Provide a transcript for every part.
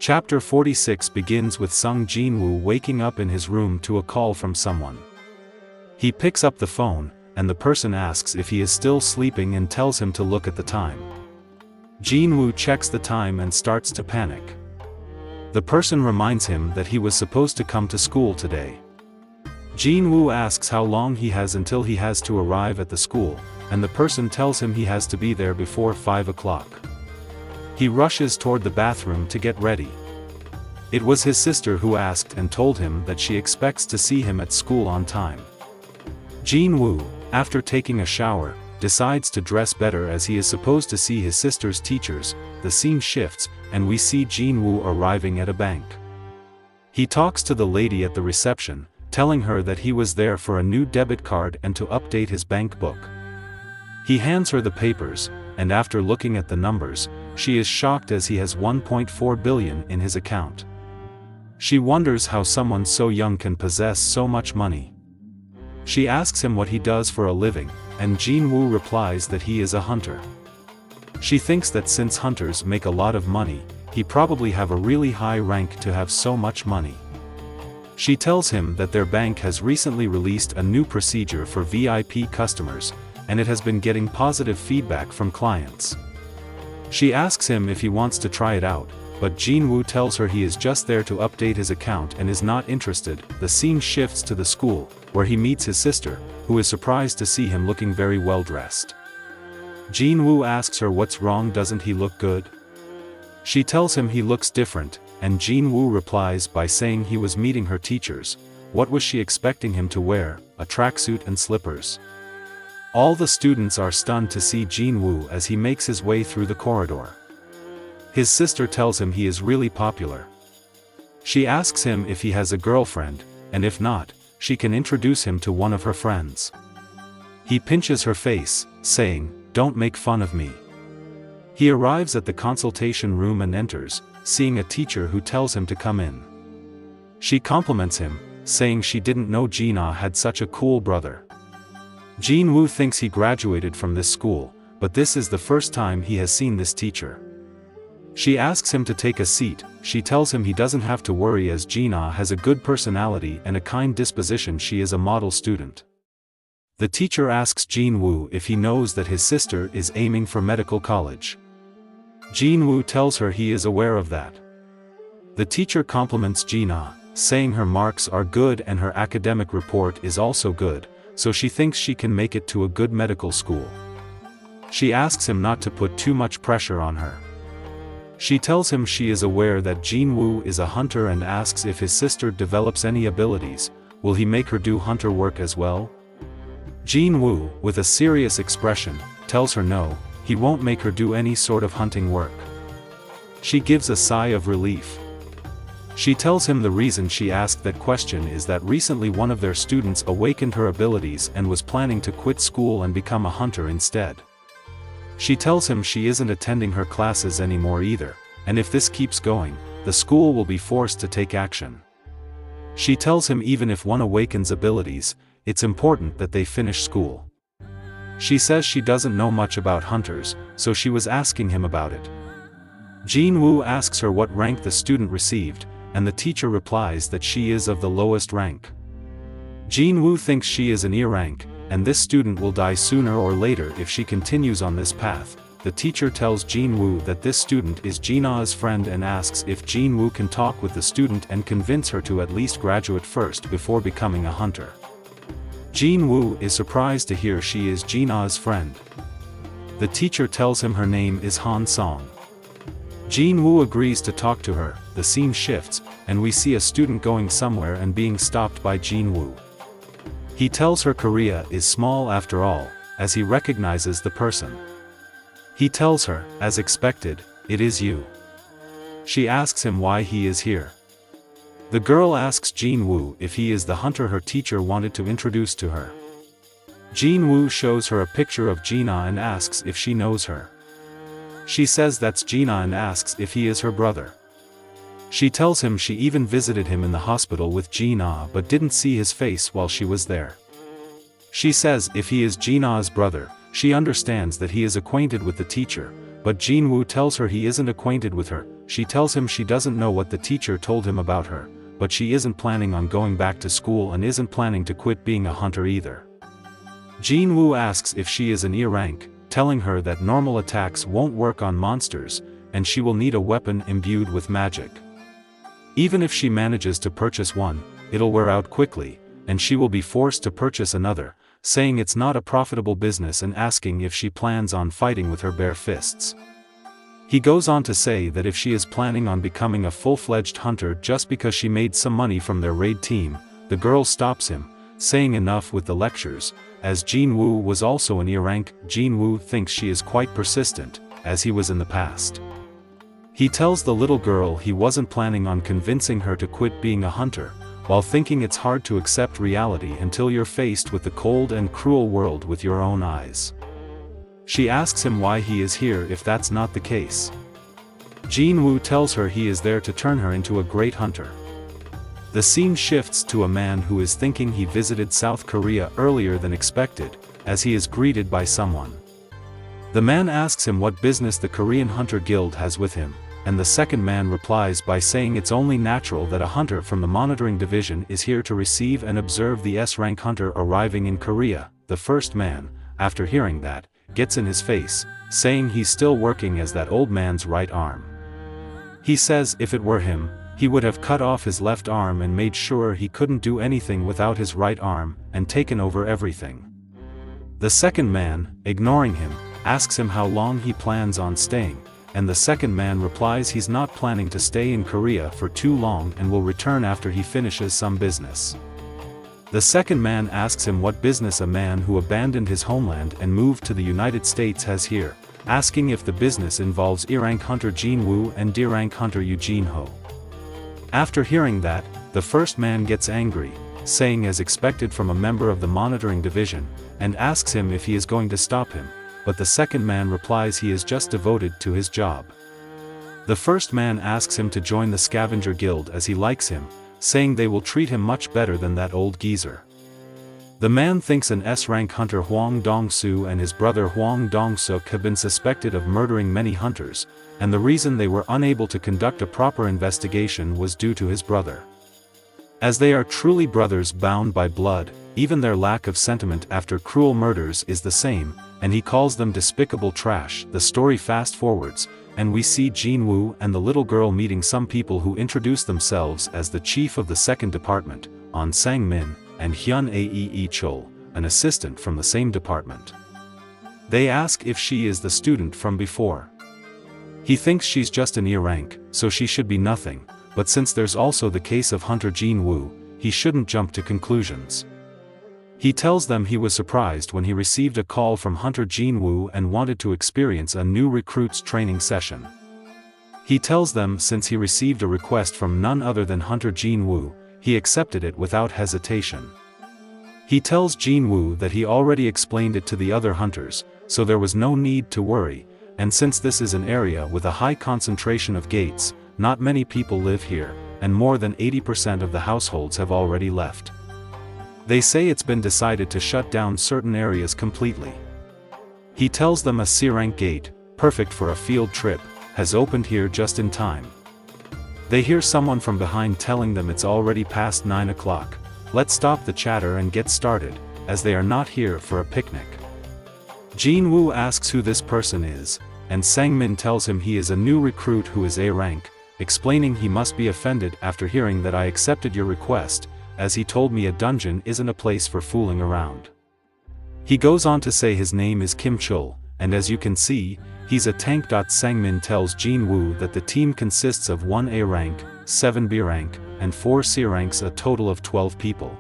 Chapter 46 begins with Jinwoo waking up in his room to a call from someone. He picks up the phone, and the person asks if he is still sleeping and tells him to look at the time. Jinwoo checks the time and starts to panic. The person reminds him that he was supposed to come to school today. Jinwoo asks how long he has until he has to arrive at the school, and the person tells him he has to be there before 5 o'clock. He rushes toward the bathroom to get ready. It was his sister who asked and told him that she expects to see him at school on time. Jinwoo, after taking a shower, decides to dress better as he is supposed to see his sister's teachers. The scene shifts, and we see Jinwoo arriving at a bank. He talks to the lady at the reception, telling her that he was there for a new debit card and to update his bank book. He hands her the papers, and after looking at the numbers, she is shocked as he has 1.4 billion in his account. She wonders how someone so young can possess so much money. She asks him what he does for a living, and Jinwoo replies that he is a hunter. She thinks that since hunters make a lot of money, he probably have a really high rank to have so much money. She tells him that their bank has recently released a new procedure for VIP customers, and it has been getting positive feedback from clients. She asks him if he wants to try it out, but Jinwoo tells her he is just there to update his account and is not interested. The scene shifts to the school, where he meets his sister, who is surprised to see him looking very well dressed. Jinwoo asks her what's wrong, doesn't he look good? She tells him he looks different, and Jinwoo replies by saying he was meeting her teachers. What was she expecting him to wear? A tracksuit and slippers? All the students are stunned to see Jinwoo as he makes his way through the corridor. His sister tells him he is really popular. She asks him if he has a girlfriend, and if not, she can introduce him to one of her friends. He pinches her face, saying, "Don't make fun of me." He arrives at the consultation room and enters, seeing a teacher who tells him to come in. She compliments him, saying she didn't know Jina had such a cool brother. Jinwoo thinks he graduated from this school, but this is the first time he has seen this teacher. She asks him to take a seat. She tells him he doesn't have to worry as Jina has a good personality and a kind disposition. She is a model student. The teacher asks Jinwoo if he knows that his sister is aiming for medical college. Jinwoo tells her he is aware of that. The teacher compliments Jina, saying her marks are good and her academic report is also good, so she thinks she can make it to a good medical school. She asks him not to put too much pressure on her. She tells him she is aware that Jinwoo is a hunter and asks if his sister develops any abilities, will he make her do hunter work as well? Jinwoo, with a serious expression, tells her no, he won't make her do any sort of hunting work. She gives a sigh of relief. She tells him the reason she asked that question is that recently one of their students awakened her abilities and was planning to quit school and become a hunter instead. She tells him she isn't attending her classes anymore either, and if this keeps going, the school will be forced to take action. She tells him even if one awakens abilities, it's important that they finish school. She says she doesn't know much about hunters, so she was asking him about it. Jinwoo asks her what rank the student received, and the teacher replies that she is of the lowest rank. Jinwoo thinks she is an E rank, and this student will die sooner or later if she continues on this path. The teacher tells Jinwoo that this student is Jina's friend and asks if Jinwoo can talk with the student and convince her to at least graduate first before becoming a hunter. Jinwoo is surprised to hear she is Jina's friend. The teacher tells him her name is Han Song. Jinwoo agrees to talk to her. The scene shifts, and we see a student going somewhere and being stopped by Jinwoo. He tells her Korea is small after all, as he recognizes the person. He tells her, as expected, it is you. She asks him why he is here. The girl asks Jinwoo if he is the hunter her teacher wanted to introduce to her. Jinwoo shows her a picture of Jina and asks if she knows her. She says that's Jina and asks if he is her brother. She tells him she even visited him in the hospital with Jina but didn't see his face while she was there. She says if he is Jina's brother, she understands that he is acquainted with the teacher, but Jinwoo tells her he isn't acquainted with her. She tells him she doesn't know what the teacher told him about her, but she isn't planning on going back to school and isn't planning to quit being a hunter either. Jinwoo asks if she is an E rank, telling her that normal attacks won't work on monsters, and she will need a weapon imbued with magic. Even if she manages to purchase one, it'll wear out quickly, and she will be forced to purchase another, saying it's not a profitable business and asking if she plans on fighting with her bare fists. He goes on to say that if she is planning on becoming a full-fledged hunter just because she made some money from their raid team, the girl stops him, saying enough with the lectures. As Jinwoo was also an E rank, Jinwoo thinks she is quite persistent, as he was in the past. He tells the little girl he wasn't planning on convincing her to quit being a hunter, while thinking it's hard to accept reality until you're faced with the cold and cruel world with your own eyes. She asks him why he is here if that's not the case. Jinwoo tells her he is there to turn her into a great hunter. The scene shifts to a man who is thinking he visited South Korea earlier than expected, as he is greeted by someone. The man asks him what business the Korean Hunter Guild has with him, and the second man replies by saying it's only natural that a hunter from the monitoring division is here to receive and observe the S-rank hunter arriving in Korea. The first man, after hearing that, gets in his face, saying he's still working as that old man's right arm. He says if it were him, he would have cut off his left arm and made sure he couldn't do anything without his right arm, and taken over everything. The second man, ignoring him, asks him how long he plans on staying, and the second man replies he's not planning to stay in Korea for too long and will return after he finishes some business. The second man asks him what business a man who abandoned his homeland and moved to the United States has here, asking if the business involves E-rank hunter Jinwoo and D-rank hunter Eugene Ho. After hearing that, the first man gets angry, saying as expected from a member of the monitoring division, and asks him if he is going to stop him, but the second man replies he is just devoted to his job. The first man asks him to join the scavenger guild as he likes him, saying they will treat him much better than that old geezer. The man thinks an S-rank hunter Hwang Dong-soo and his brother Hwang Dong-suk have been suspected of murdering many hunters, and the reason they were unable to conduct a proper investigation was due to his brother. As they are truly brothers bound by blood, even their lack of sentiment after cruel murders is the same, and he calls them despicable trash. The story fast forwards, and we see Jinwoo and the little girl meeting some people who introduce themselves as the chief of the second department, On Sang-min, and Hyun Aee Chol, an assistant from the same department. They ask if she is the student from before. He thinks she's just an E rank, so she should be nothing, but since there's also the case of Hunter Jinwoo, he shouldn't jump to conclusions. He tells them he was surprised when he received a call from Hunter Jinwoo and wanted to experience a new recruit's training session. He tells them since he received a request from none other than Hunter Jinwoo, he accepted it without hesitation. He tells Jinwoo that he already explained it to the other hunters, so there was no need to worry, and since this is an area with a high concentration of gates, not many people live here, and more than 80% of the households have already left. They say it's been decided to shut down certain areas completely. He tells them a C-rank gate, perfect for a field trip, has opened here just in time. They hear someone from behind telling them it's already past 9 o'clock, let's stop the chatter and get started, as they are not here for a picnic. Jinwoo asks who this person is, and Sang-min tells him he is a new recruit who is A rank, explaining he must be offended after hearing that I accepted your request, as he told me a dungeon isn't a place for fooling around. He goes on to say his name is Kim Chul, and as you can see, he's a tank. Sang-min tells Jinwoo that the team consists of 1 A rank, 7 B rank, and 4 C ranks, a total of 12 people.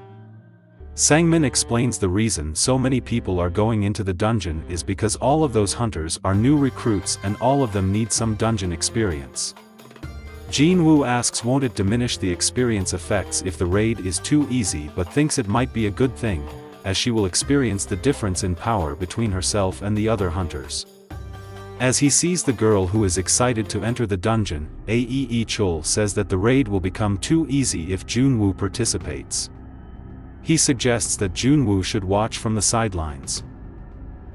Sang-min explains the reason so many people are going into the dungeon is because all of those hunters are new recruits and all of them need some dungeon experience. Jinwoo asks won't it diminish the experience effects if the raid is too easy, but thinks it might be a good thing, as she will experience the difference in power between herself and the other hunters. As he sees the girl who is excited to enter the dungeon, Aee Chul says that the raid will become too easy if Jinwoo participates. He suggests that Jinwoo should watch from the sidelines.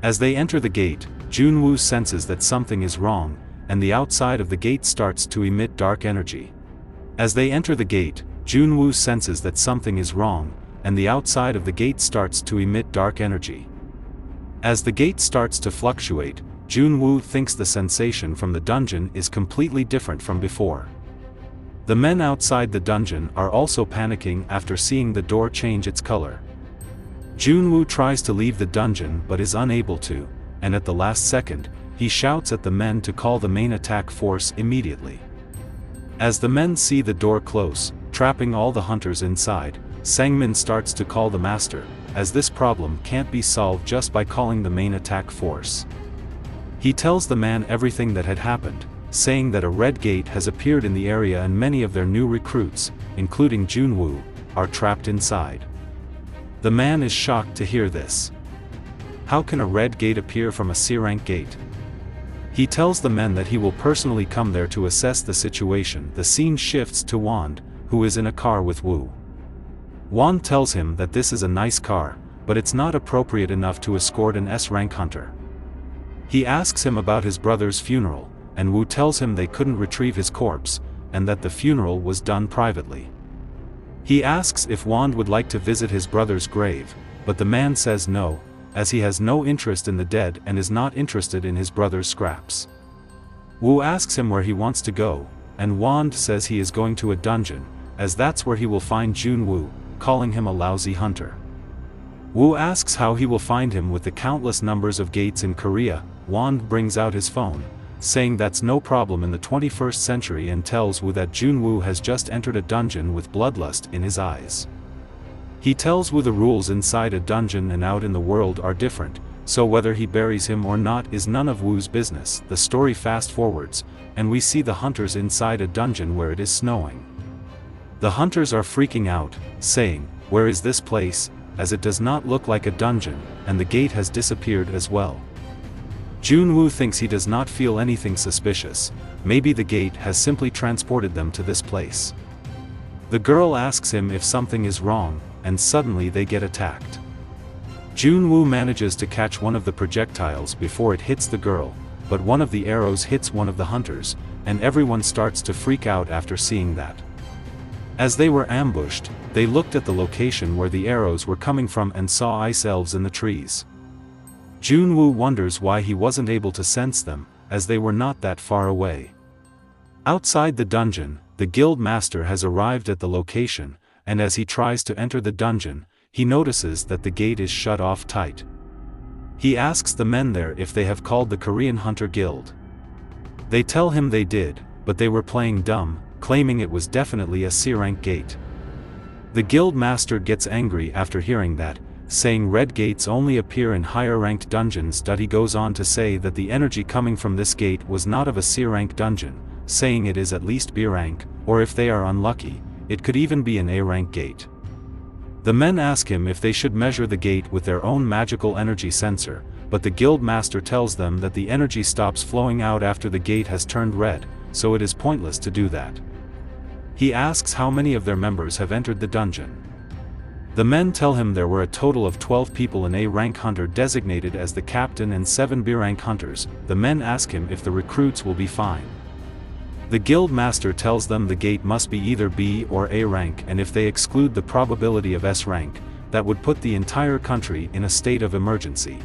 As they enter the gate, Jinwoo senses that something is wrong, and the outside of the gate starts to emit dark energy. As they enter the gate, Jinwoo senses that something is wrong, and the outside of the gate starts to emit dark energy. As the gate starts to fluctuate, Jinwoo thinks the sensation from the dungeon is completely different from before. The men outside the dungeon are also panicking after seeing the door change its color. Jinwoo tries to leave the dungeon but is unable to, and at the last second, he shouts at the men to call the main attack force immediately. As the men see the door close, trapping all the hunters inside, Sangmin starts to call the master, as this problem can't be solved just by calling the main attack force. He tells the man everything that had happened, saying that a red gate has appeared in the area and many of their new recruits, including Jinwoo, are trapped inside. The man is shocked to hear this. How can a red gate appear from a C-rank gate? He tells the men that he will personally come there to assess the situation. The scene shifts to Wand, who is in a car with Woo. Wand tells him that this is a nice car, but it's not appropriate enough to escort an S-rank hunter. He asks him about his brother's funeral, and Woo tells him they couldn't retrieve his corpse, and that the funeral was done privately. He asks if Wand would like to visit his brother's grave, but the man says no, as he has no interest in the dead and is not interested in his brother's scraps. Woo asks him where he wants to go, and Wand says he is going to a dungeon, as that's where he will find Jinwoo, calling him a lousy hunter. Woo asks how he will find him with the countless numbers of gates in Korea. Wand brings out his phone, saying that's no problem in the 21st century, and tells Woo that Jinwoo has just entered a dungeon with bloodlust in his eyes. He tells Woo the rules inside a dungeon and out in the world are different, so whether he buries him or not is none of Woo's business. The story fast forwards, and we see the hunters inside a dungeon where it is snowing. The hunters are freaking out, saying, "Where is this place?" as it does not look like a dungeon, and the gate has disappeared as well. Jinwoo thinks he does not feel anything suspicious, maybe the gate has simply transported them to this place. The girl asks him if something is wrong, and suddenly they get attacked. Jinwoo manages to catch one of the projectiles before it hits the girl, but one of the arrows hits one of the hunters, and everyone starts to freak out after seeing that. As they were ambushed, they looked at the location where the arrows were coming from and saw ice elves in the trees. Jinwoo wonders why he wasn't able to sense them, as they were not that far away. Outside the dungeon, the guild master has arrived at the location, and as he tries to enter the dungeon, he notices that the gate is shut off tight. He asks the men there if they have called the Korean Hunter Guild. They tell him they did, but they were playing dumb, claiming it was definitely a C-rank gate. The guild master gets angry after hearing that, saying red gates only appear in higher-ranked dungeons. He goes on to say that the energy coming from this gate was not of a C-rank dungeon, saying it is at least B-rank, or if they are unlucky, it could even be an A-rank gate. The men ask him if they should measure the gate with their own magical energy sensor, but the guild master tells them that the energy stops flowing out after the gate has turned red, so it is pointless to do that. He asks how many of their members have entered the dungeon. The men tell him there were a total of 12 people, an A-rank hunter designated as the captain and 7 B-rank hunters. The men ask him if the recruits will be fine. The guild master tells them the gate must be either B or A rank, and if they exclude the probability of S rank, that would put the entire country in a state of emergency.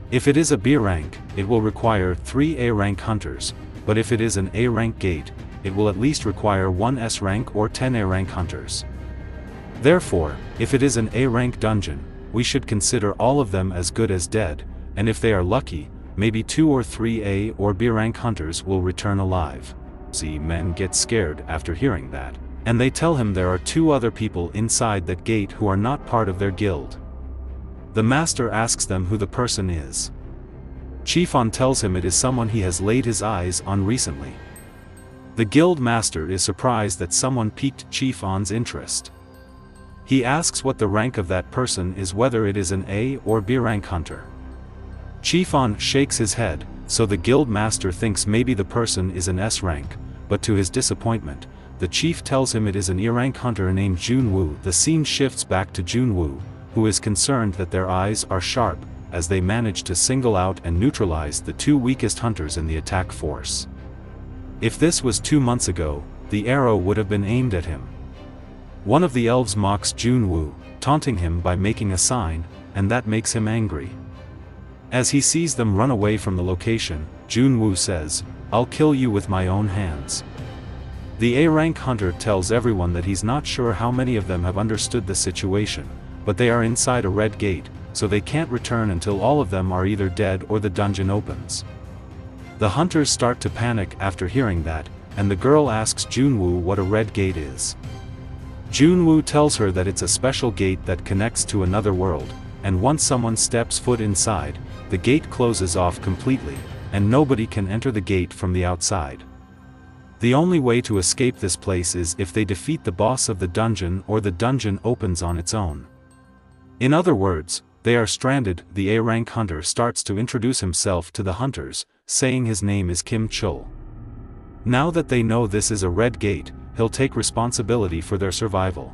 If it is a B rank, it will require 3 A rank hunters, but if it is an A rank gate, it will at least require 1 S rank or 10 A rank hunters. Therefore, if it is an A rank dungeon, we should consider all of them as good as dead, and if they are lucky, maybe 2 or 3 A or B rank hunters will return alive. Men get scared after hearing that, and they tell him there are 2 other people inside that gate who are not part of their guild. The master asks them who the person is. Chief-on tells him it is someone he has laid his eyes on recently. The guild master is surprised that someone piqued Chief-on's interest. He asks what the rank of that person is, whether it is an A or B rank hunter. Chief-on shakes his head, so the guild master thinks maybe the person is an S rank, but to his disappointment, the chief tells him it is an E rank hunter named Jinwoo. The scene shifts back to Jinwoo, who is concerned that their eyes are sharp, as they manage to single out and neutralize the two weakest hunters in the attack force. If this was 2 months ago, the arrow would have been aimed at him. One of the elves mocks Jinwoo, taunting him by making a sign, and that makes him angry. As he sees them run away from the location, Jinwoo says, "I'll kill you with my own hands." The A-rank hunter tells everyone that he's not sure how many of them have understood the situation, but they are inside a red gate, so they can't return until all of them are either dead or the dungeon opens. The hunters start to panic after hearing that, and the girl asks Jinwoo what a red gate is. Jinwoo tells her that it's a special gate that connects to another world, and once someone steps foot inside, the gate closes off completely, and nobody can enter the gate from the outside. The only way to escape this place is if they defeat the boss of the dungeon or the dungeon opens on its own. In other words, they are stranded. The A-rank hunter starts to introduce himself to the hunters, saying his name is Kim Chul. Now that they know this is a red gate, he'll take responsibility for their survival.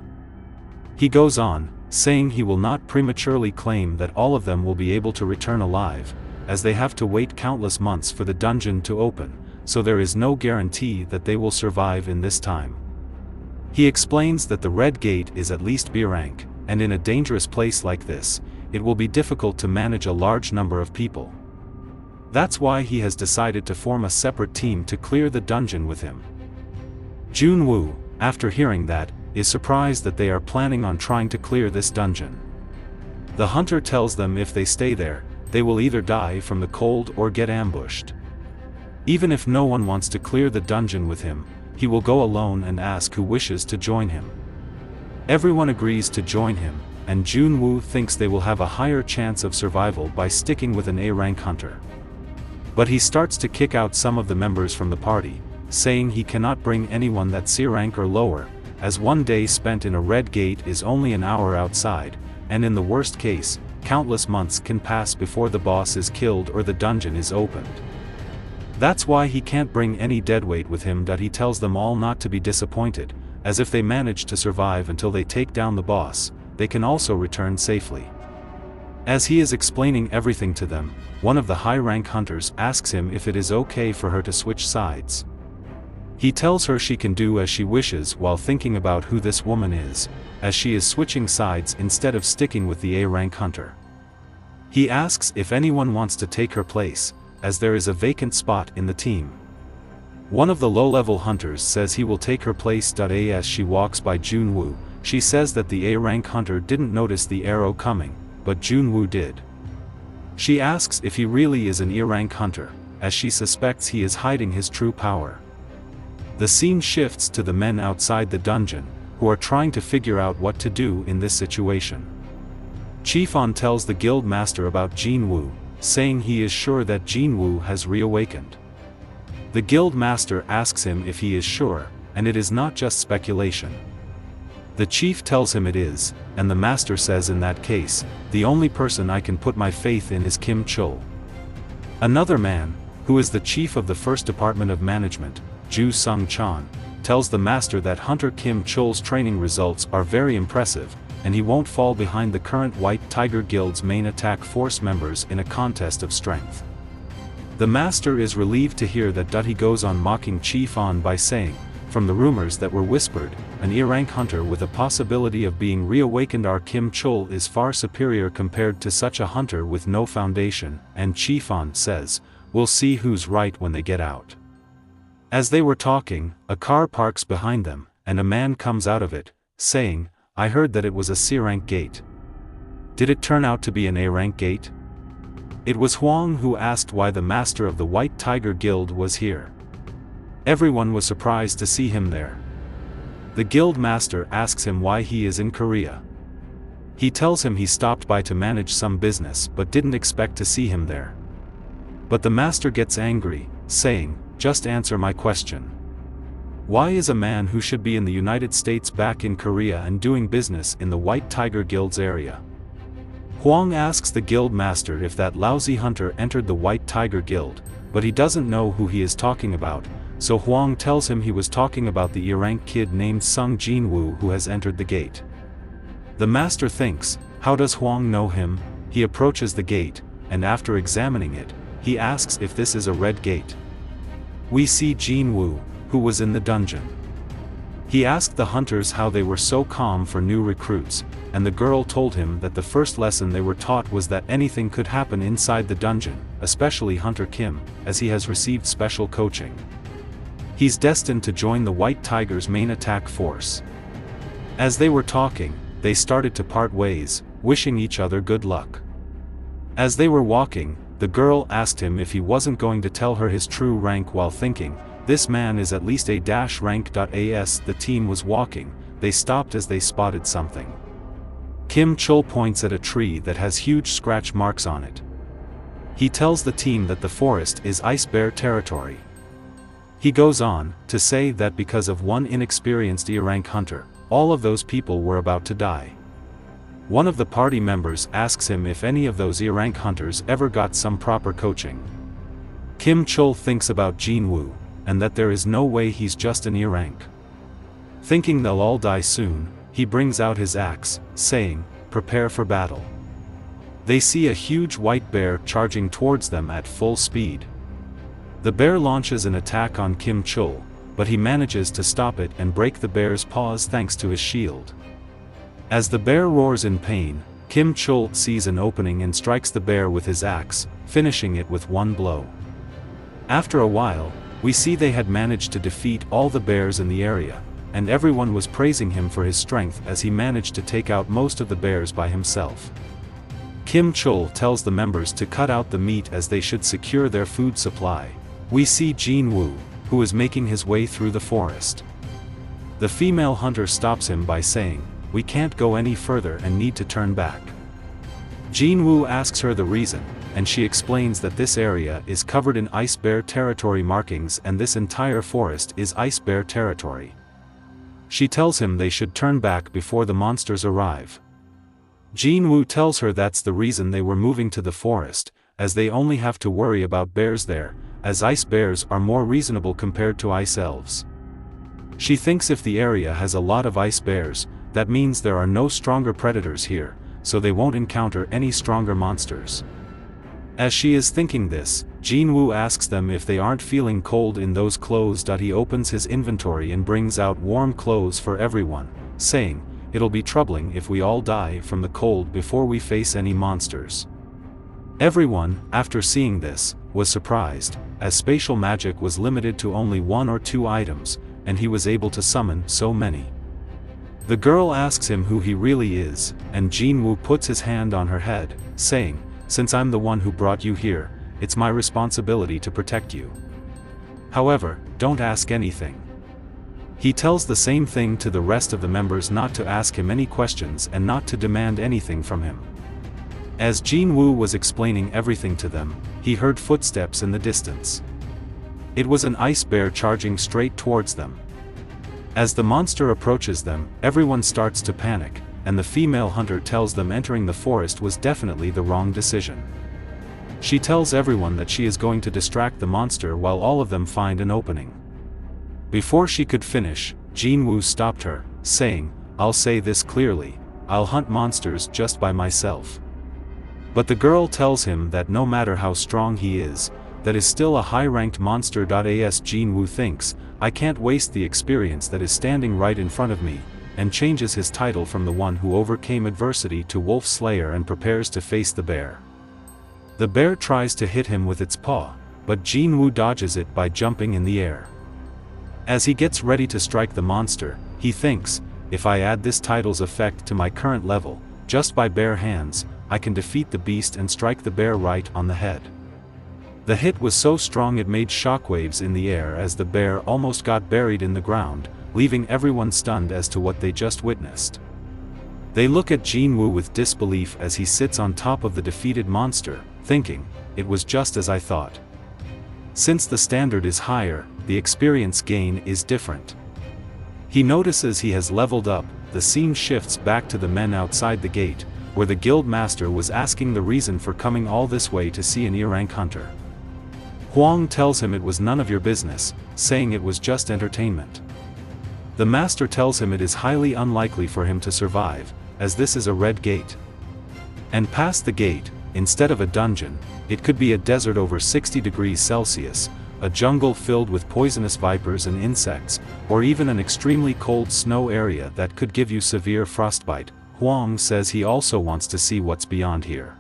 He goes on, saying he will not prematurely claim that all of them will be able to return alive, as they have to wait countless months for the dungeon to open, so there is no guarantee that they will survive in this time. He explains that the red gate is at least B rank, and in a dangerous place like this, it will be difficult to manage a large number of people. That's why he has decided to form a separate team to clear the dungeon with him. Jinwoo, after hearing that, is surprised that they are planning on trying to clear this dungeon. The hunter tells them if they stay there, they will either die from the cold or get ambushed. Even if no one wants to clear the dungeon with him, he will go alone and ask who wishes to join him. Everyone agrees to join him, and Jinwoo thinks they will have a higher chance of survival by sticking with an A-rank hunter. But he starts to kick out some of the members from the party, saying he cannot bring anyone that's C rank or lower, as one day spent in a red gate is only an hour outside, and in the worst case, countless months can pass before the boss is killed or the dungeon is opened. That's why he can't bring any deadweight with him. He tells them all not to be disappointed, as if they manage to survive until they take down the boss, they can also return safely. As he is explaining everything to them, one of the high-rank hunters asks him if it is okay for her to switch sides. He tells her she can do as she wishes while thinking about who this woman is, as she is switching sides instead of sticking with the A-rank hunter. He asks if anyone wants to take her place, as there is a vacant spot in the team. One of the low-level hunters says he will take her place. As she walks by Jinwoo, she says that the A-rank hunter didn't notice the arrow coming, but Jinwoo did. She asks if he really is an E-rank hunter, as she suspects he is hiding his true power. The scene shifts to the men outside the dungeon, who are trying to figure out what to do in this situation. Chief On tells the guild master about Jinwoo, saying he is sure that Jinwoo has reawakened. The guild master asks him if he is sure, and it is not just speculation. The chief tells him it is, and the master says in that case, the only person I can put my faith in is Kim Chul. Another man, who is the chief of the first department of management, Ju Sung Chan, tells the master that Hunter Kim Chul's training results are very impressive, and he won't fall behind the current White Tiger Guild's main attack force members in a contest of strength. The master is relieved to hear that. He goes on mocking Chief On by saying, from the rumors that were whispered, an E-rank hunter with a possibility of being reawakened. Our Kim Chul is far superior compared to such a hunter with no foundation, and Chief On says, we'll see who's right when they get out. As they were talking, a car parks behind them, and a man comes out of it, saying, I heard that it was a C-rank gate. Did it turn out to be an A-rank gate? It was Huang who asked why the master of the White Tiger Guild was here. Everyone was surprised to see him there. The guild master asks him why he is in Korea. He tells him he stopped by to manage some business but didn't expect to see him there. But the master gets angry, saying, just answer my question. Why is a man who should be in the United States back in Korea and doing business in the White Tiger Guild's area? Huang asks the guild master if that lousy hunter entered the White Tiger Guild, but he doesn't know who he is talking about, so Huang tells him he was talking about the E-rank kid named Sung Jinwoo who has entered the gate. The master thinks, how does Huang know him? He approaches the gate, and after examining it, he asks if this is a red gate. We see Jinwoo, who was in the dungeon. He asked the hunters how they were so calm for new recruits, and the girl told him that the first lesson they were taught was that anything could happen inside the dungeon, especially Hunter Kim, as he has received special coaching. He's destined to join the White Tiger's main attack force. As they were talking, they started to part ways, wishing each other good luck. As they were walking, the girl asked him if he wasn't going to tell her his true rank while thinking, this man is at least A-rank. As the team was walking, they stopped as they spotted something. Kim Chul points at a tree that has huge scratch marks on it. He tells the team that the forest is Ice Bear territory. He goes on to say that because of one inexperienced E-rank hunter, all of those people were about to die. One of the party members asks him if any of those E-rank hunters ever got some proper coaching. Kim Chul thinks about Jinwoo, and that there is no way he's just an E-rank. Thinking they'll all die soon, he brings out his axe, saying, "Prepare for battle." They see a huge white bear charging towards them at full speed. The bear launches an attack on Kim Chul, but he manages to stop it and break the bear's paws thanks to his shield. As the bear roars in pain, Kim Chul sees an opening and strikes the bear with his axe, finishing it with one blow. After a while, we see they had managed to defeat all the bears in the area, and everyone was praising him for his strength as he managed to take out most of the bears by himself. Kim Chul tells the members to cut out the meat as they should secure their food supply. We see Jinwoo, who is making his way through the forest. The female hunter stops him by saying, "We can't go any further and need to turn back." Jinwoo asks her the reason, and she explains that this area is covered in Ice Bear territory markings and this entire forest is Ice Bear territory. She tells him they should turn back before the monsters arrive. Jinwoo tells her that's the reason they were moving to the forest, as they only have to worry about bears there, as ice bears are more reasonable compared to ice elves. She thinks if the area has a lot of ice bears, that means there are no stronger predators here, so they won't encounter any stronger monsters. As she is thinking this, Jinwoo asks them if they aren't feeling cold in those clothes. He opens his inventory and brings out warm clothes for everyone, saying, "It'll be troubling if we all die from the cold before we face any monsters." Everyone, after seeing this, was surprised, as spatial magic was limited to only 1 or 2 items, and he was able to summon so many. The girl asks him who he really is, and Jinwoo puts his hand on her head, saying, "Since I'm the one who brought you here, it's my responsibility to protect you. However, don't ask anything." He tells the same thing to the rest of the members, not to ask him any questions and not to demand anything from him. As Jinwoo was explaining everything to them, he heard footsteps in the distance. It was an ice bear charging straight towards them. As the monster approaches them, everyone starts to panic, and the female hunter tells them entering the forest was definitely the wrong decision. She tells everyone that she is going to distract the monster while all of them find an opening. Before she could finish, Jinwoo stopped her, saying, "I'll say this clearly, I'll hunt monsters just by myself." But the girl tells him that no matter how strong he is, that is still a high-ranked monster. As Jinwoo thinks, "I can't waste the experience that is standing right in front of me," and changes his title from the one who overcame adversity to Wolf Slayer and prepares to face the bear. The bear tries to hit him with its paw, but Jinwoo dodges it by jumping in the air. As he gets ready to strike the monster, he thinks, "If I add this title's effect to my current level, just by bare hands, I can defeat the beast and strike the bear right on the head." The hit was so strong it made shockwaves in the air as the bear almost got buried in the ground, leaving everyone stunned as to what they just witnessed. They look at Jinwoo with disbelief as he sits on top of the defeated monster, thinking, "It was just as I thought." Since the standard is higher, the experience gain is different. He notices he has leveled up. The scene shifts back to the men outside the gate, where the guild master was asking the reason for coming all this way to see an E-rank hunter. Huang tells him it was none of your business, saying it was just entertainment. The master tells him it is highly unlikely for him to survive, as this is a red gate. And past the gate, instead of a dungeon, it could be a desert over 60 degrees Celsius, a jungle filled with poisonous vipers and insects, or even an extremely cold snow area that could give you severe frostbite. Huang says he also wants to see what's beyond here.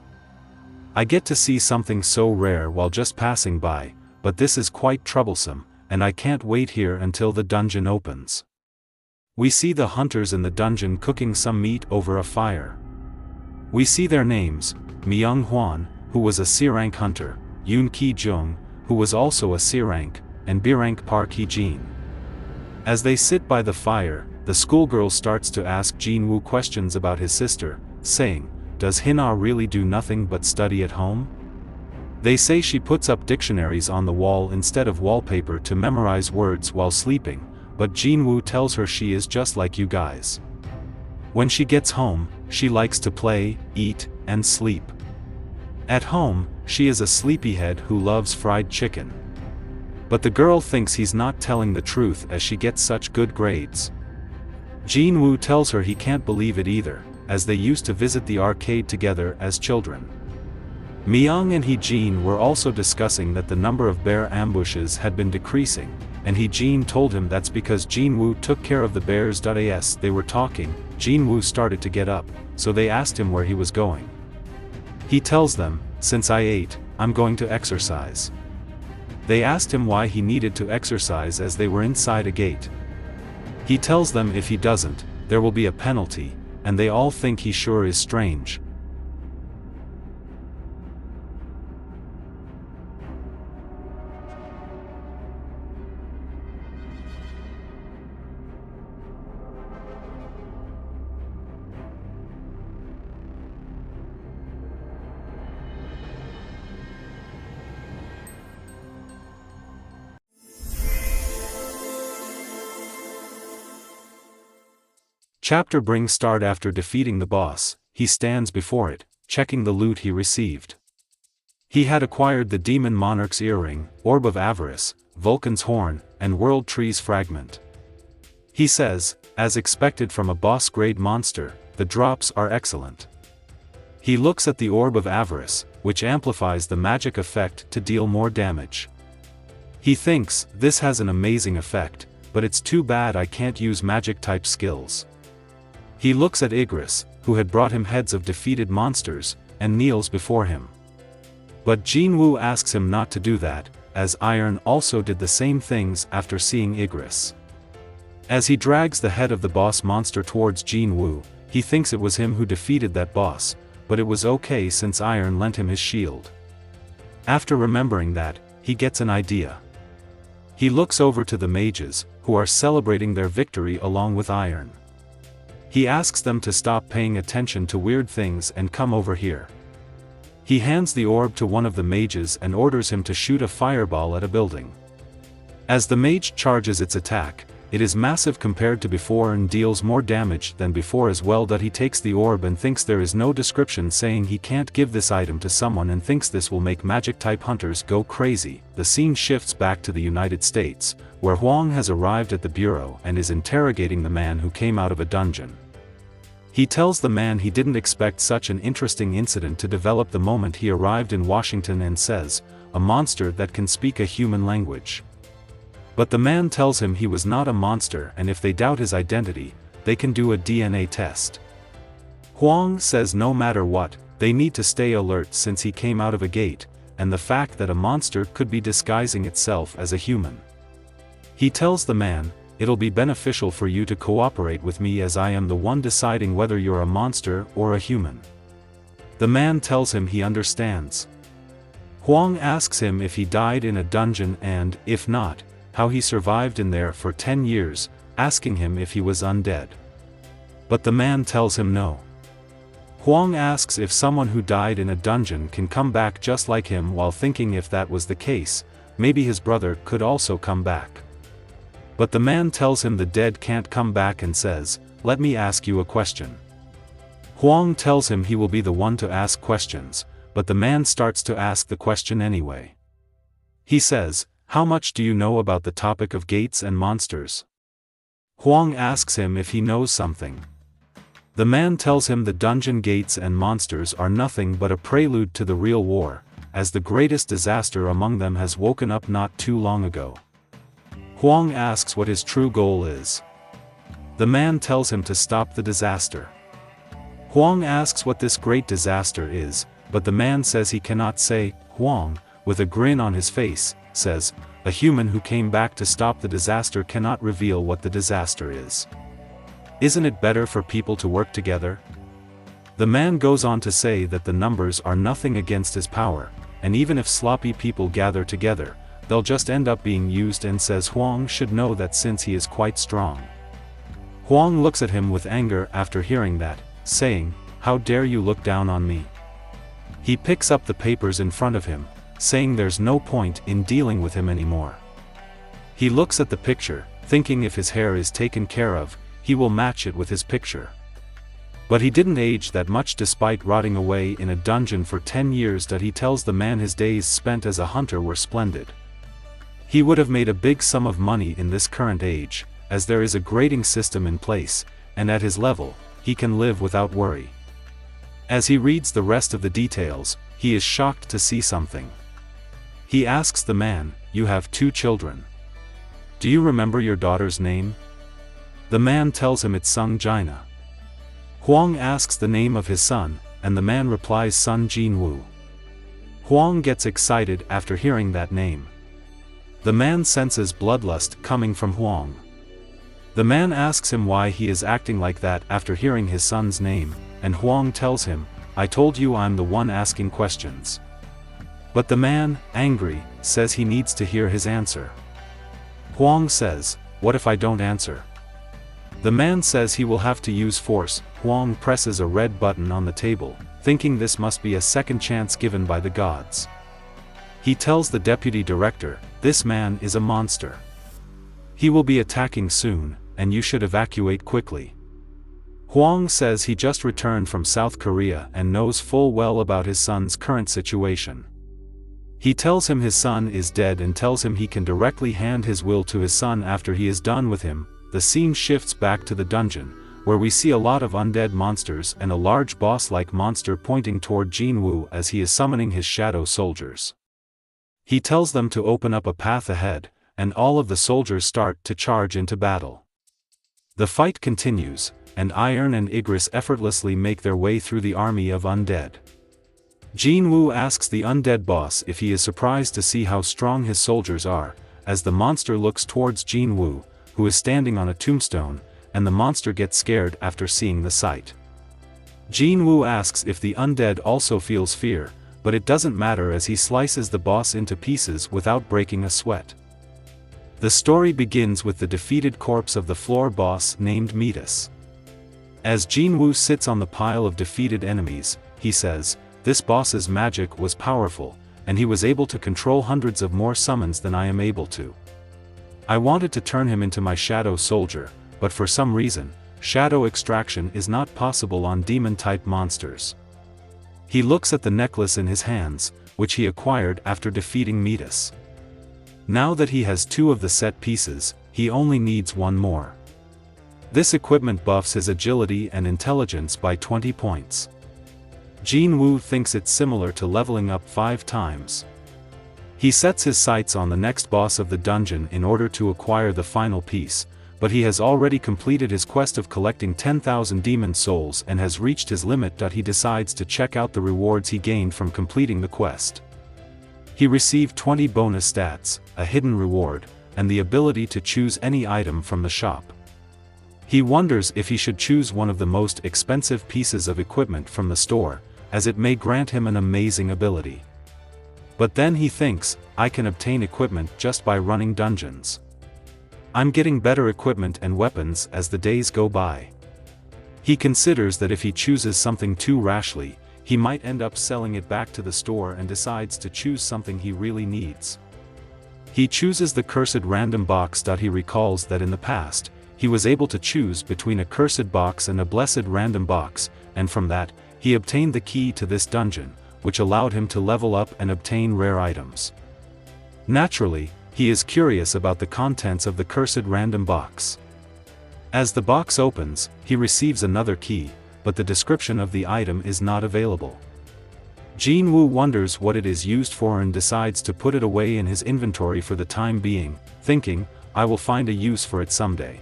I get to see something so rare while just passing by, but this is quite troublesome, and I can't wait here until the dungeon opens. We see the hunters in the dungeon cooking some meat over a fire. We see their names: Myung Hwan, who was a C-rank hunter, Yoon Ki-jung, who was also a C-rank, and B-rank Park Hee-jin. As they sit by the fire, the schoolgirl starts to ask Jinwoo questions about his sister, saying, "Does Hina really do nothing but study at home?" They say she puts up dictionaries on the wall instead of wallpaper to memorize words while sleeping, but Jinwoo tells her she is just like you guys. When she gets home, she likes to play, eat, and sleep. At home, she is a sleepyhead who loves fried chicken. But the girl thinks he's not telling the truth as she gets such good grades. Jinwoo tells her he can't believe it either, as they used to visit the arcade together as children. Myung and Hee-jin were also discussing that the number of bear ambushes had been decreasing, and Hee-jin told him that's because Jinwoo took care of the bears. As they were talking, Jinwoo started to get up, so they asked him where he was going. He tells them, "Since I ate, I'm going to exercise." They asked him why he needed to exercise as they were inside a gate. He tells them if he doesn't, there will be a penalty, and they all think he sure is strange. Chapter brings start after defeating the boss. He stands before it, checking the loot he received. He had acquired the Demon Monarch's earring, Orb of Avarice, Vulcan's horn, and World Tree's fragment. He says, as expected from a boss-grade monster, the drops are excellent. He looks at the Orb of Avarice, which amplifies the magic effect to deal more damage. He thinks, this has an amazing effect, but it's too bad I can't use magic-type skills. He looks at Igris, who had brought him heads of defeated monsters, and kneels before him. But Jinwoo asks him not to do that, as Iron also did the same things after seeing Igris. As he drags the head of the boss monster towards Jinwoo, he thinks it was him who defeated that boss, but it was okay since Iron lent him his shield. After remembering that, he gets an idea. He looks over to the mages, who are celebrating their victory along with Iron. He asks them to stop paying attention to weird things and come over here. He hands the orb to one of the mages and orders him to shoot a fireball at a building. As the mage charges its attack, it is massive compared to before and deals more damage than before as well. He takes the orb and thinks there is no description saying he can't give this item to someone and thinks this will make magic-type hunters go crazy. The scene shifts back to the United States, where Huang has arrived at the bureau and is interrogating the man who came out of a dungeon. He tells the man he didn't expect such an interesting incident to develop the moment he arrived in Washington and says, a monster that can speak a human language. But the man tells him he was not a monster and if they doubt his identity, they can do a DNA test. Huang says no matter what, they need to stay alert since he came out of a gate, and the fact that a monster could be disguising itself as a human. He tells the man, "It'll be beneficial for you to cooperate with me as I am the one deciding whether you're a monster or a human." The man tells him he understands. Huang asks him if he died in a dungeon and, if not, how he survived in there for 10 years, asking him if he was undead. But the man tells him no. Huang asks if someone who died in a dungeon can come back just like him while thinking if that was the case, maybe his brother could also come back. But the man tells him the dead can't come back and says, "Let me ask you a question." Huang tells him he will be the one to ask questions, but the man starts to ask the question anyway. He says, "How much do you know about the topic of gates and monsters?" Huang asks him if he knows something. The man tells him the dungeon gates and monsters are nothing but a prelude to the real war, as the greatest disaster among them has woken up not too long ago. Huang asks what his true goal is. The man tells him to stop the disaster. Huang asks what this great disaster is, but the man says he cannot say. Huang, with a grin on his face, says, "A human who came back to stop the disaster cannot reveal what the disaster is. Isn't it better for people to work together?" The man goes on to say that the numbers are nothing against his power, and even if sloppy people gather together, they'll just end up being used, and says Huang should know that since he is quite strong. Huang looks at him with anger after hearing that, saying, "How dare you look down on me?" He picks up the papers in front of him, saying there's no point in dealing with him anymore. He looks at the picture, thinking if his hair is taken care of, he will match it with his picture. But he didn't age that much despite rotting away in a dungeon for 10 years. That he tells the man his days spent as a hunter were splendid. He would have made a big sum of money in this current age, as there is a grading system in place, and at his level, he can live without worry. As he reads the rest of the details, he is shocked to see something. He asks the man, "You have 2 children. Do you remember your daughter's name?" The man tells him it's Sung Jina. Huang asks the name of his son, and the man replies son Jinwoo. Huang gets excited after hearing that name. The man senses bloodlust coming from Huang. The man asks him why he is acting like that after hearing his son's name, and Huang tells him, "I told you I'm the one asking questions." But the man, angry, says he needs to hear his answer. Huang says, "What if I don't answer?" The man says he will have to use force. Huang presses a red button on the table, thinking this must be a second chance given by the gods. He tells the deputy director, "This man is a monster. He will be attacking soon, and you should evacuate quickly." Huang says he just returned from South Korea and knows full well about his son's current situation. He tells him his son is dead and tells him he can directly hand his will to his son after he is done with him. The scene shifts back to the dungeon, where we see a lot of undead monsters and a large boss-like monster pointing toward Jinwoo as he is summoning his shadow soldiers. He tells them to open up a path ahead, and all of the soldiers start to charge into battle. The fight continues, and Iron and Igris effortlessly make their way through the army of undead. Jinwoo asks the undead boss if he is surprised to see how strong his soldiers are, as the monster looks towards Jinwoo, who is standing on a tombstone, and the monster gets scared after seeing the sight. Jinwoo asks if the undead also feels fear, but it doesn't matter as he slices the boss into pieces without breaking a sweat. The story begins with the defeated corpse of the floor boss named Metis. As Jinwoo sits on the pile of defeated enemies, he says, "This boss's magic was powerful, and he was able to control hundreds of more summons than I am able to. I wanted to turn him into my shadow soldier, but for some reason, shadow extraction is not possible on demon-type monsters." He looks at the necklace in his hands, which he acquired after defeating Metis. Now that he has 2 of the set pieces, he only needs 1 more. This equipment buffs his agility and intelligence by 20 points. Jinwoo thinks it's similar to leveling up 5 times. He sets his sights on the next boss of the dungeon in order to acquire the final piece, but he has already completed his quest of collecting 10,000 demon souls and has reached his limit. He decides to check out the rewards he gained from completing the quest. He received 20 bonus stats, a hidden reward, and the ability to choose any item from the shop. He wonders if he should choose one of the most expensive pieces of equipment from the store, as it may grant him an amazing ability. But then he thinks, I can obtain equipment just by running dungeons. I'm getting better equipment and weapons as the days go by. He considers that if he chooses something too rashly, he might end up selling it back to the store and decides to choose something he really needs. He chooses the cursed random box. He recalls that in the past, he was able to choose between a cursed box and a blessed random box, and from that, he obtained the key to this dungeon, which allowed him to level up and obtain rare items. Naturally, he is curious about the contents of the cursed random box. As the box opens, he receives another key, but the description of the item is not available. Jinwoo wonders what it is used for and decides to put it away in his inventory for the time being, thinking, I will find a use for it someday.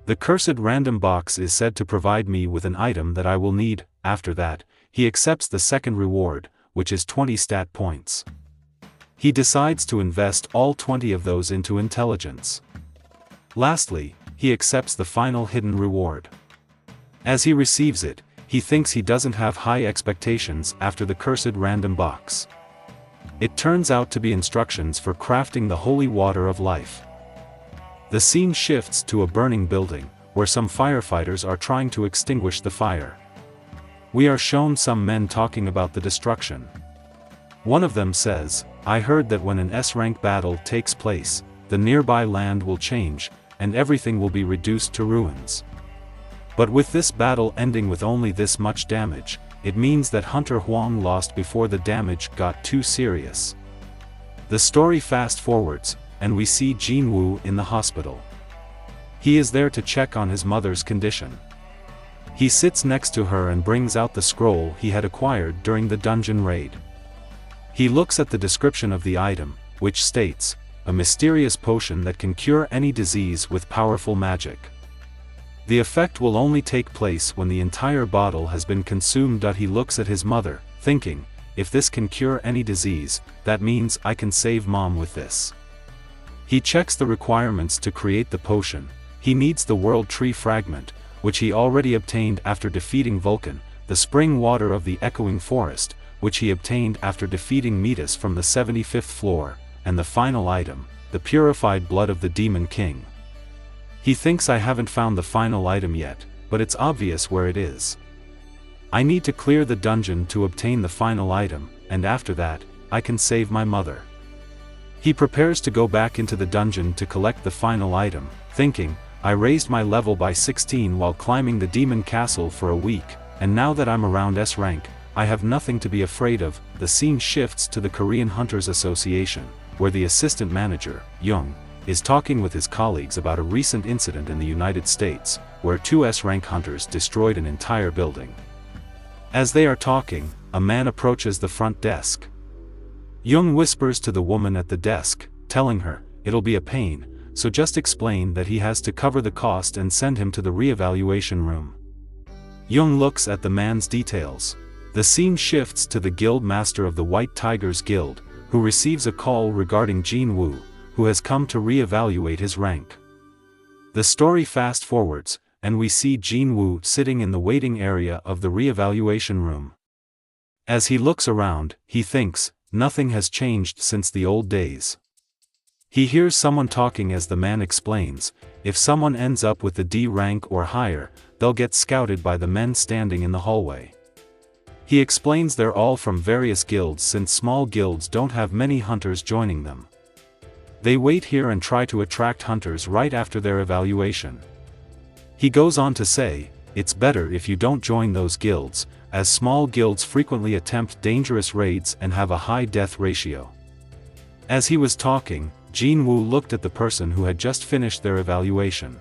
The cursed random box is said to provide me with an item that I will need. After that, he accepts the second reward, which is 20 stat points. He decides to invest all 20 of those into intelligence. Lastly, he accepts the final hidden reward. As he receives it, he thinks he doesn't have high expectations after the cursed random box. It turns out to be instructions for crafting the holy water of life. The scene shifts to a burning building, where some firefighters are trying to extinguish the fire. We are shown some men talking about the destruction. One of them says, I heard that when an S-rank battle takes place, the nearby land will change, and everything will be reduced to ruins. But with this battle ending with only this much damage, it means that Hunter Huang lost before the damage got too serious. The story fast forwards, and we see Jinwoo in the hospital. He is there to check on his mother's condition. He sits next to her and brings out the scroll he had acquired during the dungeon raid. He looks at the description of the item, which states, a mysterious potion that can cure any disease with powerful magic. The effect will only take place when the entire bottle has been consumed. He looks at his mother, thinking, if this can cure any disease, that means I can save mom with this. He checks the requirements to create the potion. He needs the world tree fragment, which he already obtained after defeating Vulcan, the spring water of the echoing forest, which he obtained after defeating Metis from the 75th floor, and the final item, the purified blood of the Demon King. He thinks I haven't found the final item yet, but it's obvious where it is. I need to clear the dungeon to obtain the final item, and after that, I can save my mother. He prepares to go back into the dungeon to collect the final item, thinking, I raised my level by 16 while climbing the demon castle for a week, and now that I'm around S rank, I have nothing to be afraid of. The scene shifts to the Korean Hunters Association, where the assistant manager, Young, is talking with his colleagues about a recent incident in the United States, where 2 S-rank hunters destroyed an entire building. As they are talking, a man approaches the front desk. Young whispers to the woman at the desk, telling her, it'll be a pain, so just explain that he has to cover the cost and send him to the re-evaluation room. Young looks at the man's details. The scene shifts to the guild master of the White Tigers Guild, who receives a call regarding Jinwoo, who has come to re-evaluate his rank. The story fast forwards, and we see Jinwoo sitting in the waiting area of the re-evaluation room. As he looks around, he thinks, nothing has changed since the old days. He hears someone talking as the man explains, if someone ends up with the D rank or higher, they'll get scouted by the men standing in the hallway. He explains they're all from various guilds since small guilds don't have many hunters joining them. They wait here and try to attract hunters right after their evaluation. He goes on to say, it's better if you don't join those guilds, as small guilds frequently attempt dangerous raids and have a high death ratio. As he was talking, Jinwoo looked at the person who had just finished their evaluation.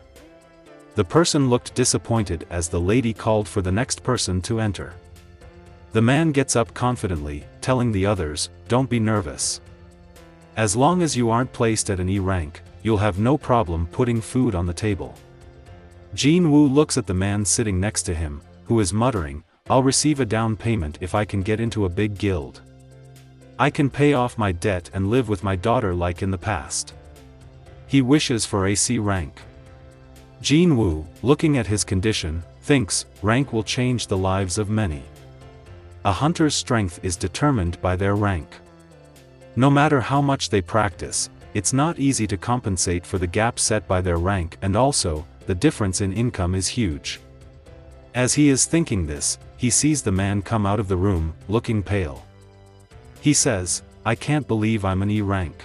The person looked disappointed as the lady called for the next person to enter. The man gets up confidently, telling the others, don't be nervous. As long as you aren't placed at an E rank, you'll have no problem putting food on the table. Jinwoo looks at the man sitting next to him, who is muttering, I'll receive a down payment if I can get into a big guild. I can pay off my debt and live with my daughter like in the past. He wishes for AC rank. Jinwoo, looking at his condition, thinks, rank will change the lives of many. A hunter's strength is determined by their rank. No matter how much they practice, it's not easy to compensate for the gap set by their rank, and also, the difference in income is huge. As he is thinking this, he sees the man come out of the room, looking pale. He says, I can't believe I'm an E rank.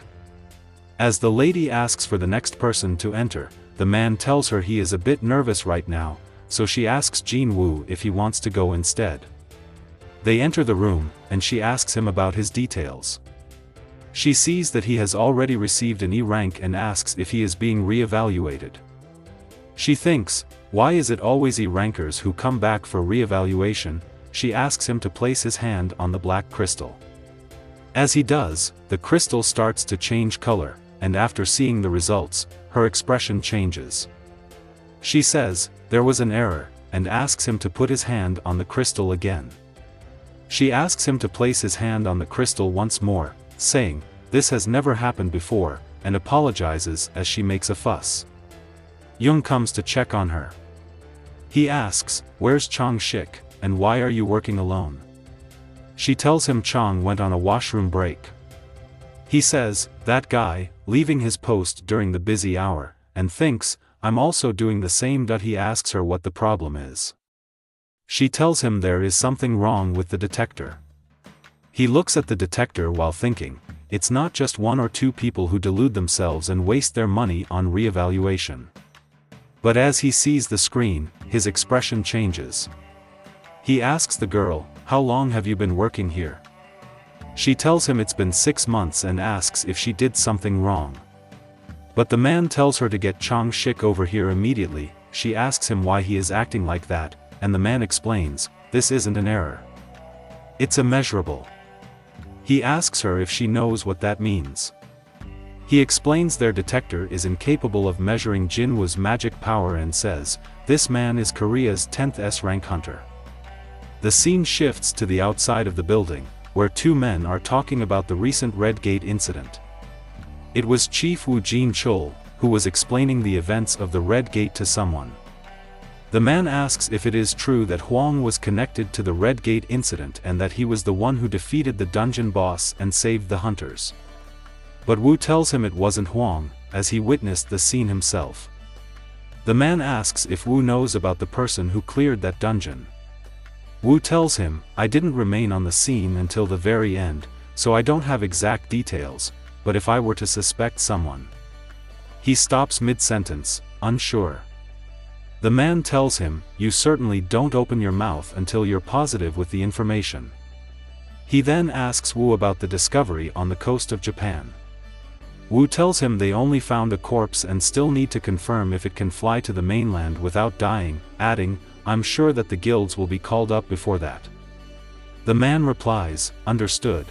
As the lady asks for the next person to enter, the man tells her he is a bit nervous right now, so she asks Jinwoo if he wants to go instead. They enter the room, and she asks him about his details. She sees that he has already received an E rank and asks if he is being re-evaluated. She thinks, why is it always E-rankers who come back for re-evaluation? She asks him to place his hand on the black crystal. As he does, the crystal starts to change color, and after seeing the results, her expression changes. She says, there was an error, and asks him to put his hand on the crystal again. She asks him to place his hand on the crystal once more, saying, this has never happened before, and apologizes as she makes a fuss. Young comes to check on her. He asks, where's Chong Shik, and why are you working alone? She tells him Chong went on a washroom break. He says, that guy, leaving his post during the busy hour, and thinks, I'm also doing the same. He asks her what the problem is. She tells him there is something wrong with the detector. He looks at the detector while thinking, it's not just one or two people who delude themselves and waste their money on re-evaluation. But as he sees the screen, his expression changes. He asks the girl, how long have you been working here? She tells him it's been 6 months and asks if she did something wrong. But the man tells her to get Chong Shik over here immediately. She asks him why he is acting like that, and the man explains, this isn't an error. It's immeasurable. He asks her if she knows what that means. He explains their detector is incapable of measuring Jinwoo's magic power and says, this man is Korea's 10th S-rank hunter. The scene shifts to the outside of the building, where two men are talking about the recent Red Gate incident. It was Chief Woo Jin-chul, who was explaining the events of the Red Gate to someone. The man asks if it is true that Huang was connected to the Red Gate incident and that he was the one who defeated the dungeon boss and saved the hunters. But Wu tells him it wasn't Huang, as he witnessed the scene himself. The man asks if Wu knows about the person who cleared that dungeon. Wu tells him, I didn't remain on the scene until the very end, so I don't have exact details, but if I were to suspect someone. He stops mid-sentence, unsure. The man tells him, you certainly don't open your mouth until you're positive with the information. He then asks Wu about the discovery on the coast of Japan. Wu tells him they only found a corpse and still need to confirm if it can fly to the mainland without dying, adding, I'm sure that the guilds will be called up before that. The man replies, understood.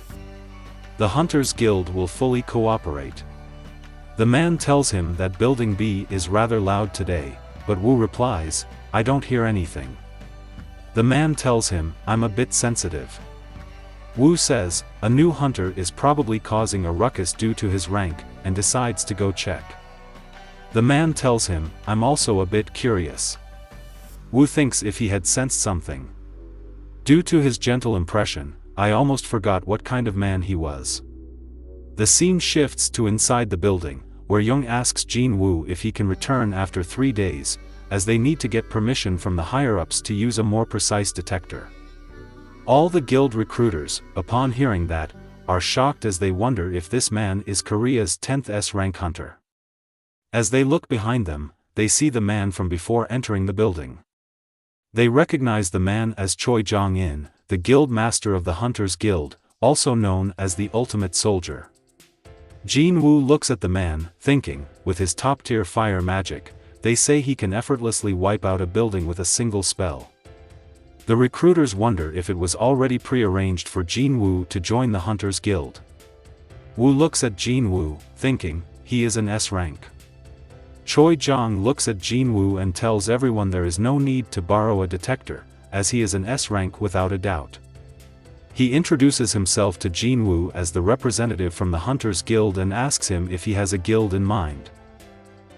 The Hunters Guild will fully cooperate. The man tells him that Building B is rather loud today, but Wu replies, I don't hear anything. The man tells him, I'm a bit sensitive. Wu says, a new hunter is probably causing a ruckus due to his rank, and decides to go check. The man tells him, I'm also a bit curious. Wu thinks if he had sensed something. Due to his gentle impression, I almost forgot what kind of man he was. The scene shifts to inside the building, where Young asks Jinwoo if he can return after 3 days, as they need to get permission from the higher-ups to use a more precise detector. All the guild recruiters, upon hearing that, are shocked as they wonder if this man is Korea's 10th S-rank hunter. As they look behind them, they see the man from before entering the building. They recognize the man as Choi Jong-in, the guild master of the Hunters Guild, also known as the Ultimate Soldier. Jinwoo looks at the man, thinking, with his top-tier fire magic, they say he can effortlessly wipe out a building with a single spell. The recruiters wonder if it was already pre-arranged for Jinwoo to join the Hunters Guild. Wu looks at Jinwoo, thinking, he is an S-rank. Choi Jong looks at Jinwoo and tells everyone there is no need to borrow a detector, as he is an S-rank without a doubt. He introduces himself to Jinwoo as the representative from the Hunters Guild and asks him if he has a guild in mind.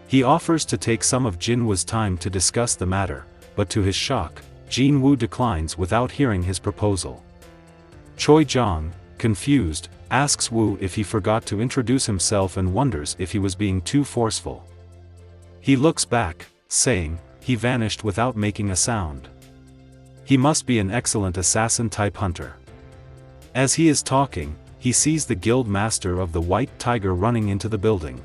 He offers to take some of Jinwoo's time to discuss the matter, but to his shock, Jinwoo declines without hearing his proposal. Choi Jong, confused, asks Wu if he forgot to introduce himself and wonders if he was being too forceful. He looks back, saying, he vanished without making a sound. He must be an excellent assassin-type hunter. As he is talking, he sees the guild master of the White Tiger running into the building.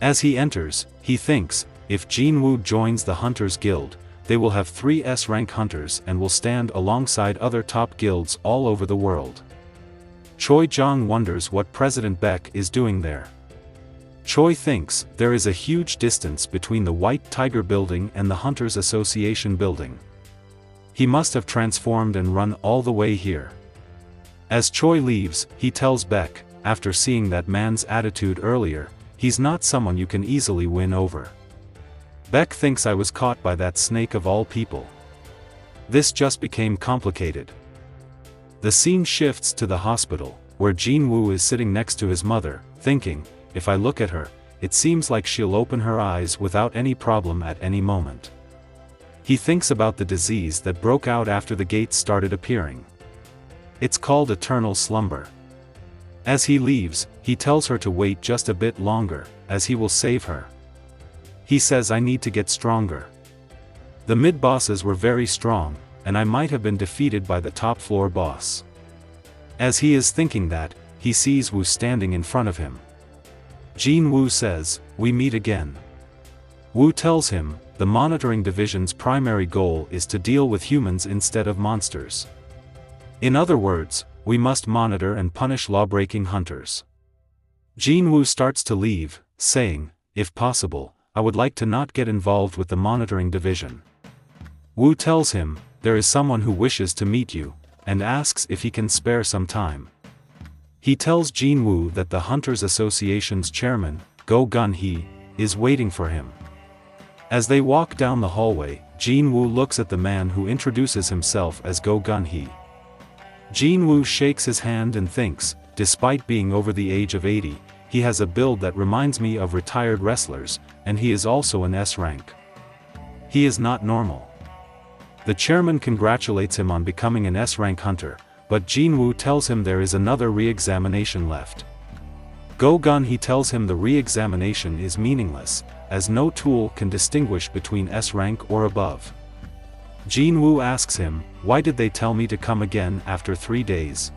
As he enters, he thinks, if Jinwoo joins the Hunters Guild, they will have 3 S-rank hunters and will stand alongside other top guilds all over the world. Choi Jong wonders what President Baek is doing there. Choi thinks there is a huge distance between the White Tiger building and the Hunters Association building. He must have transformed and run all the way here. As Choi leaves, he tells Beck, after seeing that man's attitude earlier, he's not someone you can easily win over. Beck thinks I was caught by that snake of all people. This just became complicated. The scene shifts to the hospital, where Jinwoo is sitting next to his mother, thinking, if I look at her, it seems like she'll open her eyes without any problem at any moment. He thinks about the disease that broke out after the gates started appearing. It's called eternal slumber. As he leaves, he tells her to wait just a bit longer, as he will save her. He says I need to get stronger. The mid-bosses were very strong, and I might have been defeated by the top-floor boss. As he is thinking that, he sees Woo standing in front of him. Jinwoo says, "We meet again." Woo tells him, the monitoring division's primary goal is to deal with humans instead of monsters. In other words, we must monitor and punish law-breaking hunters. Jinwoo starts to leave, saying, if possible, I would like to not get involved with the monitoring division. Woo tells him, there is someone who wishes to meet you, and asks if he can spare some time. He tells Jinwoo that the Hunters Association's chairman, Go Gun-hee, is waiting for him. As they walk down the hallway, Jinwoo looks at the man who introduces himself as Go Gun-hee. Jinwoo shakes his hand and thinks, despite being over the age of 80, he has a build that reminds me of retired wrestlers, and he is also an S rank. He is not normal. The chairman congratulates him on becoming an S rank hunter, but Jinwoo tells him there is another re-examination left. Go Gun-hee tells him the re-examination is meaningless, as no tool can distinguish between S rank or above. Jinwoo asks him, why did they tell me to come again after 3 days?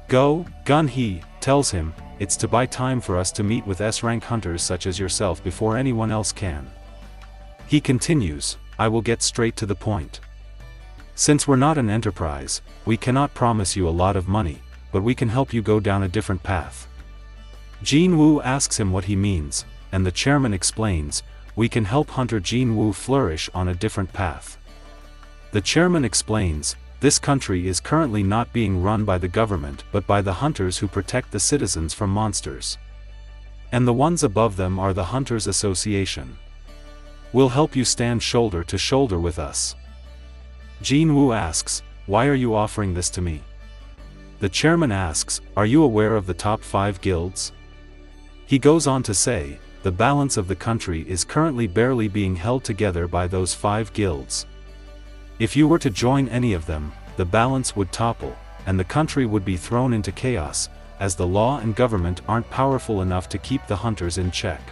Go Gun-hee tells him, it's to buy time for us to meet with S rank hunters such as yourself before anyone else can. He continues, I will get straight to the point. Since we're not an enterprise, we cannot promise you a lot of money, but we can help you go down a different path. Jinwoo asks him what he means, and the chairman explains, we can help Hunter Jinwoo flourish on a different path. The chairman explains, this country is currently not being run by the government but by the hunters who protect the citizens from monsters. And the ones above them are the Hunters Association. We'll help you stand shoulder to shoulder with us. Jinwoo asks, why are you offering this to me? The chairman asks, are you aware of the top 5 guilds? He goes on to say, the balance of the country is currently barely being held together by those 5 guilds. If you were to join any of them, the balance would topple, and the country would be thrown into chaos, as the law and government aren't powerful enough to keep the hunters in check.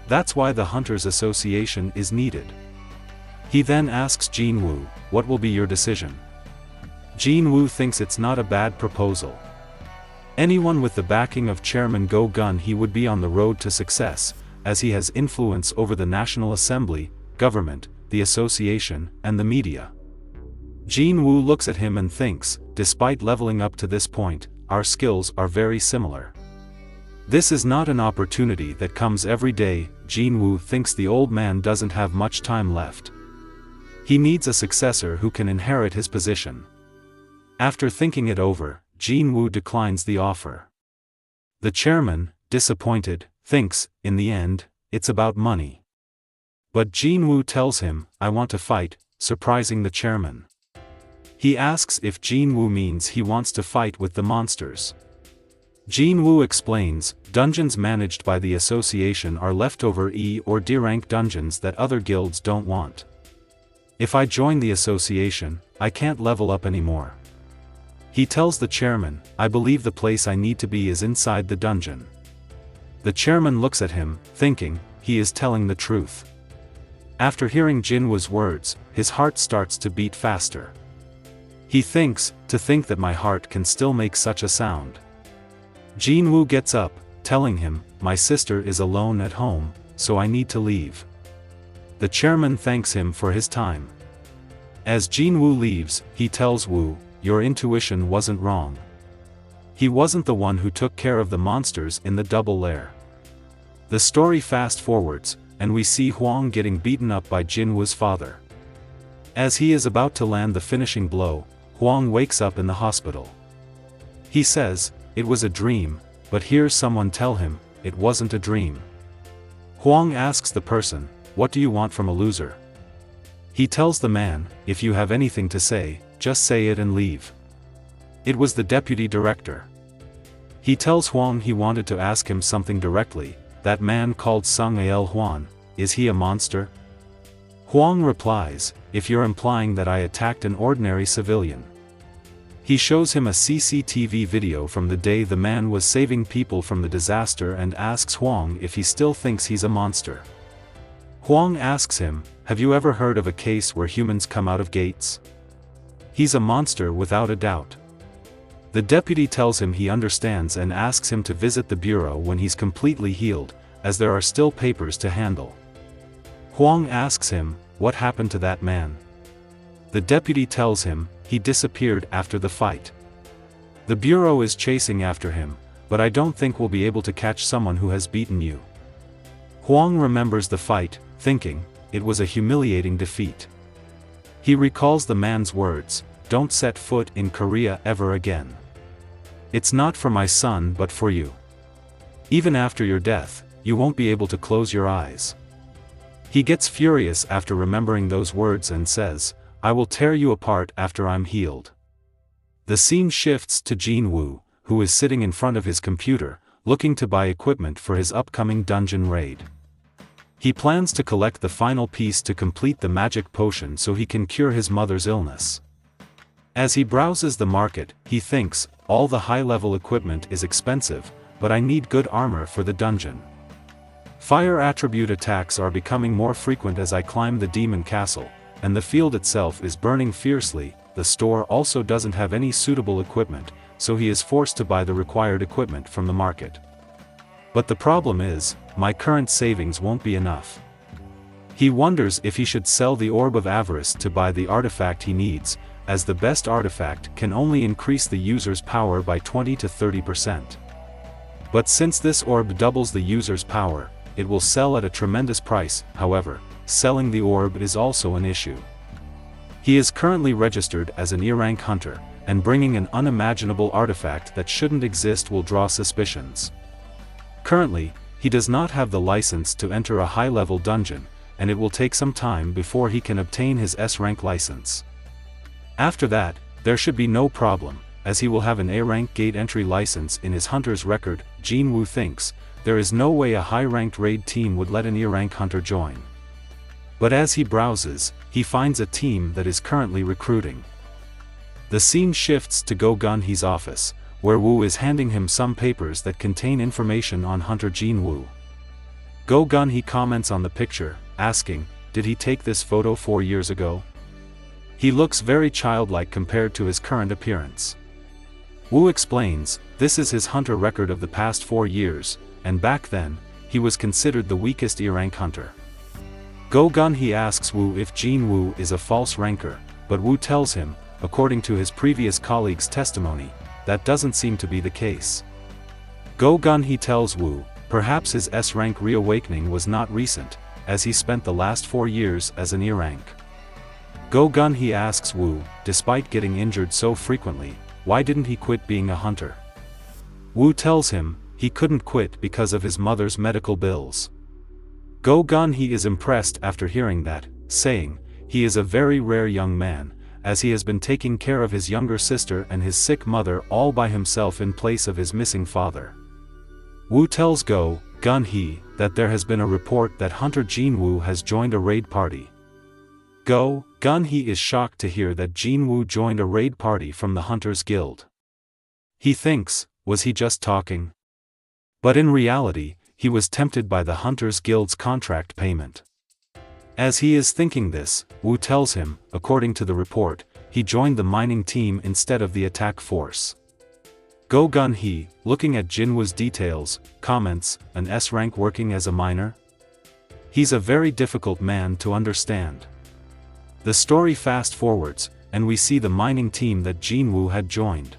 That's why the Hunters Association is needed. He then asks Jinwoo, what will be your decision? Jinwoo thinks it's not a bad proposal. Anyone with the backing of Chairman Go Gun-hee would be on the road to success, as he has influence over the National Assembly, government, the association, and the media. Jinwoo looks at him and thinks, despite leveling up to this point, our skills are very similar. This is not an opportunity that comes every day. Jinwoo thinks the old man doesn't have much time left. He needs a successor who can inherit his position. After thinking it over, Jinwoo declines the offer. The chairman, disappointed, thinks, in the end, it's about money. But Jinwoo tells him, I want to fight, surprising the chairman. He asks if Jinwoo means he wants to fight with the monsters. Jinwoo explains, dungeons managed by the association are leftover E or D rank dungeons that other guilds don't want. If I join the association, I can't level up anymore. He tells the chairman, I believe the place I need to be is inside the dungeon. The chairman looks at him, thinking, he is telling the truth. After hearing Jinwoo's words, his heart starts to beat faster. He thinks, to think that my heart can still make such a sound. Jinwoo gets up, telling him, my sister is alone at home, so I need to leave. The chairman thanks him for his time. As Jinwoo leaves, he tells Woo, your intuition wasn't wrong. He wasn't the one who took care of the monsters in the double lair. The story fast forwards, and we see Hwang getting beaten up by Jinwoo's father. As he is about to land the finishing blow, Hwang wakes up in the hospital. He says, "It was a dream," but hears someone tell him, "It wasn't a dream." Hwang asks the person, "What do you want from a loser?" He tells the man, "If you have anything to say, just say it and leave." It was the deputy director. He tells Hwang he wanted to ask him something directly. That man called Sung Al Hwan, is he a monster? Hwang replies, "If you're implying that I attacked an ordinary civilian." He shows him a CCTV video from the day the man was saving people from the disaster and asks Hwang if he still thinks he's a monster. Hwang asks him, "Have you ever heard of a case where humans come out of gates?" He's a monster without a doubt. The deputy tells him he understands and asks him to visit the bureau when he's completely healed, as there are still papers to handle. Hwang asks him, "What happened to that man?" The deputy tells him, he disappeared after the fight. The bureau is chasing after him, but I don't think we'll be able to catch someone who has beaten you. Hwang remembers the fight, thinking, it was a humiliating defeat. He recalls the man's words, "Don't set foot in Korea ever again. It's not for my son but for you. Even after your death, you won't be able to close your eyes." He gets furious after remembering those words and says, "I will tear you apart after I'm healed." The scene shifts to Jinwoo, who is sitting in front of his computer, looking to buy equipment for his upcoming dungeon raid. He plans to collect the final piece to complete the magic potion so he can cure his mother's illness. As he browses the market, he thinks, all the high-level equipment is expensive, but I need good armor for the dungeon. Fire attribute attacks are becoming more frequent as I climb the demon castle, and the field itself is burning fiercely. The store also doesn't have any suitable equipment, so he is forced to buy the required equipment from the market. But the problem is, my current savings won't be enough. He wonders if he should sell the Orb of Avarice to buy the artifact he needs, as the best artifact can only increase the user's power by 20 to 30%. But since this orb doubles the user's power, it will sell at a tremendous price. However, selling the orb is also an issue. He is currently registered as an E-rank hunter, and bringing an unimaginable artifact that shouldn't exist will draw suspicions. Currently, he does not have the license to enter a high-level dungeon, and it will take some time before he can obtain his S-rank license. After that, there should be no problem, as he will have an A-rank gate entry license in his hunter's record. Jinwoo thinks, there is no way a high-ranked raid team would let an E-rank hunter join. But as he browses, he finds a team that is currently recruiting. The scene shifts to Go Gun-hee's office, where Woo is handing him some papers that contain information on Hunter Jinwoo. Go Gun-hee comments on the picture, asking, "Did he take this photo 4 years ago?" He looks very childlike compared to his current appearance. Woo explains, this is his hunter record of the past 4 years, and back then, he was considered the weakest E-rank hunter. Go Gun-hee asks Woo if Jinwoo is a false ranker, but Woo tells him, according to his previous colleague's testimony, that doesn't seem to be the case. Go Gun-hee tells Woo, perhaps his S-rank reawakening was not recent, as he spent the last 4 years as an E-rank. Go Gun-hee asks Woo, despite getting injured so frequently, why didn't he quit being a hunter? Woo tells him, he couldn't quit because of his mother's medical bills. Go Gun-hee is impressed after hearing that, saying, he is a very rare young man, as he has been taking care of his younger sister and his sick mother all by himself in place of his missing father. Woo tells Go Gun-hee that there has been a report that Hunter Jinwoo has joined a raid party. Go Gun-hee is shocked to hear that Jinwoo joined a raid party from the Hunters Guild. He thinks, was he just talking? But in reality, he was tempted by the Hunters Guild's contract payment. As he is thinking this, Woo tells him, according to the report, he joined the mining team instead of the attack force. Go Gun-hee, looking at Jinwoo's details, comments, an S-rank working as a miner? He's a very difficult man to understand. The story fast forwards, and we see the mining team that Jinwoo had joined.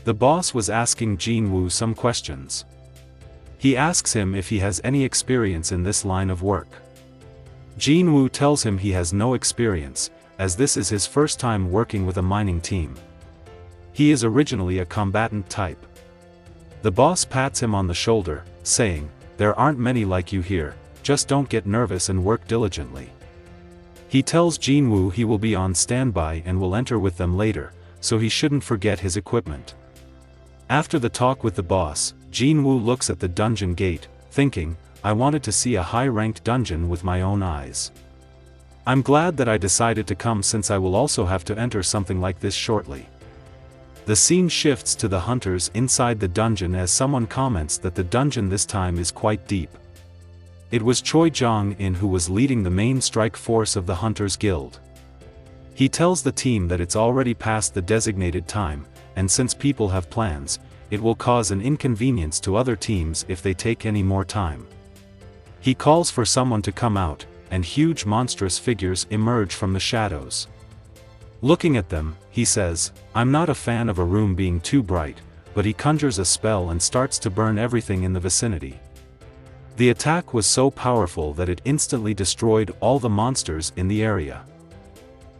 The boss was asking Jinwoo some questions. He asks him if he has any experience in this line of work. Jinwoo tells him he has no experience, as this is his first time working with a mining team. He is originally a combatant type. The boss pats him on the shoulder, saying, "There aren't many like you here, just don't get nervous and work diligently." He tells Jinwoo he will be on standby and will enter with them later, so he shouldn't forget his equipment. After the talk with the boss, Jinwoo looks at the dungeon gate, thinking, "I wanted to see a high-ranked dungeon with my own eyes. I'm glad that I decided to come since I will also have to enter something like this shortly." The scene shifts to the hunters inside the dungeon as someone comments that the dungeon this time is quite deep. It was Choi Jong-in who was leading the main strike force of the Hunters Guild. He tells the team that it's already past the designated time, and since people have plans, it will cause an inconvenience to other teams if they take any more time. He calls for someone to come out, and huge monstrous figures emerge from the shadows. Looking at them, he says, "I'm not a fan of a room being too bright," but he conjures a spell and starts to burn everything in the vicinity. The attack was so powerful that it instantly destroyed all the monsters in the area.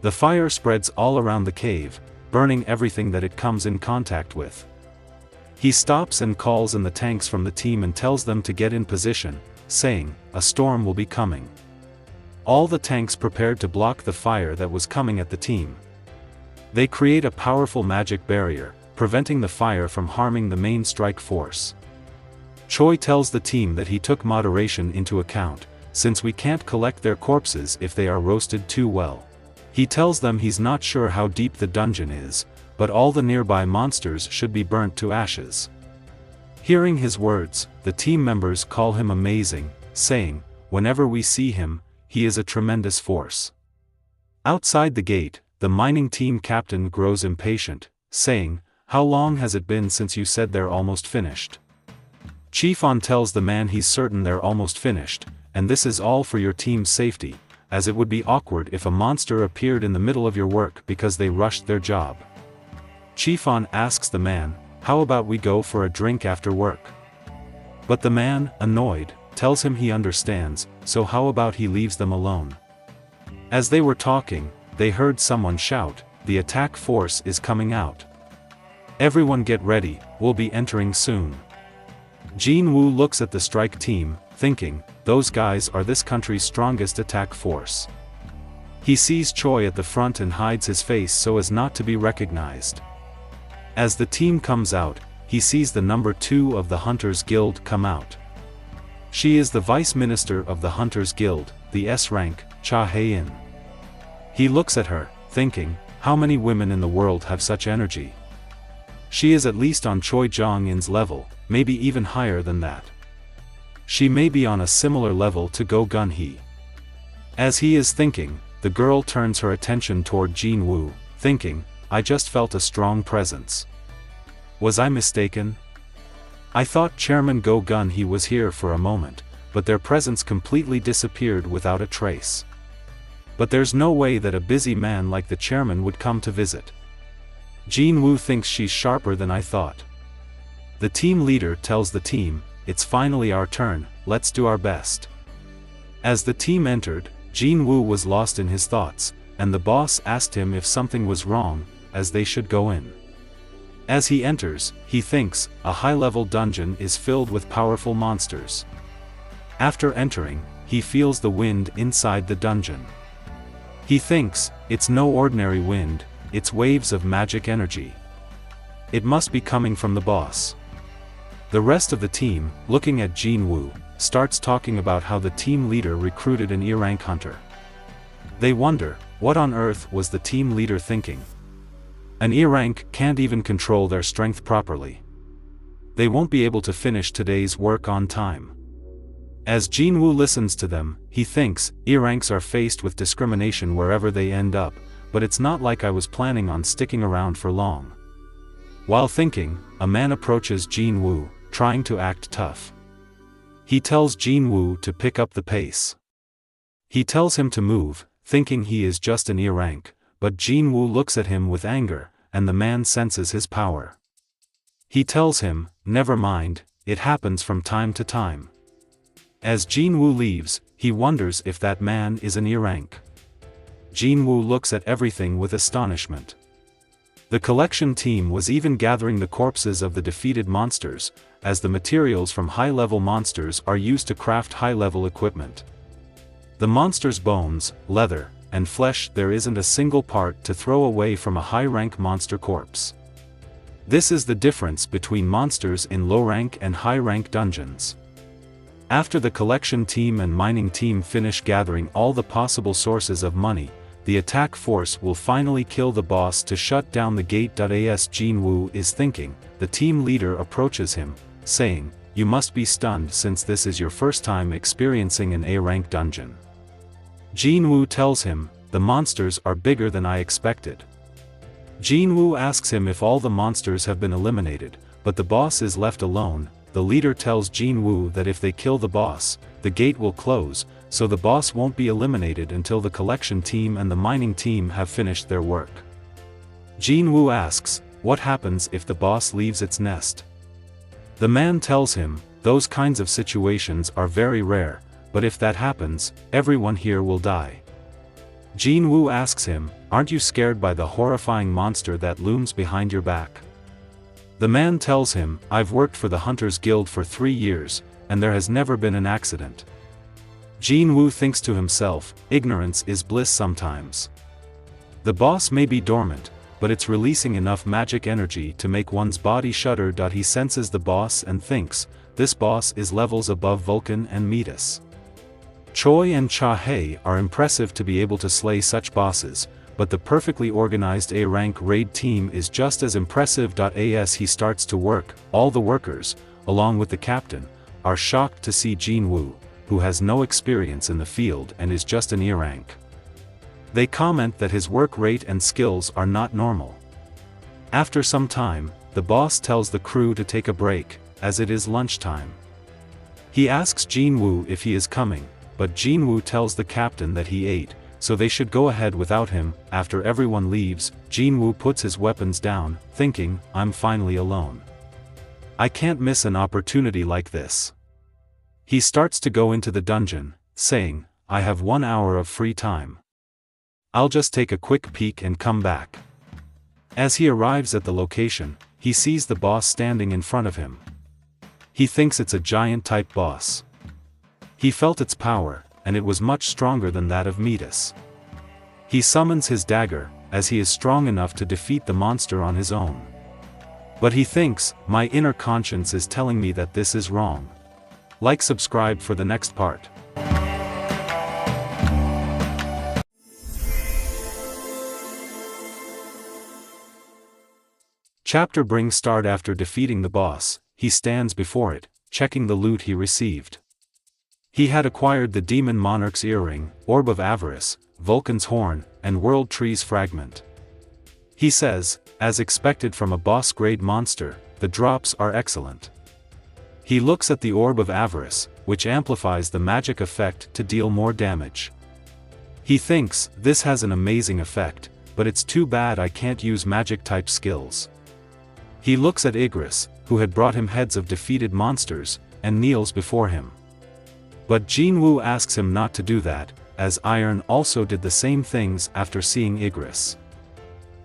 The fire spreads all around the cave, burning everything that it comes in contact with. He stops and calls in the tanks from the team and tells them to get in position, saying, "A storm will be coming." All the tanks prepared to block the fire that was coming at the team. They create a powerful magic barrier, preventing the fire from harming the main strike force. Choi tells the team that he took moderation into account, since we can't collect their corpses if they are roasted too well. He tells them he's not sure how deep the dungeon is, but all the nearby monsters should be burnt to ashes. Hearing his words, the team members call him amazing, saying, "Whenever we see him, he is a tremendous force." Outside the gate, the mining team captain grows impatient, saying, "How long has it been since you said they're almost finished?" Chief On tells the man he's certain they're almost finished, and this is all for your team's safety, as it would be awkward if a monster appeared in the middle of your work because they rushed their job. Chief On asks the man, "How about we go for a drink after work?" But the man, annoyed, tells him he understands, so how about he leaves them alone. As they were talking, they heard someone shout, "The attack force is coming out. Everyone get ready, we'll be entering soon." Jinwoo looks at the strike team, thinking, "Those guys are this country's strongest attack force." He sees Choi at the front and hides his face so as not to be recognized. As the team comes out, he sees the number 2 of the Hunters Guild come out. She is the Vice Minister of the Hunters Guild, the S rank, Cha Hae-in. He looks at her, thinking, how many women in the world have such energy? She is at least on Choi Jong-in's level, maybe even higher than that. She may be on a similar level to Go Gun-hee. As he is thinking, the girl turns her attention toward Jinwoo, thinking, "I just felt a strong presence. Was I mistaken? I thought Chairman Go Gun-hee was here for a moment, but their presence completely disappeared without a trace. But there's no way that a busy man like the chairman would come to visit. Jinwoo thinks she's sharper than I thought." The team leader tells the team, "It's finally our turn, let's do our best." As the team entered, Jinwoo was lost in his thoughts, and the boss asked him if something was wrong, as they should go in. As he enters, he thinks, a high-level dungeon is filled with powerful monsters. After entering, he feels the wind inside the dungeon. He thinks, it's no ordinary wind, it's waves of magic energy. It must be coming from the boss. The rest of the team, looking at Jinwoo, starts talking about how the team leader recruited an E-rank hunter. They wonder, what on earth was the team leader thinking? An E-rank can't even control their strength properly. They won't be able to finish today's work on time. As Jinwoo listens to them, he thinks, E-ranks are faced with discrimination wherever they end up, but it's not like I was planning on sticking around for long. While thinking, a man approaches Jinwoo, trying to act tough. He tells Jinwoo to pick up the pace. He tells him to move, thinking he is just an E-rank, but Jinwoo looks at him with anger, and the man senses his power. He tells him, "Never mind, it happens from time to time. As Jinwoo leaves, he wonders if that man is an E-rank. Jinwoo looks at everything with astonishment. The collection team was even gathering the corpses of the defeated monsters, as the materials from high-level monsters are used to craft high-level equipment. The monster's bones, leather, and flesh, there isn't a single part to throw away from a high-rank monster corpse. This is the difference between monsters in low-rank and high-rank dungeons. After the collection team and mining team finish gathering all the possible sources of money, the attack force will finally kill the boss to shut down the gate. As Jinwoo is thinking, the team leader approaches him, saying, "You must be stunned since this is your first time experiencing an A-rank dungeon." Jinwoo tells him, "The monsters are bigger than I expected." Jinwoo asks him if all the monsters have been eliminated, but the boss is left alone. The leader tells Jinwoo that if they kill the boss, the gate will close, so the boss won't be eliminated until the collection team and the mining team have finished their work. Jinwoo asks, what happens if the boss leaves its nest? The man tells him, those kinds of situations are very rare, but if that happens, everyone here will die. Jinwoo asks him, aren't you scared by the horrifying monster that looms behind your back? The man tells him, I've worked for the Hunters Guild for 3 years, and there has never been an accident. Jinwoo thinks to himself, ignorance is bliss sometimes. The boss may be dormant, but it's releasing enough magic energy to make one's body shudder. He senses the boss and thinks, this boss is levels above Vulcan and Metis. Choi and Cha-hei are impressive to be able to slay such bosses, but the perfectly organized A-rank raid team is just as impressive. As he starts to work, all the workers, along with the captain, are shocked to see Jinwoo, who has no experience in the field and is just an E-rank. They comment that his work rate and skills are not normal. After some time, the boss tells the crew to take a break, as it is lunchtime. He asks Jinwoo if he is coming, but Jinwoo tells the captain that he ate, so they should go ahead without him. After everyone leaves, Jinwoo puts his weapons down, thinking, I'm finally alone. I can't miss an opportunity like this. He starts to go into the dungeon, saying, I have 1 hour of free time. I'll just take a quick peek and come back. As he arrives at the location, he sees the boss standing in front of him. He thinks it's a giant-type boss. He felt its power, and it was much stronger than that of Metis. He summons his dagger, as he is strong enough to defeat the monster on his own. But he thinks, my inner conscience is telling me that this is wrong. Like, subscribe for the next part. Chapter brings start. After defeating the boss, he stands before it, checking the loot he received. He had acquired the Demon Monarch's earring, Orb of Avarice, Vulcan's Horn, and World Tree's Fragment. He says, as expected from a boss-grade monster, the drops are excellent. He looks at the Orb of Avarice, which amplifies the magic effect to deal more damage. He thinks, this has an amazing effect, but it's too bad I can't use magic-type skills. He looks at Igris, who had brought him heads of defeated monsters, and kneels before him. But Jinwoo asks him not to do that, as Iron also did the same things after seeing Igris.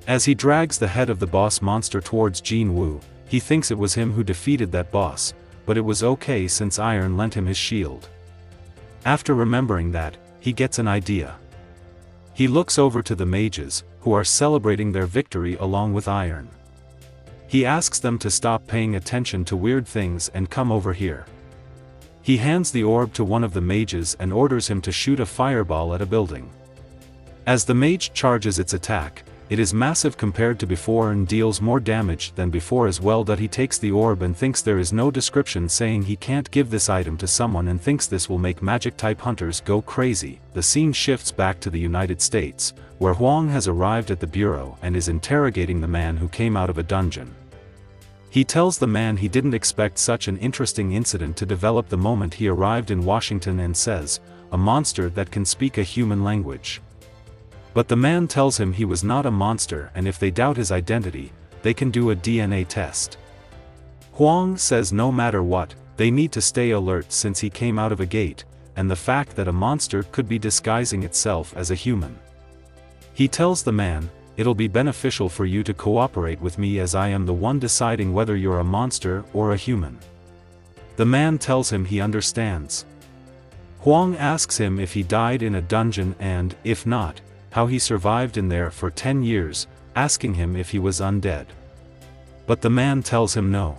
As he drags the head of the boss monster towards Jinwoo, he thinks it was him who defeated that boss, but it was okay since Iron lent him his shield. After remembering that, he gets an idea. He looks over to the mages, who are celebrating their victory along with Iron. He asks them to stop paying attention to weird things and come over here. He hands the orb to one of the mages and orders him to shoot a fireball at a building. As the mage charges its attack, it is massive compared to before and deals more damage than before as well. He takes the orb and thinks there is no description saying he can't give this item to someone and thinks this will make magic-type hunters go crazy. The scene shifts back to the United States, where Huang has arrived at the bureau and is interrogating the man who came out of a dungeon. He tells the man he didn't expect such an interesting incident to develop the moment he arrived in Washington and says, a monster that can speak a human language. But the man tells him he was not a monster and if they doubt his identity, they can do a DNA test. Huang says no matter what, they need to stay alert since he came out of a gate, and the fact that a monster could be disguising itself as a human. He tells the man, "It'll be beneficial for you to cooperate with me as I am the one deciding whether you're a monster or a human." The man tells him he understands. Huang asks him if he died in a dungeon and, if not, how he survived in there for 10 years, asking him if he was undead. But the man tells him no.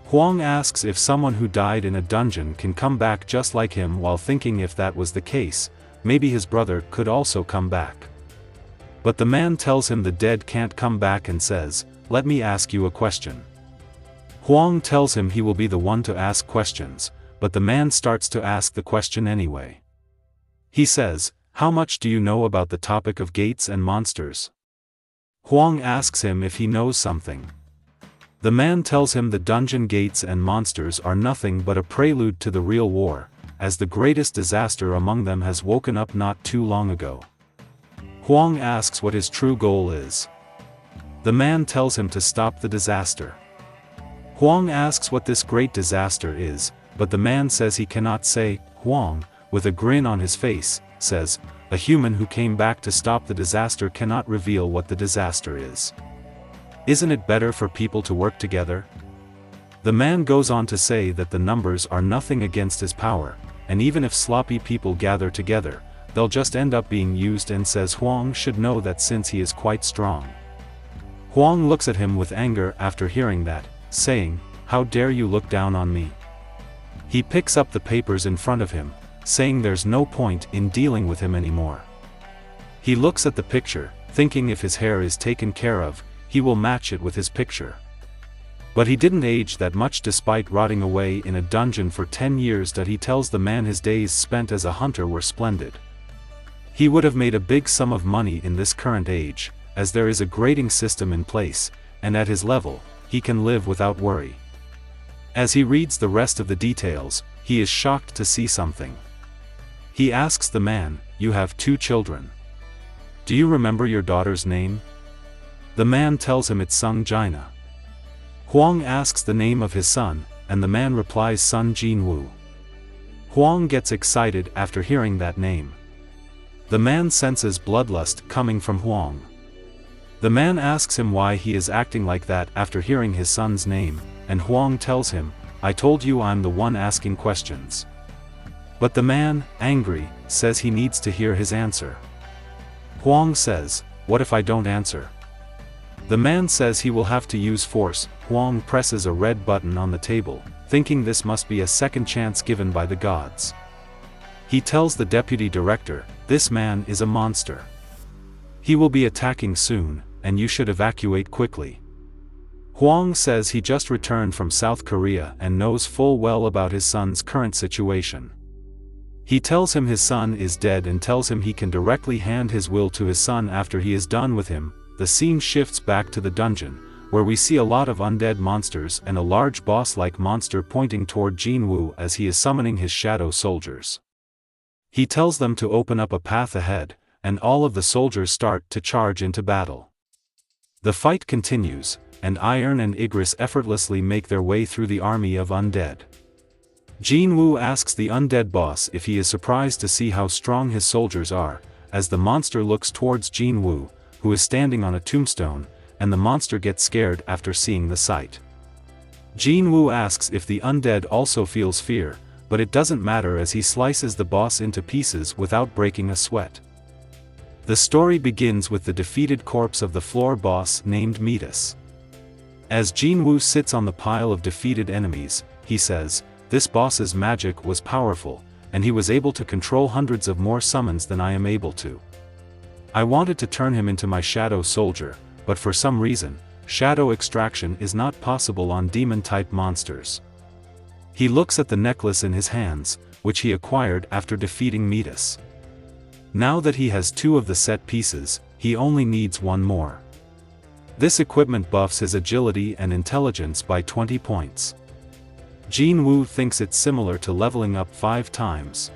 Huang asks if someone who died in a dungeon can come back just like him, while thinking if that was the case, maybe his brother could also come back. But the man tells him the dead can't come back and says, "Let me ask you a question." Huang tells him he will be the one to ask questions, but the man starts to ask the question anyway. He says, "How much do you know about the topic of gates and monsters?" Huang asks him if he knows something. The man tells him the dungeon gates and monsters are nothing but a prelude to the real war, as the greatest disaster among them has woken up not too long ago. Huang asks what his true goal is. The man tells him to stop the disaster. Huang asks what this great disaster is, but the man says he cannot say. Huang, with a grin on his face, says, "A human who came back to stop the disaster cannot reveal what the disaster is. Isn't it better for people to work together?" The man goes on to say that the numbers are nothing against his power, and even if sloppy people gather together, they'll just end up being used, and says Huang should know that since he is quite strong. Huang looks at him with anger after hearing that, saying, "How dare you look down on me?" He picks up the papers in front of him, saying there's no point in dealing with him anymore. He looks at the picture, thinking if his hair is taken care of, he will match it with his picture. But he didn't age that much despite rotting away in a dungeon for 10 years. That he tells the man his days spent as a hunter were splendid. He would have made a big sum of money in this current age, as there is a grading system in place, and at his level, he can live without worry. As he reads the rest of the details, he is shocked to see something. He asks the man, "You have 2 children. Do you remember your daughter's name?" The man tells him it's Sung Jina. Huang asks the name of his son, and the man replies son Jinwoo. Huang gets excited after hearing that name. The man senses bloodlust coming from Huang. The man asks him why he is acting like that after hearing his son's name, and Huang tells him, "I told you I'm the one asking questions." But the man, angry, says he needs to hear his answer. Huang says, "What if I don't answer?" The man says he will have to use force. Huang presses a red button on the table, thinking this must be a second chance given by the gods. He tells the deputy director, "This man is a monster. He will be attacking soon, and you should evacuate quickly." Huang says he just returned from South Korea and knows full well about his son's current situation. He tells him his son is dead and tells him he can directly hand his will to his son after he is done with him. The scene shifts back to the dungeon, where we see a lot of undead monsters and a large boss-like monster pointing toward Jinwoo as he is summoning his shadow soldiers. He tells them to open up a path ahead, and all of the soldiers start to charge into battle. The fight continues, and Iron and Igris effortlessly make their way through the army of undead. Jinwoo asks the undead boss if he is surprised to see how strong his soldiers are, as the monster looks towards Jinwoo, who is standing on a tombstone, and the monster gets scared after seeing the sight. Jinwoo asks if the undead also feels fear, but it doesn't matter as he slices the boss into pieces without breaking a sweat. The story begins with the defeated corpse of the floor boss named Metis. As Jinwoo sits on the pile of defeated enemies, he says, "This boss's magic was powerful, and he was able to control hundreds of more summons than I am able to. I wanted to turn him into my shadow soldier, but for some reason, shadow extraction is not possible on demon-type monsters." He looks at the necklace in his hands, which he acquired after defeating Metis. Now that he has 2 of the set pieces, he only needs 1 more. This equipment buffs his agility and intelligence by 20 points. Jinwoo thinks it's similar to leveling up 5 times.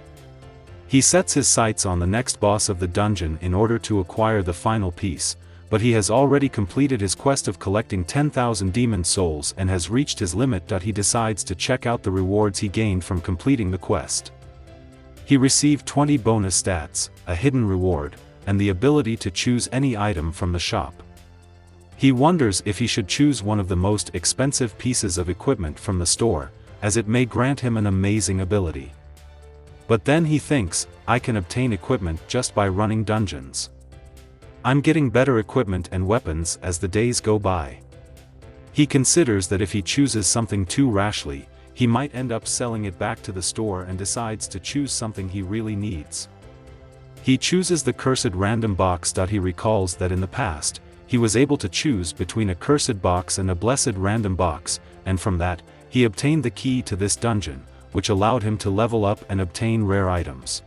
He sets his sights on the next boss of the dungeon in order to acquire the final piece, but he has already completed his quest of collecting 10,000 demon souls and has reached his limit. He decides to check out the rewards he gained from completing the quest. He received 20 bonus stats, a hidden reward, and the ability to choose any item from the shop. He wonders if he should choose one of the most expensive pieces of equipment from the store, as it may grant him an amazing ability. But then he thinks, I can obtain equipment just by running dungeons. I'm getting better equipment and weapons as the days go by. He considers that if he chooses something too rashly, he might end up selling it back to the store and decides to choose something he really needs. He chooses the cursed random box. He recalls that in the past, he was able to choose between a cursed box and a blessed random box, and from that, he obtained the key to this dungeon, which allowed him to level up and obtain rare items.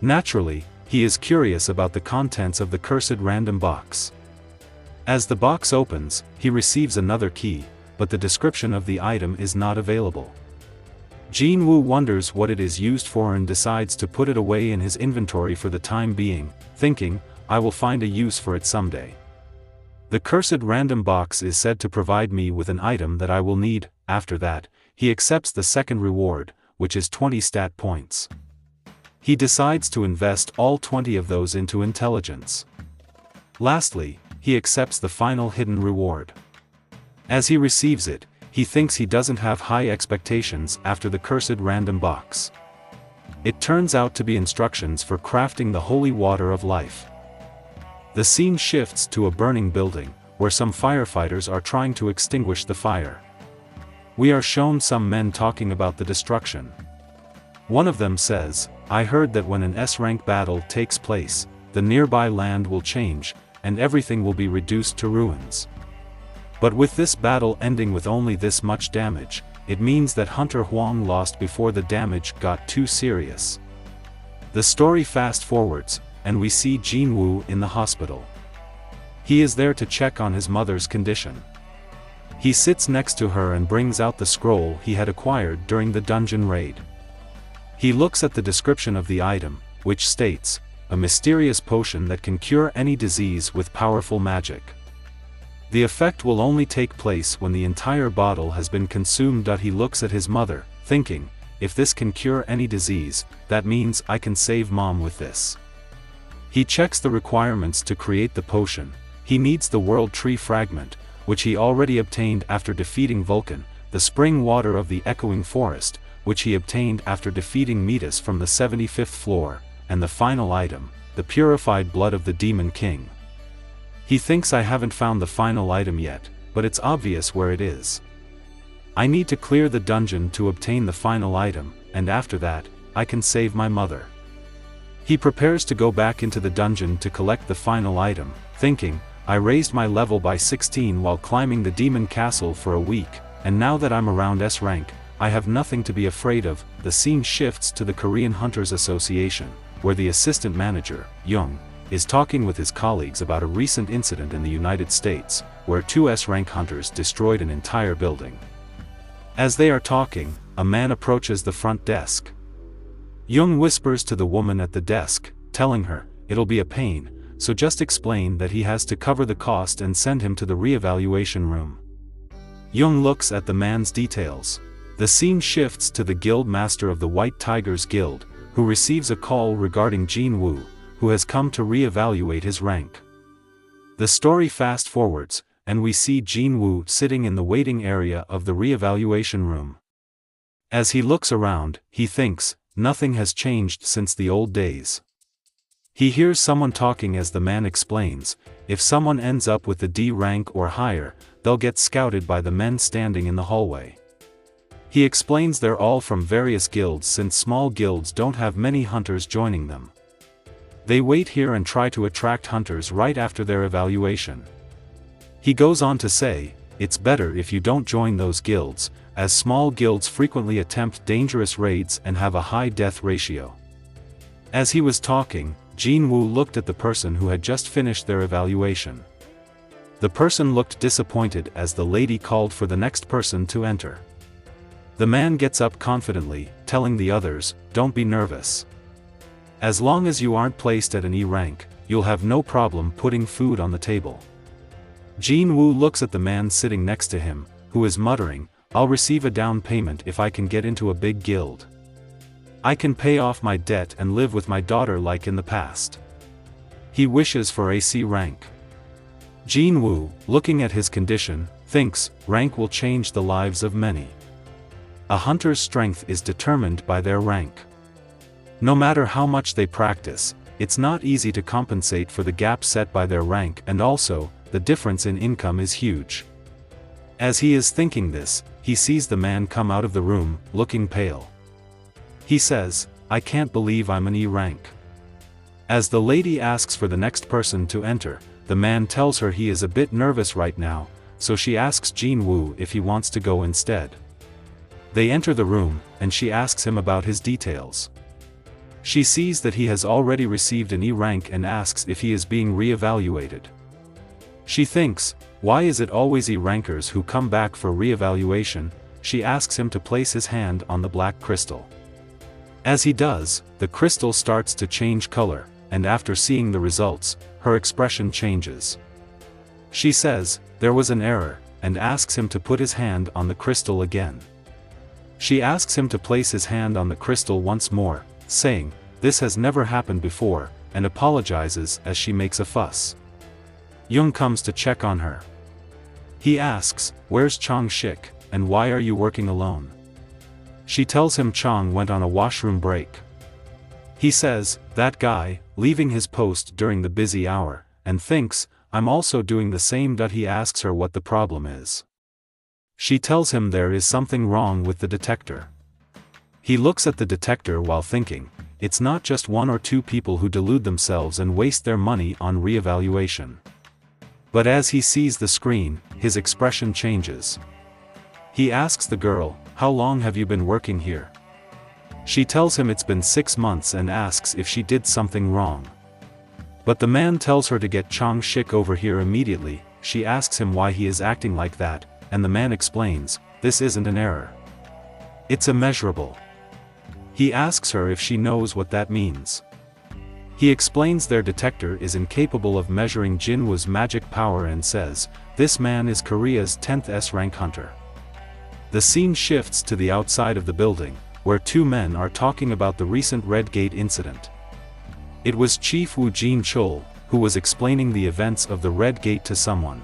Naturally, he is curious about the contents of the cursed random box. As the box opens, he receives another key, but the description of the item is not available. Jinwoo wonders what it is used for and decides to put it away in his inventory for the time being, thinking, I will find a use for it someday. The cursed random box is said to provide me with an item that I will need. After that, he accepts the second reward, which is 20 stat points. He decides to invest all 20 of those into intelligence. Lastly, he accepts the final hidden reward. As he receives it, he thinks he doesn't have high expectations after the cursed random box. It turns out to be instructions for crafting the holy water of life. The scene shifts to a burning building, where some firefighters are trying to extinguish the fire. We are shown some men talking about the destruction. One of them says, I heard that when an S-rank battle takes place, the nearby land will change, and everything will be reduced to ruins. But with this battle ending with only this much damage, it means that Hunter Huang lost before the damage got too serious. The story fast forwards, and we see Jinwoo in the hospital. He is there to check on his mother's condition. He sits next to her and brings out the scroll he had acquired during the dungeon raid. He looks at the description of the item, which states, a mysterious potion that can cure any disease with powerful magic. The effect will only take place when the entire bottle has been consumed. He looks at his mother, thinking, if this can cure any disease, that means I can save mom with this. He checks the requirements to create the potion. He needs the world tree fragment, which he already obtained after defeating Vulcan, the spring water of the echoing forest, which he obtained after defeating Metis from the 75th floor, and the final item, the purified blood of the Demon King. He thinks I haven't found the final item yet, but it's obvious where it is. I need to clear the dungeon to obtain the final item, and after that, I can save my mother. He prepares to go back into the dungeon to collect the final item, thinking, I raised my level by 16 while climbing the demon castle for a week, and now that I'm around S rank, I have nothing to be afraid of. The scene shifts to the Korean Hunters Association, where the assistant manager, Young, is talking with his colleagues about a recent incident in the United States, where 2 S-rank hunters destroyed an entire building. As they are talking, a man approaches the front desk. Young whispers to the woman at the desk, telling her, it'll be a pain, so just explain that he has to cover the cost and send him to the re-evaluation room. Young looks at the man's details. The scene shifts to the guild master of the White Tigers Guild, who receives a call regarding Jinwoo, who has come to re-evaluate his rank. The story fast forwards, and we see Jinwoo sitting in the waiting area of the re-evaluation room. As he looks around, he thinks, nothing has changed since the old days. He hears someone talking as the man explains, if someone ends up with the D rank or higher, they'll get scouted by the men standing in the hallway. He explains they're all from various guilds since small guilds don't have many hunters joining them. They wait here and try to attract hunters right after their evaluation. He goes on to say, it's better if you don't join those guilds, as small guilds frequently attempt dangerous raids and have a high death ratio. As he was talking, Jinwoo looked at the person who had just finished their evaluation. The person looked disappointed as the lady called for the next person to enter. The man gets up confidently, telling the others, don't be nervous. As long as you aren't placed at an E rank, you'll have no problem putting food on the table. Jinwoo looks at the man sitting next to him, who is muttering, I'll receive a down payment if I can get into a big guild. I can pay off my debt and live with my daughter like in the past. He wishes for a C rank. Jinwoo, looking at his condition, thinks, rank will change the lives of many. A hunter's strength is determined by their rank. No matter how much they practice, it's not easy to compensate for the gap set by their rank, and also, the difference in income is huge. As he is thinking this, he sees the man come out of the room, looking pale. He says, I can't believe I'm an E rank. As the lady asks for the next person to enter, the man tells her he is a bit nervous right now, so she asks Jinwoo if he wants to go instead. They enter the room, and she asks him about his details. She sees that he has already received an E rank and asks if he is being re-evaluated. She thinks, why is it always E rankers who come back for re-evaluation? She asks him to place his hand on the black crystal. As he does, the crystal starts to change color, and after seeing the results, her expression changes. She says, there was an error, and asks him to put his hand on the crystal again. She asks him to place his hand on the crystal once more, saying, this has never happened before, and apologizes as she makes a fuss. Young comes to check on her. He asks, where's Chong Shik, and why are you working alone? She tells him Chong went on a washroom break. He says, that guy, leaving his post during the busy hour, and thinks, I'm also doing the same. He asks her what the problem is. She tells him there is something wrong with the detector. He looks at the detector while thinking, it's not just one or two people who delude themselves and waste their money on re-evaluation. But as he sees the screen, his expression changes. He asks the girl, how long have you been working here? She tells him it's been 6 months and asks if she did something wrong. But the man tells her to get Chong Shik over here immediately. She asks him why he is acting like that, and the man explains, this isn't an error. It's immeasurable. He asks her if she knows what that means. He explains their detector is incapable of measuring Jinwoo's magic power and says, this man is Korea's 10th S-rank hunter. The scene shifts to the outside of the building, where two men are talking about the recent Red Gate incident. It was Chief Woo Jin-chul, who was explaining the events of the Red Gate to someone.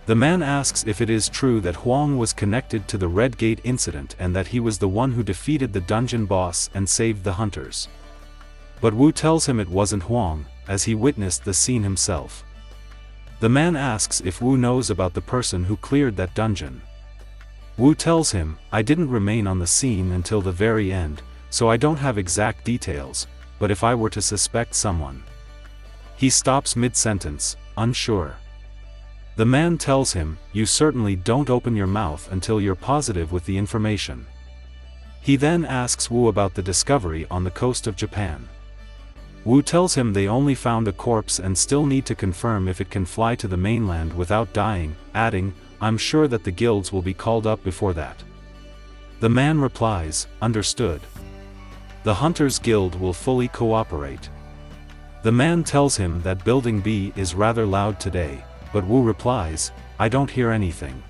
The man asks if it is true that Huang was connected to the Red Gate incident and that he was the one who defeated the dungeon boss and saved the hunters. But Wu tells him it wasn't Huang, as he witnessed the scene himself. The man asks if Wu knows about the person who cleared that dungeon. Wu tells him, I didn't remain on the scene until the very end, so I don't have exact details, but if I were to suspect someone. He stops mid-sentence, unsure. The man tells him, you certainly don't open your mouth until you're positive with the information. He then asks Wu about the discovery on the coast of Japan. Wu tells him they only found a corpse and still need to confirm if it can fly to the mainland without dying, adding, I'm sure that the guilds will be called up before that. The man replies, understood. The Hunters Guild will fully cooperate. The man tells him that Building B is rather loud today, but Wu replies, I don't hear anything.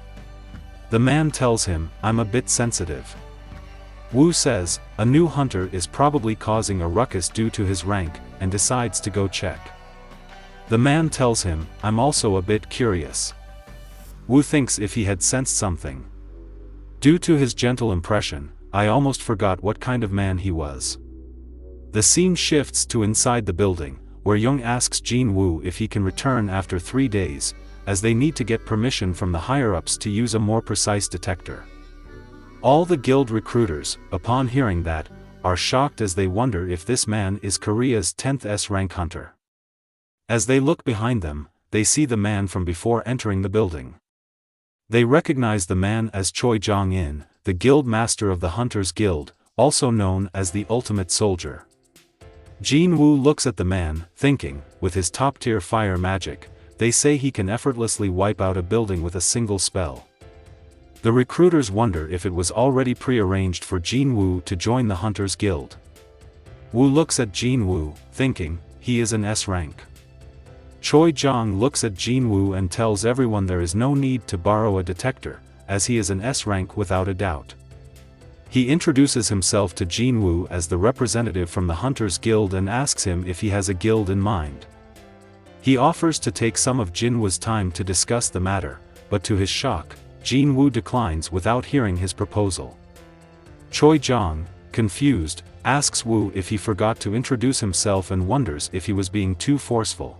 The man tells him, I'm a bit sensitive. Wu says, a new hunter is probably causing a ruckus due to his rank, and decides to go check. The man tells him, I'm also a bit curious. Wu thinks if he had sensed something. Due to his gentle impression, I almost forgot what kind of man he was. The scene shifts to inside the building, where Young asks Jinwoo if he can return after 3 days, as they need to get permission from the higher-ups to use a more precise detector. All the guild recruiters, upon hearing that, are shocked as they wonder if this man is Korea's 10th S-rank hunter. As they look behind them, they see the man from before entering the building. They recognize the man as Choi Jong-in, the guild master of the Hunters Guild, also known as the Ultimate Soldier. Jinwoo looks at the man, thinking, with his top-tier fire magic, they say he can effortlessly wipe out a building with a single spell. The recruiters wonder if it was already pre-arranged for Jinwoo to join the Hunters Guild. Wu looks at Jinwoo, thinking, he is an S rank. Choi Jong looks at Jinwoo and tells everyone there is no need to borrow a detector, as he is an S rank without a doubt. He introduces himself to Jinwoo as the representative from the Hunters Guild and asks him if he has a guild in mind. He offers to take some of Jinwoo's time to discuss the matter, but to his shock, Jinwoo declines without hearing his proposal. Choi Jong, confused, asks Woo if he forgot to introduce himself and wonders if he was being too forceful.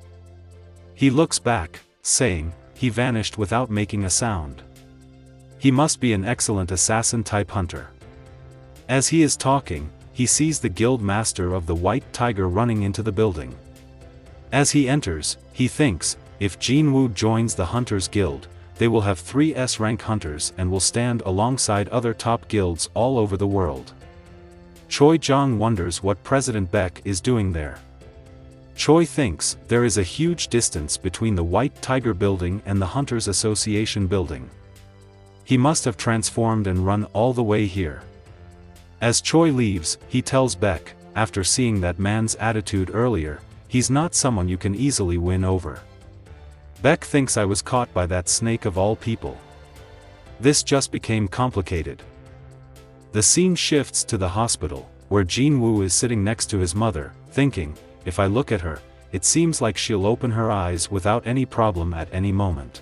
He looks back, saying, he vanished without making a sound. He must be an excellent assassin-type hunter. As he is talking, he sees the guild master of the White Tiger running into the building. As he enters, he thinks, if Jinwoo joins the Hunters Guild, they will have 3 S-rank hunters and will stand alongside other top guilds all over the world. Choi Jong wonders what President Baek is doing there. Choi thinks there is a huge distance between the White Tiger building and the Hunters Association building. He must have transformed and run all the way here. As Choi leaves, he tells Baek, after seeing that man's attitude earlier, he's not someone you can easily win over. Baek thinks I was caught by that snake of all people. This just became complicated. The scene shifts to the hospital, where Jinwoo is sitting next to his mother, thinking, if I look at her, it seems like she'll open her eyes without any problem at any moment.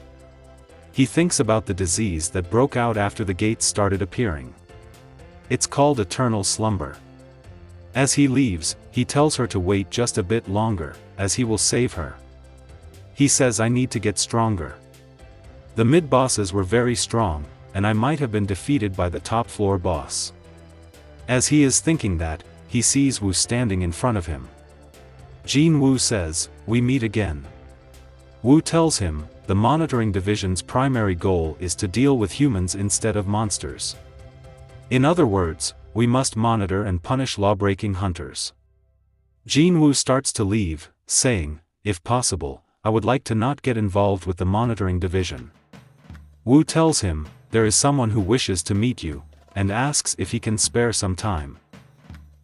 He thinks about the disease that broke out after the gates started appearing. It's called eternal slumber. As he leaves, he tells her to wait just a bit longer, as he will save her. He says I need to get stronger. The mid-bosses were very strong, and I might have been defeated by the top-floor boss. As he is thinking that, he sees Woo standing in front of him. Jinwoo says, we meet again. Woo tells him, the monitoring division's primary goal is to deal with humans instead of monsters. In other words, we must monitor and punish law-breaking hunters. Jinwoo starts to leave, saying, if possible, I would like to not get involved with the monitoring division. Woo tells him, there is someone who wishes to meet you, and asks if he can spare some time.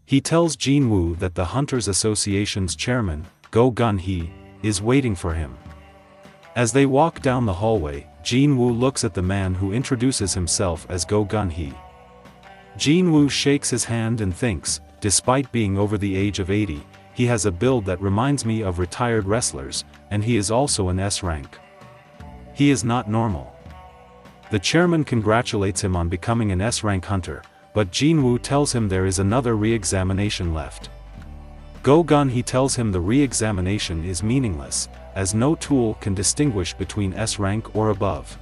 He tells Jinwoo that the Hunters Association's chairman, Go Gun-hee, is waiting for him. As they walk down the hallway, Jinwoo looks at the man who introduces himself as Go Gun-hee. Jinwoo shakes his hand and thinks, despite being over the age of 80, he has a build that reminds me of retired wrestlers, and he is also an S rank. He is not normal. The chairman congratulates him on becoming an S-rank hunter, but Jinwoo tells him there is another re-examination left. Go Gun-hee tells him the re-examination is meaningless, as no tool can distinguish between S-rank or above.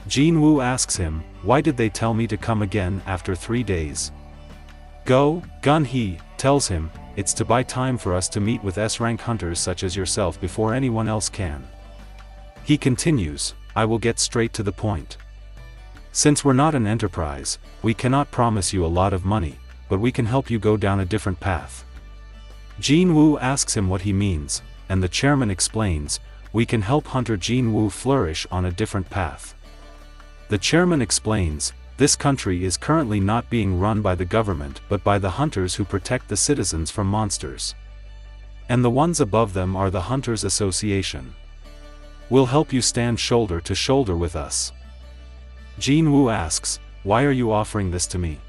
Jinwoo asks him, why did they tell me to come again after 3 days? Go Gun-hee tells him, it's to buy time for us to meet with S-rank hunters such as yourself before anyone else can. He continues, I will get straight to the point. Since we're not an enterprise, we cannot promise you a lot of money, but we can help you go down a different path. Jinwoo asks him what he means, and the chairman explains, we can help Hunter Jinwoo flourish on a different path. The chairman explains, this country is currently not being run by the government but by the hunters who protect the citizens from monsters. And the ones above them are the Hunters Association. We'll help you stand shoulder to shoulder with us. Jinwoo asks, why are you offering this to me?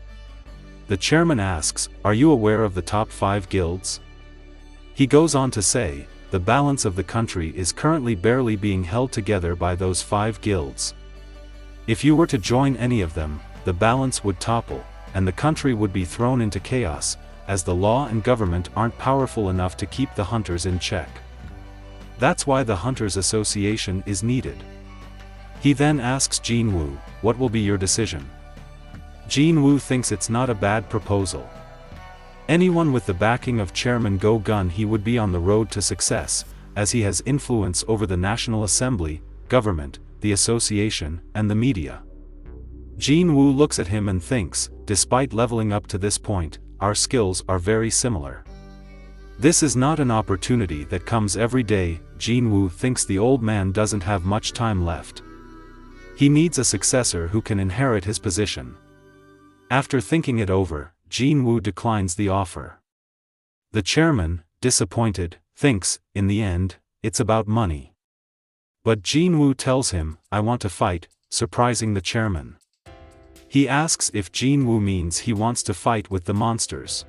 The chairman asks, are you aware of the top 5 guilds? He goes on to say, the balance of the country is currently barely being held together by those 5 guilds. If you were to join any of them, the balance would topple, and the country would be thrown into chaos, as the law and government aren't powerful enough to keep the hunters in check. That's why the Hunters Association is needed. He then asks Jinwoo, what will be your decision? Jinwoo thinks it's not a bad proposal. Anyone with the backing of Chairman Go Gun-hee would be on the road to success, as he has influence over the National Assembly, government, the association, and the media. Jinwoo looks at him and thinks, despite leveling up to this point, our skills are very similar. This is not an opportunity that comes every day. Jinwoo thinks the old man doesn't have much time left. He needs a successor who can inherit his position. After thinking it over, Jinwoo declines the offer. The chairman, disappointed, thinks, in the end, it's about money. But Jinwoo tells him, I want to fight, surprising the chairman. He asks if Jinwoo means he wants to fight with the monsters.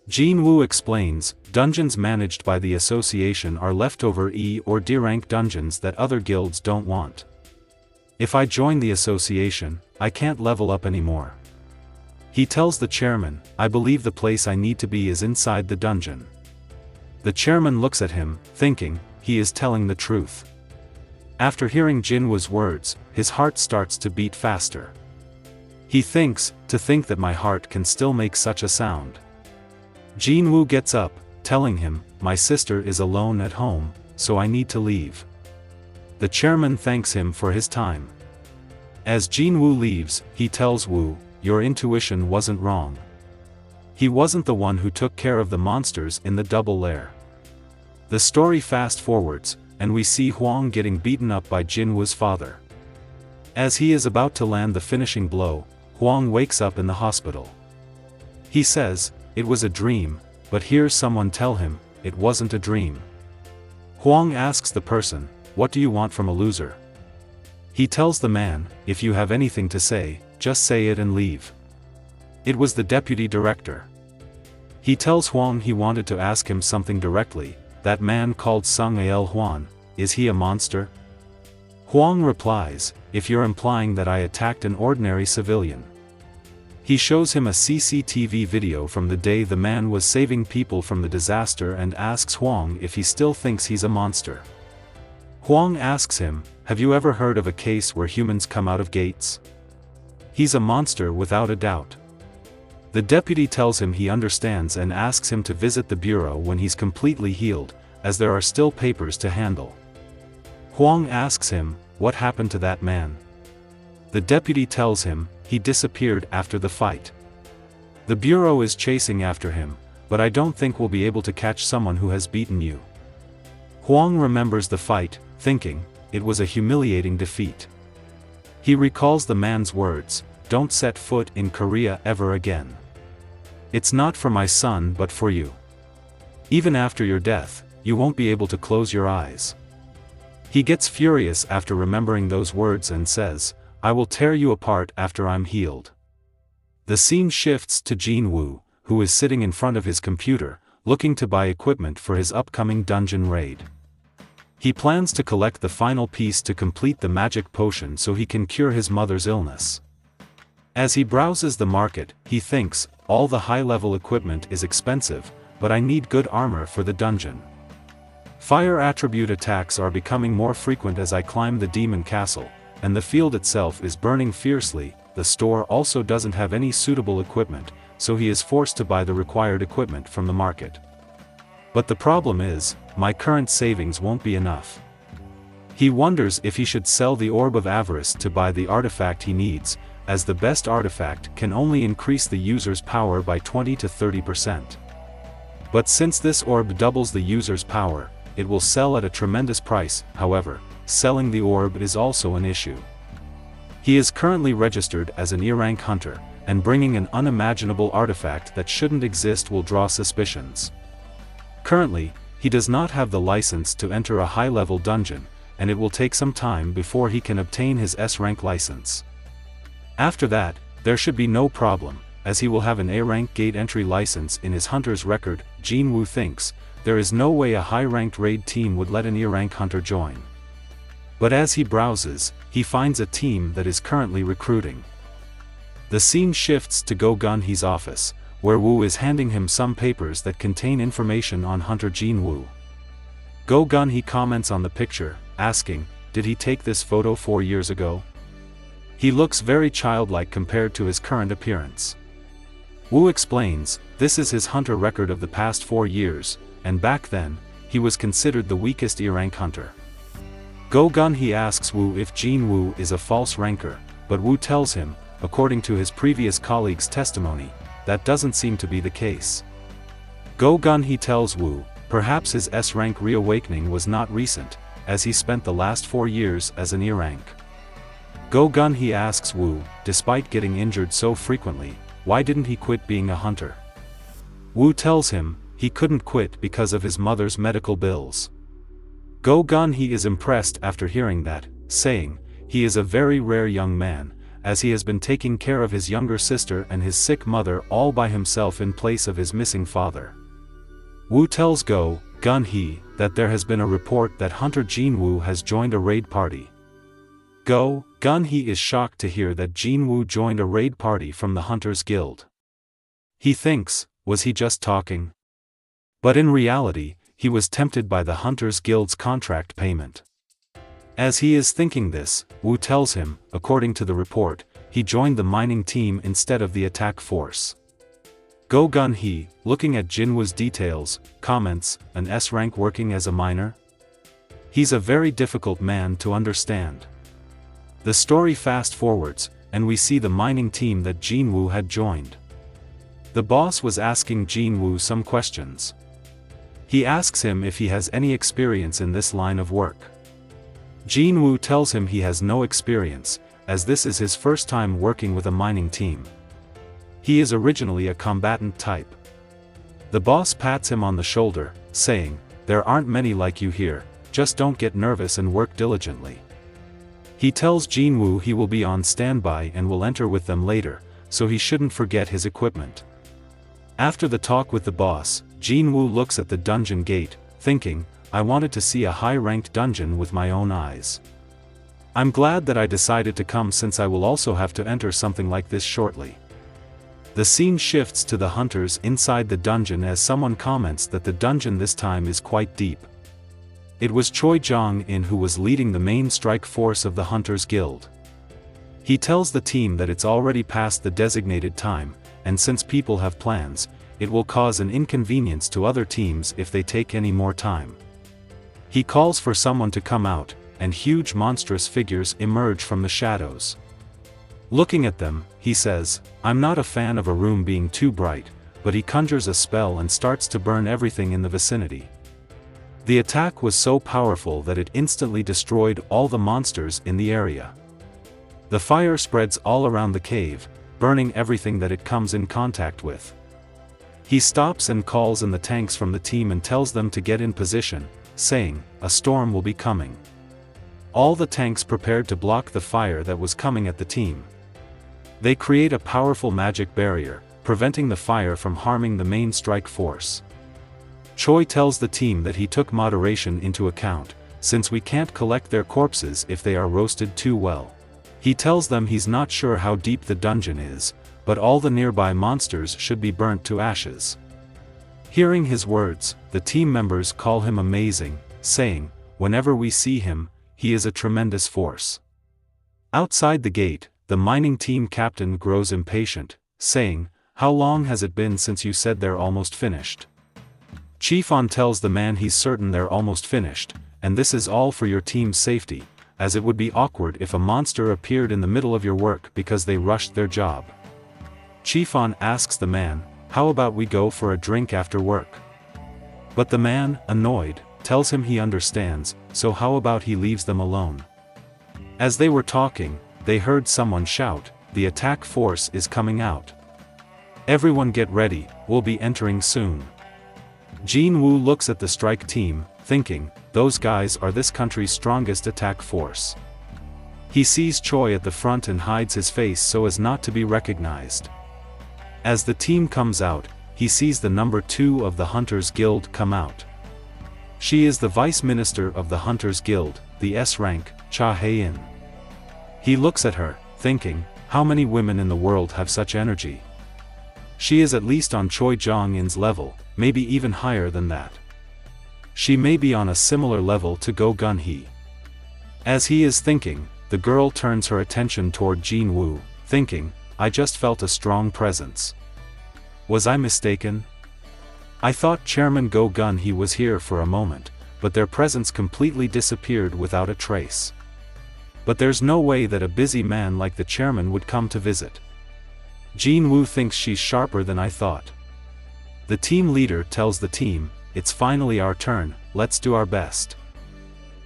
Jinwoo explains, dungeons managed by the association are leftover E or D rank dungeons that other guilds don't want. If I join the association, I can't level up anymore. He tells the chairman, I believe the place I need to be is inside the dungeon. The chairman looks at him, thinking, he is telling the truth. After hearing Jinwoo's words, his heart starts to beat faster. He thinks, to think that my heart can still make such a sound. Jinwoo gets up, telling him, my sister is alone at home, so I need to leave. The chairman thanks him for his time. As Jinwoo leaves, he tells Woo, your intuition wasn't wrong. He wasn't the one who took care of the monsters in the double lair. The story fast forwards, and we see Hwang getting beaten up by Jinwoo's father. As he is about to land the finishing blow, Hwang wakes up in the hospital. He says, it was a dream, but hears someone tell him, it wasn't a dream. Hwang asks the person, what do you want from a loser? He tells the man, if you have anything to say, just say it and leave. It was the deputy director. He tells Hwang he wanted to ask him something directly, that man called Sung Al Hwan, is he a monster? Hwang replies, if you're implying that I attacked an ordinary civilian. He shows him a CCTV video from the day the man was saving people from the disaster and asks Hwang if he still thinks he's a monster. Hwang asks him, have you ever heard of a case where humans come out of gates? He's a monster without a doubt. The deputy tells him he understands and asks him to visit the bureau when he's completely healed, as there are still papers to handle. Hwang asks him, what happened to that man? The deputy tells him, he disappeared after the fight. The bureau is chasing after him, but I don't think we'll be able to catch someone who has beaten you. Hwang remembers the fight, thinking, it was a humiliating defeat. He recalls the man's words, don't set foot in Korea ever again. It's not for my son but for you. Even after your death, you won't be able to close your eyes. He gets furious after remembering those words and says, I will tear you apart after I'm healed. The scene shifts to Jinwoo, who is sitting in front of his computer, looking to buy equipment for his upcoming dungeon raid. He plans to collect the final piece to complete the magic potion so he can cure his mother's illness. As he browses the market, he thinks, all the high-level equipment is expensive, but I need good armor for the dungeon. Fire attribute attacks are becoming more frequent as I climb the demon castle, and the field itself is burning fiercely. The store also doesn't have any suitable equipment, so he is forced to buy the required equipment from the market. But the problem is, my current savings won't be enough. He wonders if he should sell the Orb of Avarice to buy the artifact he needs, as the best artifact can only increase the user's power by 20 to 30%. But since this orb doubles the user's power, it will sell at a tremendous price. However, selling the orb is also an issue. He is currently registered as an E-rank hunter, and bringing an unimaginable artifact that shouldn't exist will draw suspicions. Currently, he does not have the license to enter a high-level dungeon, and it will take some time before he can obtain his S-rank license. After that, there should be no problem, as he will have an A-rank gate entry license in his hunter's record. Jinwoo thinks, there is no way a high-ranked raid team would let an E-rank hunter join. But as he browses, he finds a team that is currently recruiting. The scene shifts to Go Gun-hee's office, where Woo is handing him some papers that contain information on Hunter Jinwoo. Go Gun-hee comments on the picture, asking, did he take this photo 4 years ago? He looks very childlike compared to his current appearance. Woo explains, this is his hunter record of the past 4 years, and back then, he was considered the weakest E-rank hunter. Go Gun-hee asks Woo if Jinwoo is a false ranker, but Woo tells him, according to his previous colleague's testimony, that doesn't seem to be the case. Go Gun-hee tells Woo, perhaps his S-rank reawakening was not recent, as he spent the last 4 years as an E-rank. Go Gun-hee asks Woo, despite getting injured so frequently, why didn't he quit being a hunter? Woo tells him, he couldn't quit because of his mother's medical bills. Go Gun-hee is impressed after hearing that, saying, he is a very rare young man, as he has been taking care of his younger sister and his sick mother all by himself in place of his missing father. Woo tells Go Gun-hee that there has been a report that hunter Jinwoo has joined a raid party. Go Gun-hee is shocked to hear that Jinwoo joined a raid party from the Hunters Guild. He thinks, was he just talking? But in reality, he was tempted by the Hunters Guild's contract payment. As he is thinking this, Woo tells him, according to the report, he joined the mining team instead of the attack force. Go Gun-hee, looking at Jinwoo's details, comments, an S-rank working as a miner? He's a very difficult man to understand. The story fast forwards, and we see the mining team that Jinwoo had joined. The boss was asking Jinwoo some questions. He asks him if he has any experience in this line of work. Jinwoo tells him he has no experience, as this is his first time working with a mining team. He is originally a combatant type. The boss pats him on the shoulder, saying, there aren't many like you here, just don't get nervous and work diligently. He tells Jinwoo he will be on standby and will enter with them later, so he shouldn't forget his equipment. After the talk with the boss, Jinwoo looks at the dungeon gate, thinking, I wanted to see a high-ranked dungeon with my own eyes. I'm glad that I decided to come since I will also have to enter something like this shortly. The scene shifts to the hunters inside the dungeon as someone comments that the dungeon this time is quite deep. It was Choi Jong-in who was leading the main strike force of the Hunters Guild. He tells the team that it's already past the designated time, and since people have plans, it will cause an inconvenience to other teams if they take any more time. He calls for someone to come out, and huge monstrous figures emerge from the shadows. Looking at them, he says, I'm not a fan of a room being too bright, but he conjures a spell and starts to burn everything in the vicinity. The attack was so powerful that it instantly destroyed all the monsters in the area. The fire spreads all around the cave, burning everything that it comes in contact with. He stops and calls in the tanks from the team and tells them to get in position, saying, a storm will be coming. All the tanks prepared to block the fire that was coming at the team. They create a powerful magic barrier, preventing the fire from harming the main strike force. Choi tells the team that he took moderation into account, since we can't collect their corpses if they are roasted too well. He tells them he's not sure how deep the dungeon is, but all the nearby monsters should be burnt to ashes. Hearing his words, the team members call him amazing, saying, whenever we see him, he is a tremendous force. Outside the gate, the mining team captain grows impatient, saying, how long has it been since you said they're almost finished? Chief On tells the man he's certain they're almost finished, and this is all for your team's safety, as it would be awkward if a monster appeared in the middle of your work because they rushed their job. Chief On asks the man, how about we go for a drink after work? But the man, annoyed, tells him he understands, so how about he leaves them alone? As they were talking, they heard someone shout, the attack force is coming out. Everyone get ready, we'll be entering soon. Jinwoo looks at the strike team, thinking, those guys are this country's strongest attack force. He sees Choi at the front and hides his face so as not to be recognized. As the team comes out, he sees the number 2 of the Hunters Guild come out. She is the Vice Minister of the Hunters Guild, the S-rank, Cha Hae-in. He looks at her, thinking, how many women in the world have such energy? She is at least on Choi Jong-in's level, maybe even higher than that. She may be on a similar level to Go Gun-hee. As he is thinking, the girl turns her attention toward Jinwoo, thinking, I just felt a strong presence. Was I mistaken? I thought Chairman Go Gun-hee was here for a moment, but their presence completely disappeared without a trace. But there's no way that a busy man like the chairman would come to visit. Jinwoo thinks she's sharper than I thought. The team leader tells the team, it's finally our turn, let's do our best.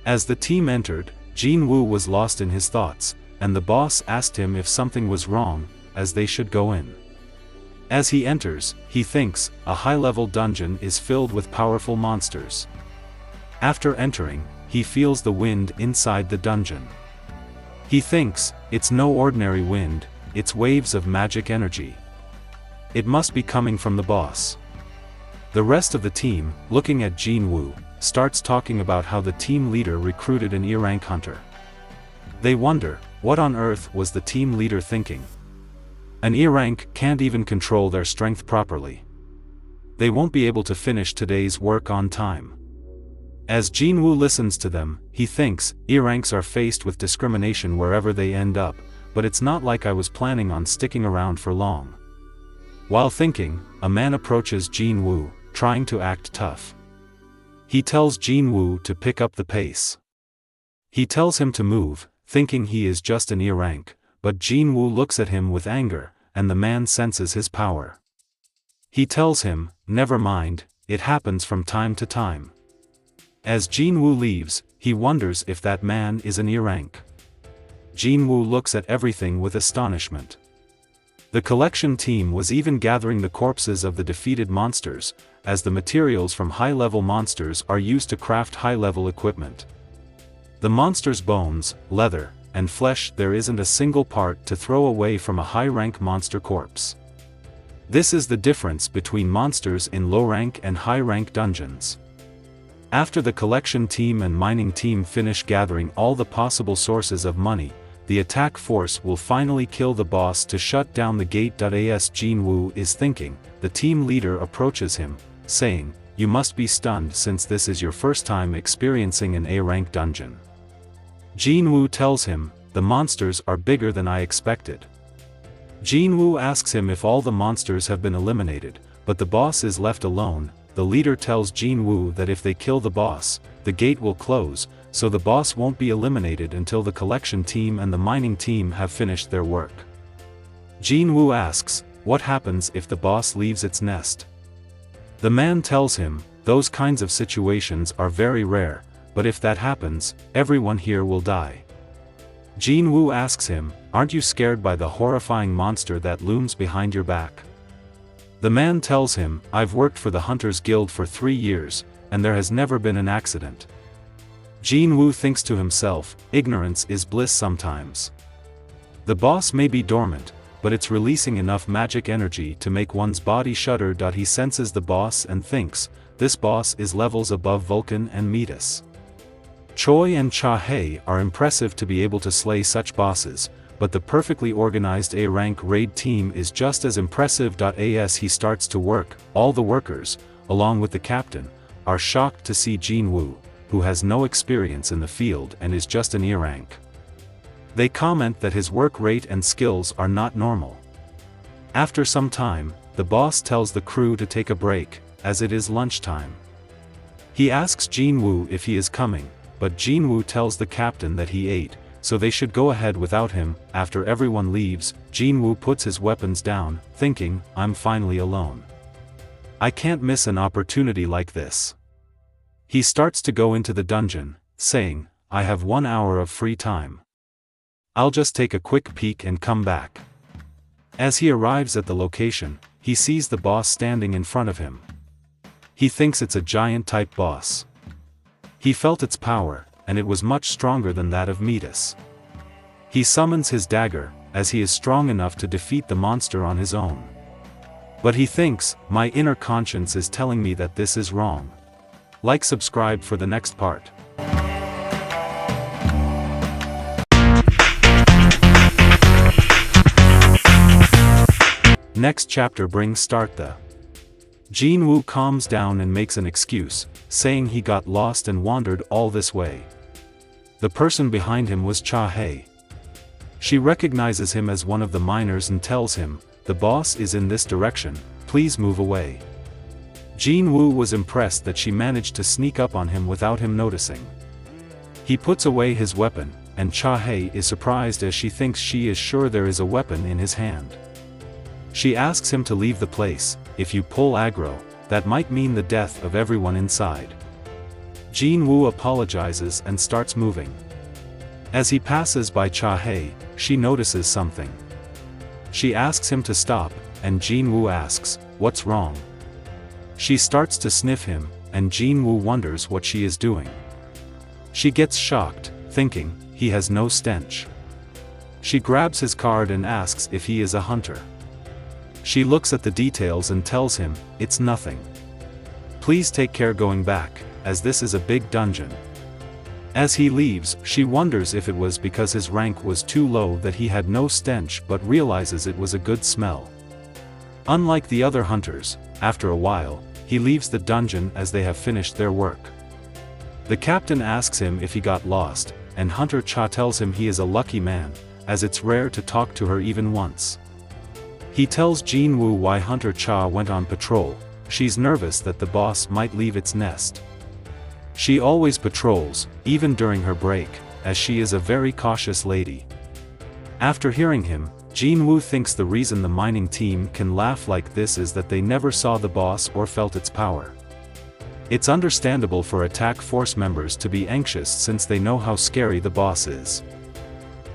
As the team entered, Jinwoo was lost in his thoughts, and the boss asked him if something was wrong, as they should go in. As he enters, he thinks, a high-level dungeon is filled with powerful monsters. After entering, he feels the wind inside the dungeon. He thinks, it's no ordinary wind, it's waves of magic energy. It must be coming from the boss. The rest of the team, looking at Jinwoo, starts talking about how the team leader recruited an E-rank hunter. They wonder, what on earth was the team leader thinking? An E-rank can't even control their strength properly. They won't be able to finish today's work on time. As Jinwoo listens to them, he thinks, E-ranks are faced with discrimination wherever they end up, but it's not like I was planning on sticking around for long. While thinking, a man approaches Jinwoo, trying to act tough. He tells Jinwoo to pick up the pace. He tells him to move, thinking he is just an E-rank, but Jinwoo looks at him with anger, and the man senses his power. He tells him, never mind, it happens from time to time. As Jinwoo leaves, he wonders if that man is an E-rank. Jinwoo looks at everything with astonishment. The collection team was even gathering the corpses of the defeated monsters, as the materials from high-level monsters are used to craft high-level equipment. The monster's bones, leather, and flesh, there isn't a single part to throw away from a high-rank monster corpse. This is the difference between monsters in low-rank and high-rank dungeons. After the collection team and mining team finish gathering all the possible sources of money, the attack force will finally kill the boss to shut down the gate. As Jinwoo is thinking, the team leader approaches him, saying, you must be stunned since this is your first time experiencing an A-rank dungeon. Jinwoo tells him, the monsters are bigger than I expected. Jinwoo asks him if all the monsters have been eliminated, but the boss is left alone. The leader tells Jinwoo that if they kill the boss, the gate will close, so the boss won't be eliminated until the collection team and the mining team have finished their work. Jinwoo asks, what happens if the boss leaves its nest? The man tells him, those kinds of situations are very rare, but if that happens, everyone here will die. Jinwoo asks him, aren't you scared by the horrifying monster that looms behind your back? The man tells him, I've worked for the Hunters Guild for 3 years, and there has never been an accident. Jinwoo thinks to himself, ignorance is bliss sometimes. The boss may be dormant, but it's releasing enough magic energy to make one's body shudder. He senses the boss and thinks, this boss is levels above Vulcan and Metis. Choi and Cha-hei are impressive to be able to slay such bosses, but the perfectly organized A-rank raid team is just as impressive. As he starts to work, all the workers, along with the captain, are shocked to see Jinwoo, who has no experience in the field and is just an E-rank. They comment that his work rate and skills are not normal. After some time, the boss tells the crew to take a break, as it is lunchtime. He asks Jinwoo if he is coming, but Jinwoo tells the captain that he ate, so they should go ahead without him. After everyone leaves, Jinwoo puts his weapons down, thinking, I'm finally alone. I can't miss an opportunity like this. He starts to go into the dungeon, saying, I have 1 hour of free time. I'll just take a quick peek and come back. As he arrives at the location, he sees the boss standing in front of him. He thinks it's a giant-type boss. He felt its power, and it was much stronger than that of Metis. He summons his dagger, as he is strong enough to defeat the monster on his own. But he thinks, my inner conscience is telling me that this is wrong. Like, subscribe for the next part. Next chapter brings start the. Jinwoo calms down and makes an excuse, saying he got lost and wandered all this way. The person behind him was Cha-hei. She recognizes him as one of the miners and tells him, the boss is in this direction, please move away. Jinwoo was impressed that she managed to sneak up on him without him noticing. He puts away his weapon, and Cha-hei is surprised as she thinks she is sure there is a weapon in his hand. She asks him to leave the place. If you pull aggro, that might mean the death of everyone inside. Jinwoo apologizes and starts moving. As he passes by Cha-hei, she notices something. She asks him to stop, and Jinwoo asks, "What's wrong?" She starts to sniff him, and Jinwoo wonders what she is doing. She gets shocked, thinking, he has no stench. She grabs his card and asks if he is a hunter. She looks at the details and tells him, "It's nothing. Please take care going back, as this is a big dungeon." As he leaves, she wonders if it was because his rank was too low that he had no stench, but realizes it was a good smell. Unlike the other hunters, after a while, he leaves the dungeon as they have finished their work. The captain asks him if he got lost, and Hunter Cha tells him he is a lucky man, as it's rare to talk to her even once. He tells Jinwoo why Hunter Cha went on patrol. She's nervous that the boss might leave its nest. She always patrols, even during her break, as she is a very cautious lady. After hearing him, Jinwoo thinks the reason the mining team can laugh like this is that they never saw the boss or felt its power. It's understandable for attack force members to be anxious since they know how scary the boss is.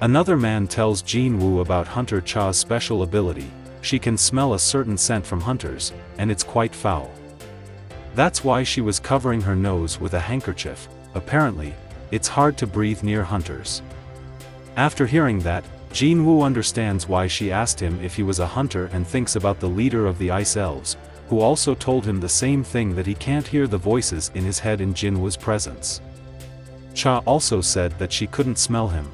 Another man tells Jinwoo about Hunter Cha's special ability. She can smell a certain scent from hunters, and it's quite foul. That's why she was covering her nose with a handkerchief. Apparently, it's hard to breathe near hunters. After hearing that, Jinwoo understands why she asked him if he was a hunter and thinks about the leader of the Ice Elves, who also told him the same thing, that he can't hear the voices in his head in Jinwoo's presence. Cha also said that she couldn't smell him.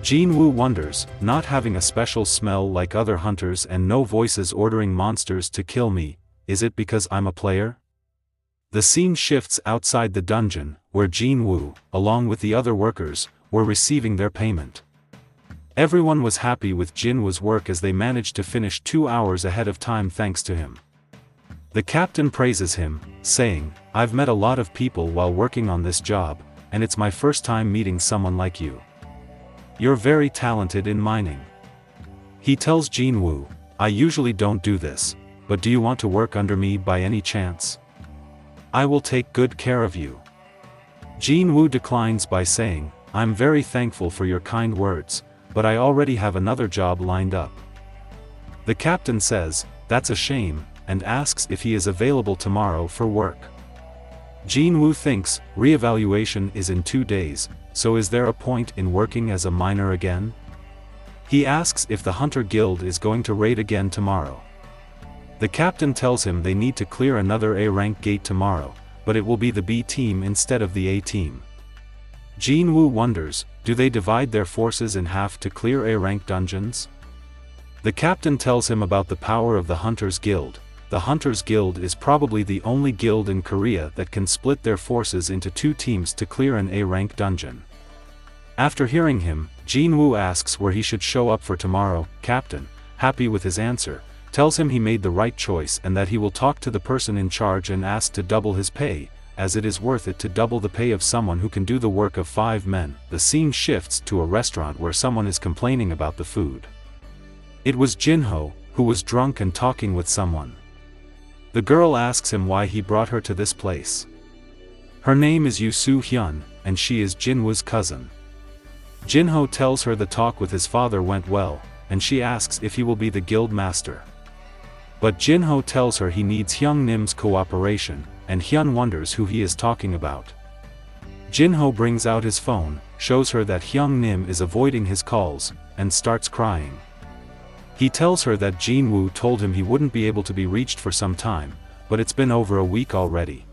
Jinwoo wonders, not having a special smell like other hunters and no voices ordering monsters to kill me, is it because I'm a player? The scene shifts outside the dungeon, where Jinwoo, along with the other workers, were receiving their payment. Everyone was happy with Jinwoo's work as they managed to finish 2 hours ahead of time thanks to him. The captain praises him, saying, "I've met a lot of people while working on this job, and it's my first time meeting someone like you. You're very talented in mining." He tells Jinwoo, "I usually don't do this, but do you want to work under me by any chance? I will take good care of you." Jinwoo declines by saying, "I'm very thankful for your kind words, but I already have another job lined up." The captain says, "That's a shame," and asks if he is available tomorrow for work. Jinwoo thinks, re-evaluation is in 2 days, so is there a point in working as a miner again? He asks if the Hunter Guild is going to raid again tomorrow. The captain tells him they need to clear another A-rank gate tomorrow, but it will be the B team instead of the A team. Jinwoo wonders, do they divide their forces in half to clear A-rank dungeons? The captain tells him about the power of the Hunters Guild. The Hunters Guild is probably the only guild in Korea that can split their forces into 2 teams to clear an A-rank dungeon. After hearing him, Jinwoo asks where he should show up for tomorrow. Captain, happy with his answer, tells him he made the right choice and that he will talk to the person in charge and ask to double his pay, as it is worth it to double the pay of someone who can do the work of 5 men. The scene shifts to a restaurant where someone is complaining about the food. It was Jinho, who was drunk and talking with someone. The girl asks him why he brought her to this place. Her name is Yoo Soo-hyun, and she is Jinwoo's cousin. Jinho tells her the talk with his father went well, and she asks if he will be the guild master. But Jinho tells her he needs Hyung Nim's cooperation, and Hyun wonders who he is talking about. Jinho brings out his phone, shows her that Hyung Nim is avoiding his calls, and starts crying. He tells her that Jinwoo told him he wouldn't be able to be reached for some time, but it's been over a week already.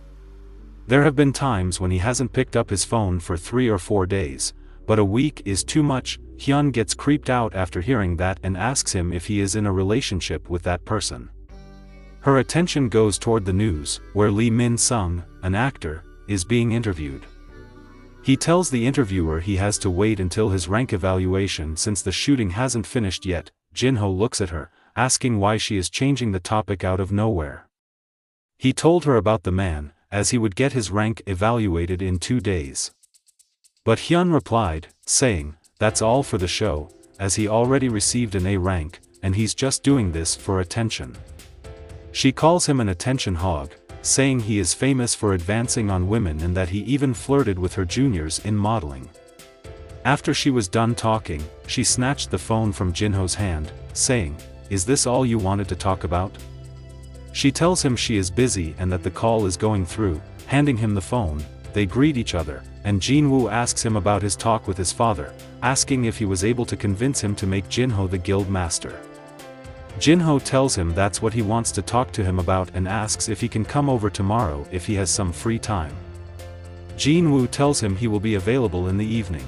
There have been times when he hasn't picked up his phone for 3 or 4 days, but a week is too much. Hyun gets creeped out after hearing that and asks him if he is in a relationship with that person. Her attention goes toward the news, where Lee Min-sung, an actor, is being interviewed. He tells the interviewer he has to wait until his rank evaluation since the shooting hasn't finished yet. Jinho looks at her, asking why she is changing the topic out of nowhere. He told her about the man, as he would get his rank evaluated in 2 days. But Hyun replied, saying, that's all for the show, as he already received an A rank, and he's just doing this for attention. She calls him an attention hog, saying he is famous for advancing on women and that he even flirted with her juniors in modeling. After she was done talking, she snatched the phone from Jinho's hand, saying, is this all you wanted to talk about? She tells him she is busy and that the call is going through, handing him the phone. They greet each other, and Jinwoo asks him about his talk with his father, asking if he was able to convince him to make Jinho the guild master. Jinho tells him that's what he wants to talk to him about and asks if he can come over tomorrow if he has some free time. Jinwoo tells him he will be available in the evening.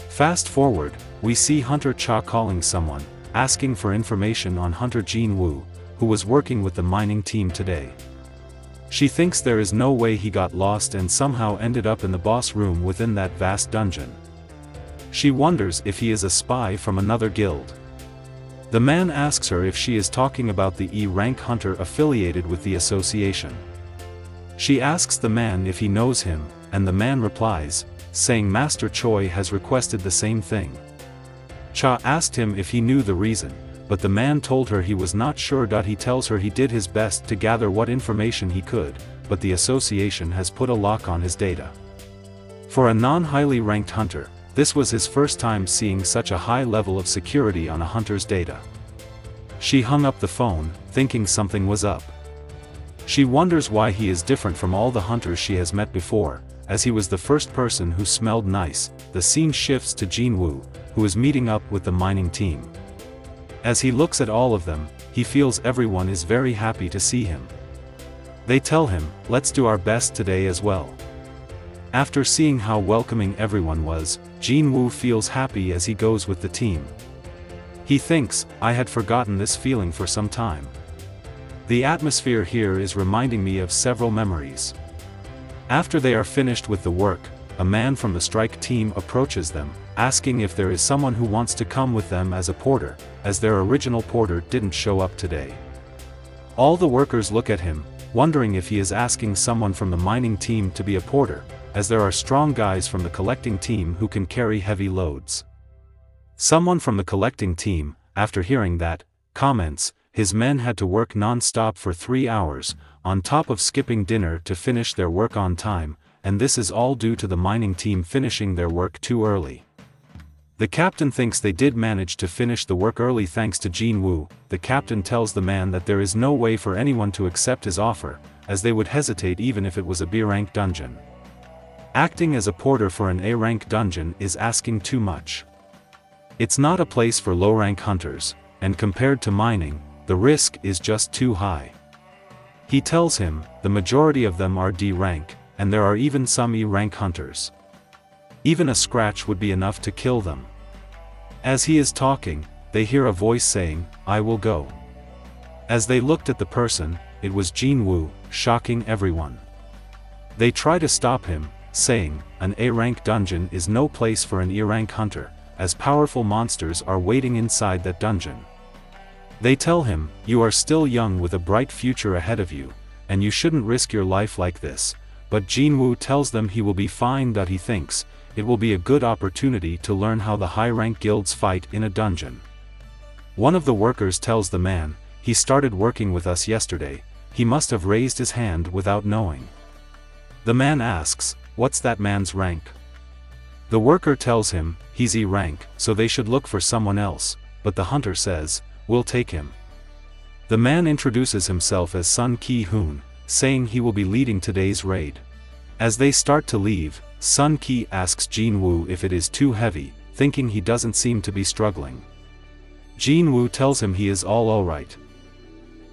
Fast forward, we see Hunter Cha calling someone, asking for information on Hunter Jinwoo, who was working with the mining team today. She thinks there is no way he got lost and somehow ended up in the boss room within that vast dungeon. She wonders if he is a spy from another guild. The man asks her if she is talking about the E-rank hunter affiliated with the association. She asks the man if he knows him, and the man replies, saying Master Choi has requested the same thing. Cha asked him if he knew the reason, but the man told her he was not sure. He tells her he did his best to gather what information he could, but the association has put a lock on his data. For a non-highly ranked hunter, this was his first time seeing such a high level of security on a hunter's data. She hung up the phone, thinking something was up. She wonders why he is different from all the hunters she has met before, as he was the first person who smelled nice. The scene shifts to Jinwoo, who is meeting up with the mining team. As he looks at all of them, he feels everyone is very happy to see him. They tell him, let's do our best today as well. After seeing how welcoming everyone was, Jinwoo feels happy as he goes with the team. He thinks, I had forgotten this feeling for some time. The atmosphere here is reminding me of several memories. After they are finished with the work, a man from the strike team approaches them, asking if there is someone who wants to come with them as a porter, as their original porter didn't show up today. All the workers look at him, wondering if he is asking someone from the mining team to be a porter, as there are strong guys from the collecting team who can carry heavy loads. Someone from the collecting team, after hearing that, comments, his men had to work non-stop for 3 hours, on top of skipping dinner to finish their work on time, and this is all due to the mining team finishing their work too early. The captain thinks they did manage to finish the work early thanks to Jinwoo. The captain tells the man that there is no way for anyone to accept his offer, as they would hesitate even if it was a B-rank dungeon. Acting as a porter for an A-rank dungeon is asking too much. It's not a place for low-rank hunters, and compared to mining, the risk is just too high. He tells him, the majority of them are D-rank, and there are even some E-rank hunters. Even a scratch would be enough to kill them. As he is talking, they hear a voice saying, I will go. As they looked at the person, it was Jinwoo, shocking everyone. They try to stop him, saying, an A-rank dungeon is no place for an E-rank hunter, as powerful monsters are waiting inside that dungeon. They tell him, you are still young with a bright future ahead of you, and you shouldn't risk your life like this, but Jinwoo tells them he will be fine. He thinks, it will be a good opportunity to learn how the high-rank guilds fight in a dungeon. One of the workers tells the man, he started working with us yesterday, he must have raised his hand without knowing. The man asks, what's that man's rank? The worker tells him, he's E-rank, so they should look for someone else, but the hunter says, we'll take him. The man introduces himself as Sun Ki-hoon, saying he will be leading today's raid. As they start to leave, Sun Ki asks Jinwoo if it is too heavy, thinking he doesn't seem to be struggling. Jinwoo tells him he is all right.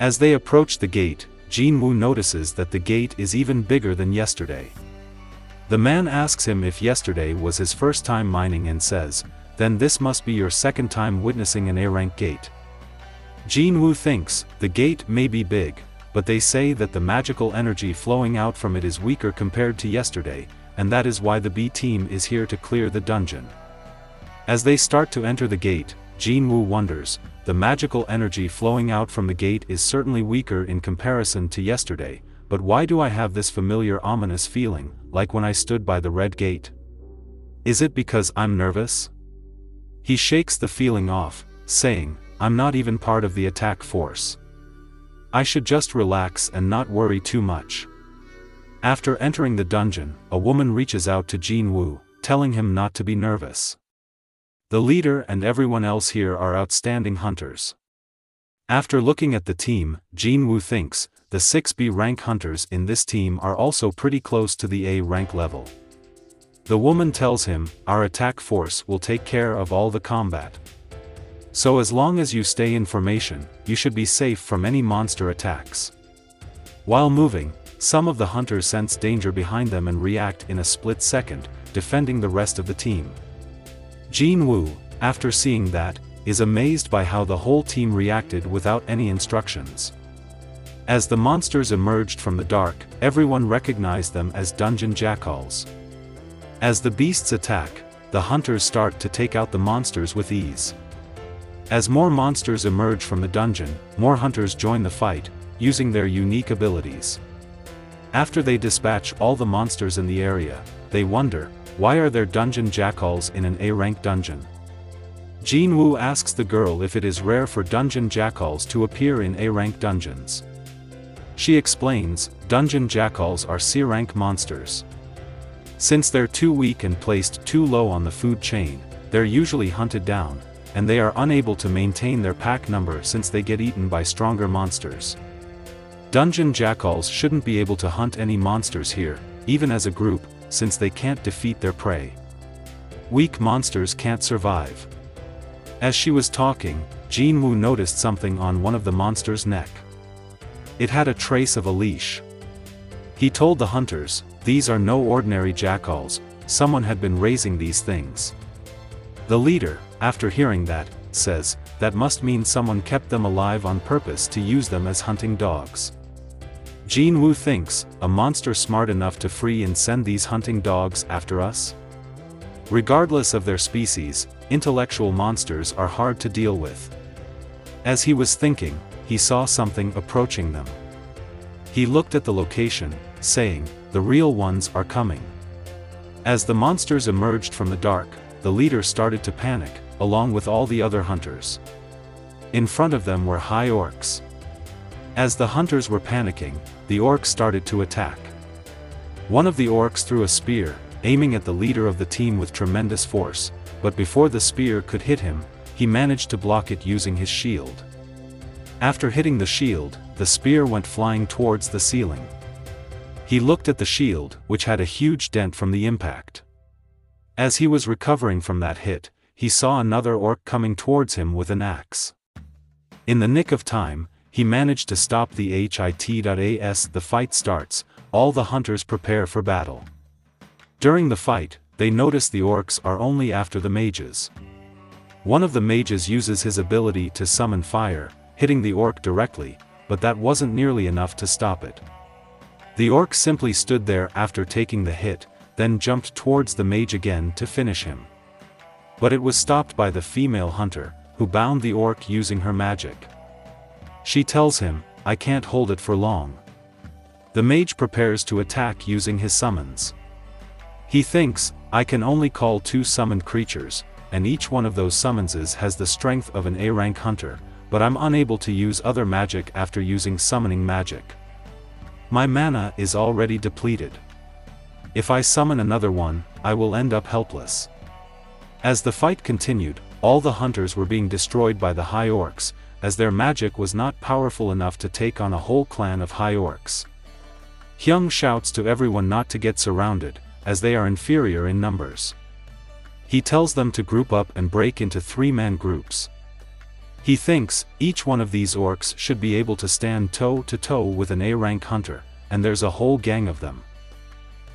As they approach the gate, Jinwoo notices that the gate is even bigger than yesterday. The man asks him if yesterday was his first time mining and says, then this must be your second time witnessing an A-rank gate. Jinwoo thinks, the gate may be big, but they say that the magical energy flowing out from it is weaker compared to yesterday, and that is why the B team is here to clear the dungeon. As they start to enter the gate, Jinwoo wonders, the magical energy flowing out from the gate is certainly weaker in comparison to yesterday, but why do I have this familiar ominous feeling, like when I stood by the red gate? Is it because I'm nervous? He shakes the feeling off, saying, I'm not even part of the attack force. I should just relax and not worry too much. After entering the dungeon, a woman reaches out to Jinwoo, telling him not to be nervous. The leader and everyone else here are outstanding hunters. After looking at the team, Jinwoo thinks, the 6B rank hunters in this team are also pretty close to the A rank level. The woman tells him, our attack force will take care of all the combat. So as long as you stay in formation, you should be safe from any monster attacks. While moving, some of the hunters sense danger behind them and react in a split second, defending the rest of the team. Jinwoo, after seeing that, is amazed by how the whole team reacted without any instructions. As the monsters emerged from the dark, everyone recognized them as dungeon jackals. As the beasts attack, the hunters start to take out the monsters with ease. As more monsters emerge from the dungeon, more hunters join the fight, using their unique abilities. After they dispatch all the monsters in the area, they wonder, why are there dungeon jackals in an A-rank dungeon? Jinwoo asks the girl if it is rare for dungeon jackals to appear in A-rank dungeons. She explains, dungeon jackals are C-rank monsters. Since they're too weak and placed too low on the food chain, they're usually hunted down, and they are unable to maintain their pack number since they get eaten by stronger monsters. Dungeon jackals shouldn't be able to hunt any monsters here, even as a group, since they can't defeat their prey. Weak monsters can't survive. As she was talking, Jinwoo noticed something on one of the monster's neck. It had a trace of a leash. He told the hunters, these are no ordinary jackals, someone had been raising these things. The leader, after hearing that, says, that must mean someone kept them alive on purpose to use them as hunting dogs. Jinwoo thinks, a monster smart enough to free and send these hunting dogs after us? Regardless of their species, intellectual monsters are hard to deal with. As he was thinking, he saw something approaching them. He looked at the location, saying, the real ones are coming. As the monsters emerged from the dark, the leader started to panic, along with all the other hunters. In front of them were high orcs. As the hunters were panicking, the orcs started to attack. One of the orcs threw a spear, aiming at the leader of the team with tremendous force, but before the spear could hit him, he managed to block it using his shield. After hitting the shield, the spear went flying towards the ceiling. He looked at the shield, which had a huge dent from the impact. As he was recovering from that hit, he saw another orc coming towards him with an axe. In the nick of time, he managed to stop the hit.as. The fight starts, all the hunters prepare for battle. During the fight, they notice the orcs are only after the mages. One of the mages uses his ability to summon fire, hitting the orc directly, but that wasn't nearly enough to stop it. The orc simply stood there after taking the hit, then jumped towards the mage again to finish him. But it was stopped by the female hunter, who bound the orc using her magic. She tells him, I can't hold it for long. The mage prepares to attack using his summons. He thinks, I can only call 2 summoned creatures, and each one of those summonses has the strength of an A-rank hunter, but I'm unable to use other magic after using summoning magic. My mana is already depleted. If I summon another one, I will end up helpless. As the fight continued, all the hunters were being destroyed by the high orcs, as their magic was not powerful enough to take on a whole clan of high orcs. Hyung shouts to everyone not to get surrounded, as they are inferior in numbers. He tells them to group up and break into 3-man groups. He thinks, each one of these orcs should be able to stand toe-to-toe with an A-rank hunter, and there's a whole gang of them.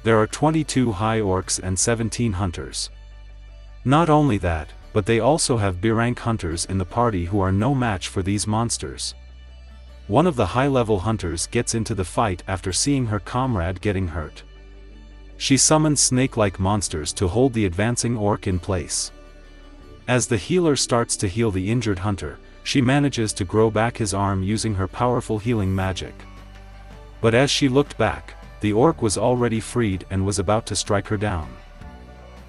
There are 22 high orcs and 17 hunters. Not only that, but they also have B-rank hunters in the party who are no match for these monsters. One of the high-level hunters gets into the fight after seeing her comrade getting hurt. She summons snake-like monsters to hold the advancing orc in place. As the healer starts to heal the injured hunter, she manages to grow back his arm using her powerful healing magic. But as she looked back, the orc was already freed and was about to strike her down.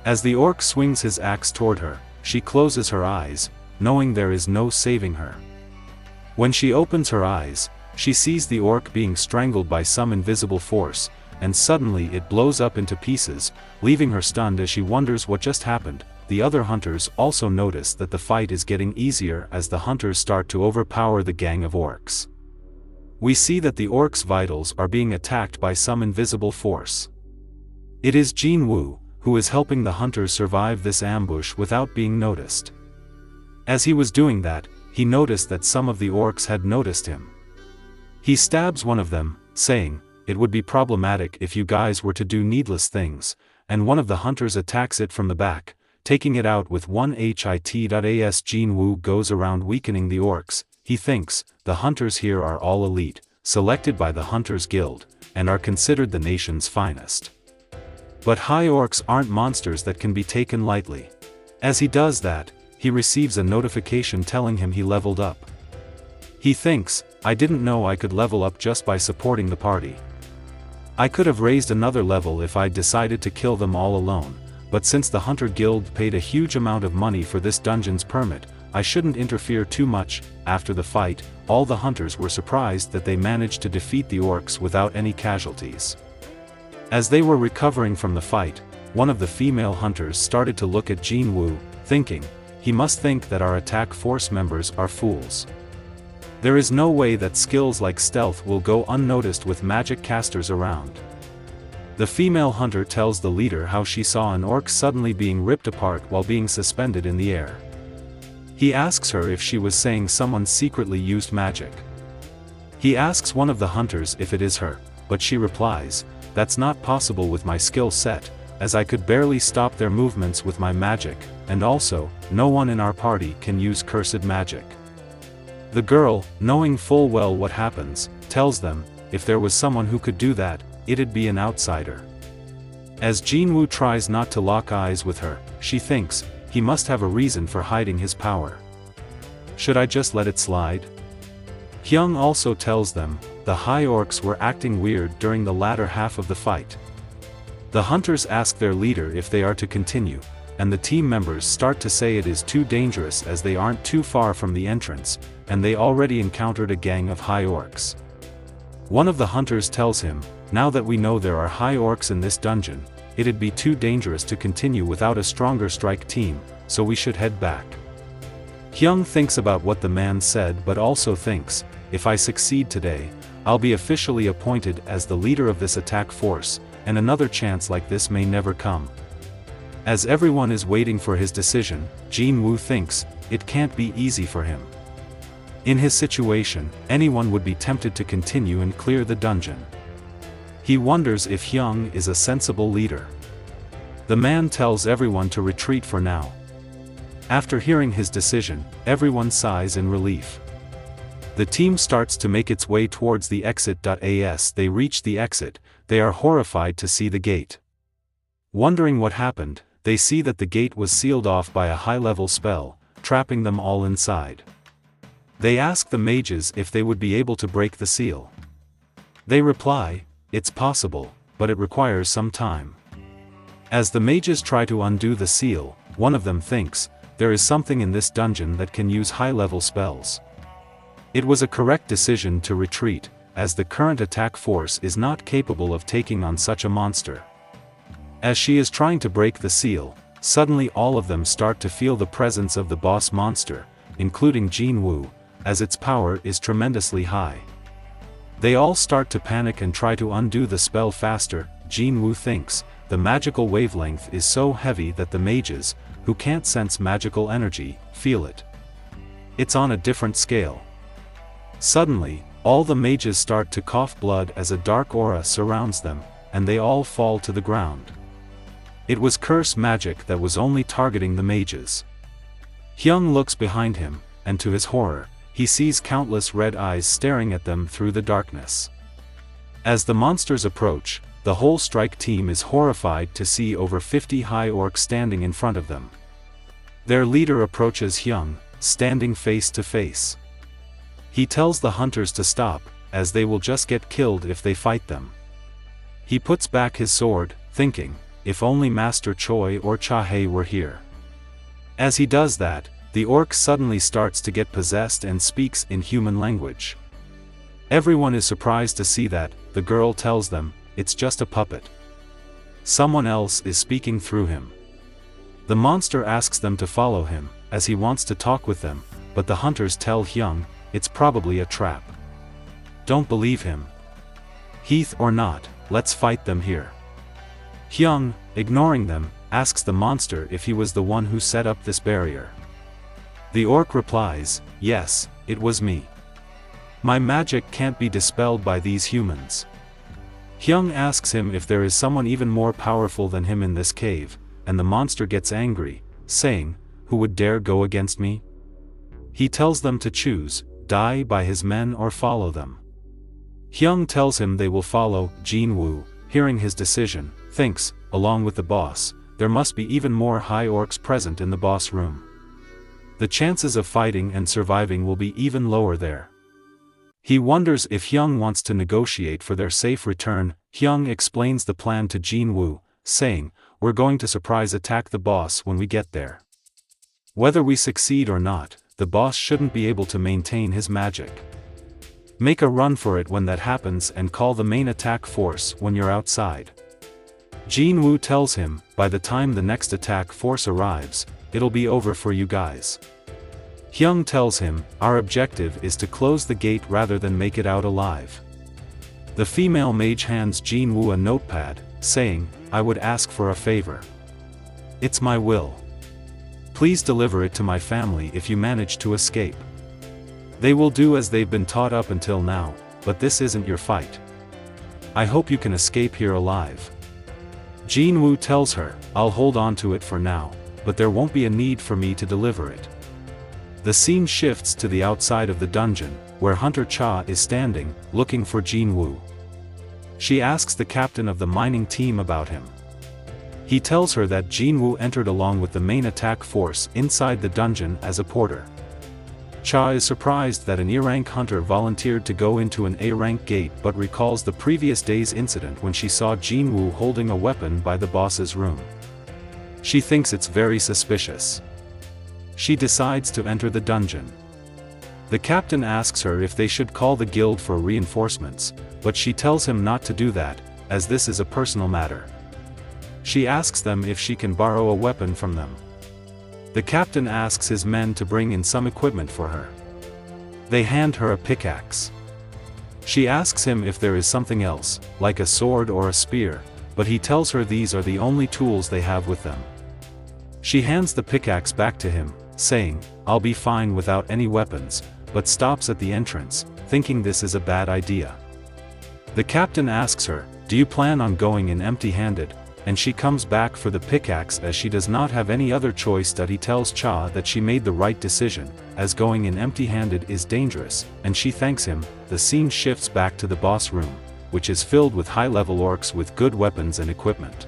As the orc swings his axe toward her, she closes her eyes, knowing there is no saving her. When she opens her eyes, she sees the orc being strangled by some invisible force, and suddenly it blows up into pieces, leaving her stunned as she wonders what just happened, the other hunters also notice that the fight is getting easier as the hunters start to overpower the gang of orcs. We see that the orcs' vitals are being attacked by some invisible force. It is Jinwoo, who is helping the hunters survive this ambush without being noticed. As he was doing that, he noticed that some of the orcs had noticed him. He stabs one of them, saying, "It would be problematic if you guys were to do needless things," and one of the hunters attacks it from the back, taking it out with one hit. As Jinwoo goes around weakening the orcs, he thinks, the hunters here are all elite, selected by the Hunters Guild, and are considered the nation's finest. But high orcs aren't monsters that can be taken lightly. As he does that, he receives a notification telling him he leveled up. He thinks, "I didn't know I could level up just by supporting the party. I could have raised another level if I decided to kill them all alone, but since the Hunter Guild paid a huge amount of money for this dungeon's permit, I shouldn't interfere too much." After the fight, all the hunters were surprised that they managed to defeat the orcs without any casualties. As they were recovering from the fight, one of the female hunters started to look at Jinwoo, thinking, "He must think that our attack force members are fools. There is no way that skills like stealth will go unnoticed with magic casters around." The female hunter tells the leader how she saw an orc suddenly being ripped apart while being suspended in the air. He asks her if she was saying someone secretly used magic. He asks one of the hunters if it is her, but she replies, "That's not possible with my skill set, as I could barely stop their movements with my magic, and also, no one in our party can use cursed magic." The girl, knowing full well what happens, tells them, if there was someone who could do that, it'd be an outsider. As Jinwoo tries not to lock eyes with her, she thinks, he must have a reason for hiding his power. Should I just let it slide? Hyung also tells them, the high orcs were acting weird during the latter half of the fight. The hunters ask their leader if they are to continue, and the team members start to say it is too dangerous as they aren't too far from the entrance, and they already encountered a gang of high orcs. One of the hunters tells him, "Now that we know there are high orcs in this dungeon, it'd be too dangerous to continue without a stronger strike team, so we should head back." Hyung thinks about what the man said but also thinks, if I succeed today, I'll be officially appointed as the leader of this attack force, and another chance like this may never come. As everyone is waiting for his decision, Jinwoo thinks, it can't be easy for him. In his situation, anyone would be tempted to continue and clear the dungeon. He wonders if Hyung is a sensible leader. The man tells everyone to retreat for now. After hearing his decision, everyone sighs in relief. The team starts to make its way towards the exit. As they reach the exit, they are horrified to see the gate. Wondering what happened, they see that the gate was sealed off by a high-level spell, trapping them all inside. They ask the mages if they would be able to break the seal. They reply, "It's possible, but it requires some time." As the mages try to undo the seal, one of them thinks, there is something in this dungeon that can use high-level spells. It was a correct decision to retreat, as the current attack force is not capable of taking on such a monster. As she is trying to break the seal, suddenly all of them start to feel the presence of the boss monster, including Jinwoo, as its power is tremendously high. They all start to panic and try to undo the spell faster. Jinwoo thinks, the magical wavelength is so heavy that the mages, who can't sense magical energy, feel it. It's on a different scale. Suddenly, all the mages start to cough blood as a dark aura surrounds them, and they all fall to the ground. It was curse magic that was only targeting the mages. Hyung looks behind him, and to his horror, he sees countless red eyes staring at them through the darkness. As the monsters approach, the whole strike team is horrified to see over 50 high orcs standing in front of them. Their leader approaches Hyung, standing face to face. He tells the hunters to stop, as they will just get killed if they fight them. He puts back his sword, thinking, if only Master Choi or Chahae were here. As he does that, the orc suddenly starts to get possessed and speaks in human language. Everyone is surprised to see that. The girl tells them, it's just a puppet. Someone else is speaking through him. The monster asks them to follow him, as he wants to talk with them, but the hunters tell Hyung, it's probably a trap. Don't believe him. Heath or not, let's fight them here. Hyung, ignoring them, asks the monster if he was the one who set up this barrier. The orc replies, yes, it was me. My magic can't be dispelled by these humans. Hyung asks him if there is someone even more powerful than him in this cave, and the monster gets angry, saying, who would dare go against me? He tells them to choose, die by his men or follow them. Hyung tells him they will follow. Jinwoo, hearing his decision, thinks, along with the boss, there must be even more high orcs present in the boss room. The chances of fighting and surviving will be even lower there. He wonders if Hyung wants to negotiate for their safe return. Hyung explains the plan to Jinwoo, saying, we're going to surprise attack the boss when we get there. Whether we succeed or not, the boss shouldn't be able to maintain his magic. Make a run for it when that happens and call the main attack force when you're outside. Jinwoo tells him, by the time the next attack force arrives, it'll be over for you guys. Hyung tells him, our objective is to close the gate rather than make it out alive. The female mage hands Jinwoo a notepad, saying, I would ask for a favor. It's my will. Please deliver it to my family if you manage to escape. They will do as they've been taught up until now, but this isn't your fight. I hope you can escape here alive. Jinwoo tells her, I'll hold on to it for now, but there won't be a need for me to deliver it. The scene shifts to the outside of the dungeon, where Hunter Cha is standing, looking for Jinwoo. She asks the captain of the mining team about him. He tells her that Jinwoo entered along with the main attack force inside the dungeon as a porter. Cha is surprised that an E-rank hunter volunteered to go into an A-rank gate but recalls the previous day's incident when she saw Jinwoo holding a weapon by the boss's room. She thinks it's very suspicious. She decides to enter the dungeon. The captain asks her if they should call the guild for reinforcements, but she tells him not to do that, as this is a personal matter. She asks them if she can borrow a weapon from them. The captain asks his men to bring in some equipment for her. They hand her a pickaxe. She asks him if there is something else, like a sword or a spear, but he tells her these are the only tools they have with them. She hands the pickaxe back to him, saying, I'll be fine without any weapons, but stops at the entrance, thinking this is a bad idea. The captain asks her, do you plan on going in empty-handed? And she comes back for the pickaxe as she does not have any other choice. He tells Cha that she made the right decision, as going in empty-handed is dangerous, and she thanks him. The scene shifts back to the boss room, which is filled with high-level orcs with good weapons and equipment.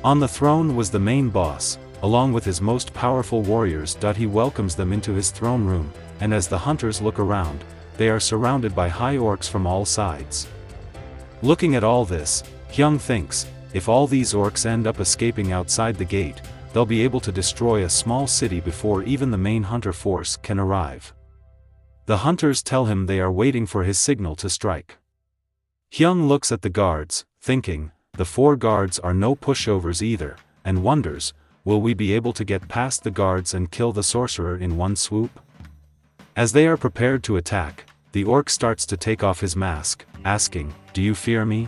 On the throne was the main boss, along with his most powerful warriors. He welcomes them into his throne room, and as the hunters look around, they are surrounded by high orcs from all sides. Looking at all this, Hyung thinks, if all these orcs end up escaping outside the gate, they'll be able to destroy a small city before even the main hunter force can arrive. The hunters tell him they are waiting for his signal to strike. Hyung looks at the guards, thinking, the 4 guards are no pushovers either, and wonders, will we be able to get past the guards and kill the sorcerer in one swoop? As they are prepared to attack, the orc starts to take off his mask, asking, do you fear me?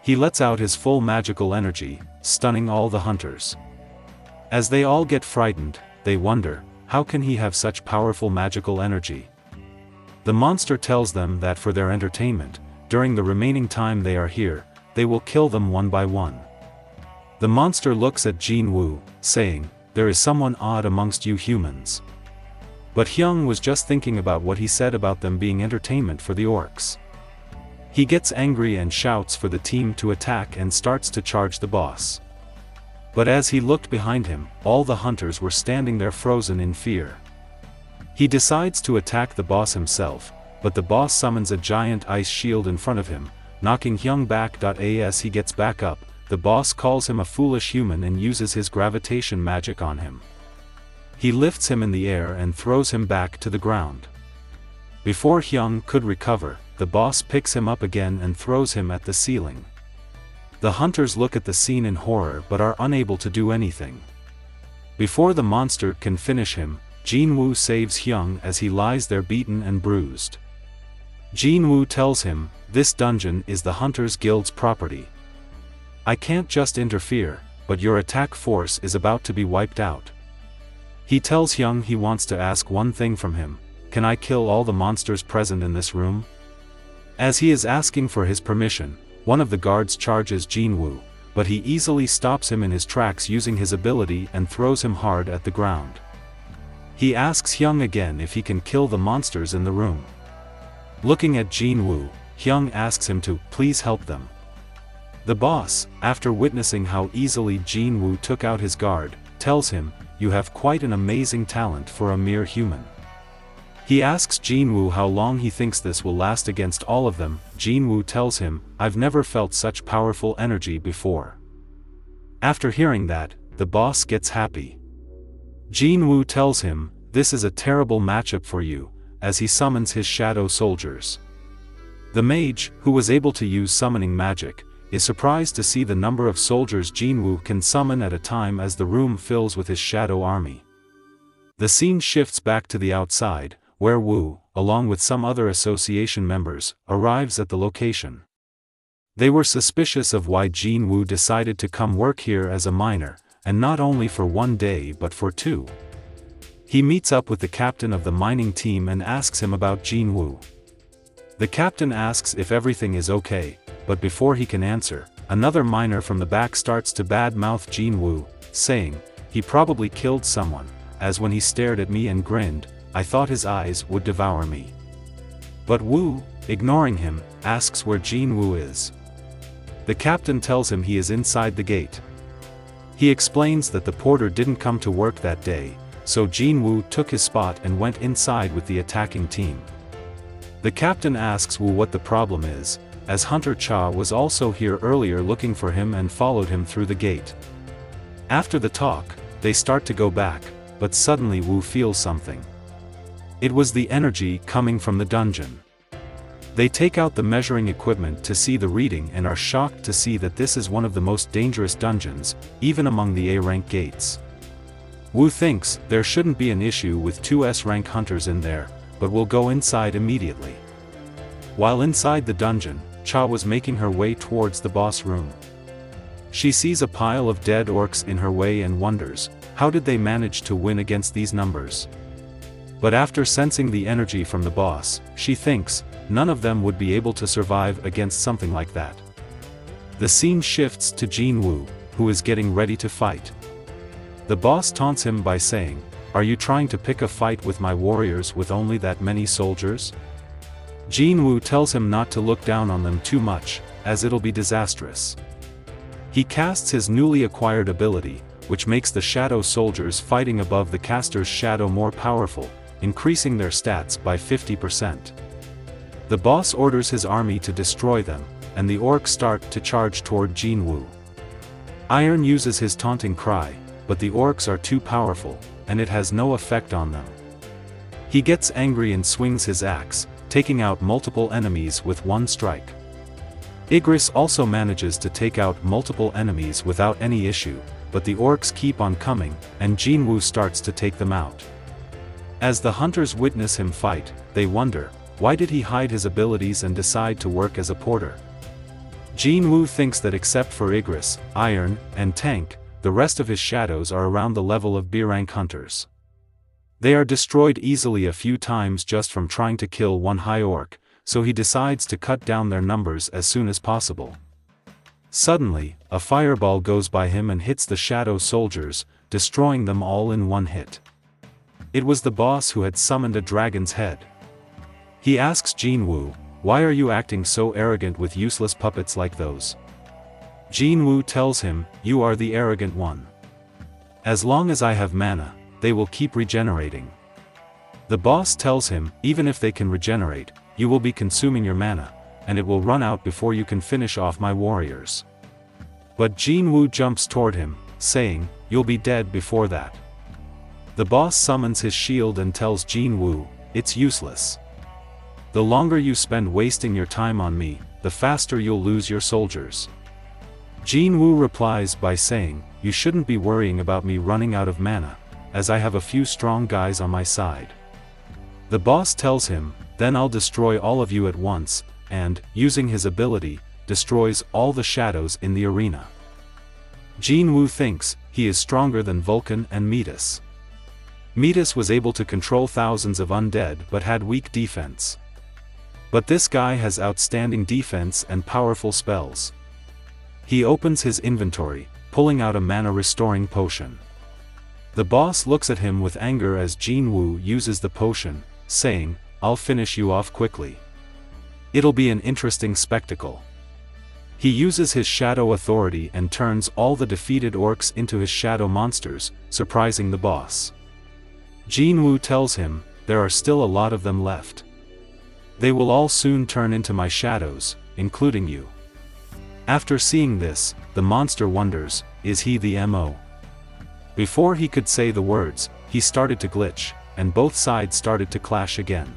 He lets out his full magical energy, stunning all the hunters. As they all get frightened, they wonder, how can he have such powerful magical energy? The monster tells them that for their entertainment, during the remaining time they are here, they will kill them one by one. The monster looks at Jinwoo, saying, there is someone odd amongst you humans. But Hyung was just thinking about what he said about them being entertainment for the orcs. He gets angry and shouts for the team to attack and starts to charge the boss. But as he looked behind him, all the hunters were standing there frozen in fear. He decides to attack the boss himself, but the boss summons a giant ice shield in front of him, knocking Hyung back. As he gets back up, the boss calls him a foolish human and uses his gravitation magic on him. He lifts him in the air and throws him back to the ground. Before Hyung could recover, the boss picks him up again and throws him at the ceiling. The hunters look at the scene in horror but are unable to do anything. Before the monster can finish him, Jinwoo saves Hyung as he lies there beaten and bruised. Jinwoo tells him, "This dungeon is the Hunters Guild's property. I can't just interfere, but your attack force is about to be wiped out." He tells Hyung he wants to ask one thing from him: "Can I kill all the monsters present in this room?" As he is asking for his permission, one of the guards charges Jinwoo, but he easily stops him in his tracks using his ability and throws him hard at the ground. He asks Hyung again if he can kill the monsters in the room. Looking at Jinwoo, Hyung asks him to please help them. The boss, after witnessing how easily Jinwoo took out his guard, tells him, "You have quite an amazing talent for a mere human." He asks Jinwoo how long he thinks this will last against all of them. Jinwoo tells him, "I've never felt such powerful energy before." After hearing that, the boss gets happy. Jinwoo tells him, "This is a terrible matchup for you," as he summons his shadow soldiers. The mage, who was able to use summoning magic, is surprised to see the number of soldiers Jinwoo can summon at a time as the room fills with his shadow army. The scene shifts back to the outside, where Woo, along with some other association members, arrives at the location. They were suspicious of why Jinwoo decided to come work here as a miner, and not only for 1 day but for 2. He meets up with the captain of the mining team and asks him about Jinwoo. The captain asks if everything is okay, but before he can answer, another miner from the back starts to bad-mouth Jinwoo, saying, "He probably killed someone, as when he stared at me and grinned, I thought his eyes would devour me." But Woo, ignoring him, asks where Jinwoo is. The captain tells him he is inside the gate. He explains that the porter didn't come to work that day, so Jinwoo took his spot and went inside with the attacking team. The captain asks Woo what the problem is, as Hunter Cha was also here earlier looking for him and followed him through the gate. After the talk, they start to go back, but suddenly Woo feels something. It was the energy coming from the dungeon. They take out the measuring equipment to see the reading and are shocked to see that this is one of the most dangerous dungeons, even among the A-rank gates. Woo thinks there shouldn't be an issue with 2 S-rank hunters in there, but will go inside immediately. While inside the dungeon, Cha was making her way towards the boss room. She sees a pile of dead orcs in her way and wonders, how did they manage to win against these numbers? But after sensing the energy from the boss, she thinks, none of them would be able to survive against something like that. The scene shifts to Jinwoo, who is getting ready to fight. The boss taunts him by saying, "Are you trying to pick a fight with my warriors with only that many soldiers?" Jinwoo tells him not to look down on them too much, as it'll be disastrous. He casts his newly acquired ability, which makes the shadow soldiers fighting above the caster's shadow more powerful, increasing their stats by 50%. The boss orders his army to destroy them, and the orcs start to charge toward Jinwoo. Iron uses his taunting cry, but the orcs are too powerful, and it has no effect on them. He gets angry and swings his axe, taking out multiple enemies with one strike. Igris also manages to take out multiple enemies without any issue, but the orcs keep on coming, and Jinwoo starts to take them out. As the hunters witness him fight, they wonder, why did he hide his abilities and decide to work as a porter? Jinwoo thinks that except for Igris, Iron, and Tank, the rest of his shadows are around the level of B-rank hunters. They are destroyed easily a few times just from trying to kill one high orc, so he decides to cut down their numbers as soon as possible. Suddenly, a fireball goes by him and hits the shadow soldiers, destroying them all in one hit. It was the boss who had summoned a dragon's head. He asks Jinwoo, "Why are you acting so arrogant with useless puppets like those?" Jinwoo tells him, "You are the arrogant one. As long as I have mana, they will keep regenerating." The boss tells him, "Even if they can regenerate, you will be consuming your mana, and it will run out before you can finish off my warriors." But Jinwoo jumps toward him, saying, "You'll be dead before that." The boss summons his shield and tells Jinwoo, "It's useless. The longer you spend wasting your time on me, the faster you'll lose your soldiers." Jinwoo replies by saying, "You shouldn't be worrying about me running out of mana, as I have a few strong guys on my side." The boss tells him, "Then I'll destroy all of you at once," and, using his ability, destroys all the shadows in the arena. Jinwoo thinks he is stronger than Vulcan and Metis. Metis was able to control thousands of undead but had weak defense. But this guy has outstanding defense and powerful spells. He opens his inventory, pulling out a mana-restoring potion. The boss looks at him with anger as Jinwoo uses the potion, saying, "I'll finish you off quickly. It'll be an interesting spectacle." He uses his shadow authority and turns all the defeated orcs into his shadow monsters, surprising the boss. Jinwoo tells him, "There are still a lot of them left. They will all soon turn into my shadows, including you." After seeing this, the monster wonders, is he the MO? Before he could say the words, he started to glitch, and both sides started to clash again.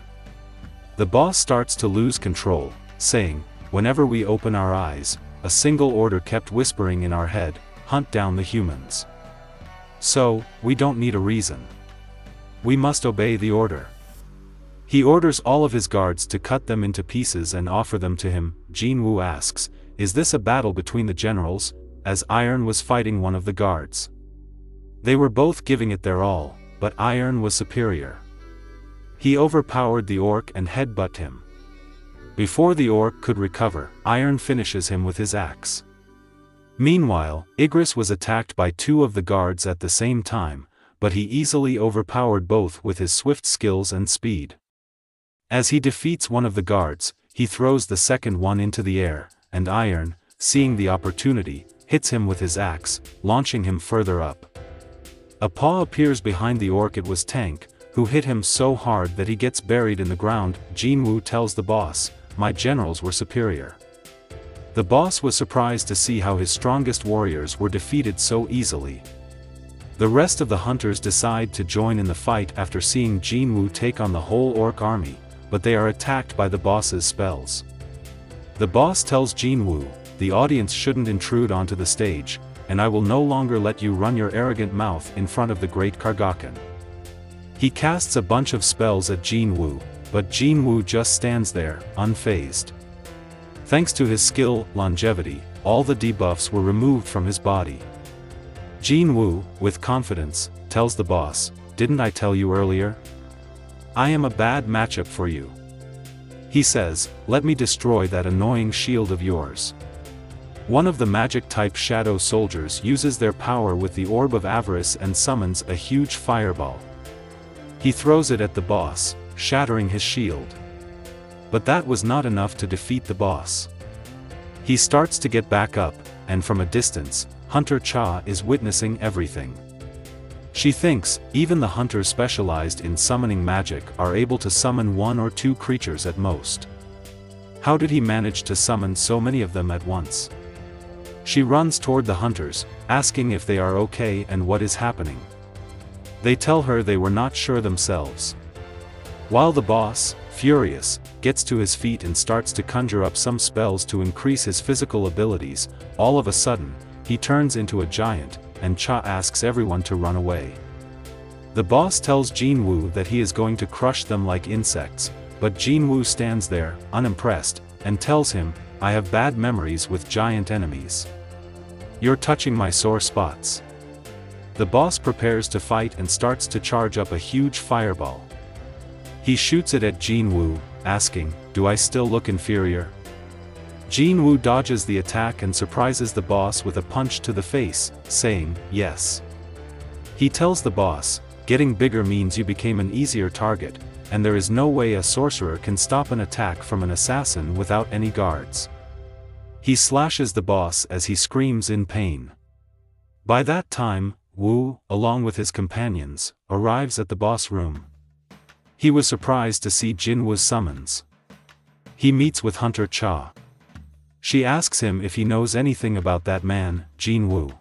The boss starts to lose control, saying, "Whenever we open our eyes, a single order kept whispering in our head, 'Hunt down the humans.' So, we don't need a reason. We must obey the order." He orders all of his guards to cut them into pieces and offer them to him. Jinwoo asks, "Is this a battle between the generals?" as Iron was fighting one of the guards. They were both giving it their all, but Iron was superior. He overpowered the orc and headbutted him. Before the orc could recover, Iron finishes him with his axe. Meanwhile, Igris was attacked by two of the guards at the same time, but he easily overpowered both with his swift skills and speed. As he defeats one of the guards, he throws the second one into the air, and Iron, seeing the opportunity, hits him with his axe, launching him further up. A paw appears behind the orc. It was Tank, who hit him so hard that he gets buried in the ground. Jinwoo tells the boss, "My generals were superior." The boss was surprised to see how his strongest warriors were defeated so easily. The rest of the hunters decide to join in the fight after seeing Jinwoo take on the whole orc army, but they are attacked by the boss's spells. The boss tells Jinwoo, "The audience shouldn't intrude onto the stage, and I will no longer let you run your arrogant mouth in front of the great Kargakan." He casts a bunch of spells at Jinwoo, but Jinwoo just stands there, unfazed. Thanks to his skill, longevity, all the debuffs were removed from his body. Jinwoo, with confidence, tells the boss, "Didn't I tell you earlier? I am a bad matchup for you." He says, "Let me destroy that annoying shield of yours." One of the magic-type shadow soldiers uses their power with the Orb of Avarice and summons a huge fireball. He throws it at the boss, shattering his shield. But that was not enough to defeat the boss. He starts to get back up, and from a distance, Hunter Cha is witnessing everything. She thinks, even the hunters specialized in summoning magic are able to summon one or two creatures at most. How did he manage to summon so many of them at once? She runs toward the hunters, asking if they are okay and what is happening. They tell her they were not sure themselves. While the boss, furious, gets to his feet and starts to conjure up some spells to increase his physical abilities, all of a sudden, he turns into a giant, and Cha asks everyone to run away. The boss tells Jinwoo that he is going to crush them like insects, but Jinwoo stands there, unimpressed, and tells him, "I have bad memories with giant enemies. You're touching my sore spots." The boss prepares to fight and starts to charge up a huge fireball. He shoots it at Jinwoo, asking, "Do I still look inferior?" Jinwoo dodges the attack and surprises the boss with a punch to the face, saying, "Yes." He tells the boss, "Getting bigger means you became an easier target, and there is no way a sorcerer can stop an attack from an assassin without any guards." He slashes the boss as he screams in pain. By that time, Wu, along with his companions, arrives at the boss room. He was surprised to see Jinwoo's summons. He meets with Hunter Cha. She asks him if he knows anything about that man, Jinwoo.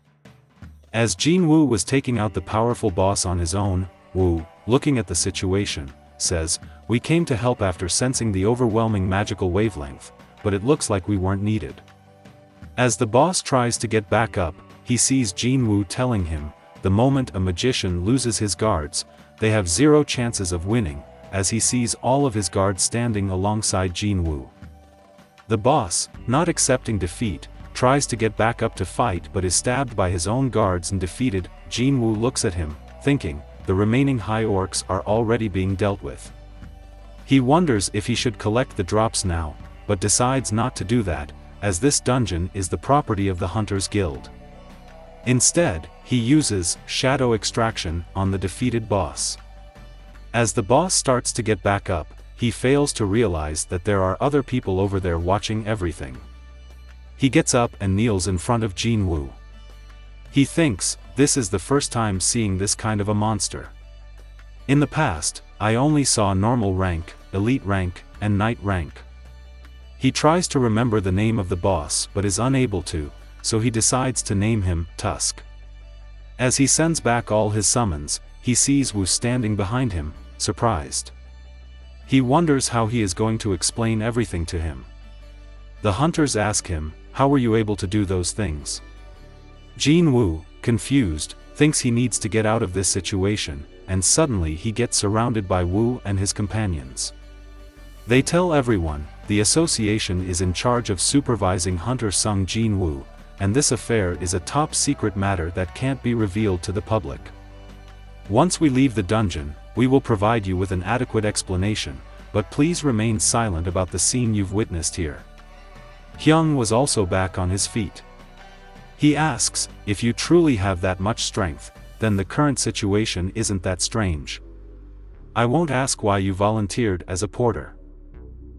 As Jinwoo was taking out the powerful boss on his own, Wu, looking at the situation, says, "We came to help after sensing the overwhelming magical wavelength, but it looks like we weren't needed." As the boss tries to get back up, he sees Jinwoo telling him, the moment a magician loses his guards, they have zero chances of winning, as he sees all of his guards standing alongside Jinwoo. The boss, not accepting defeat, tries to get back up to fight but is stabbed by his own guards and defeated. Jinwoo looks at him, thinking, the remaining high orcs are already being dealt with. He wonders if he should collect the drops now, but decides not to do that, as this dungeon is the property of the Hunters Guild. Instead, he uses shadow extraction on the defeated boss. As the boss starts to get back up, he fails to realize that there are other people over there watching everything. He gets up and kneels in front of Jinwoo. He thinks, this is the first time seeing this kind of a monster. In the past, I only saw normal rank, elite rank, and knight rank. He tries to remember the name of the boss but is unable to, so he decides to name him Tusk. As he sends back all his summons, he sees Wu standing behind him, surprised. He wonders how he is going to explain everything to him. The hunters ask him, how were you able to do those things? Jinwoo, confused, thinks he needs to get out of this situation, and suddenly he gets surrounded by Wu and his companions. They tell everyone, the association is in charge of supervising Hunter Sung Jinwoo, and this affair is a top secret matter that can't be revealed to the public. Once we leave the dungeon, we will provide you with an adequate explanation, but please remain silent about the scene you've witnessed here. Hyung was also back on his feet. He asks, if you truly have that much strength, then the current situation isn't that strange. I won't ask why you volunteered as a porter.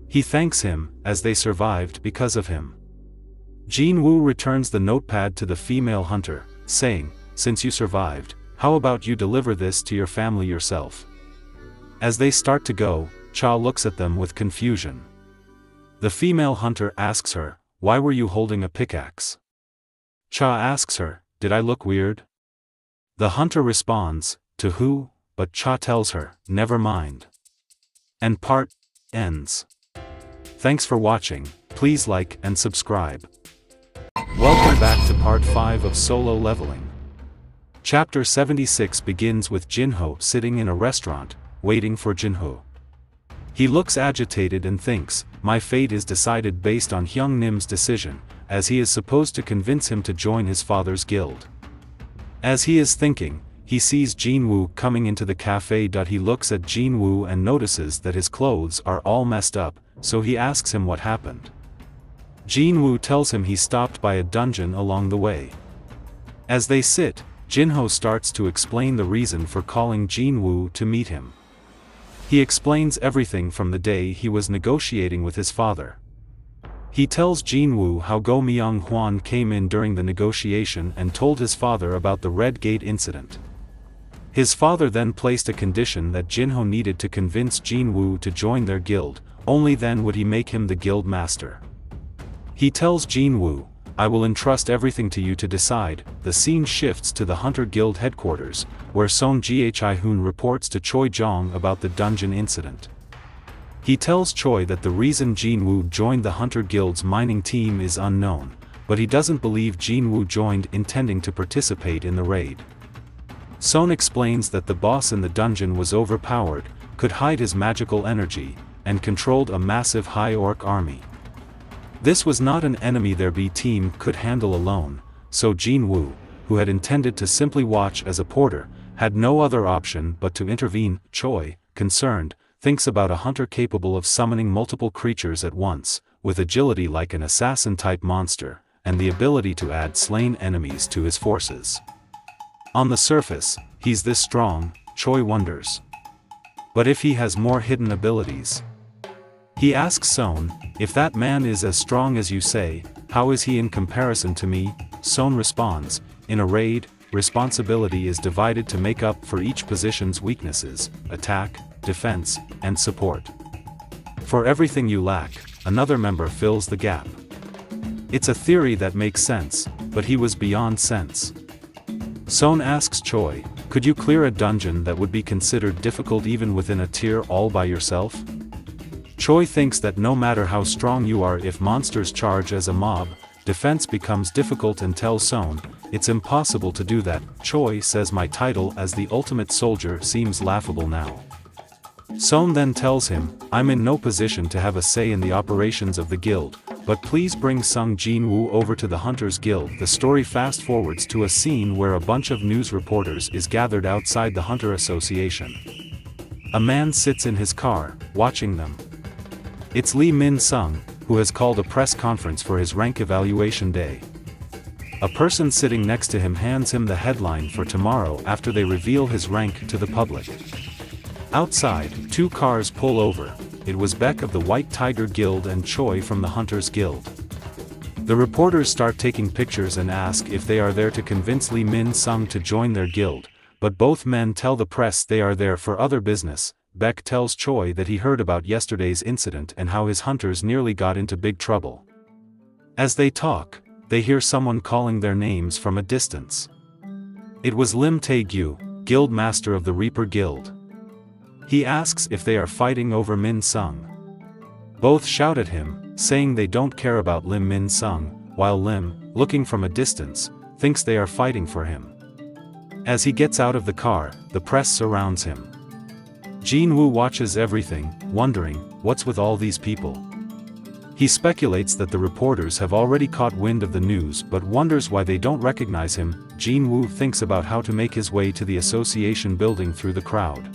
He thanks him, as they survived because of him. Jinwoo returns the notepad to the female hunter, saying, since you survived, how about you deliver this to your family yourself? As they start to go, Cha looks at them with confusion. The female hunter asks her, why were you holding a pickaxe? Cha asks her, did I look weird? The hunter responds, to who? But Cha tells her, never mind. And part ends. Thanks for watching, please like and subscribe. Welcome back to part 5 of Solo Leveling. Chapter 76 begins with Jinho sitting in a restaurant, waiting for Jinho. He looks agitated and thinks, my fate is decided based on Hyung Nim's decision, as he is supposed to convince him to join his father's guild. As he is thinking, he sees Jinwoo coming into the cafe. He looks at Jinwoo and notices that his clothes are all messed up, so he asks him what happened. Jinwoo tells him he stopped by a dungeon along the way. As they sit, Jinho starts to explain the reason for calling Jinwoo to meet him. He explains everything from the day he was negotiating with his father. He tells Jinwoo how Go Myung Hwan came in during the negotiation and told his father about the Red Gate incident. His father then placed a condition that Jinho needed to convince Jinwoo to join their guild, only then would he make him the guild master. He tells Jinwoo, I will entrust everything to you to decide. The scene shifts to the Hunter Guild headquarters, where Son Ghi-hoon reports to Choi Jong about the dungeon incident. He tells Choi that the reason Jinwoo joined the Hunter Guild's mining team is unknown, but he doesn't believe Jinwoo joined intending to participate in the raid. Son explains that the boss in the dungeon was overpowered, could hide his magical energy, and controlled a massive high orc army. This was not an enemy their B team could handle alone, so Jinwoo, who had intended to simply watch as a porter, had no other option but to intervene. Choi, concerned, thinks about a hunter capable of summoning multiple creatures at once, with agility like an assassin-type monster, and the ability to add slain enemies to his forces. On the surface, he's this strong, Choi wonders. But if he has more hidden abilities? He asks Son, if that man is as strong as you say, how is he in comparison to me? Son responds, in a raid, responsibility is divided to make up for each position's weaknesses, attack, defense, and support. For everything you lack, another member fills the gap. It's a theory that makes sense, but he was beyond sense. Son asks Choi, could you clear a dungeon that would be considered difficult even within a tier all by yourself? Choi thinks that no matter how strong you are, if monsters charge as a mob, defense becomes difficult and tells Son, "It's impossible to do that." Choi says my title as the ultimate soldier seems laughable now. Son then tells him, "I'm in no position to have a say in the operations of the guild, but please bring Sung Jinwoo over to the Hunters Guild." The story fast forwards to a scene where a bunch of news reporters is gathered outside the Hunter Association. A man sits in his car, watching them. It's Lee Min-sung, who has called a press conference for his rank evaluation day. A person sitting next to him hands him the headline for tomorrow after they reveal his rank to the public. Outside, two cars pull over. It was Beck of the White Tiger Guild and Choi from the Hunters Guild. The reporters start taking pictures and ask if they are there to convince Lee Min-sung to join their guild, but both men tell the press they are there for other business. Beck tells Choi that he heard about yesterday's incident and how his hunters nearly got into big trouble. As they talk, they hear someone calling their names from a distance. It was Lim Tae-gyu, guild master of the Reaper Guild. He asks if they are fighting over Min-sung. Both shout at him, saying they don't care about Lim Min-sung, while Lim, looking from a distance, thinks they are fighting for him. As he gets out of the car, the press surrounds him. Jinwoo watches everything, wondering, what's with all these people? He speculates that the reporters have already caught wind of the news but wonders why they don't recognize him. Jinwoo thinks about how to make his way to the association building through the crowd.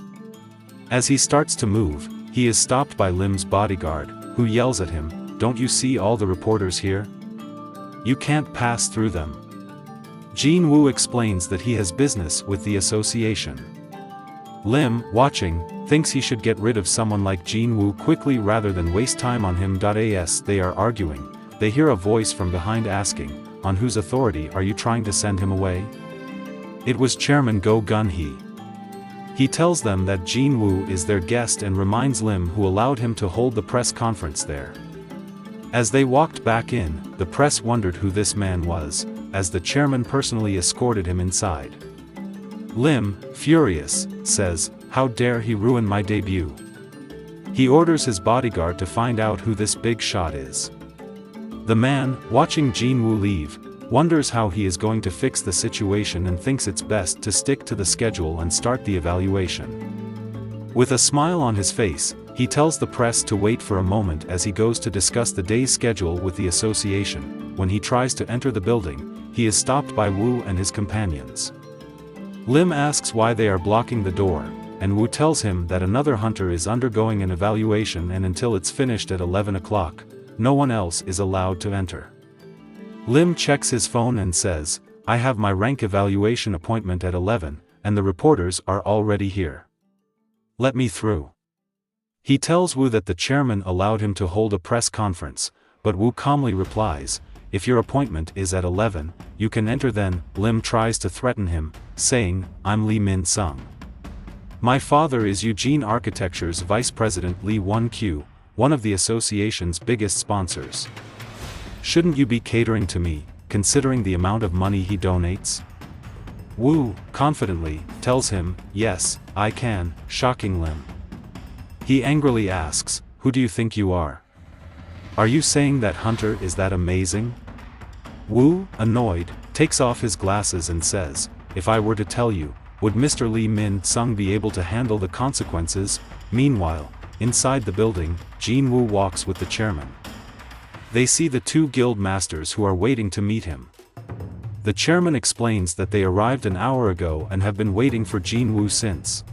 As he starts to move, he is stopped by Lim's bodyguard, who yells at him, "Don't you see all the reporters here? You can't pass through them." Jinwoo explains that he has business with the association. Lim, watching, thinks he should get rid of someone like Jinwoo quickly rather than waste time on him. As they are arguing, they hear a voice from behind asking, "On whose authority are you trying to send him away?" It was Chairman Go Gun-hee. He tells them that Jinwoo is their guest and reminds Lim who allowed him to hold the press conference there. As they walked back in, the press wondered who this man was, as the chairman personally escorted him inside. Lim, furious, says, "How dare he ruin my debut?" He orders his bodyguard to find out who this big shot is. The man, watching Jinwoo leave, wonders how he is going to fix the situation and thinks it's best to stick to the schedule and start the evaluation. With a smile on his face, he tells the press to wait for a moment as he goes to discuss the day's schedule with the association. When he tries to enter the building, he is stopped by Woo and his companions. Lim asks why they are blocking the door, and Woo tells him that another hunter is undergoing an evaluation and until it's finished at 11 o'clock, no one else is allowed to enter. Lim checks his phone and says, "I have my rank evaluation appointment at 11, and the reporters are already here. Let me through." He tells Woo that the chairman allowed him to hold a press conference, but Woo calmly replies, "If your appointment is at 11, you can enter then." Lim tries to threaten him, saying, "I'm Lee Min-sung. My father is Eugene Architecture's Vice President Lee Won-kyu, one of the association's biggest sponsors. Shouldn't you be catering to me, considering the amount of money he donates?" Woo, confidently, tells him, "Yes, I can," shocking Lim. He angrily asks, "Who do you think you are? Are you saying that Hunter is that amazing?" Woo, annoyed, takes off his glasses and says, "If I were to tell you, would Mr. Lee Min-sung be able to handle the consequences?" Meanwhile, inside the building, Jinwoo walks with the chairman. They see the two guild masters who are waiting to meet him. The chairman explains that they arrived an hour ago and have been waiting for Jinwoo since.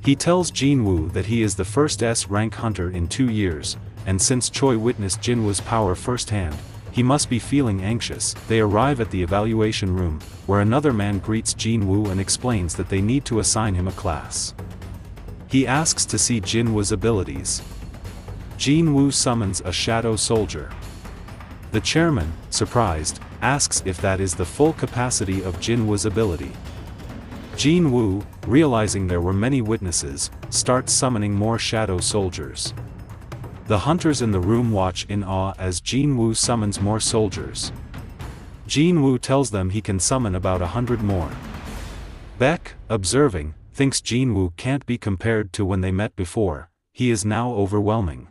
He tells Jinwoo that he is the first S-rank hunter in 2 years, and since Choi witnessed Jinwoo's power firsthand, he must be feeling anxious. They arrive at the evaluation room, where another man greets Jinwoo and explains that they need to assign him a class. He asks to see Jinwoo's abilities. Jinwoo summons a shadow soldier. The chairman, surprised, asks if that is the full capacity of Jinwoo's ability. Jinwoo, realizing there were many witnesses, starts summoning more shadow soldiers. The hunters in the room watch in awe as Jinwoo summons more soldiers. Jinwoo tells them he can summon about 100 more. Beck, observing, thinks Jinwoo can't be compared to when they met before. He is now overwhelming.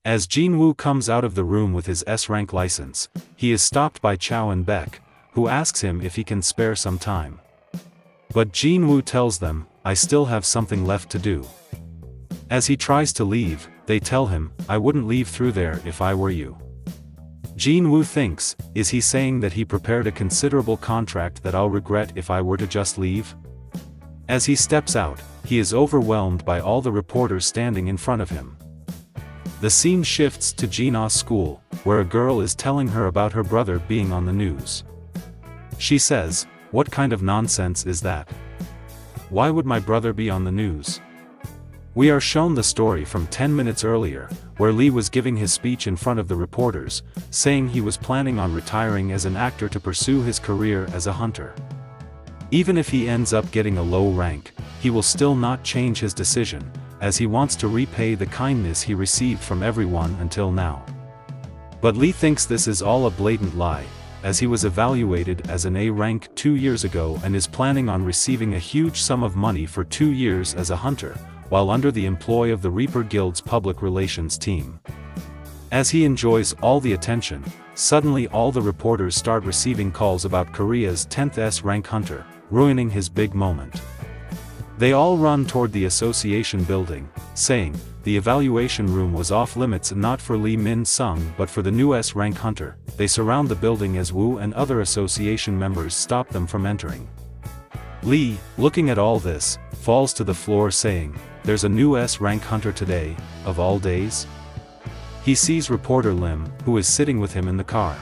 As Jinwoo comes out of the room with his S-rank license, he is stopped by Chow and Beck, who asks him if he can spare some time. But Jinwoo tells them, "I still have something left to do." As he tries to leave, they tell him, "I wouldn't leave through there if I were you." Jinwoo thinks, is he saying that he prepared a considerable contract that I'll regret if I were to just leave? As he steps out, he is overwhelmed by all the reporters standing in front of him. The scene shifts to Jinwoo's school, where a girl is telling her about her brother being on the news. She says, "What kind of nonsense is that? Why would my brother be on the news?" We are shown the story from 10 minutes earlier, where Lee was giving his speech in front of the reporters, saying he was planning on retiring as an actor to pursue his career as a hunter. Even if he ends up getting a low rank, he will still not change his decision, as he wants to repay the kindness he received from everyone until now. But Lee thinks this is all a blatant lie, as he was evaluated as an A rank 2 years ago and is planning on receiving a huge sum of money for 2 years as a hunter, while under the employ of the Reaper Guild's public relations team. As he enjoys all the attention, suddenly all the reporters start receiving calls about Korea's 10th S-rank hunter, ruining his big moment. They all run toward the association building, saying, the evaluation room was off limits not for Lee Min-sung but for the new S-rank hunter. They surround the building as Woo and other association members stop them from entering. Lee, looking at all this, falls to the floor saying, "There's a new S-rank hunter today, of all days?" He sees reporter Lim, who is sitting with him in the car.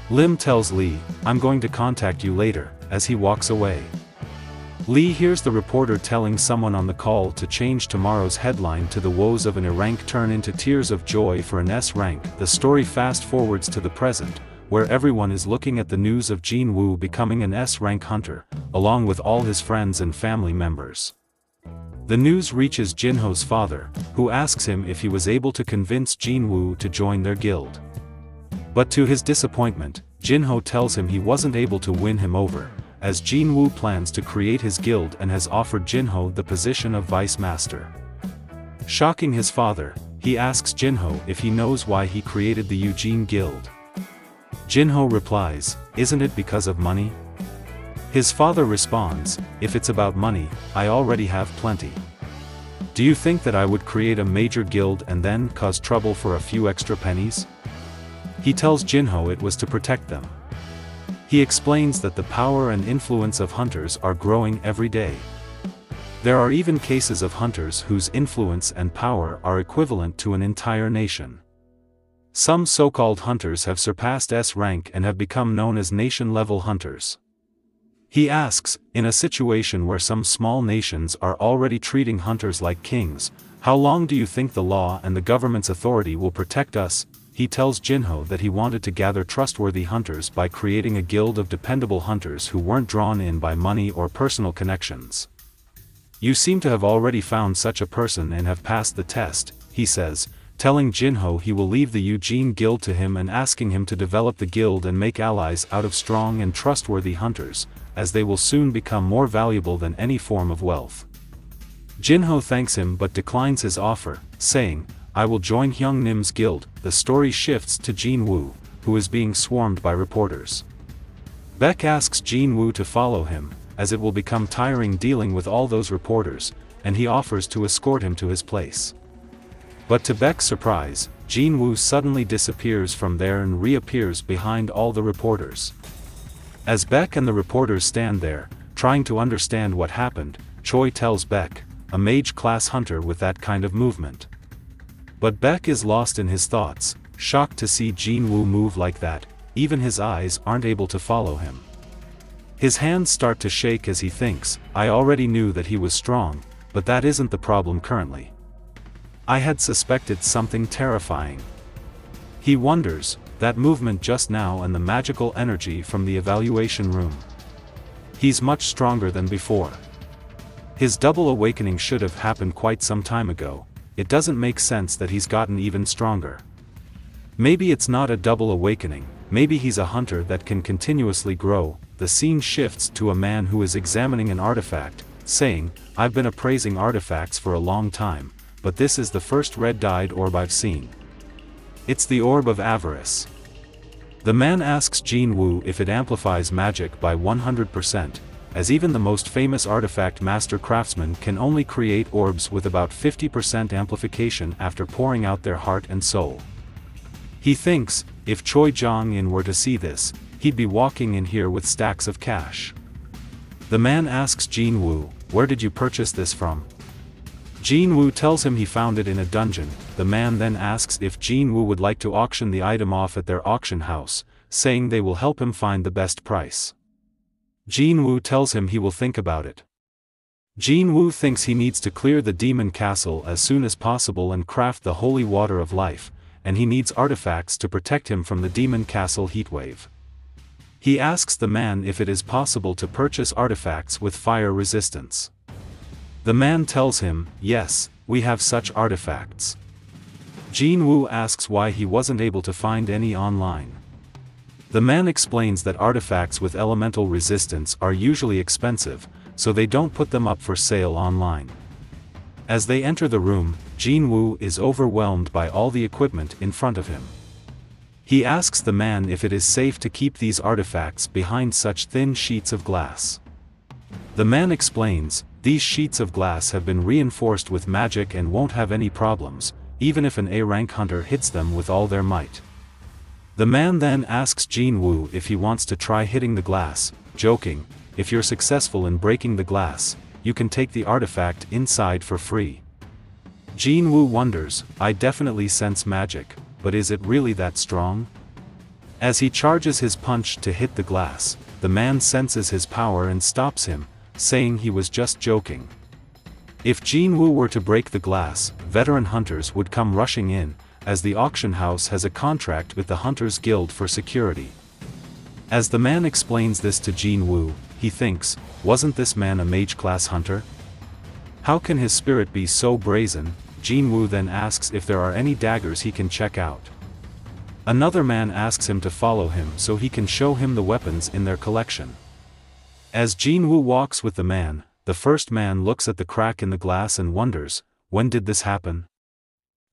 Lim tells Lee, "I'm going to contact you later," as he walks away. Lee hears the reporter telling someone on the call to change tomorrow's headline to "The woes of an A-rank turn into tears of joy for an S-rank." The story fast forwards to the present, where everyone is looking at the news of Jinwoo becoming an S-rank hunter, along with all his friends and family members. The news reaches Jinho's father, who asks him if he was able to convince Jinwoo to join their guild. But to his disappointment, Jinho tells him he wasn't able to win him over, as Jinwoo plans to create his guild and has offered Jinho the position of vice master. Shocking his father, he asks Jinho if he knows why he created the Eugene Guild. Jinho replies, "Isn't it because of money?" His father responds, "If it's about money, I already have plenty. Do you think that I would create a major guild and then cause trouble for a few extra pennies?" He tells Jinho it was to protect them. He explains that the power and influence of hunters are growing every day. There are even cases of hunters whose influence and power are equivalent to an entire nation. Some so-called hunters have surpassed S rank and have become known as nation-level hunters. He asks, in a situation where some small nations are already treating hunters like kings, how long do you think the law and the government's authority will protect us? He tells Jinho that he wanted to gather trustworthy hunters by creating a guild of dependable hunters who weren't drawn in by money or personal connections. "You seem to have already found such a person and have passed the test," he says, telling Jinho he will leave the Eugene Guild to him and asking him to develop the guild and make allies out of strong and trustworthy hunters, as they will soon become more valuable than any form of wealth. Jinho thanks him but declines his offer, saying, "I will join Hyung Nim's guild." The story shifts to Jinwoo, who is being swarmed by reporters. Beck asks Jinwoo to follow him, as it will become tiring dealing with all those reporters, and he offers to escort him to his place. But to Beck's surprise, Jinwoo suddenly disappears from there and reappears behind all the reporters. As Beck and the reporters stand there, trying to understand what happened, Choi tells Beck, "A mage-class hunter with that kind of movement." But Beck is lost in his thoughts, shocked to see Jinwoo move like that. Even his eyes aren't able to follow him. His hands start to shake as he thinks, "I already knew that he was strong, but that isn't the problem currently. I had suspected something terrifying." He wonders, that movement just now and the magical energy from the evaluation room. He's much stronger than before. His double awakening should have happened quite some time ago. It doesn't make sense that he's gotten even stronger. Maybe it's not a double awakening, maybe he's a hunter that can continuously grow. The scene shifts to a man who is examining an artifact, saying, "I've been appraising artifacts for a long time, but this is the first red-dyed orb I've seen. It's the orb of avarice. The man asks Jinwoo if it amplifies magic by 100%, as even the most famous artifact master craftsmen can only create orbs with about 50% amplification after pouring out their heart and soul. He thinks, if Choi Jong-in were to see this, he'd be walking in here with stacks of cash. The man asks Jinwoo, "Where did you purchase this from?" Jinwoo tells him he found it in a dungeon. The man then asks if Jinwoo would like to auction the item off at their auction house, saying they will help him find the best price. Jinwoo tells him he will think about it. Jinwoo thinks he needs to clear the demon castle as soon as possible and craft the holy water of life, and he needs artifacts to protect him from the demon castle heatwave. He asks the man if it is possible to purchase artifacts with fire resistance. The man tells him, "Yes, we have such artifacts." Jinwoo asks why he wasn't able to find any online. The man explains that artifacts with elemental resistance are usually expensive, so they don't put them up for sale online. As they enter the room, Jinwoo is overwhelmed by all the equipment in front of him. He asks the man if it is safe to keep these artifacts behind such thin sheets of glass. The man explains, "These sheets of glass have been reinforced with magic and won't have any problems, even if an A-rank hunter hits them with all their might." The man then asks Jinwoo if he wants to try hitting the glass, joking, "If you're successful in breaking the glass, you can take the artifact inside for free." Jinwoo wonders, "I definitely sense magic, but is it really that strong?" As he charges his punch to hit the glass, the man senses his power and stops him, saying he was just joking. If Jinwoo were to break the glass, veteran hunters would come rushing in, as the auction house has a contract with the Hunters Guild for security. As the man explains this to Jinwoo, he thinks, wasn't this man a mage-class hunter? How can his spirit be so brazen? Jinwoo then asks if there are any daggers he can check out. Another man asks him to follow him so he can show him the weapons in their collection. As Jinwoo walks with the man, the first man looks at the crack in the glass and wonders, when did this happen?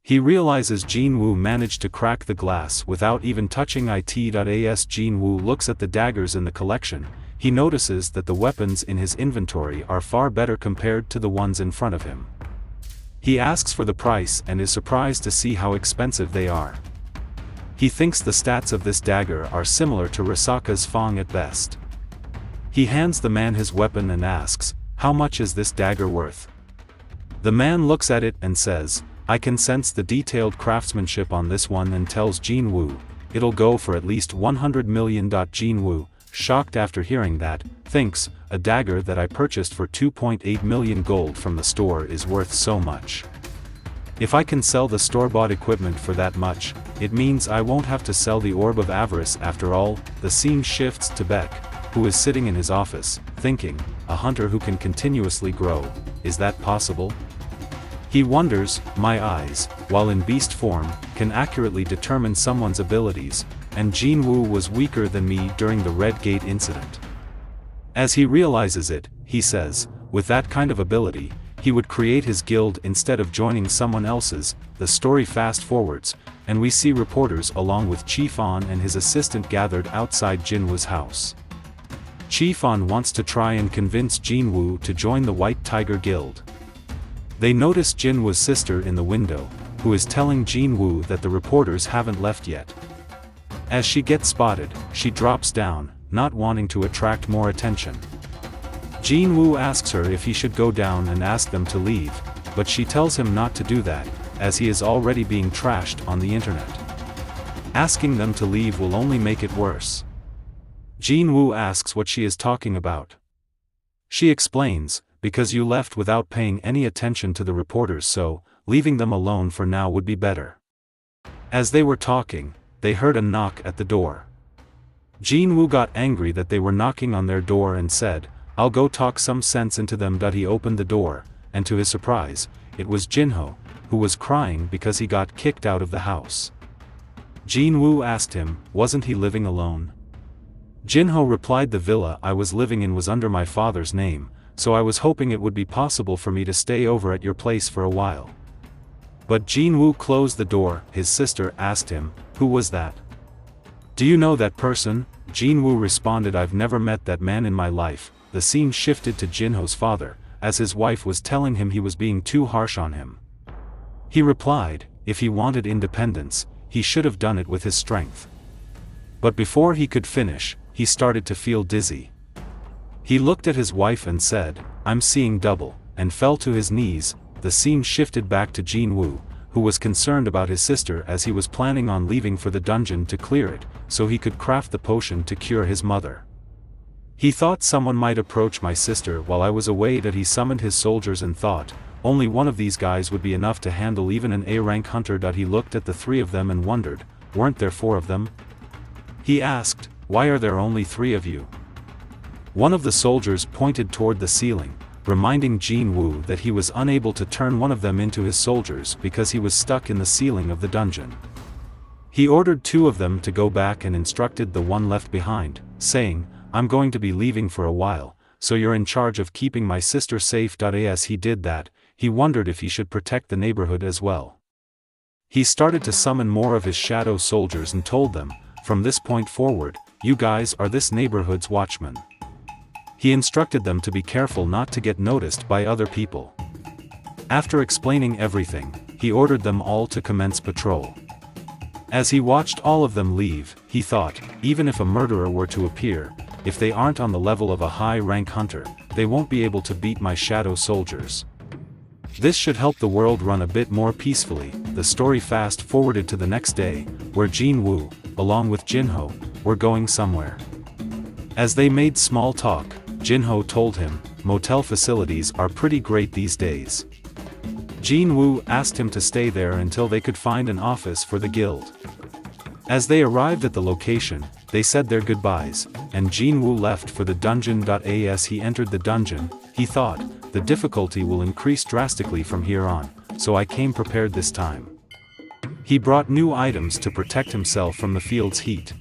He realizes Jinwoo managed to crack the glass without even touching it. As Jinwoo looks at the daggers in the collection, he notices that the weapons in his inventory are far better compared to the ones in front of him. He asks for the price and is surprised to see how expensive they are. He thinks the stats of this dagger are similar to Risaka's Fang at best. He hands the man his weapon and asks, "How much is this dagger worth?" The man looks at it and says, "I can sense the detailed craftsmanship on this one," and tells Jinwoo, "It'll go for at least 100 million." Jinwoo, shocked after hearing that, thinks, "A dagger that I purchased for 2.8 million gold from the store is worth so much. If I can sell the store-bought equipment for that much, it means I won't have to sell the Orb of Avarice after all." The scene shifts to Beck, who is sitting in his office, thinking, "A hunter who can continuously grow, is that possible?" He wonders, "My eyes, while in beast form, can accurately determine someone's abilities, and Jinwoo was weaker than me during the Red Gate incident." As he realizes it, he says, with that kind of ability, he would create his guild instead of joining someone else's. The story fast forwards, and we see reporters along with Chief On and his assistant gathered outside Jinwoo's house. Chief On wants to try and convince Jinwoo to join the White Tiger Guild. They notice Jinwoo's sister in the window, who is telling Jinwoo that the reporters haven't left yet. As she gets spotted, she drops down, not wanting to attract more attention. Jinwoo asks her if he should go down and ask them to leave, but she tells him not to do that, as he is already being trashed on the internet. Asking them to leave will only make it worse. Jinwoo asks what she is talking about. She explains, "Because you left without paying any attention to the reporters, so leaving them alone for now would be better." As they were talking, they heard a knock at the door. Jinwoo got angry that they were knocking on their door and said, "I'll go talk some sense into them." He opened the door, and to his surprise, it was Jinho, who was crying because he got kicked out of the house. Jinwoo asked him, wasn't he living alone? Jinho replied, "The villa I was living in was under my father's name, so I was hoping it would be possible for me to stay over at your place for a while." But Jinwoo closed the door. His sister asked him, "Who was that?" "Do you know that person?" Jinwoo responded, "I've never met that man in my life." The scene shifted to Jinho's father, as his wife was telling him he was being too harsh on him. He replied, if he wanted independence, he should have done it with his strength. But before he could finish, he started to feel dizzy. He looked at his wife and said, "I'm seeing double," and fell to his knees. The scene shifted back to Jinwoo, who was concerned about his sister as he was planning on leaving for the dungeon to clear it, so he could craft the potion to cure his mother. He thought someone might approach my sister while I was away, that he summoned his soldiers and thought, only one of these guys would be enough to handle even an A-rank hunter. He looked at the three of them and wondered, weren't there four of them? He asked, "Why are there only three of you?" One of the soldiers pointed toward the ceiling, reminding Jinwoo that he was unable to turn one of them into his soldiers because he was stuck in the ceiling of the dungeon. He ordered two of them to go back and instructed the one left behind, saying, "I'm going to be leaving for a while, so you're in charge of keeping my sister safe." As he did that, he wondered if he should protect the neighborhood as well. He started to summon more of his shadow soldiers and told them, "From this point forward, you guys are this neighborhood's watchmen." He instructed them to be careful not to get noticed by other people. After explaining everything, he ordered them all to commence patrol. As he watched all of them leave, he thought, even if a murderer were to appear, if they aren't on the level of a high-rank hunter, they won't be able to beat my shadow soldiers. This should help the world run a bit more peacefully. The story fast-forwarded to the next day, where Jinwoo, along with Jinho, were going somewhere. As they made small talk, Jinho told him, "Motel facilities are pretty great these days." Jinwoo asked him to stay there until they could find an office for the guild. As they arrived at the location, they said their goodbyes, and Jinwoo left for the dungeon. As he entered the dungeon, he thought, the difficulty will increase drastically from here on, so I came prepared this time. He brought new items to protect himself from the field's heat.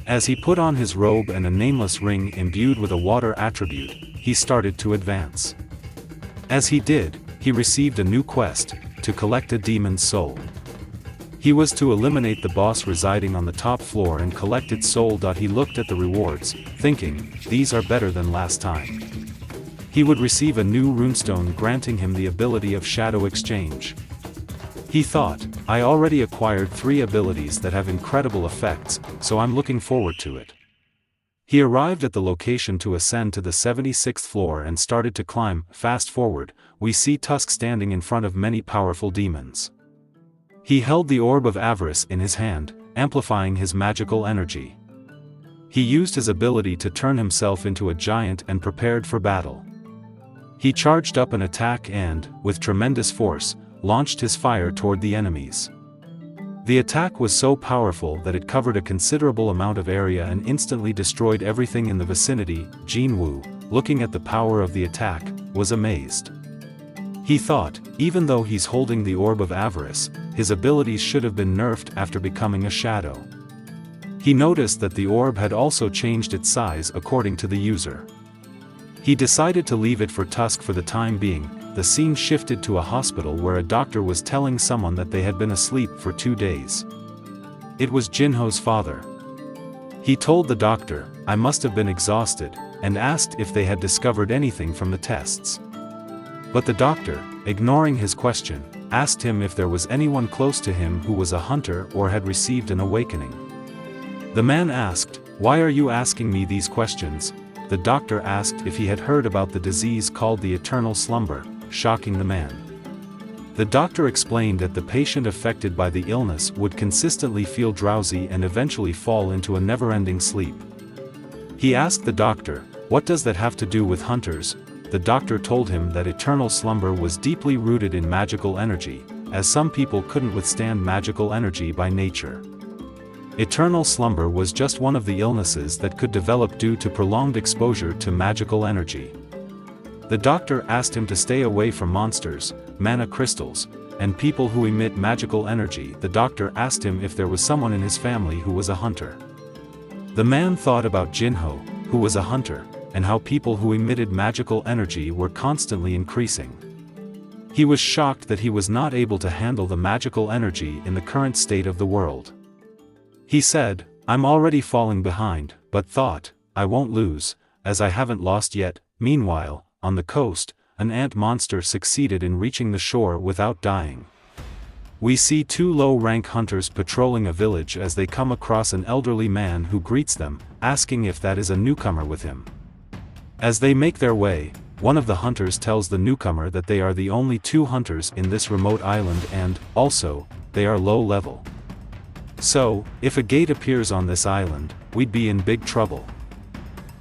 As he put on his robe and a nameless ring imbued with a water attribute, he started to advance. As he did, he received a new quest, to collect a demon's soul. He was to eliminate the boss residing on the top floor and collect its soul. He looked at the rewards, thinking, these are better than last time. He would receive a new runestone granting him the ability of shadow exchange. He thought, I already acquired 3 abilities that have incredible effects, so I'm looking forward to it. He arrived at the location to ascend to the 76th floor and started to climb. Fast forward, we see Tusk standing in front of many powerful demons. He held the orb of avarice in his hand, amplifying his magical energy. He used his ability to turn himself into a giant and prepared for battle. He charged up an attack and, with tremendous force, launched his fire toward the enemies. The attack was so powerful that it covered a considerable amount of area and instantly destroyed everything in the vicinity. Jinwoo, looking at the power of the attack, was amazed. He thought, even though he's holding the orb of avarice, his abilities should have been nerfed after becoming a shadow. He noticed that the orb had also changed its size according to the user. He decided to leave it for Tusk for the time being. The scene shifted to a hospital where a doctor was telling someone that they had been asleep for 2 days. It was Jinho's father. He told the doctor, I must have been exhausted, and asked if they had discovered anything from the tests. But the doctor, ignoring his question, asked him if there was anyone close to him who was a hunter or had received an awakening. The man asked, Why are you asking me these questions? The doctor asked if he had heard about the disease called the eternal slumber, shocking the man. The doctor explained that the patient affected by the illness would consistently feel drowsy and eventually fall into a never-ending sleep. He asked the doctor, what does that have to do with hunters? The doctor told him that eternal slumber was deeply rooted in magical energy, as some people couldn't withstand magical energy by nature. Eternal slumber was just one of the illnesses that could develop due to prolonged exposure to magical energy. The doctor asked him to stay away from monsters, mana crystals, and people who emit magical energy. The doctor asked him if there was someone in his family who was a hunter. The man thought about Jinho, who was a hunter, and how people who emitted magical energy were constantly increasing. He was shocked that he was not able to handle the magical energy in the current state of the world. He said, "I'm already falling behind," but thought, "I won't lose, as I haven't lost yet." Meanwhile, on the coast, an ant monster succeeded in reaching the shore without dying. We see two low-rank hunters patrolling a village as they come across an elderly man who greets them, asking if that is a newcomer with him. As they make their way, one of the hunters tells the newcomer that they are the only two hunters in this remote island and, also, they are low level. So, if a gate appears on this island, we'd be in big trouble.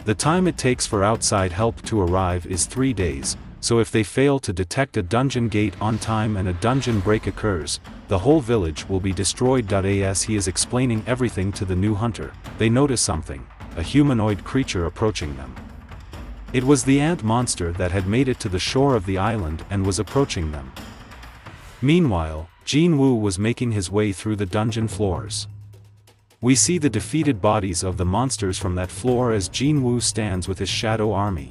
The time it takes for outside help to arrive is 3 days, so if they fail to detect a dungeon gate on time and a dungeon break occurs, the whole village will be destroyed. As he is explaining everything to the new hunter, they notice something, a humanoid creature approaching them. It was the ant monster that had made it to the shore of the island and was approaching them. Meanwhile, Jinwoo was making his way through the dungeon floors. We see the defeated bodies of the monsters from that floor as Jinwoo stands with his shadow army.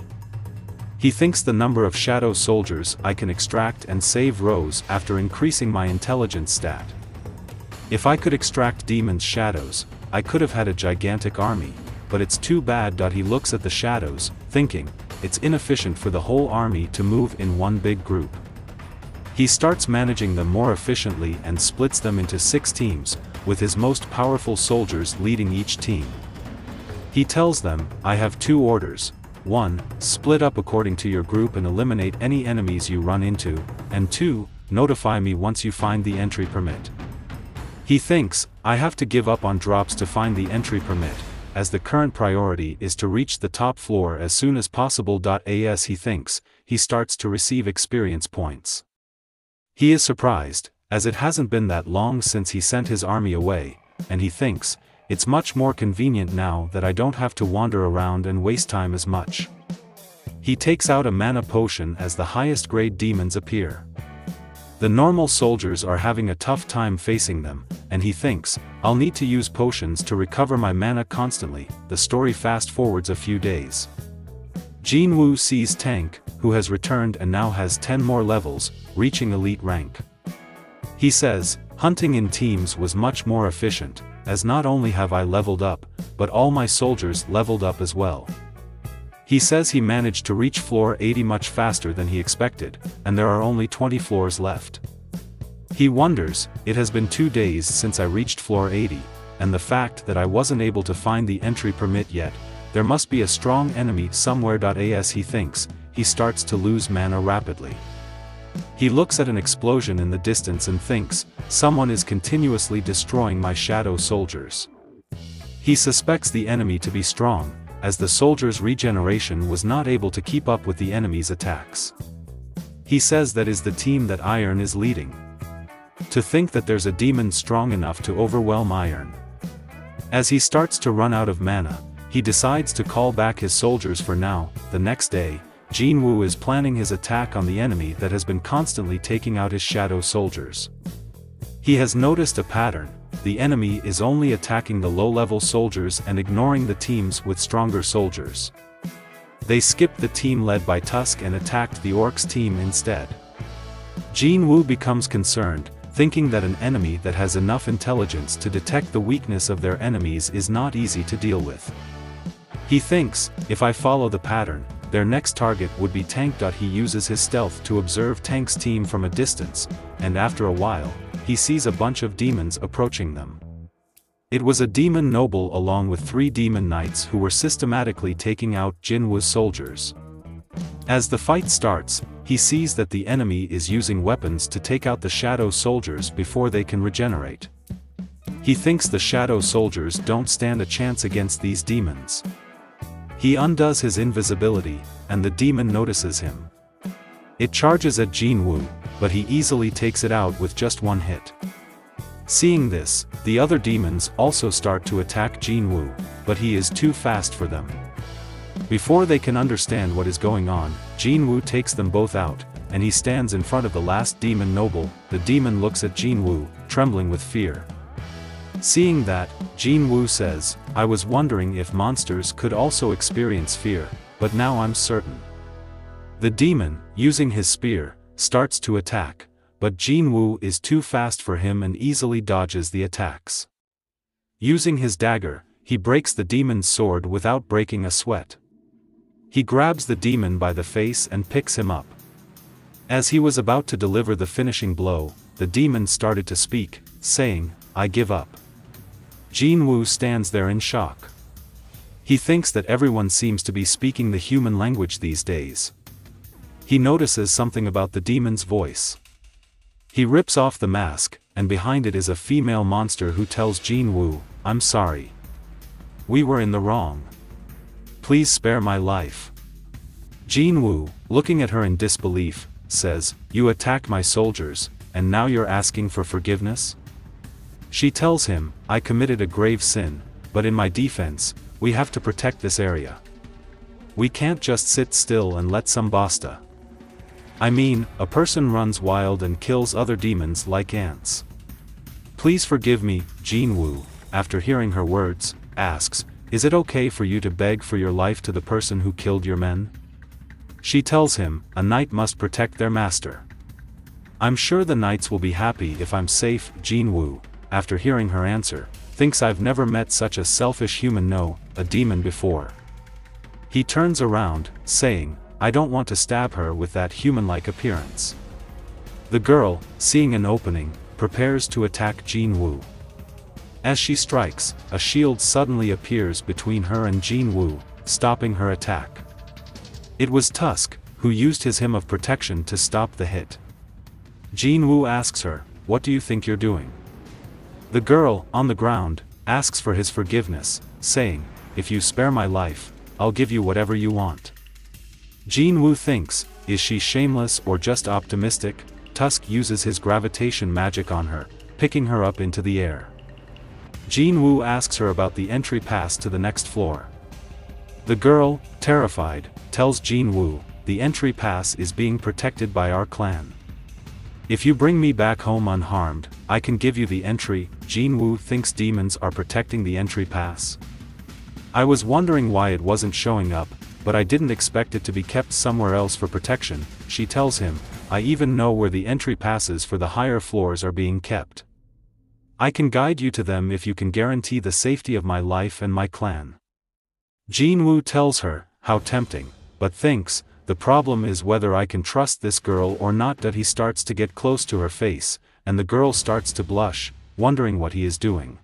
He thinks the number of shadow soldiers I can extract and save rose after increasing my intelligence stat. If I could extract demons' shadows, I could have had a gigantic army, but it's too bad. He looks at the shadows, thinking, it's inefficient for the whole army to move in one big group. He starts managing them more efficiently and splits them into 6 teams, with his most powerful soldiers leading each team. He tells them, I have 2 orders. 1. Split up according to your group and eliminate any enemies you run into, and 2. Notify me once you find the entry permit. He thinks, I have to give up on drops to find the entry permit, as the current priority is to reach the top floor as soon as possible. As he thinks, he starts to receive experience points. He is surprised, as it hasn't been that long since he sent his army away, and he thinks, it's much more convenient now that I don't have to wander around and waste time as much. He takes out a mana potion as the highest grade demons appear. The normal soldiers are having a tough time facing them, and he thinks, I'll need to use potions to recover my mana constantly. The story fast forwards a few days. Jinwoo sees Tank, who has returned and now has 10 more levels, reaching elite rank. He says, hunting in teams was much more efficient, as not only have I leveled up, but all my soldiers leveled up as well. He says he managed to reach floor 80 much faster than he expected, and there are only 20 floors left. He wonders, it has been 2 days since I reached floor 80, and the fact that I wasn't able to find the entry permit yet, there must be a strong enemy somewhere. As he thinks, he starts to lose mana rapidly. He looks at an explosion in the distance and thinks, someone is continuously destroying my shadow soldiers. He suspects the enemy to be strong, as the soldiers' regeneration was not able to keep up with the enemy's attacks. He says that is the team that Iron is leading. To think that there's a demon strong enough to overwhelm Iron. As he starts to run out of mana, he decides to call back his soldiers for now. The next day, Jinwoo is planning his attack on the enemy that has been constantly taking out his shadow soldiers. He has noticed a pattern, the enemy is only attacking the low-level soldiers and ignoring the teams with stronger soldiers. They skipped the team led by Tusk and attacked the Orcs team instead. Jinwoo becomes concerned, thinking that an enemy that has enough intelligence to detect the weakness of their enemies is not easy to deal with. He thinks, if I follow the pattern, their next target would be Tank. He uses his stealth to observe Tank's team from a distance, and after a while, he sees a bunch of demons approaching them. It was a demon noble along with 3 demon knights who were systematically taking out Jinwoo's soldiers. As the fight starts, he sees that the enemy is using weapons to take out the shadow soldiers before they can regenerate. He thinks the shadow soldiers don't stand a chance against these demons. He undoes his invisibility, and the demon notices him. It charges at Jinwoo, but he easily takes it out with just 1 hit. Seeing this, the other demons also start to attack Jinwoo, but he is too fast for them. Before they can understand what is going on, Jinwoo takes them both out, and he stands in front of the last demon noble. The demon looks at Jinwoo, trembling with fear. Seeing that, Jinwoo says, I was wondering if monsters could also experience fear, but now I'm certain. The demon, using his spear, starts to attack, but Jinwoo is too fast for him and easily dodges the attacks. Using his dagger, he breaks the demon's sword without breaking a sweat. He grabs the demon by the face and picks him up. As he was about to deliver the finishing blow, the demon started to speak, saying, "I give up." Jinwoo stands there in shock. He thinks that everyone seems to be speaking the human language these days. He notices something about the demon's voice. He rips off the mask, and behind it is a female monster who tells Jinwoo, "I'm sorry. We were in the wrong. Please spare my life." Jinwoo, looking at her in disbelief, says, "You attacked my soldiers, and now you're asking for forgiveness?" She tells him, "I committed a grave sin, but in my defense, we have to protect this area. We can't just sit still and let some basta. I mean, a person runs wild and kills other demons like ants. Please forgive me." Jinwoo, after hearing her words, asks, "Is it okay for you to beg for your life to the person who killed your men?" She tells him, "A knight must protect their master. I'm sure the knights will be happy if I'm safe." Jinwoo, after hearing her answer, thinks, "I've never met such a selfish human, no, a demon before." He turns around, saying, "I don't want to stab her with that human-like appearance." The girl, seeing an opening, prepares to attack Jinwoo. As she strikes, a shield suddenly appears between her and Jinwoo, stopping her attack. It was Tusk, who used his hymn of protection to stop the hit. Jinwoo asks her, "What do you think you're doing?" The girl, on the ground, asks for his forgiveness, saying, "If you spare my life, I'll give you whatever you want." Jinwoo thinks, is she shameless or just optimistic? Tusk uses his gravitation magic on her, picking her up into the air. Jinwoo asks her about the entry pass to the next floor. The girl, terrified, tells Jinwoo, "The entry pass is being protected by our clan. If you bring me back home unharmed, I can give you the entry." Jinwoo thinks demons are protecting the entry pass. "I was wondering why it wasn't showing up, but I didn't expect it to be kept somewhere else for protection." She tells him, "I even know where the entry passes for the higher floors are being kept. I can guide you to them if you can guarantee the safety of my life and my clan." Jinwoo tells her, how tempting, but thinks, the problem is whether I can trust this girl or not. That he starts to get close to her face, and the girl starts to blush, wondering what he is doing.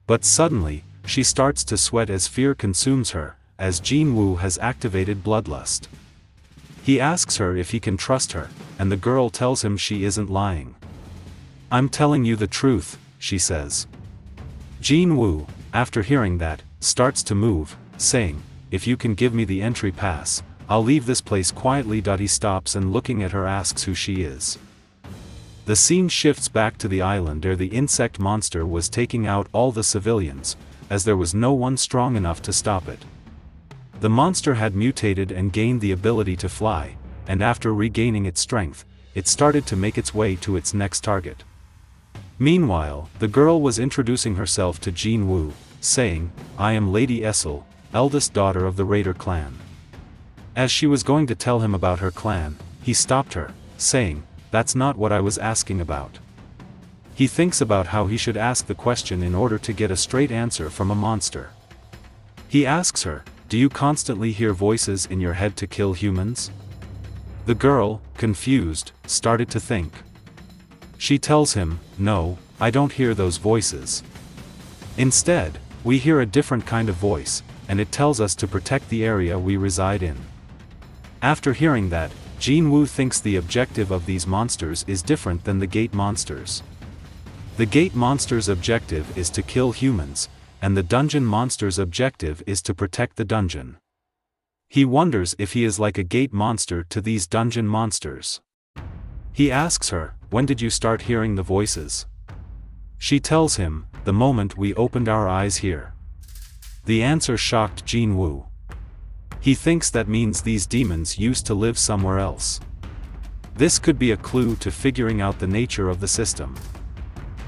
But suddenly, she starts to sweat as fear consumes her, as Jinwoo has activated bloodlust. He asks her if he can trust her, and the girl tells him she isn't lying. "I'm telling you the truth," she says. Jinwoo, after hearing that, starts to move, saying, "If you can give me the entry pass, I'll leave this place quietly." He stops and looking at her asks who she is. The scene shifts back to the island where the insect monster was taking out all the civilians, as there was no one strong enough to stop it. The monster had mutated and gained the ability to fly, and after regaining its strength, it started to make its way to its next target. Meanwhile, the girl was introducing herself to Jinwoo, saying, "I am Lady Essel, eldest daughter of the Raider clan." As she was going to tell him about her clan, he stopped her, saying, "That's not what I was asking about." He thinks about how he should ask the question in order to get a straight answer from a monster. He asks her, "Do you constantly hear voices in your head to kill humans?" The girl, confused, started to think. She tells him, "No, I don't hear those voices. Instead, we hear a different kind of voice, and it tells us to protect the area we reside in." After hearing that, Jinwoo thinks the objective of these monsters is different than the gate monsters. The gate monster's objective is to kill humans, and the dungeon monster's objective is to protect the dungeon. He wonders if he is like a gate monster to these dungeon monsters. He asks her, "When did you start hearing the voices?" She tells him, "The moment we opened our eyes here." The answer shocked Jinwoo. He thinks that means these demons used to live somewhere else. This could be a clue to figuring out the nature of the system.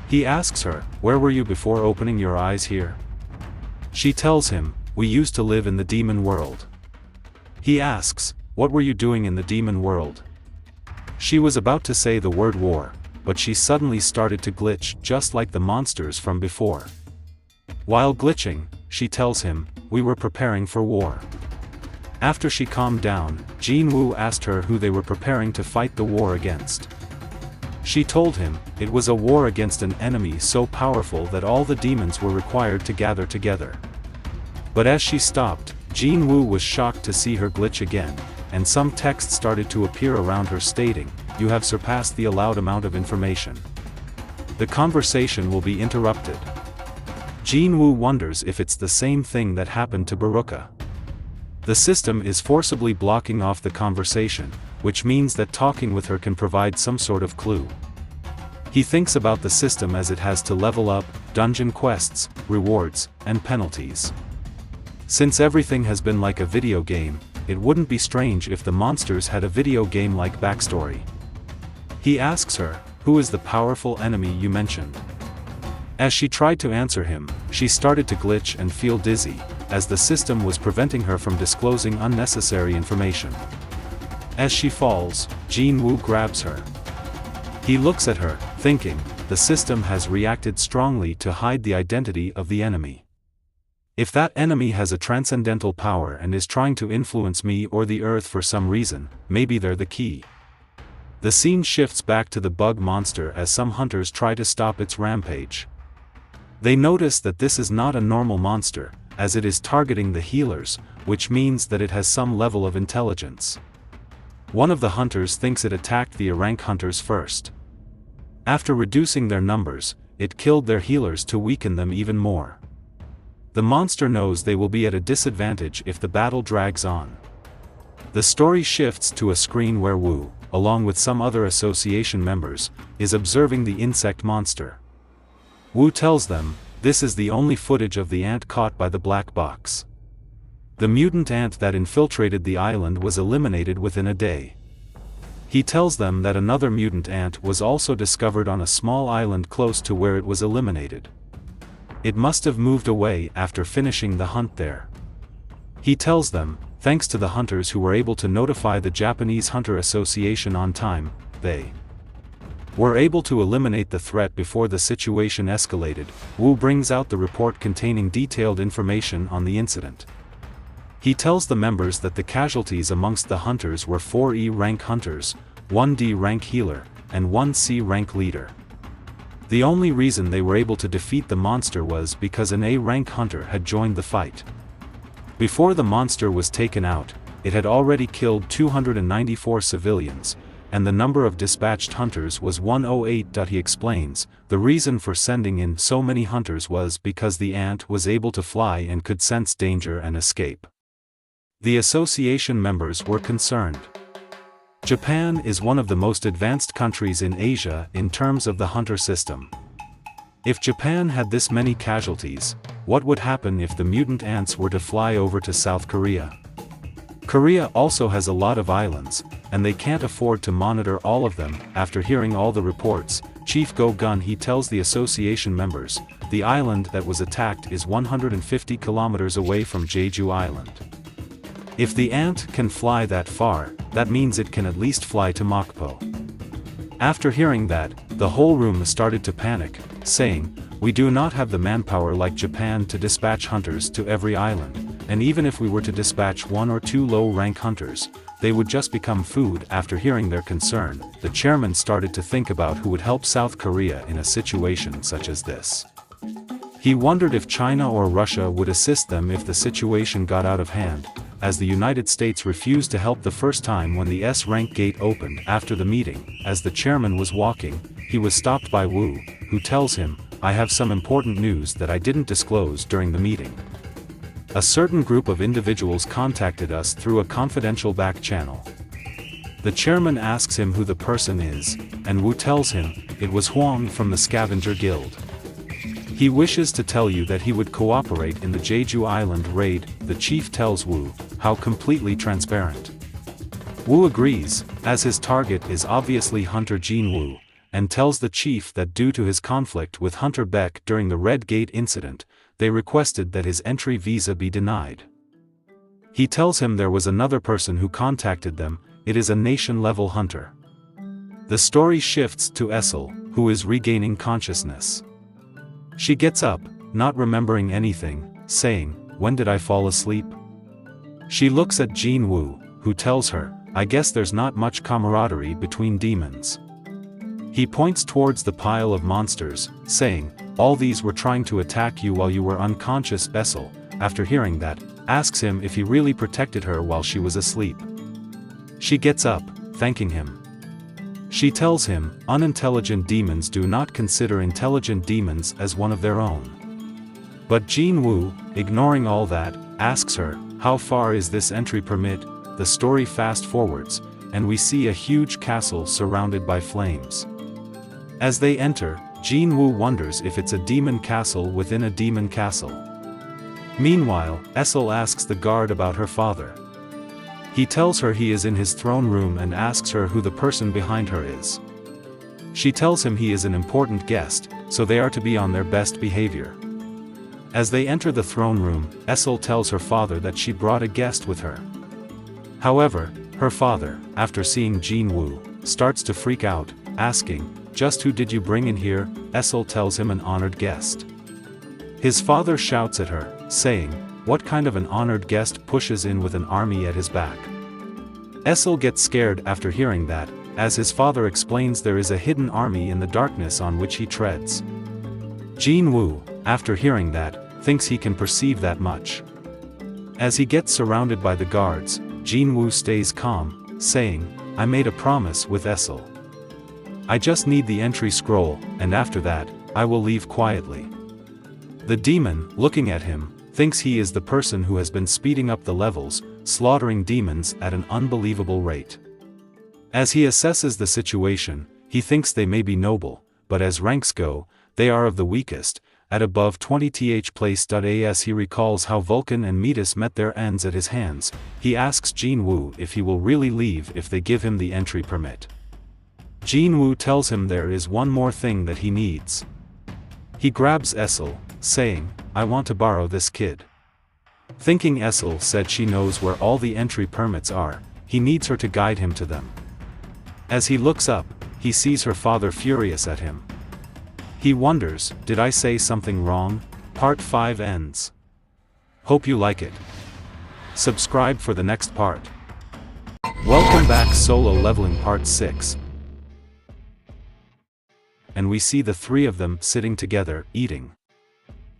He asks her, "Where were you before opening your eyes here?" She tells him, "We used to live in the demon world." He asks, "What were you doing in the demon world?" She was about to say the word war, but she suddenly started to glitch just like the monsters from before. While glitching, she tells him, "We were preparing for war." After she calmed down, Jinwoo asked her who they were preparing to fight the war against. She told him, it was a war against an enemy so powerful that all the demons were required to gather together. But as she stopped, Jinwoo was shocked to see her glitch again, and some text started to appear around her stating, "You have surpassed the allowed amount of information. The conversation will be interrupted." Jinwoo wonders if it's the same thing that happened to Baruka. The system is forcibly blocking off the conversation, which means that talking with her can provide some sort of clue. He thinks about the system as it has to level up, dungeon quests, rewards, and penalties. Since everything has been like a video game, it wouldn't be strange if the monsters had a video game-like backstory. He asks her, "Who is the powerful enemy you mentioned?" As she tried to answer him, she started to glitch and feel dizzy, as the system was preventing her from disclosing unnecessary information. As she falls, Jinwoo grabs her. He looks at her, thinking, the system has reacted strongly to hide the identity of the enemy. If that enemy has a transcendental power and is trying to influence me or the earth for some reason, maybe they're the key. The scene shifts back to the bug monster as some hunters try to stop its rampage. They notice that this is not a normal monster, as it is targeting the healers, which means that it has some level of intelligence. One of the hunters thinks it attacked the rank hunters first. After reducing their numbers, it killed their healers to weaken them even more. The monster knows they will be at a disadvantage if the battle drags on. The story shifts to a screen where Wu, along with some other association members, is observing the insect monster. Wu tells them, this is the only footage of the ant caught by the black box. The mutant ant that infiltrated the island was eliminated within a day. He tells them that another mutant ant was also discovered on a small island close to where it was eliminated. It must have moved away after finishing the hunt there. He tells them, thanks to the hunters who were able to notify the Japanese Hunter Association on time, they were able to eliminate the threat before the situation escalated. Wu brings out the report containing detailed information on the incident. He tells the members that the casualties amongst the hunters were 4 E rank hunters, 1 D rank healer, and 1 C rank leader. The only reason they were able to defeat the monster was because an A rank hunter had joined the fight. Before the monster was taken out, it had already killed 294 civilians, and the number of dispatched hunters was 108. He explains, the reason for sending in so many hunters was because the ant was able to fly and could sense danger and escape. The association members were concerned. Japan is one of the most advanced countries in Asia in terms of the hunter system. If Japan had this many casualties, what would happen if the mutant ants were to fly over to South Korea? Korea also has a lot of islands, and they can't afford to monitor all of them. After hearing all the reports, Chief Go-gun he tells the association members, the island that was attacked is 150 kilometers away from Jeju Island. If the ant can fly that far, that means it can at least fly to Mokpo. After hearing that, the whole room started to panic, saying, we do not have the manpower like Japan to dispatch hunters to every island, and even if we were to dispatch 1 or 2 low-rank hunters, they would just become food. After hearing their concern, the chairman started to think about who would help South Korea in a situation such as this. He wondered if China or Russia would assist them if the situation got out of hand, as the United States refused to help the first time when the S-rank gate opened. After the meeting, as the chairman was walking, he was stopped by Wu, who tells him, I have some important news that I didn't disclose during the meeting. A certain group of individuals contacted us through a confidential back channel. The chairman asks him who the person is, and Wu tells him, it was Huang from the Scavenger Guild. He wishes to tell you that he would cooperate in the Jeju Island raid. The chief tells Wu, how completely transparent. Wu agrees, as his target is obviously Hunter Jinwoo, and tells the chief that due to his conflict with Hunter Beck during the Red Gate incident, they requested that his entry visa be denied. He tells him there was another person who contacted them, it is a nation-level hunter. The story shifts to Essel, who is regaining consciousness. She gets up, not remembering anything, saying, "When did I fall asleep?" She looks at Jinwoo, who tells her, "I guess there's not much camaraderie between demons." He points towards the pile of monsters, saying, "All these were trying to attack you while you were unconscious." Essel, after hearing that, asks him if he really protected her while she was asleep. She gets up, thanking him. She tells him, unintelligent demons do not consider intelligent demons as one of their own. But Jinwoo, ignoring all that, asks her, "How far is this entry permit?" The story fast forwards, and we see a huge castle surrounded by flames. As they enter, Jinwoo wonders if it's a demon castle within a demon castle. Meanwhile, Essel asks the guard about her father. He tells her he is in his throne room and asks her who the person behind her is. She tells him he is an important guest, so they are to be on their best behavior. As they enter the throne room, Essel tells her father that she brought a guest with her. However, her father, after seeing Jinwoo, starts to freak out, asking, "Just who did you bring in here?" Essel tells him an honored guest. His father shouts at her, saying, "What kind of an honored guest pushes in with an army at his back?" Essel gets scared after hearing that, as his father explains there is a hidden army in the darkness on which he treads. Jinwoo, after hearing that, thinks he can perceive that much. As he gets surrounded by the guards, Jinwoo stays calm, saying, "I made a promise with Essel. I just need the entry scroll, and after that, I will leave quietly." The demon, looking at him, thinks he is the person who has been speeding up the levels, slaughtering demons at an unbelievable rate. As he assesses the situation, he thinks they may be noble, but as ranks go, they are of the weakest, at above 20th place. As he recalls how Vulcan and Metis met their ends at his hands, he asks Jinwoo if he will really leave if they give him the entry permit. Jinwoo tells him there is one more thing that he needs. He grabs Essel, saying, "I want to borrow this kid." Thinking Essel said she knows where all the entry permits are, he needs her to guide him to them. As he looks up, he sees her father furious at him. He wonders, did I say something wrong? Part 5 ends. Hope you like it. Subscribe for the next part. Welcome back. Solo Leveling Part 6. And we see the three of them sitting together, eating.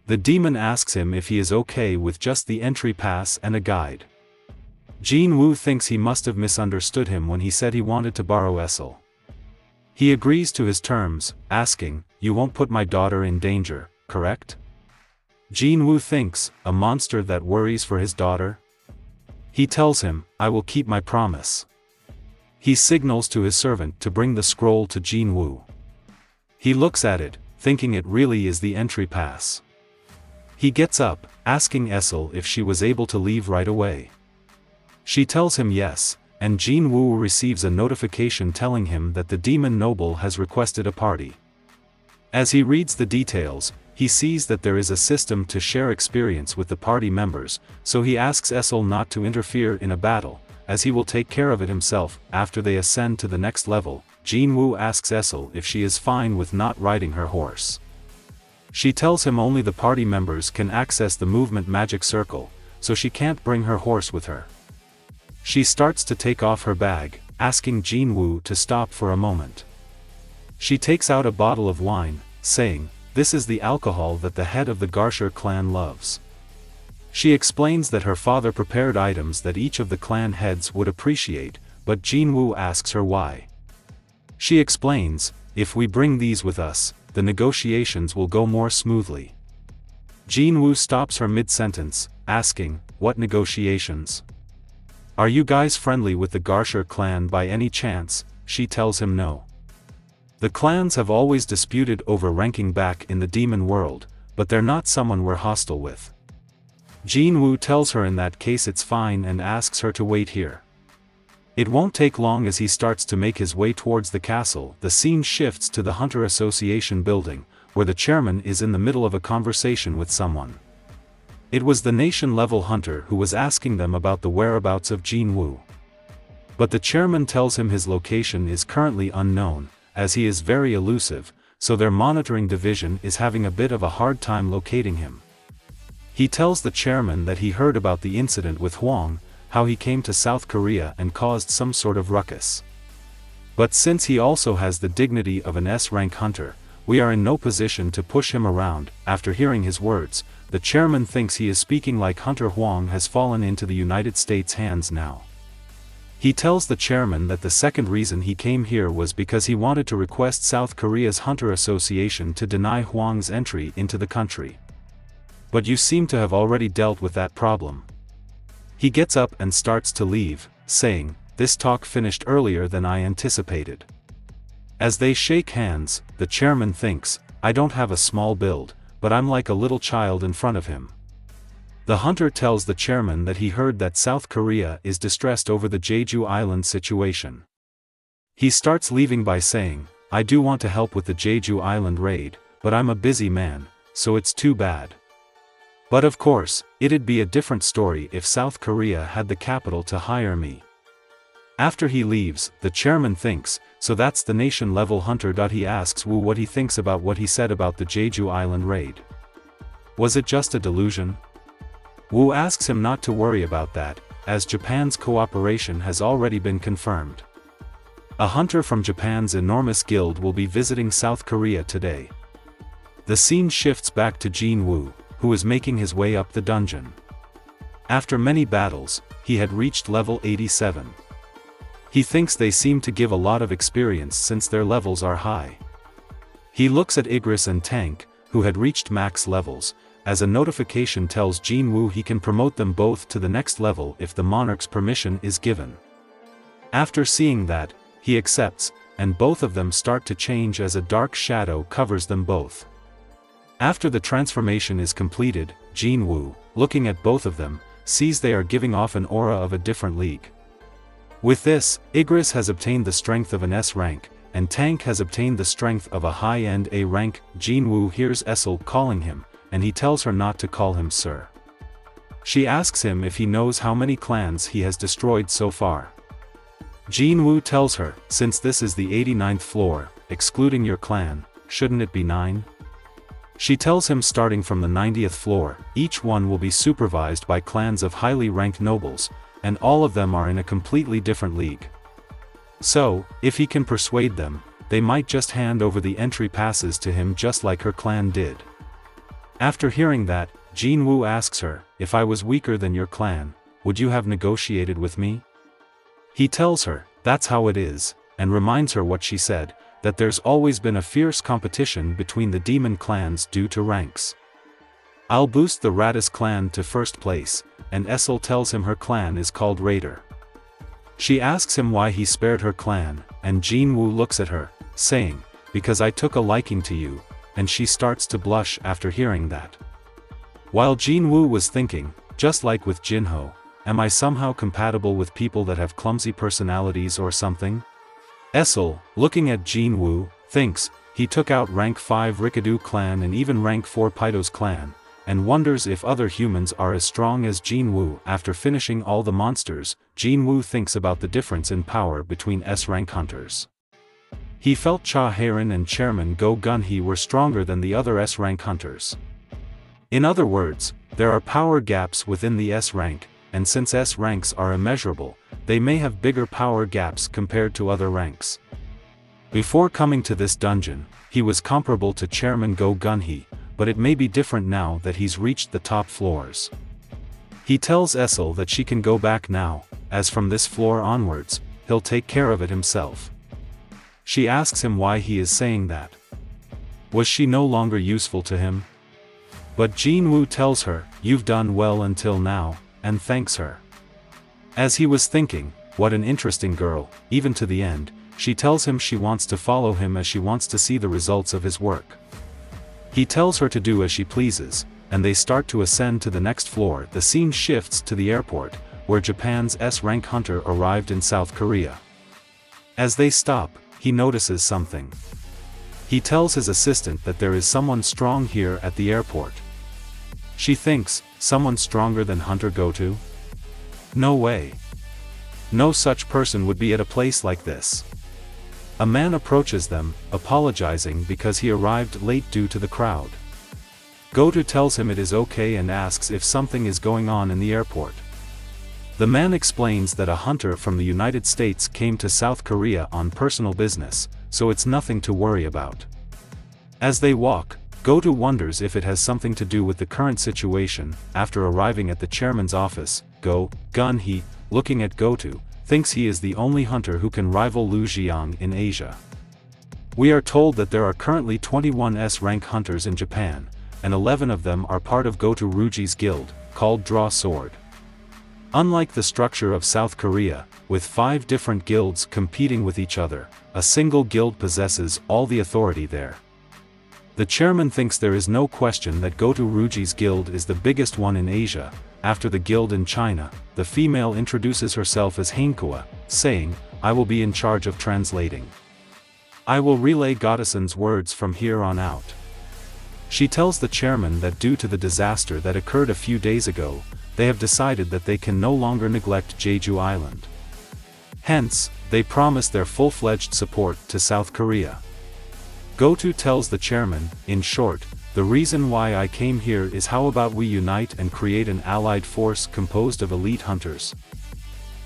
The demon asks him if he is okay with just the entry pass and a guide. Jinwoo thinks he must have misunderstood him when he said he wanted to borrow Essel. He agrees to his terms, asking, "You won't put my daughter in danger, correct?" Jinwoo thinks, a monster that worries for his daughter? He tells him, "I will keep my promise." He signals to his servant to bring the scroll to Jinwoo. He looks at it, thinking it really is the entry pass. He gets up, asking Essel if she was able to leave right away. She tells him yes, and Jinwoo receives a notification telling him that the demon noble has requested a party. As he reads the details, he sees that there is a system to share experience with the party members, so he asks Essel not to interfere in a battle, as he will take care of it himself. After they ascend to the next level, Jinwoo asks Essel if she is fine with not riding her horse. She tells him only the party members can access the movement magic circle, so she can't bring her horse with her. She starts to take off her bag, asking Jinwoo to stop for a moment. She takes out a bottle of wine, saying, "This is the alcohol that the head of the Garshur clan loves." She explains that her father prepared items that each of the clan heads would appreciate, but Jinwoo asks her why. She explains, "If we bring these with us, the negotiations will go more smoothly." Jinwoo stops her mid-sentence, asking, "What negotiations? Are you guys friendly with the Garshur clan by any chance?" She tells him no. The clans have always disputed over ranking back in the demon world, but they're not someone we're hostile with. Jinwoo tells her in that case it's fine and asks her to wait here. It won't take long. As he starts to make his way towards the castle, the scene shifts to the Hunter Association building, where the chairman is in the middle of a conversation with someone. It was the nation-level hunter who was asking them about the whereabouts of Jinwoo. But the chairman tells him his location is currently unknown, as he is very elusive, so their monitoring division is having a bit of a hard time locating him. He tells the chairman that he heard about the incident with Hwang, how he came to South Korea and caused some sort of ruckus. But since he also has the dignity of an S-rank hunter, we are in no position to push him around. After hearing his words, the chairman thinks he is speaking like Hunter Hwang has fallen into the United States' hands now. He tells the chairman that the second reason he came here was because he wanted to request South Korea's Hunter Association to deny Hwang's entry into the country. But you seem to have already dealt with that problem. He gets up and starts to leave, saying, "This talk finished earlier than I anticipated." As they shake hands, the chairman thinks, "I don't have a small build, but I'm like a little child in front of him." The hunter tells the chairman that he heard that South Korea is distressed over the Jeju Island situation. He starts leaving by saying, "I do want to help with the Jeju Island raid, but I'm a busy man, so it's too bad. But of course, it'd be a different story if South Korea had the capital to hire me." After he leaves, the chairman thinks, "So that's the nation-level hunter." He asks Woo what he thinks about what he said about the Jeju Island raid. Was it just a delusion? Woo asks him not to worry about that, as Japan's cooperation has already been confirmed. A hunter from Japan's enormous guild will be visiting South Korea today. The scene shifts back to Jinwoo, who is making his way up the dungeon. After many battles, he had reached level 87. He thinks they seem to give a lot of experience since their levels are high. He looks at Igris and Tank, who had reached max levels, as a notification tells Jinwoo he can promote them both to the next level if the monarch's permission is given. After seeing that, he accepts, and both of them start to change as a dark shadow covers them both. After the transformation is completed, Jinwoo, looking at both of them, sees they are giving off an aura of a different league. With this, Igris has obtained the strength of an S rank, and Tank has obtained the strength of a high-end A rank. Jinwoo hears Essel calling him, and he tells her not to call him sir. She asks him if he knows how many clans he has destroyed so far. Jinwoo tells her, "Since this is the 89th floor, excluding your clan, shouldn't it be 9? She tells him starting from the 90th floor, each one will be supervised by clans of highly ranked nobles, and all of them are in a completely different league. So, if he can persuade them, they might just hand over the entry passes to him just like her clan did." After hearing that, Jinwoo asks her, "If I was weaker than your clan, would you have negotiated with me?" He tells her, that's how it is, and reminds her what she said, that there's always been a fierce competition between the demon clans due to ranks. "I'll boost the Radis clan to first place," and Essel tells him her clan is called Raider. She asks him why he spared her clan, and Jinwoo looks at her, saying, "Because I took a liking to you," and she starts to blush after hearing that. While Jinwoo was thinking, just like with Jinho, am I somehow compatible with people that have clumsy personalities or something? Essel, looking at Jinwoo, thinks, he took out rank 5 Rikadu clan and even rank 4 Paido's clan, and wonders if other humans are as strong as Jinwoo. After finishing all the monsters, Jinwoo thinks about the difference in power between S-rank hunters. He felt Cha Haerin and Chairman Go Gun-hee were stronger than the other S-rank hunters. In other words, there are power gaps within the S-rank, and since S-ranks are immeasurable, they may have bigger power gaps compared to other ranks. Before coming to this dungeon, he was comparable to Chairman Go Gun-hee, but it may be different now that he's reached the top floors. He tells Essel that she can go back now, as from this floor onwards, he'll take care of it himself. She asks him why he is saying that. Was she no longer useful to him? But Jinwoo tells her, "You've done well until now," and thanks her. As he was thinking, what an interesting girl, even to the end, she tells him she wants to follow him as she wants to see the results of his work. He tells her to do as she pleases, and they start to ascend to the next floor. The scene shifts to the airport, where Japan's S-rank hunter arrived in South Korea. As they stop, he notices something. He tells his assistant that there is someone strong here at the airport. She thinks, someone stronger than Hunter Goto? No way. No such person would be at a place like this. A man approaches them, apologizing because he arrived late due to the crowd. Go-to tells him it is okay and asks if something is going on in the airport. The man explains that a hunter from the United States came to South Korea on personal business, so it's nothing to worry about. As they walk, Go-to wonders if it has something to do with the current situation. After arriving at the chairman's office, Gun-hee, looking at Go-to, thinks he is the only hunter who can rival Lu Jiang in Asia. We are told that there are currently 21 S-rank hunters in Japan, and 11 of them are part of Go-to Ruji's guild, called Draw Sword. Unlike the structure of South Korea, with 5 different guilds competing with each other, a single guild possesses all the authority there. The chairman thinks there is no question that Go-to Ruji's guild is the biggest one in Asia. After the guild in China, the female introduces herself as Hainkua, saying, "I will be in charge of translating. I will relay Goddessen's words from here on out." She tells the chairman that due to the disaster that occurred a few days ago, they have decided that they can no longer neglect Jeju Island. Hence, they promise their full-fledged support to South Korea. Go-to tells the chairman, in short, "The reason why I came here is how about we unite and create an allied force composed of elite hunters."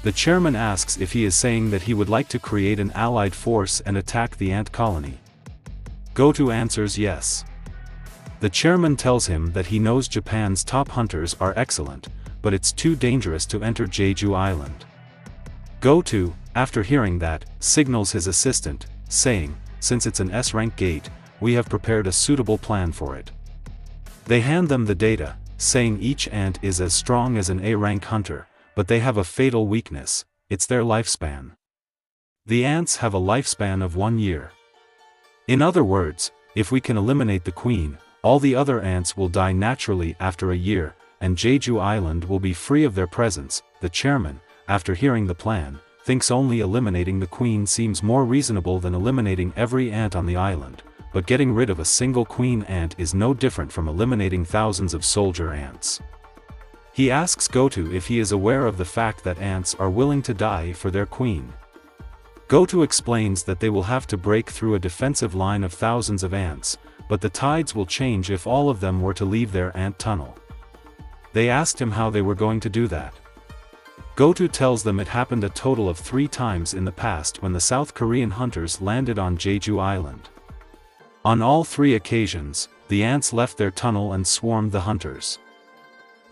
The chairman asks if he is saying that he would like to create an allied force and attack the ant colony. Go-to answers yes. The chairman tells him that he knows Japan's top hunters are excellent, but it's too dangerous to enter Jeju Island. Go-to, after hearing that, signals his assistant, saying, "Since it's an S-rank gate, we have prepared a suitable plan for it." They hand them the data, saying each ant is as strong as an A-rank hunter, but they have a fatal weakness: it's their lifespan. The ants have a lifespan of 1 year. In other words, if we can eliminate the queen, all the other ants will die naturally after a year, and Jeju Island will be free of their presence. The chairman, after hearing the plan, thinks only eliminating the queen seems more reasonable than eliminating every ant on the island, but getting rid of a single queen ant is no different from eliminating thousands of soldier ants. He asks Go-to if he is aware of the fact that ants are willing to die for their queen. Go-to explains that they will have to break through a defensive line of thousands of ants, but the tides will change if all of them were to leave their ant tunnel. They asked him how they were going to do that. Go-to tells them it happened a total of 3 times in the past when the South Korean hunters landed on Jeju Island. On all 3 occasions, the ants left their tunnel and swarmed the hunters.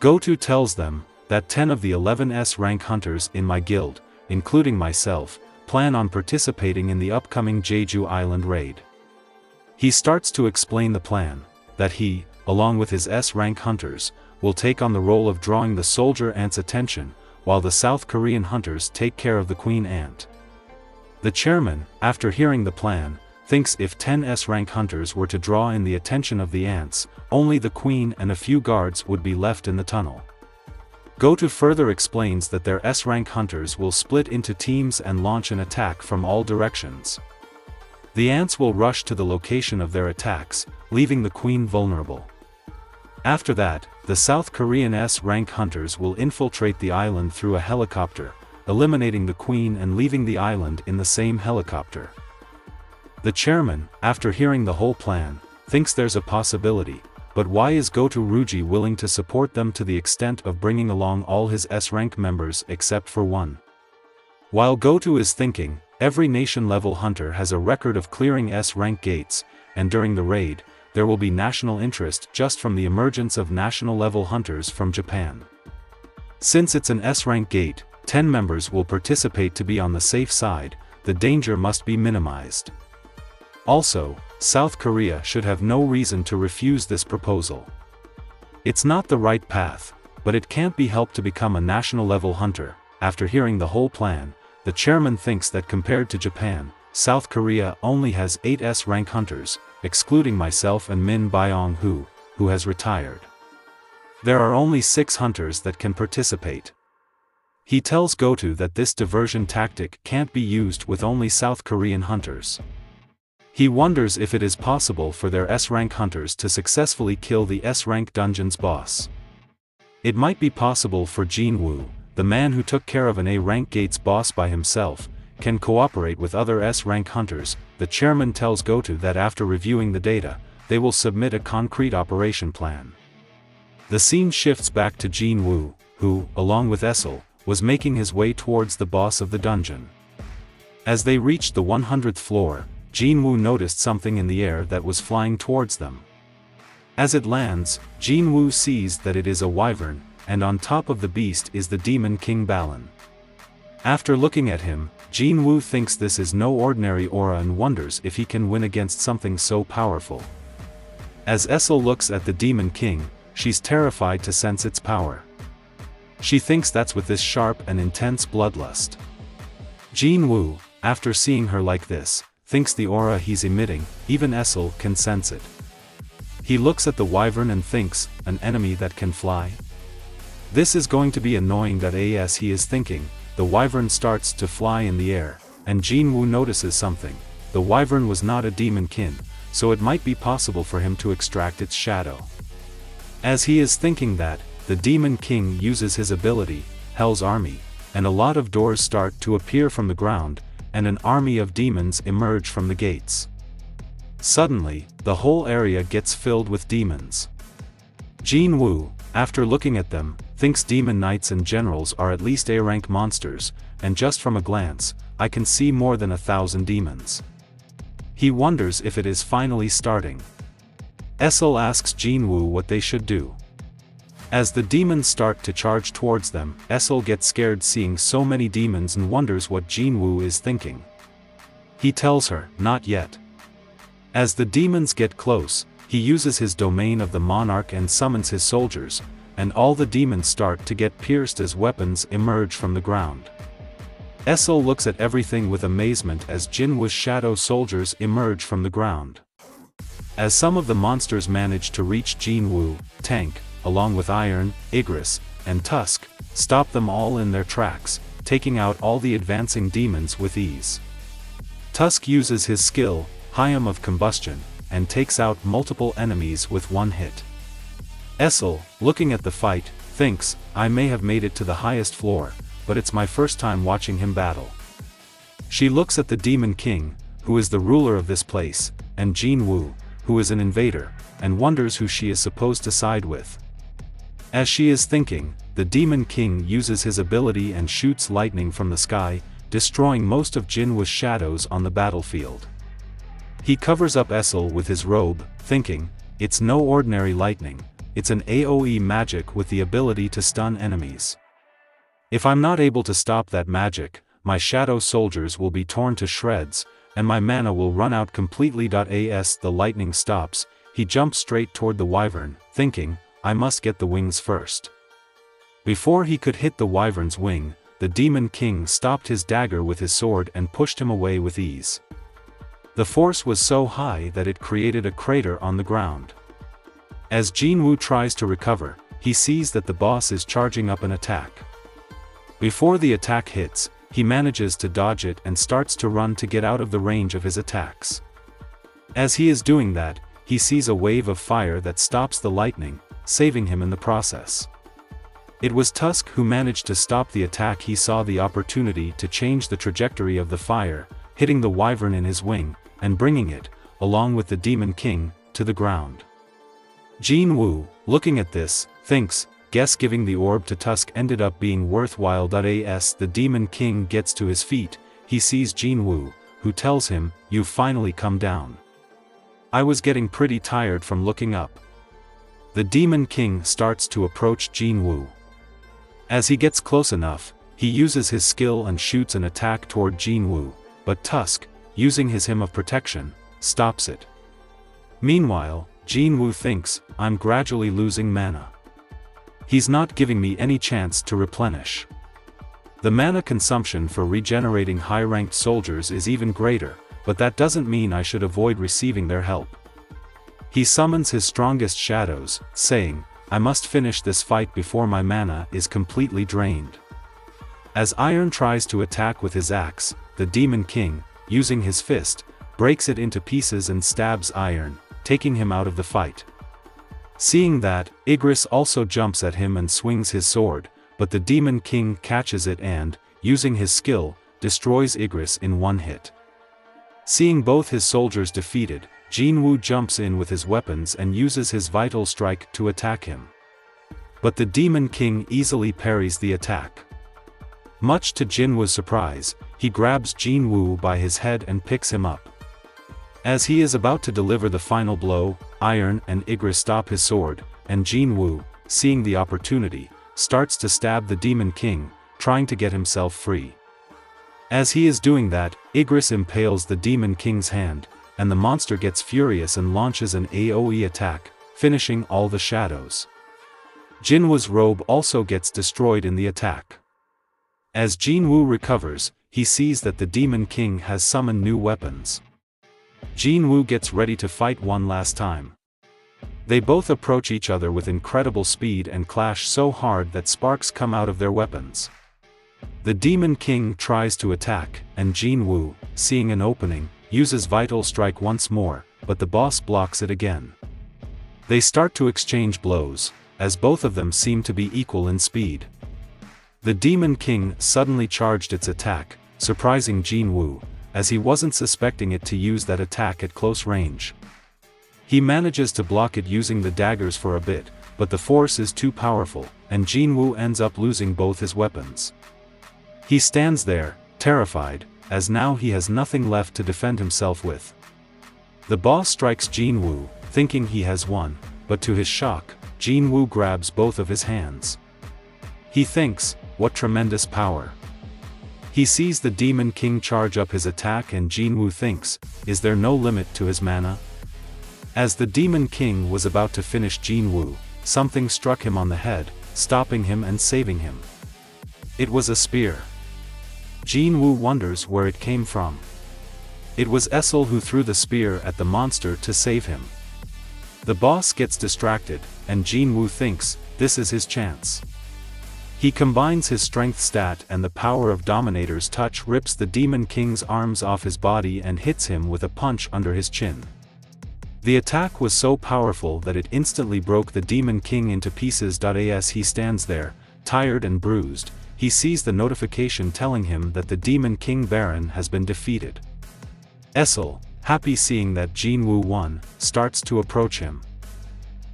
Go-to tells them that 10 of the 11 S-rank hunters in my guild, including myself, plan on participating in the upcoming Jeju Island raid. He starts to explain the plan, that he, along with his S-rank hunters, will take on the role of drawing the soldier ants' attention, while the South Korean hunters take care of the queen ant. The chairman, after hearing the plan, thinks if 10 S-rank hunters were to draw in the attention of the ants, only the queen and a few guards would be left in the tunnel. Go-to further explains that their S-rank hunters will split into teams and launch an attack from all directions. The ants will rush to the location of their attacks, leaving the queen vulnerable. After that, the South Korean S-rank hunters will infiltrate the island through a helicopter, eliminating the queen and leaving the island in the same helicopter. The chairman, after hearing the whole plan, thinks there's a possibility, but why is Go-to Ruji willing to support them to the extent of bringing along all his S-rank members except for one? While Go-to is thinking, every nation-level hunter has a record of clearing S-rank gates, and during the raid, there will be national interest just from the emergence of national-level hunters from Japan. Since it's an S-rank gate, 10 members will participate to be on the safe side. The danger must be minimized. Also, South Korea should have no reason to refuse this proposal. It's not the right path, but it can't be helped to become a national-level hunter. After hearing the whole plan, the chairman thinks that compared to Japan, South Korea only has 8 S-rank hunters, excluding myself and Min Byong-hoo, who has retired. There are only 6 hunters that can participate. He tells Go-to that this diversion tactic can't be used with only South Korean hunters. He wonders if it is possible for their S-rank hunters to successfully kill the S-rank dungeon's boss. It might be possible for Jinwoo, the man who took care of an A-rank gate's boss by himself, can cooperate with other S-rank hunters. The chairman tells Goto that after reviewing the data, they will submit a concrete operation plan. The scene shifts back to Jinwoo, who, along with Essel, was making his way towards the boss of the dungeon. As they reached the 100th floor, Jinwoo noticed something in the air that was flying towards them. As it lands, Jinwoo sees that it is a wyvern, and on top of the beast is the demon King Balan. After looking at him, Jinwoo thinks this is no ordinary aura and wonders if he can win against something so powerful. As Essel looks at the demon king, she's terrified to sense its power. She thinks that's with this sharp and intense bloodlust. Jinwoo, after seeing her like this, thinks the aura he's emitting, even Essel can sense it. He looks at the wyvern and thinks, an enemy that can fly? This is going to be annoying. As he is thinking, the wyvern starts to fly in the air, and Jinwoo notices something. The wyvern was not a demon kin, so it might be possible for him to extract its shadow. As he is thinking that, the demon king uses his ability, Hell's Army, and a lot of doors start to appear from the ground, and an army of demons emerge from the gates. Suddenly, the whole area gets filled with demons. Jinwoo, after looking at them, thinks demon knights and generals are at least A-rank monsters, and just from a glance, I can see more than 1,000 demons. He wonders if it is finally starting. Essel asks Jinwoo what they should do. As the demons start to charge towards them, Essel gets scared seeing so many demons and wonders what Jinwoo is thinking. He tells her, not yet. As the demons get close, he uses his domain of the monarch and summons his soldiers, and all the demons start to get pierced as weapons emerge from the ground. Essel looks at everything with amazement as Jinwoo's shadow soldiers emerge from the ground. As some of the monsters manage to reach Jinwoo, Tank, along with Iron, Igris, and Tusk, stop them all in their tracks, taking out all the advancing demons with ease. Tusk uses his skill, Hyam of Combustion, and takes out multiple enemies with one hit. Essel, looking at the fight, thinks, I may have made it to the highest floor, but it's my first time watching him battle. She looks at the Demon King, who is the ruler of this place, and Jinwoo, who is an invader, and wonders who she is supposed to side with. As she is thinking, the Demon King uses his ability and shoots lightning from the sky, destroying most of Jinwoo's shadows on the battlefield. He covers up Essel with his robe, thinking, it's no ordinary lightning, it's an AoE magic with the ability to stun enemies. If I'm not able to stop that magic, my shadow soldiers will be torn to shreds, and my mana will run out completely. As the lightning stops, he jumps straight toward the wyvern, thinking, I must get the wings first. Before he could hit the wyvern's wing, the Demon King stopped his dagger with his sword and pushed him away with ease. The force was so high that it created a crater on the ground. As Jinwoo tries to recover, he sees that the boss is charging up an attack. Before the attack hits, he manages to dodge it and starts to run to get out of the range of his attacks. As he is doing that, he sees a wave of fire that stops the lightning, saving him in the process. It was Tusk who managed to stop the attack. He saw the opportunity to change the trajectory of the fire, hitting the wyvern in his wing, and bringing it, along with the Demon King, to the ground. Jinwoo, looking at this, thinks, guess giving the orb to Tusk ended up being worthwhile. As the Demon King gets to his feet, he sees Jinwoo, who tells him, you've finally come down. I was getting pretty tired from looking up. The Demon King starts to approach Jinwoo. As he gets close enough, he uses his skill and shoots an attack toward Jinwoo, but Tusk, using his Hymn of Protection, stops it. Meanwhile, Jinwoo thinks, I'm gradually losing mana. He's not giving me any chance to replenish. The mana consumption for regenerating high-ranked soldiers is even greater, but that doesn't mean I should avoid receiving their help. He summons his strongest shadows, saying, I must finish this fight before my mana is completely drained. As Iron tries to attack with his axe, the Demon King, using his fist, breaks it into pieces and stabs Iron, taking him out of the fight. Seeing that, Igris also jumps at him and swings his sword, but the Demon King catches it and, using his skill, destroys Igris in one hit. Seeing both his soldiers defeated, Jinwoo jumps in with his weapons and uses his vital strike to attack him. But the Demon King easily parries the attack. Much to Jinwoo's surprise, he grabs Jinwoo by his head and picks him up. As he is about to deliver the final blow, Iron and Igris stop his sword, and Jinwoo, seeing the opportunity, starts to stab the Demon King, trying to get himself free. As he is doing that, Igris impales the Demon King's hand, and the monster gets furious and launches an AoE attack, finishing all the shadows. Jinwoo's robe also gets destroyed in the attack. As Jinwoo recovers, he sees that the Demon King has summoned new weapons. Jinwoo gets ready to fight one last time. They both approach each other with incredible speed and clash so hard that sparks come out of their weapons. The Demon King tries to attack, and Jinwoo, seeing an opening, uses Vital Strike once more, but the boss blocks it again. They start to exchange blows, as both of them seem to be equal in speed. The Demon King suddenly charged its attack, surprising Jinwoo, as he wasn't suspecting it to use that attack at close range. He manages to block it using the daggers for a bit, but the force is too powerful, and Jinwoo ends up losing both his weapons. He stands there, terrified, as now he has nothing left to defend himself with. The boss strikes Jinwoo, thinking he has won, but to his shock, Jinwoo grabs both of his hands. He thinks, what tremendous power. He sees the Demon King charge up his attack and Jinwoo thinks, is there no limit to his mana? As the Demon King was about to finish Jinwoo, something struck him on the head, stopping him and saving him. It was a spear. Jinwoo wonders where it came from. It was Essel who threw the spear at the monster to save him. The boss gets distracted, and Jinwoo thinks, this is his chance. He combines his strength stat and the power of Dominator's touch rips the Demon King's arms off his body and hits him with a punch under his chin. The attack was so powerful that it instantly broke the Demon King into pieces. As he stands there, tired and bruised, he sees the notification telling him that the Demon King Baron has been defeated. Essel, happy seeing that Jinwoo won, starts to approach him.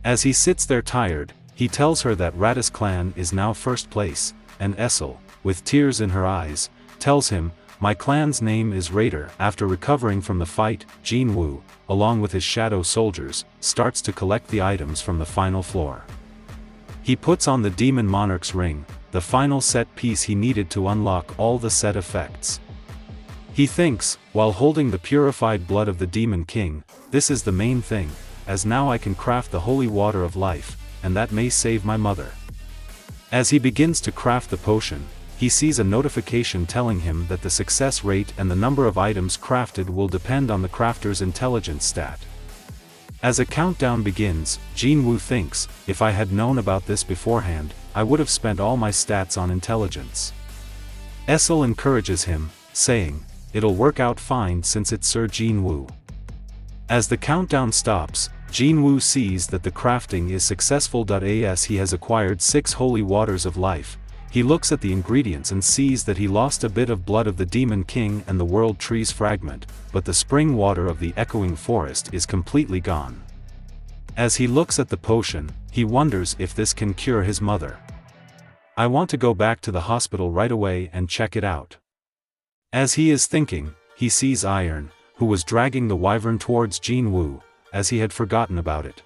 As he sits there tired, he tells her that Radis clan is now first place, and Essel, with tears in her eyes, tells him, my clan's name is Raider. After recovering from the fight, Jinwoo, along with his shadow soldiers, starts to collect the items from the final floor. He puts on the Demon Monarch's ring, the final set piece he needed to unlock all the set effects. He thinks, while holding the purified blood of the Demon King, this is the main thing, as now I can craft the holy water of life, and that may save my mother. As he begins to craft the potion, he sees a notification telling him that the success rate and the number of items crafted will depend on the crafter's intelligence stat. As a countdown begins, Jinwoo thinks, if I had known about this beforehand, I would have spent all my stats on intelligence. Essel encourages him, saying, it'll work out fine since it's Sir Jinwoo. As the countdown stops, Jinwoo sees that the crafting is successful. As he has acquired 6 holy waters of life, he looks at the ingredients and sees that he lost a bit of blood of the Demon King and the World Tree's fragment, but the spring water of the Echoing Forest is completely gone. As he looks at the potion, he wonders if this can cure his mother. I want to go back to the hospital right away and check it out. As he is thinking, he sees Iron, who was dragging the wyvern towards Jinwoo, as he had forgotten about it.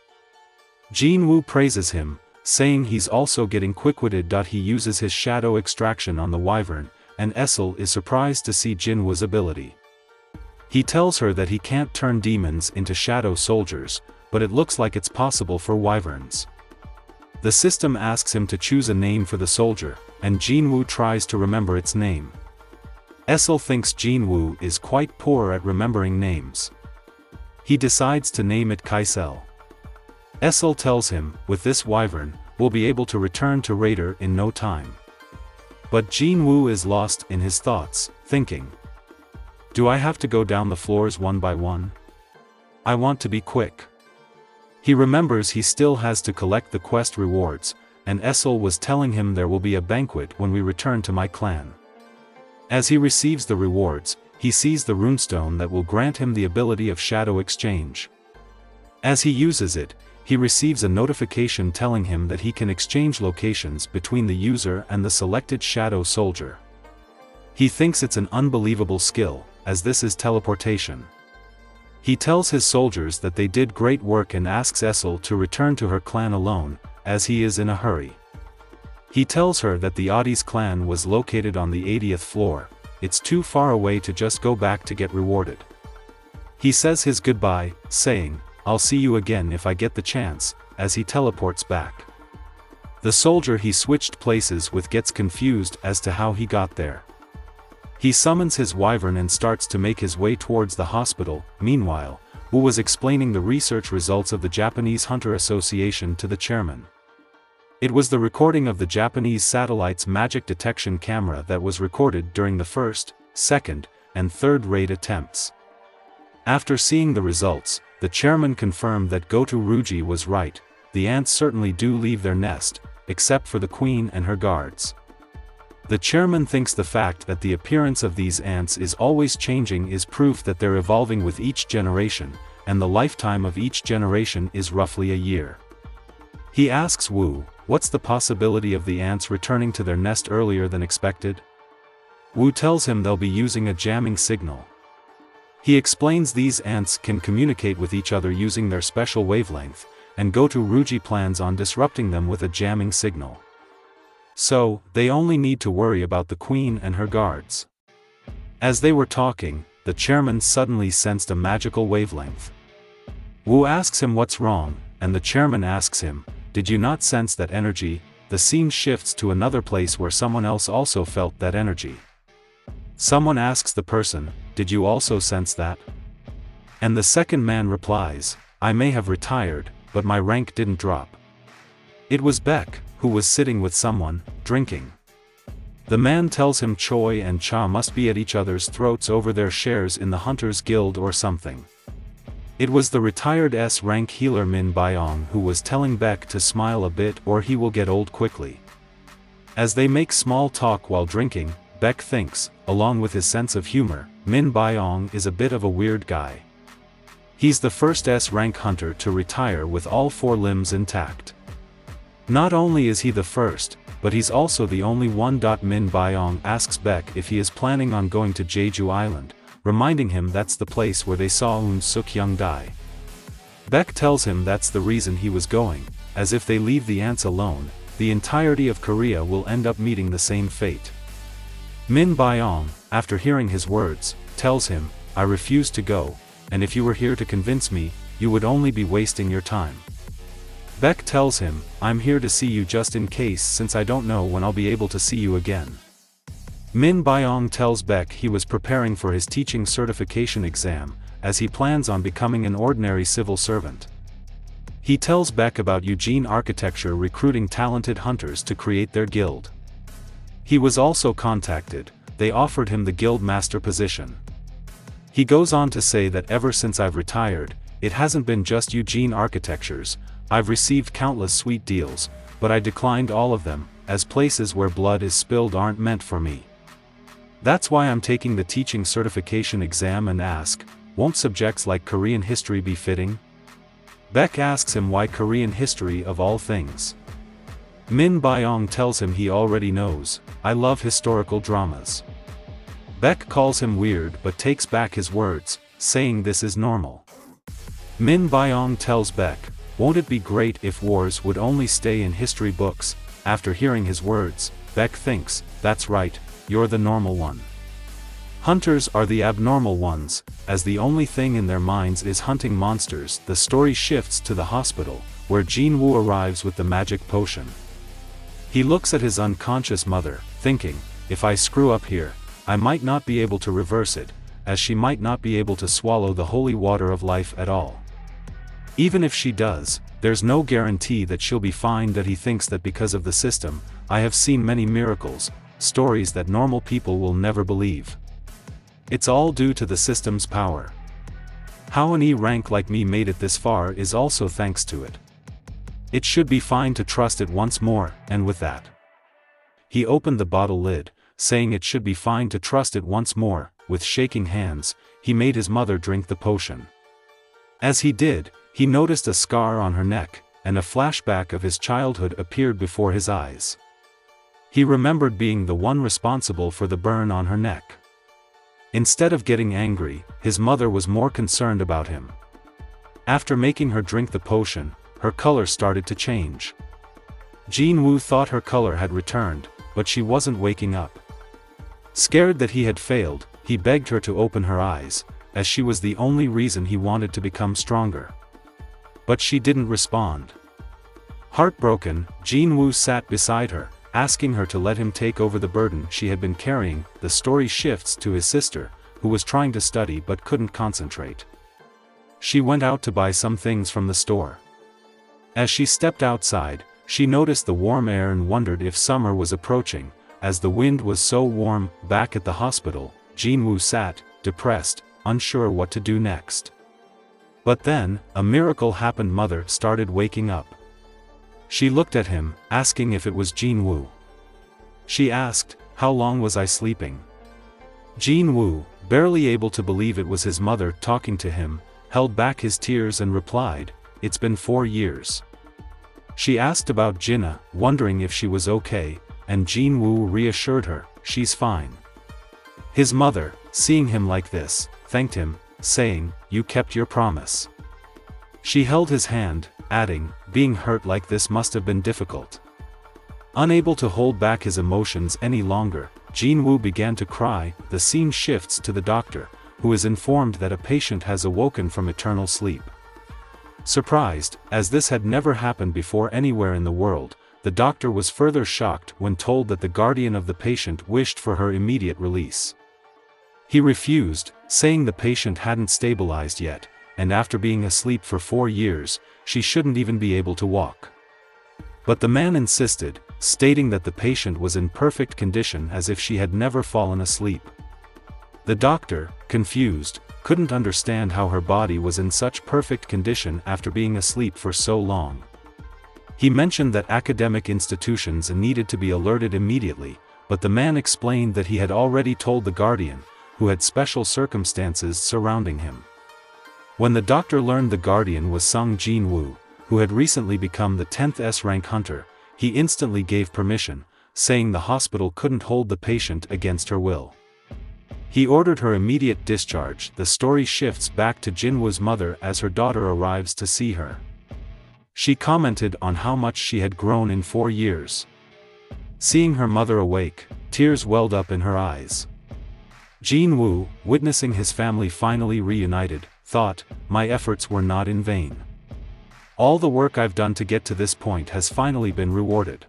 Jinwoo praises him, saying he's also getting quick-witted. He uses his shadow extraction on the wyvern, and Essel is surprised to see Jinwoo's ability. He tells her that he can't turn demons into shadow soldiers, but it looks like it's possible for wyverns. The system asks him to choose a name for the soldier, and Jinwoo tries to remember its name. Essel thinks Jinwoo is quite poor at remembering names. He decides to name it Kaisel. Essel tells him, with this wyvern, we'll be able to return to Raider in no time. But Jinwoo is lost in his thoughts, thinking, do I have to go down the floors one by one? I want to be quick. He remembers he still has to collect the quest rewards, and Essel was telling him there will be a banquet when we return to my clan. As he receives the rewards, he sees the runestone that will grant him the ability of shadow exchange. As he uses it, he receives a notification telling him that he can exchange locations between the user and the selected shadow soldier. He thinks it's an unbelievable skill, as this is teleportation. He tells his soldiers that they did great work and asks Essel to return to her clan alone, as he is in a hurry. He tells her that the Adi's clan was located on the 80th floor, it's too far away to just go back to get rewarded. He says his goodbye, saying, "I'll see you again if I get the chance," as he teleports back. The soldier he switched places with gets confused as to how he got there. He summons his wyvern and starts to make his way towards the hospital. Meanwhile, Wu was explaining the research results of the Japanese Hunter Association to the chairman. It was the recording of the Japanese satellite's magic detection camera that was recorded during the first, second, and third raid attempts. After seeing the results, the chairman confirmed that Goto Ruji was right, the ants certainly do leave their nest, except for the queen and her guards. The chairman thinks the fact that the appearance of these ants is always changing is proof that they're evolving with each generation, and the lifetime of each generation is roughly a year. He asks Wu, what's the possibility of the ants returning to their nest earlier than expected? Wu tells him they'll be using a jamming signal. He explains these ants can communicate with each other using their special wavelength, and Goto Ruji plans on disrupting them with a jamming signal. So, they only need to worry about the queen and her guards. As they were talking, the chairman suddenly sensed a magical wavelength. Wu asks him what's wrong, and the chairman asks him, "Did you not sense that energy?" The scene shifts to another place where someone else also felt that energy. Someone asks the person, "Did you also sense that?" And the second man replies, "I may have retired, but my rank didn't drop." It was Beck, who was sitting with someone, drinking. The man tells him Choi and Cha must be at each other's throats over their shares in the Hunters Guild or something. It was the retired S-rank healer Min Byong who was telling Beck to smile a bit or he will get old quickly. As they make small talk while drinking, Beck thinks, along with his sense of humor, Min Byong is a bit of a weird guy. He's the first S-rank hunter to retire with all 4 limbs intact. Not only is he the first, but he's also the only one. Min Byong asks Beck if he is planning on going to Jeju Island, reminding him that's the place where they saw Eun Suk Hyung die. Beck tells him that's the reason he was going, as if they leave the ants alone, the entirety of Korea will end up meeting the same fate. Min Byong, after hearing his words, tells him, "I refuse to go, and if you were here to convince me, you would only be wasting your time." Beck tells him, "I'm here to see you just in case since I don't know when I'll be able to see you again." Min Byong tells Beck he was preparing for his teaching certification exam, as he plans on becoming an ordinary civil servant. He tells Beck about Eugene Architecture recruiting talented hunters to create their guild. He was also contacted, they offered him the guild master position. He goes on to say that ever since I've retired, it hasn't been just Eugene Architectures, I've received countless sweet deals, but I declined all of them, as places where blood is spilled aren't meant for me. That's why I'm taking the teaching certification exam and ask, won't subjects like Korean history be fitting? Beck asks him why Korean history of all things. Min Byong tells him he already knows, I love historical dramas. Beck calls him weird but takes back his words, saying this is normal. Min Byong tells Beck, won't it be great if wars would only stay in history books? After hearing his words, Beck thinks, that's right, you're the normal one. Hunters are the abnormal ones, as the only thing in their minds is hunting monsters. The story shifts to the hospital, where Jinwoo arrives with the magic potion. He looks at his unconscious mother, thinking, if I screw up here, I might not be able to reverse it, as she might not be able to swallow the holy water of life at all. Even if she does, there's no guarantee that she'll be fine. That he thinks that because of the system, I have seen many miracles, stories that normal people will never believe. It's all due to the system's power. How an E rank like me made it this far is also thanks to it. It should be fine to trust it once more, and with that, he opened the bottle lid, saying it should be fine to trust it once more. With shaking hands, he made his mother drink the potion. As he did, he noticed a scar on her neck, and a flashback of his childhood appeared before his eyes. He remembered being the one responsible for the burn on her neck. Instead of getting angry, his mother was more concerned about him. After making her drink the potion, her color started to change. Jinwoo thought her color had returned, but she wasn't waking up. Scared that he had failed, he begged her to open her eyes, as she was the only reason he wanted to become stronger. But she didn't respond. Heartbroken, Jinwoo sat beside her, asking her to let him take over the burden she had been carrying. The story shifts to his sister, who was trying to study but couldn't concentrate. She went out to buy some things from the store. As she stepped outside, she noticed the warm air and wondered if summer was approaching. As the wind was so warm, back at the hospital, Jinwoo sat, depressed, unsure what to do next. But then, a miracle happened. Mother started waking up. She looked at him, asking if it was Jinwoo. She asked, "How long was I sleeping?" Jinwoo, barely able to believe it was his mother talking to him, held back his tears and replied, "It's been 4 years." She asked about Jinna, wondering if she was okay, and Jinwoo reassured her, "She's fine." His mother, seeing him like this, thanked him, saying, "You kept your promise." She held his hand, adding, "Being hurt like this must have been difficult." Unable to hold back his emotions any longer, Jinwoo began to cry. The scene shifts to the doctor, who is informed that a patient has awoken from eternal sleep. Surprised, as this had never happened before anywhere in the world, the doctor was further shocked when told that the guardian of the patient wished for her immediate release. He refused, saying the patient hadn't stabilized yet, and after being asleep for 4 years, she shouldn't even be able to walk. But the man insisted, stating that the patient was in perfect condition as if she had never fallen asleep. The doctor, confused, couldn't understand how her body was in such perfect condition after being asleep for so long. He mentioned that academic institutions needed to be alerted immediately, but the man explained that he had already told the guardian, who had special circumstances surrounding him. When the doctor learned the guardian was Sung Jinwoo, who had recently become the 10th S-rank hunter, he instantly gave permission, saying the hospital couldn't hold the patient against her will. He ordered her immediate discharge. The story shifts back to Jinwoo's mother as her daughter arrives to see her. She commented on how much she had grown in 4 years. Seeing her mother awake, tears welled up in her eyes. Jinwoo, witnessing his family finally reunited, thought, "My efforts were not in vain. All the work I've done to get to this point has finally been rewarded."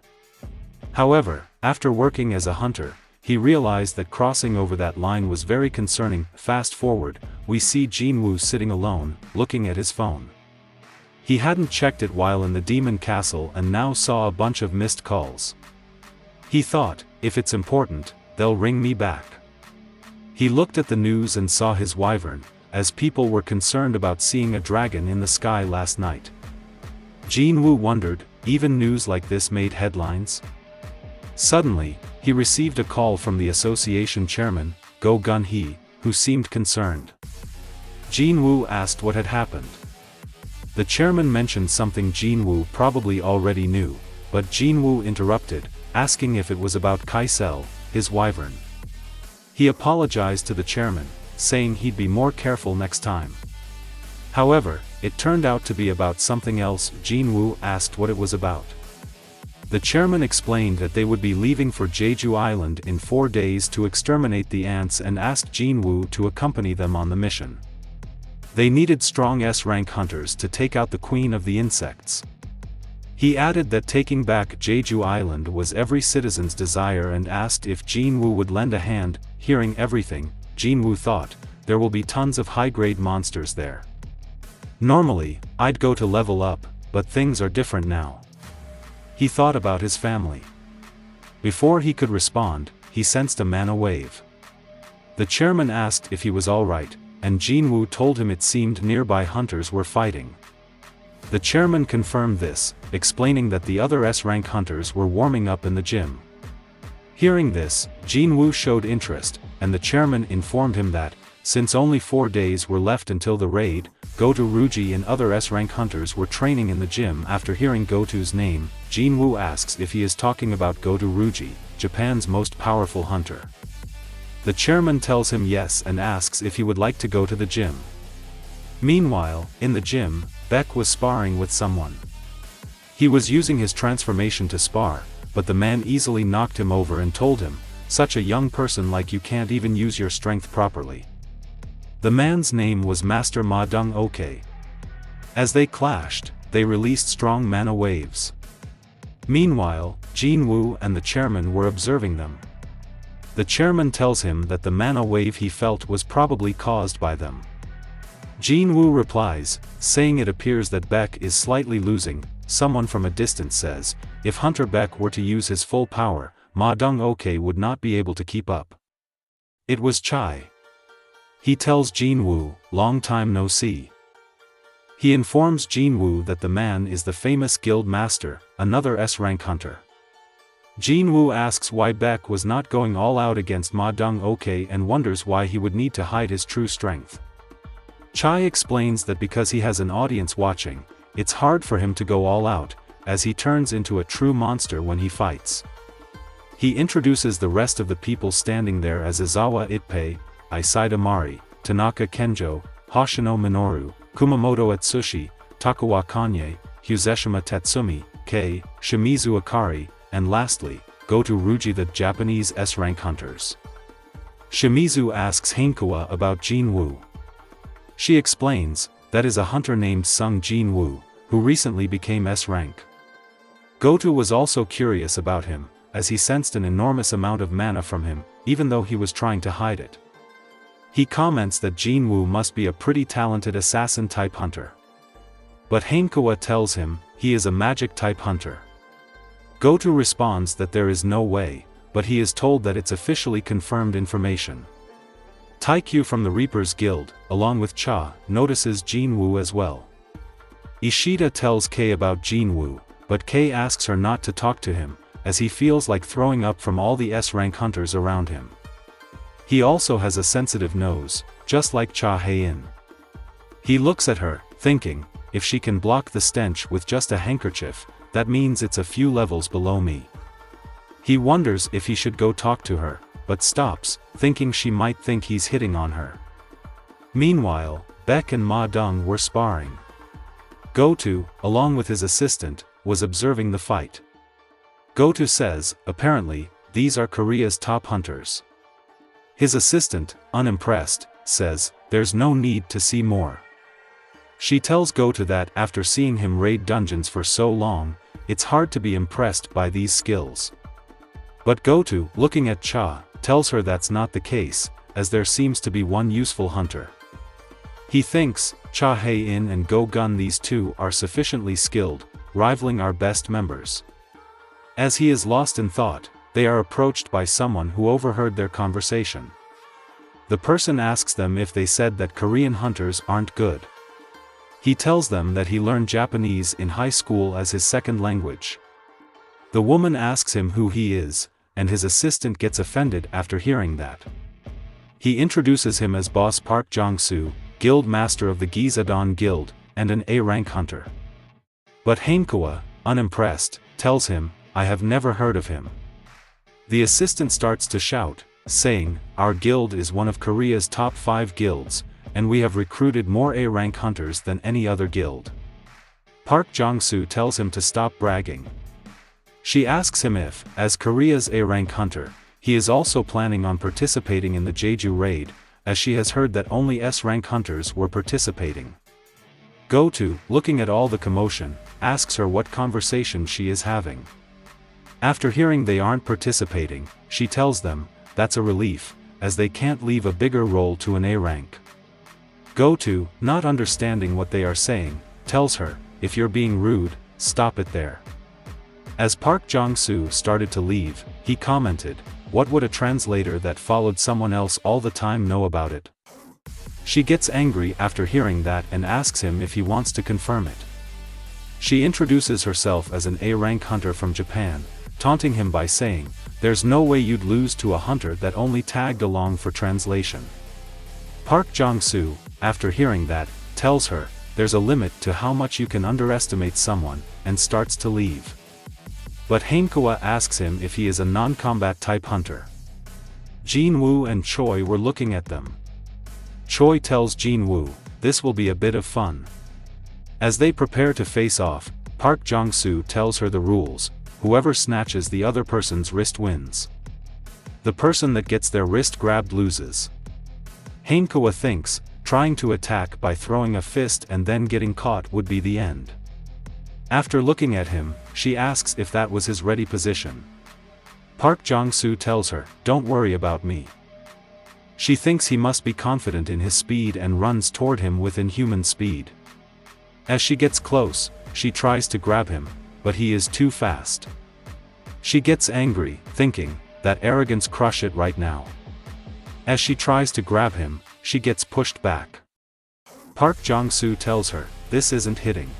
However, after working as a hunter, he realized that crossing over that line was very concerning. Fast forward, we see Jinwoo sitting alone, looking at his phone. He hadn't checked it while in the demon castle and now saw a bunch of missed calls. He thought, if it's important, they'll ring me back. He looked at the news and saw his wyvern, as people were concerned about seeing a dragon in the sky last night. Jinwoo wondered, even news like this made headlines? Suddenly, he received a call from the association chairman, Go Gun-hee, who seemed concerned. Jinwoo asked what had happened. The chairman mentioned something Jinwoo probably already knew, but Jinwoo interrupted, asking if it was about Kaisel, his wyvern. He apologized to the chairman, saying he'd be more careful next time. However, it turned out to be about something else. Jinwoo asked what it was about. The chairman explained that they would be leaving for Jeju Island in 4 days to exterminate the ants and asked Jinwoo to accompany them on the mission. They needed strong S-rank hunters to take out the queen of the insects. He added that taking back Jeju Island was every citizen's desire and asked if Jinwoo would lend a hand. Hearing everything, Jinwoo thought, there will be tons of high-grade monsters there. Normally, I'd go to level up, but things are different now. He thought about his family. Before he could respond, he sensed a mana wave. The chairman asked if he was alright, and Jinwoo told him it seemed nearby hunters were fighting. The chairman confirmed this, explaining that the other S-rank hunters were warming up in the gym. Hearing this, Jinwoo showed interest, and the chairman informed him that, since only 4 days were left until the raid, Goto Ruji and other S-rank hunters were training in the gym. After hearing Goto's name, Jinwoo asks if he is talking about Goto Ruji, Japan's most powerful hunter. The chairman tells him yes and asks if he would like to go to the gym. Meanwhile, in the gym, Beck was sparring with someone. He was using his transformation to spar, but the man easily knocked him over and told him, "Such a young person like you can't even use your strength properly." The man's name was Master Ma Dong-ok. As they clashed, they released strong mana waves. Meanwhile, Jinwoo and the chairman were observing them. The chairman tells him that the mana wave he felt was probably caused by them. Jinwoo replies, saying it appears that Beck is slightly losing. Someone from a distance says, if Hunter Beck were to use his full power, Ma Dong-ok would not be able to keep up. It was Chai. He tells Jinwoo, long time no see. He informs Jinwoo that the man is the famous guild master, another S-rank hunter. Jinwoo asks why Beck was not going all out against Ma Dong-ok and wonders why he would need to hide his true strength. Chai explains that because he has an audience watching, it's hard for him to go all out, as he turns into a true monster when he fights. He introduces the rest of the people standing there as Izawa Ippei, Isaida Mari, Tanaka Kenjo, Hoshino Minoru, Kumamoto Atsushi, Takawa Kanye, Huzeshima Tatsumi, Kei, Shimizu Akari, and lastly, Goto Ruji, the Japanese S-rank hunters. Shimizu asks Hankawa about Jinwoo. She explains, that is a hunter named Sung Jinwoo, who recently became S-rank. Goto was also curious about him, as he sensed an enormous amount of mana from him, even though he was trying to hide it. He comments that Jinwoo must be a pretty talented assassin-type hunter. But Hankawa tells him, he is a magic-type hunter. Goto responds that there is no way, but he is told that it's officially confirmed information. Taikyu from the Reapers Guild, along with Cha, notices Jinwoo as well. Ishida tells Kei about Jinwoo, but Kei asks her not to talk to him, as he feels like throwing up from all the S-rank hunters around him. He also has a sensitive nose, just like Cha Hae-in. He looks at her, thinking, if she can block the stench with just a handkerchief, that means it's a few levels below me. He wonders if he should go talk to her, but stops, thinking she might think he's hitting on her. Meanwhile, Beck and Ma Dong were sparring. Goto, along with his assistant, was observing the fight. Goto says, apparently, these are Korea's top hunters. His assistant, unimpressed, says, there's no need to see more. She tells Goto that after seeing him raid dungeons for so long, it's hard to be impressed by these skills. But Goto, looking at Cha, tells her that's not the case, as there seems to be one useful hunter. He thinks, Cha Hae-in and Go Gun, these two are sufficiently skilled, rivaling our best members. As he is lost in thought, they are approached by someone who overheard their conversation. The person asks them if they said that Korean hunters aren't good. He tells them that he learned Japanese in high school as his second language. The woman asks him who he is, and his assistant gets offended after hearing that. He introduces him as boss Park Jong-soo, guild master of the Gizadon Guild, and an A-rank hunter. But Hankawa, unimpressed, tells him, I have never heard of him. The assistant starts to shout, saying, our guild is one of Korea's top 5 guilds, and we have recruited more A-rank hunters than any other guild. Park Jong-soo tells him to stop bragging. She asks him if, as Korea's A-rank hunter, he is also planning on participating in the Jeju raid, as she has heard that only S-rank hunters were participating. Goto, looking at all the commotion, asks her what conversation she is having. After hearing they aren't participating, she tells them, that's a relief, as they can't leave a bigger role to an A-rank. Goto, not understanding what they are saying, tells her, if you're being rude, stop it there. As Park Jong-soo started to leave, he commented, what would a translator that followed someone else all the time know about it? She gets angry after hearing that and asks him if he wants to confirm it. She introduces herself as an A-rank hunter from Japan, taunting him by saying, "There's no way you'd lose to a hunter that only tagged along for translation." Park Jong-soo, after hearing that, tells her, there's a limit to how much you can underestimate someone, and starts to leave. But Haemkawa asks him if he is a non-combat type hunter. Jinwoo and Choi were looking at them. Choi tells Jinwoo, this will be a bit of fun. As they prepare to face off, Park Jong-soo tells her the rules: whoever snatches the other person's wrist wins. The person that gets their wrist grabbed loses. Haemkawa thinks, trying to attack by throwing a fist and then getting caught would be the end. After looking at him, she asks if that was his ready position. Park Jong-soo tells her, don't worry about me. She thinks he must be confident in his speed and runs toward him with inhuman speed. As she gets close, she tries to grab him, but he is too fast. She gets angry, thinking, that arrogance crush it right now. As she tries to grab him, she gets pushed back. Park Jong-soo tells her, this isn't hitting.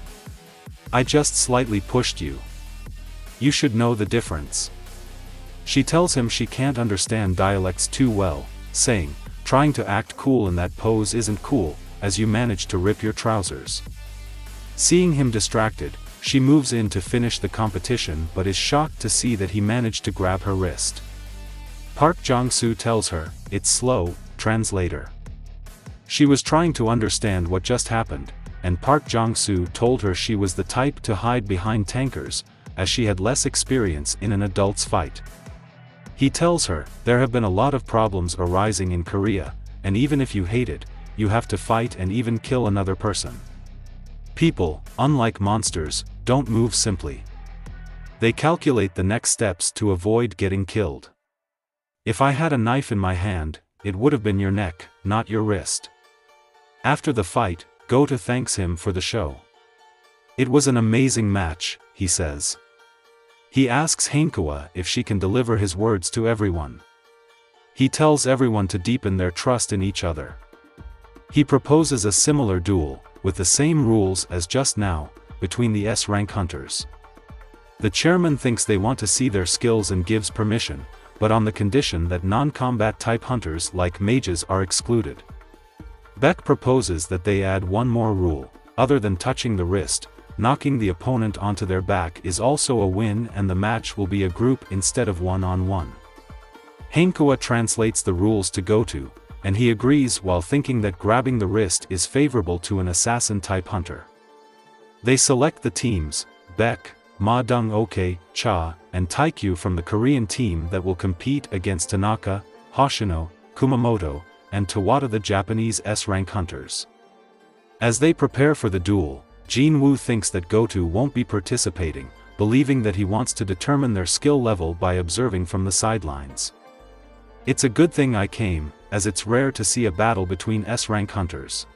I just slightly pushed you. You should know the difference. She tells him she can't understand dialects too well, saying, trying to act cool in that pose isn't cool, as you managed to rip your trousers. Seeing him distracted, she moves in to finish the competition but is shocked to see that he managed to grab her wrist. Park Jong-soo tells her, it's slow, translator. She was trying to understand what just happened, and Park Jong-soo told her she was the type to hide behind tankers, as she had less experience in an adult's fight. He tells her, there have been a lot of problems arising in Korea, and even if you hate it, you have to fight and even kill another person. People, unlike monsters, don't move simply. They calculate the next steps to avoid getting killed. If I had a knife in my hand, it would have been your neck, not your wrist. After the fight, Goto thanks him for the show. It was an amazing match, he says. He asks Haemkawa if she can deliver his words to everyone. He tells everyone to deepen their trust in each other. He proposes a similar duel, with the same rules as just now, between the S-rank hunters. The chairman thinks they want to see their skills and gives permission, but on the condition that non-combat type hunters like mages are excluded. Beck proposes that they add one more rule: other than touching the wrist, knocking the opponent onto their back is also a win, and the match will be a group instead of one-on-one. Haemkawa translates the rules to Goto, and he agrees while thinking that grabbing the wrist is favorable to an assassin-type hunter. They select the teams: Beck, Ma Dong-ok, Cha, and Taikyu from the Korean team that will compete against Tanaka, Hoshino, Kumamoto, and Tawada, the Japanese S-rank hunters. As they prepare for the duel, Jinwoo thinks that Goto won't be participating, believing that he wants to determine their skill level by observing from the sidelines. It's a good thing I came, as it's rare to see a battle between S-rank hunters.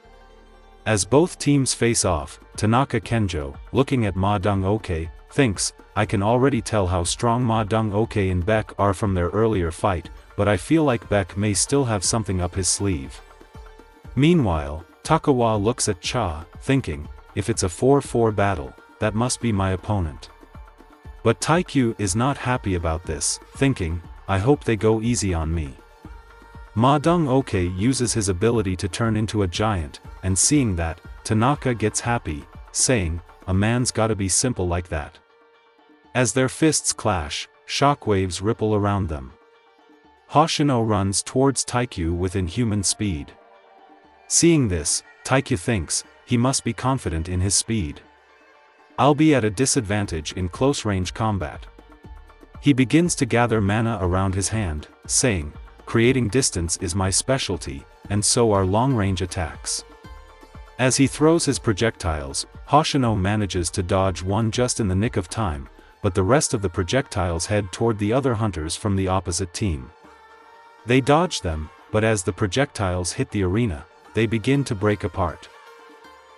As both teams face off, Tanaka Kenjo, looking at Ma Dong-ok, thinks, I can already tell how strong Ma Dong-ok and Beck are from their earlier fight, but I feel like Beck may still have something up his sleeve. Meanwhile, Takawa looks at Cha, thinking, if it's a 4-4 battle, that must be my opponent. But Taikyu is not happy about this, thinking, I hope they go easy on me. Ma Dong-ok uses his ability to turn into a giant, and seeing that, Tanaka gets happy, saying, a man's gotta be simple like that. As their fists clash, shockwaves ripple around them. Hoshino runs towards Taikyu with inhuman speed. Seeing this, Taikyu thinks, he must be confident in his speed. I'll be at a disadvantage in close-range combat. He begins to gather mana around his hand, saying, creating distance is my specialty, and so are long-range attacks. As he throws his projectiles, Hoshino manages to dodge one just in the nick of time, but the rest of the projectiles head toward the other hunters from the opposite team. They dodge them, but as the projectiles hit the arena, they begin to break apart.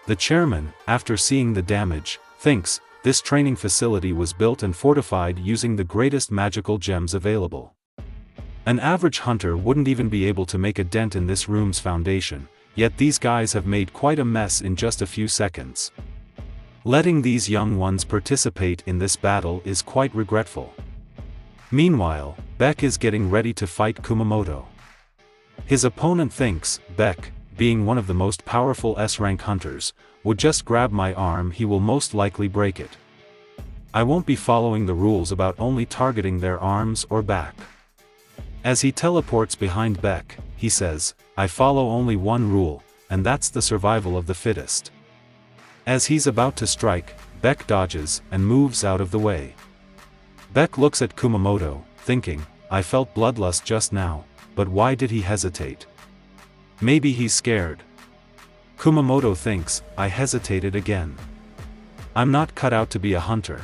The chairman, after seeing the damage, thinks, this training facility was built and fortified using the greatest magical gems available. An average hunter wouldn't even be able to make a dent in this room's foundation, yet these guys have made quite a mess in just a few seconds. Letting these young ones participate in this battle is quite regretful. Meanwhile, Beck is getting ready to fight Kumamoto. His opponent thinks, Beck, being one of the most powerful S-rank hunters, would just grab my arm, he will most likely break it. I won't be following the rules about only targeting their arms or back. As he teleports behind Beck, he says, I follow only one rule, and that's the survival of the fittest. As he's about to strike, Beck dodges and moves out of the way. Beck looks at Kumamoto, thinking, I felt bloodlust just now, but why did he hesitate? Maybe he's scared. Kumamoto thinks, I hesitated again. I'm not cut out to be a hunter.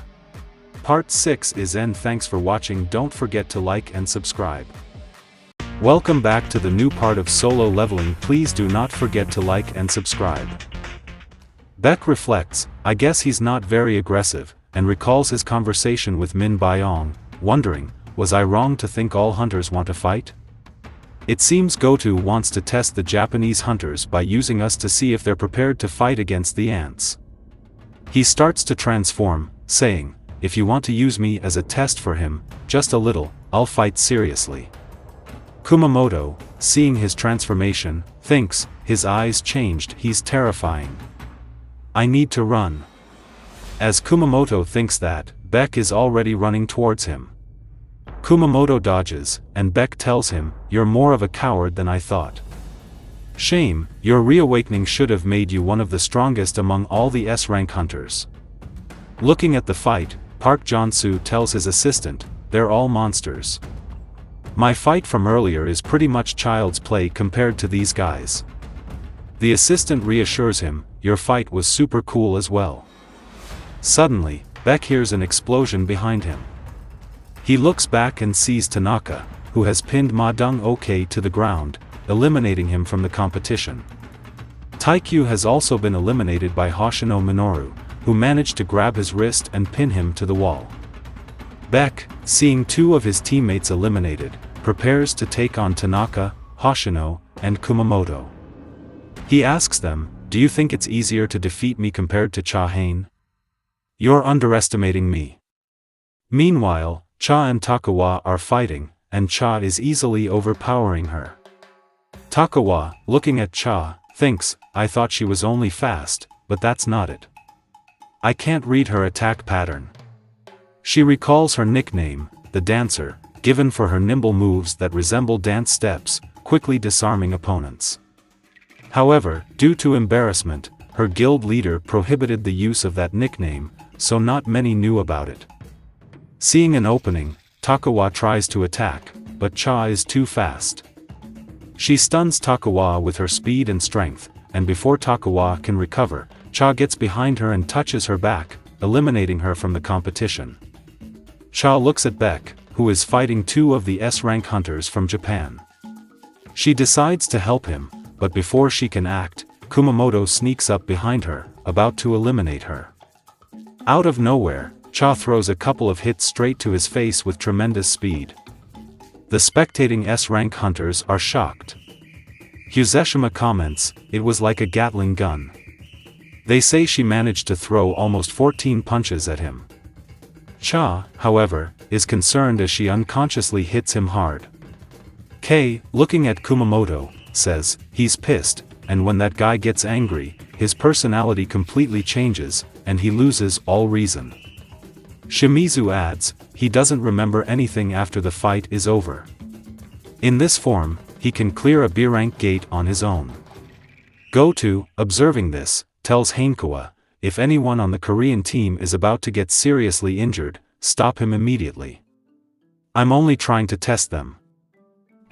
Part 6 is end. Thanks for watching. Don't forget to like and subscribe. Welcome back to the new part of Solo Leveling. Please do not forget to like and subscribe. Beck reflects, I guess he's not very aggressive, and recalls his conversation with Min Byong, wondering, was I wrong to think all hunters want to fight? It seems Goto wants to test the Japanese hunters by using us to see if they're prepared to fight against the ants. He starts to transform, saying, if you want to use me as a test for him, just a little, I'll fight seriously. Kumamoto, seeing his transformation, thinks, his eyes changed, he's terrifying. I need to run. As Kumamoto thinks that, Beck is already running towards him. Kumamoto dodges, and Beck tells him, you're more of a coward than I thought. Shame, your reawakening should have made you one of the strongest among all the S-rank hunters. Looking at the fight, Park Jong-soo tells his assistant, they're all monsters. My fight from earlier is pretty much child's play compared to these guys. The assistant reassures him, your fight was super cool as well. Suddenly, Beck hears an explosion behind him. He looks back and sees Tanaka, who has pinned Ma Dong-ok to the ground, eliminating him from the competition. Taikyu has also been eliminated by Hoshino Minoru, who managed to grab his wrist and pin him to the wall. Beck, seeing two of his teammates eliminated, prepares to take on Tanaka, Hoshino, and Kumamoto. He asks them, do you think it's easier to defeat me compared to Cha Hain? You're underestimating me. Meanwhile, Cha and Takawa are fighting, and Cha is easily overpowering her. Takawa, looking at Cha, thinks, I thought she was only fast, but that's not it. I can't read her attack pattern. She recalls her nickname, the Dancer, given for her nimble moves that resemble dance steps, quickly disarming opponents. However, due to embarrassment, her guild leader prohibited the use of that nickname, so not many knew about it. Seeing an opening, Takawa tries to attack, but Cha is too fast. She stuns Takawa with her speed and strength, and before Takawa can recover, Cha gets behind her and touches her back, eliminating her from the competition. Cha looks at Beck, who is fighting two of the S-rank hunters from Japan. She decides to help him, but before she can act, Kumamoto sneaks up behind her, about to eliminate her. Out of nowhere, Cha throws a couple of hits straight to his face with tremendous speed. The spectating S-rank hunters are shocked. Huzeshima comments, it was like a Gatling gun. They say she managed to throw almost 14 punches at him. Cha, however, is concerned as she unconsciously hits him hard. Kei, looking at Kumamoto, says, he's pissed, and when that guy gets angry, his personality completely changes, and he loses all reason. Shimizu adds, he doesn't remember anything after the fight is over. In this form, he can clear a B-rank gate on his own. Goto, observing this, tells Hankawa, if anyone on the Korean team is about to get seriously injured, stop him immediately. I'm only trying to test them.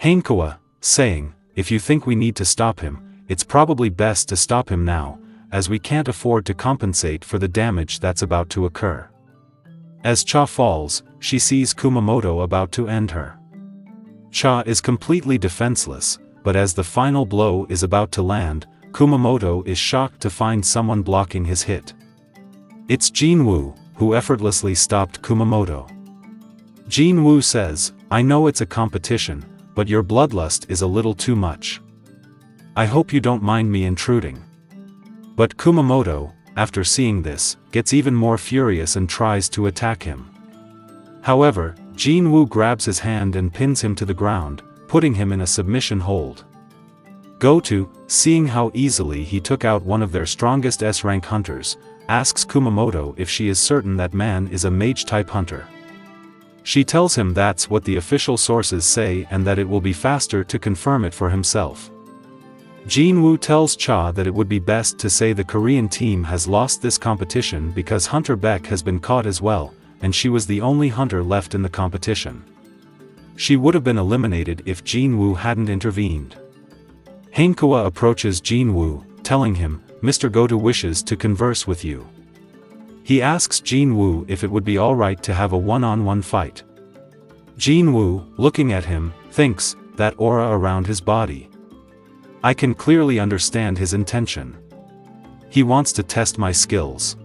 Hankawa, saying, if you think we need to stop him, it's probably best to stop him now, as we can't afford to compensate for the damage that's about to occur. As Cha falls, she sees Kumamoto about to end her. Cha is completely defenseless, but as the final blow is about to land, Kumamoto is shocked to find someone blocking his hit. It's Jinwoo, who effortlessly stopped Kumamoto. Jinwoo says, I know it's a competition, but your bloodlust is a little too much. I hope you don't mind me intruding. But Kumamoto, after seeing this, gets even more furious and tries to attack him. However, Jinwoo grabs his hand and pins him to the ground, putting him in a submission hold. Goto, seeing how easily he took out one of their strongest S-rank hunters, asks Kumamoto if she is certain that man is a mage-type hunter. She tells him that's what the official sources say and that it will be faster to confirm it for himself. Jinwoo tells Cha that it would be best to say the Korean team has lost this competition because Hunter Beck has been caught as well, and she was the only hunter left in the competition. She would have been eliminated if Jinwoo hadn't intervened. Hankawa approaches Jinwoo, telling him, Mr. Goto wishes to converse with you. He asks Jinwoo if it would be alright to have a one-on-one fight. Jinwoo, looking at him, thinks, that aura around his body. I can clearly understand his intention. He wants to test my skills.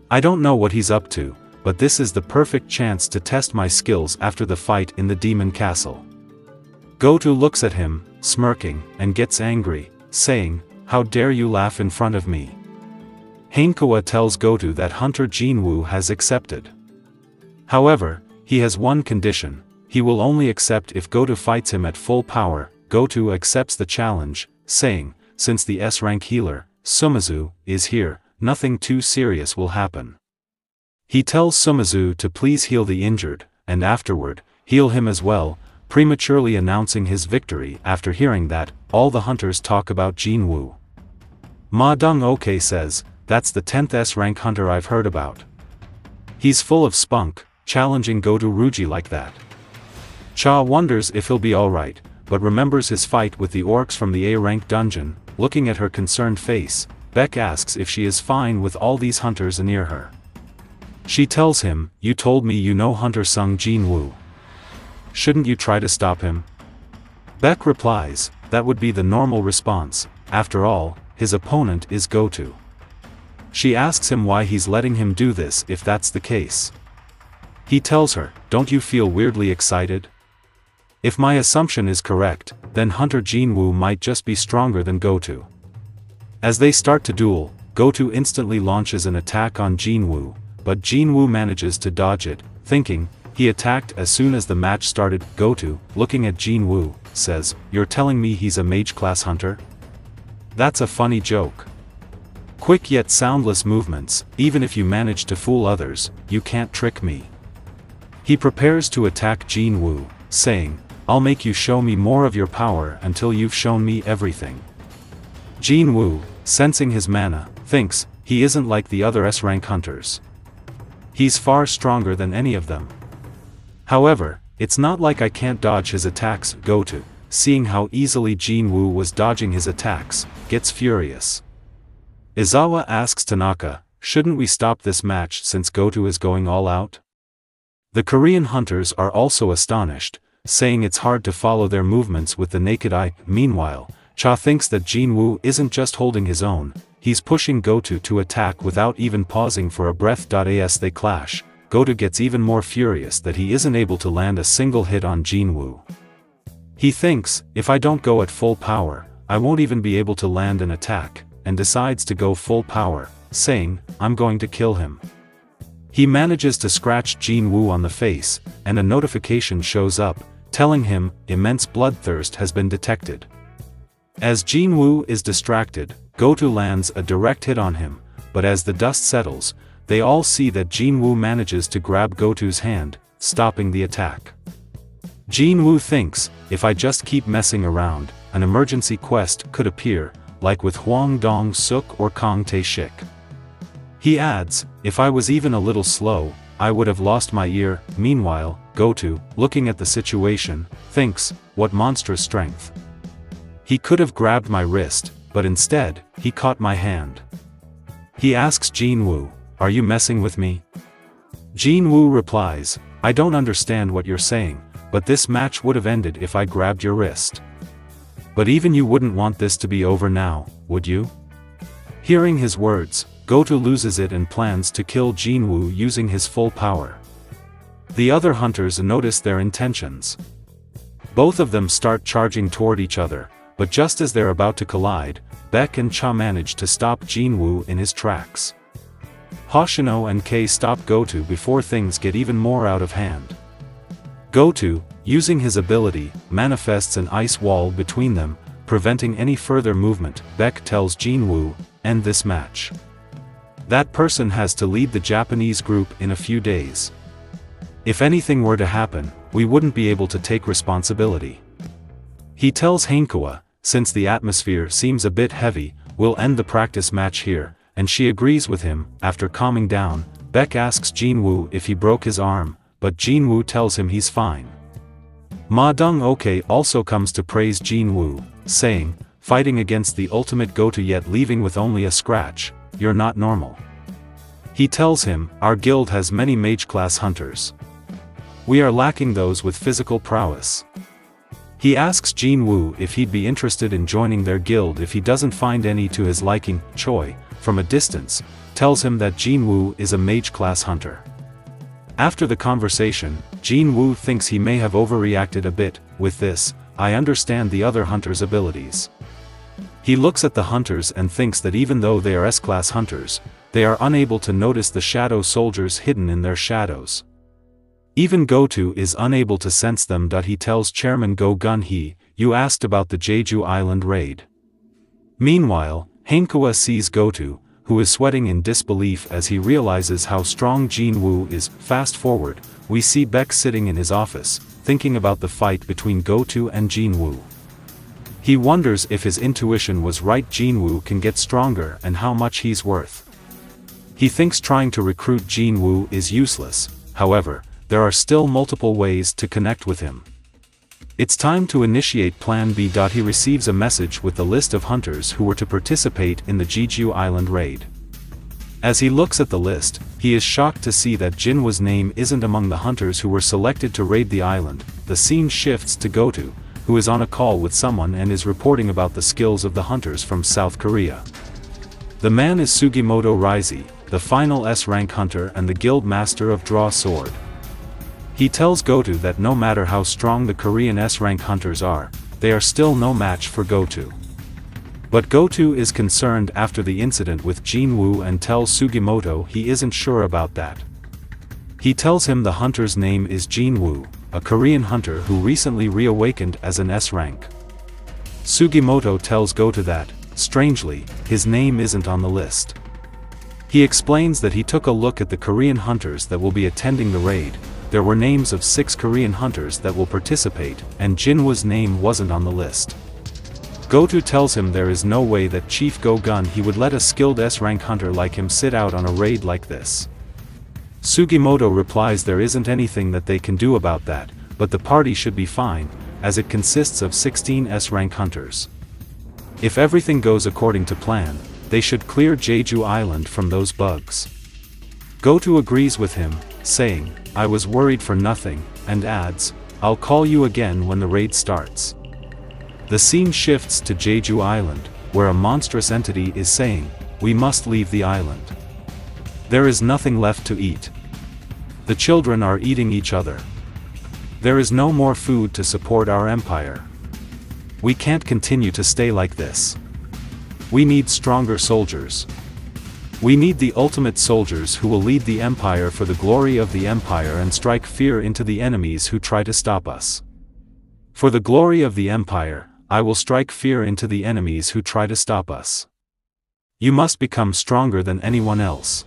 I don't know what he's up to, but this is the perfect chance to test my skills after the fight in the demon castle. Goto looks at him, smirking, and gets angry, saying, how dare you laugh in front of me? Hankawa tells Goto that Hunter Jinwoo has accepted. However, he has one condition: he will only accept if Goto fights him at full power. Goto accepts the challenge, saying, since the S-rank healer, Sumizu, is here, nothing too serious will happen. He tells Sumizu to please heal the injured, and afterward, heal him as well, prematurely announcing his victory after hearing that, all the hunters talk about Jinwoo. Ma Dong-oke says, that's the 10th S-rank hunter I've heard about. He's full of spunk, challenging Goto Ruji like that. Cha wonders if he'll be alright, but remembers his fight with the orcs from the A-rank dungeon. Looking at her concerned face, Beck asks if she is fine with all these hunters near her. She tells him, you told me you know Hunter Sung Jinwoo. Shouldn't you try to stop him? Beck replies, that would be the normal response, after all, his opponent is Goto. She asks him why he's letting him do this if that's the case. He tells her, don't you feel weirdly excited? If my assumption is correct, then Hunter Jinwoo might just be stronger than Goto. As they start to duel, Goto instantly launches an attack on Jinwoo, but Jinwoo manages to dodge it, thinking he attacked as soon as the match started. Goto, looking at Jinwoo, says, you're telling me he's a mage-class hunter? That's a funny joke. Quick yet soundless movements, even if you manage to fool others, you can't trick me. He prepares to attack Jinwoo, saying, I'll make you show me more of your power until you've shown me everything. Jinwoo, sensing his mana, thinks, he isn't like the other S-rank hunters. He's far stronger than any of them. However, it's not like I can't dodge his attacks. Goto, seeing how easily Jinwoo was dodging his attacks, gets furious. Izawa asks Tanaka, shouldn't we stop this match since Goto is going all out? The Korean hunters are also astonished, saying it's hard to follow their movements with the naked eye. Meanwhile, Cha thinks that Jinwoo isn't just holding his own, he's pushing Goto to attack without even pausing for a breath. As they clash, Goto gets even more furious that he isn't able to land a single hit on Jinwoo. He thinks, if I don't go at full power, I won't even be able to land an attack, and decides to go full power, saying, I'm going to kill him. He manages to scratch Jinwoo on the face, and a notification shows up, telling him, immense bloodthirst has been detected. As Jinwoo is distracted, Goto lands a direct hit on him, but as the dust settles, they all see that Jinwoo manages to grab Goto's hand, stopping the attack. Jinwoo thinks, if I just keep messing around, an emergency quest could appear, like with Hwang Dong-suk or Kang Tae-shik. He adds, if I was even a little slow, I would have lost my ear. Meanwhile, Goto, looking at the situation, thinks, what monstrous strength. He could have grabbed my wrist, but instead, he caught my hand. He asks Jinwoo, are you messing with me? Jinwoo replies, I don't understand what you're saying, but this match would have ended if I grabbed your wrist. But even you wouldn't want this to be over now, would you? Hearing his words, Goto loses it and plans to kill Jinwoo using his full power. The other hunters notice their intentions. Both of them start charging toward each other, but just as they're about to collide, Baek and Cha manage to stop Jinwoo in his tracks. Hoshino and Kei stop Goto before things get even more out of hand. Goto, using his ability, manifests an ice wall between them, preventing any further movement. Baek tells Jinwoo, "End this match. That person has to lead the Japanese group in a few days. If anything were to happen, we wouldn't be able to take responsibility." He tells Hankawa, "Since the atmosphere seems a bit heavy, we'll end the practice match here," and she agrees with him. After calming down, Baek asks Jinwoo if he broke his arm, but Jinwoo tells him he's fine. Ma Dong-ok also comes to praise Jinwoo, saying, "Fighting against the ultimate Goto yet leaving with only a scratch, you're not normal." He tells him, "Our guild has many mage-class hunters. We are lacking those with physical prowess." He asks Jinwoo if he'd be interested in joining their guild if he doesn't find any to his liking. Choi, from a distance, tells him that Jinwoo is a mage-class hunter. After the conversation, Jinwoo thinks he may have overreacted a bit. "With this, I understand the other hunters' abilities." He looks at the hunters and thinks that even though they are S-class hunters, they are unable to notice the shadow soldiers hidden in their shadows. Even Goto is unable to sense them. He tells Chairman Go Gun-hee, "You asked about the Jeju Island raid." Meanwhile, Hankawa sees Goto, who is sweating in disbelief as he realizes how strong Jinwoo is. Fast forward, we see Baek sitting in his office, thinking about the fight between Goto and Jinwoo. He wonders if his intuition was right. Jinwoo can get stronger and how much he's worth. He thinks trying to recruit Jinwoo is useless. However, there are still multiple ways to connect with him. It's time to initiate Plan B. He receives a message with the list of hunters who were to participate in the Jeju Island raid. As he looks at the list, he is shocked to see that Jinwoo's name isn't among the hunters who were selected to raid the island. The scene shifts to Goto, who is on a call with someone and is reporting about the skills of the hunters from South Korea. The man is Sugimoto Raisi, the final S-rank hunter and the guild master of Draw Sword. He tells Goto that no matter how strong the Korean S-rank hunters are, they are still no match for Goto. But Goto is concerned after the incident with Jinwoo and tells Sugimoto he isn't sure about that. He tells him the hunter's name is Jinwoo, a Korean hunter who recently reawakened as an S-rank. Sugimoto tells Goto that, strangely, his name isn't on the list. He explains that he took a look at the Korean hunters that will be attending the raid. There were names of 6 Korean hunters that will participate, and Jinwoo's name wasn't on the list. Goto tells him there is no way that Chief Go Gun-hee would let a skilled S-rank hunter like him sit out on a raid like this. Sugimoto replies there isn't anything that they can do about that, but the party should be fine, as it consists of 16 S-rank hunters. If everything goes according to plan, they should clear Jeju Island from those bugs. Goto agrees with him, saying, "I was worried for nothing," and adds, "I'll call you again when the raid starts." The scene shifts to Jeju Island, where a monstrous entity is saying, "We must leave the island. There is nothing left to eat. The children are eating each other. There is no more food to support our empire. We can't continue to stay like this. We need stronger soldiers. We need the ultimate soldiers who will lead the empire for the glory of the empire and strike fear into the enemies who try to stop us. For the glory of the empire, I will strike fear into the enemies who try to stop us. You must become stronger than anyone else.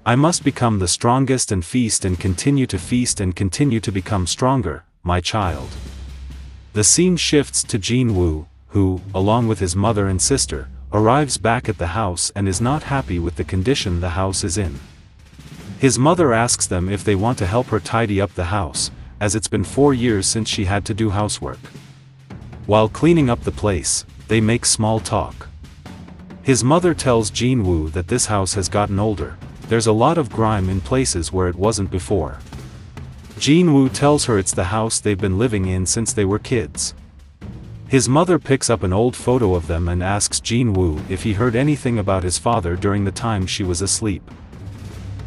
I must become the strongest and feast and continue to become stronger, my child." The scene shifts to Jinwoo, who, along with his mother and sister, arrives back at the house and is not happy with the condition the house is in. His mother asks them if they want to help her tidy up the house, as it's been 4 years since she had to do housework. While cleaning up the place, they make small talk. His mother tells Jinwoo that this house has gotten older. There's a lot of grime in places where it wasn't before. Jinwoo tells her it's the house they've been living in since they were kids. His mother picks up an old photo of them and asks Jinwoo if he heard anything about his father during the time she was asleep.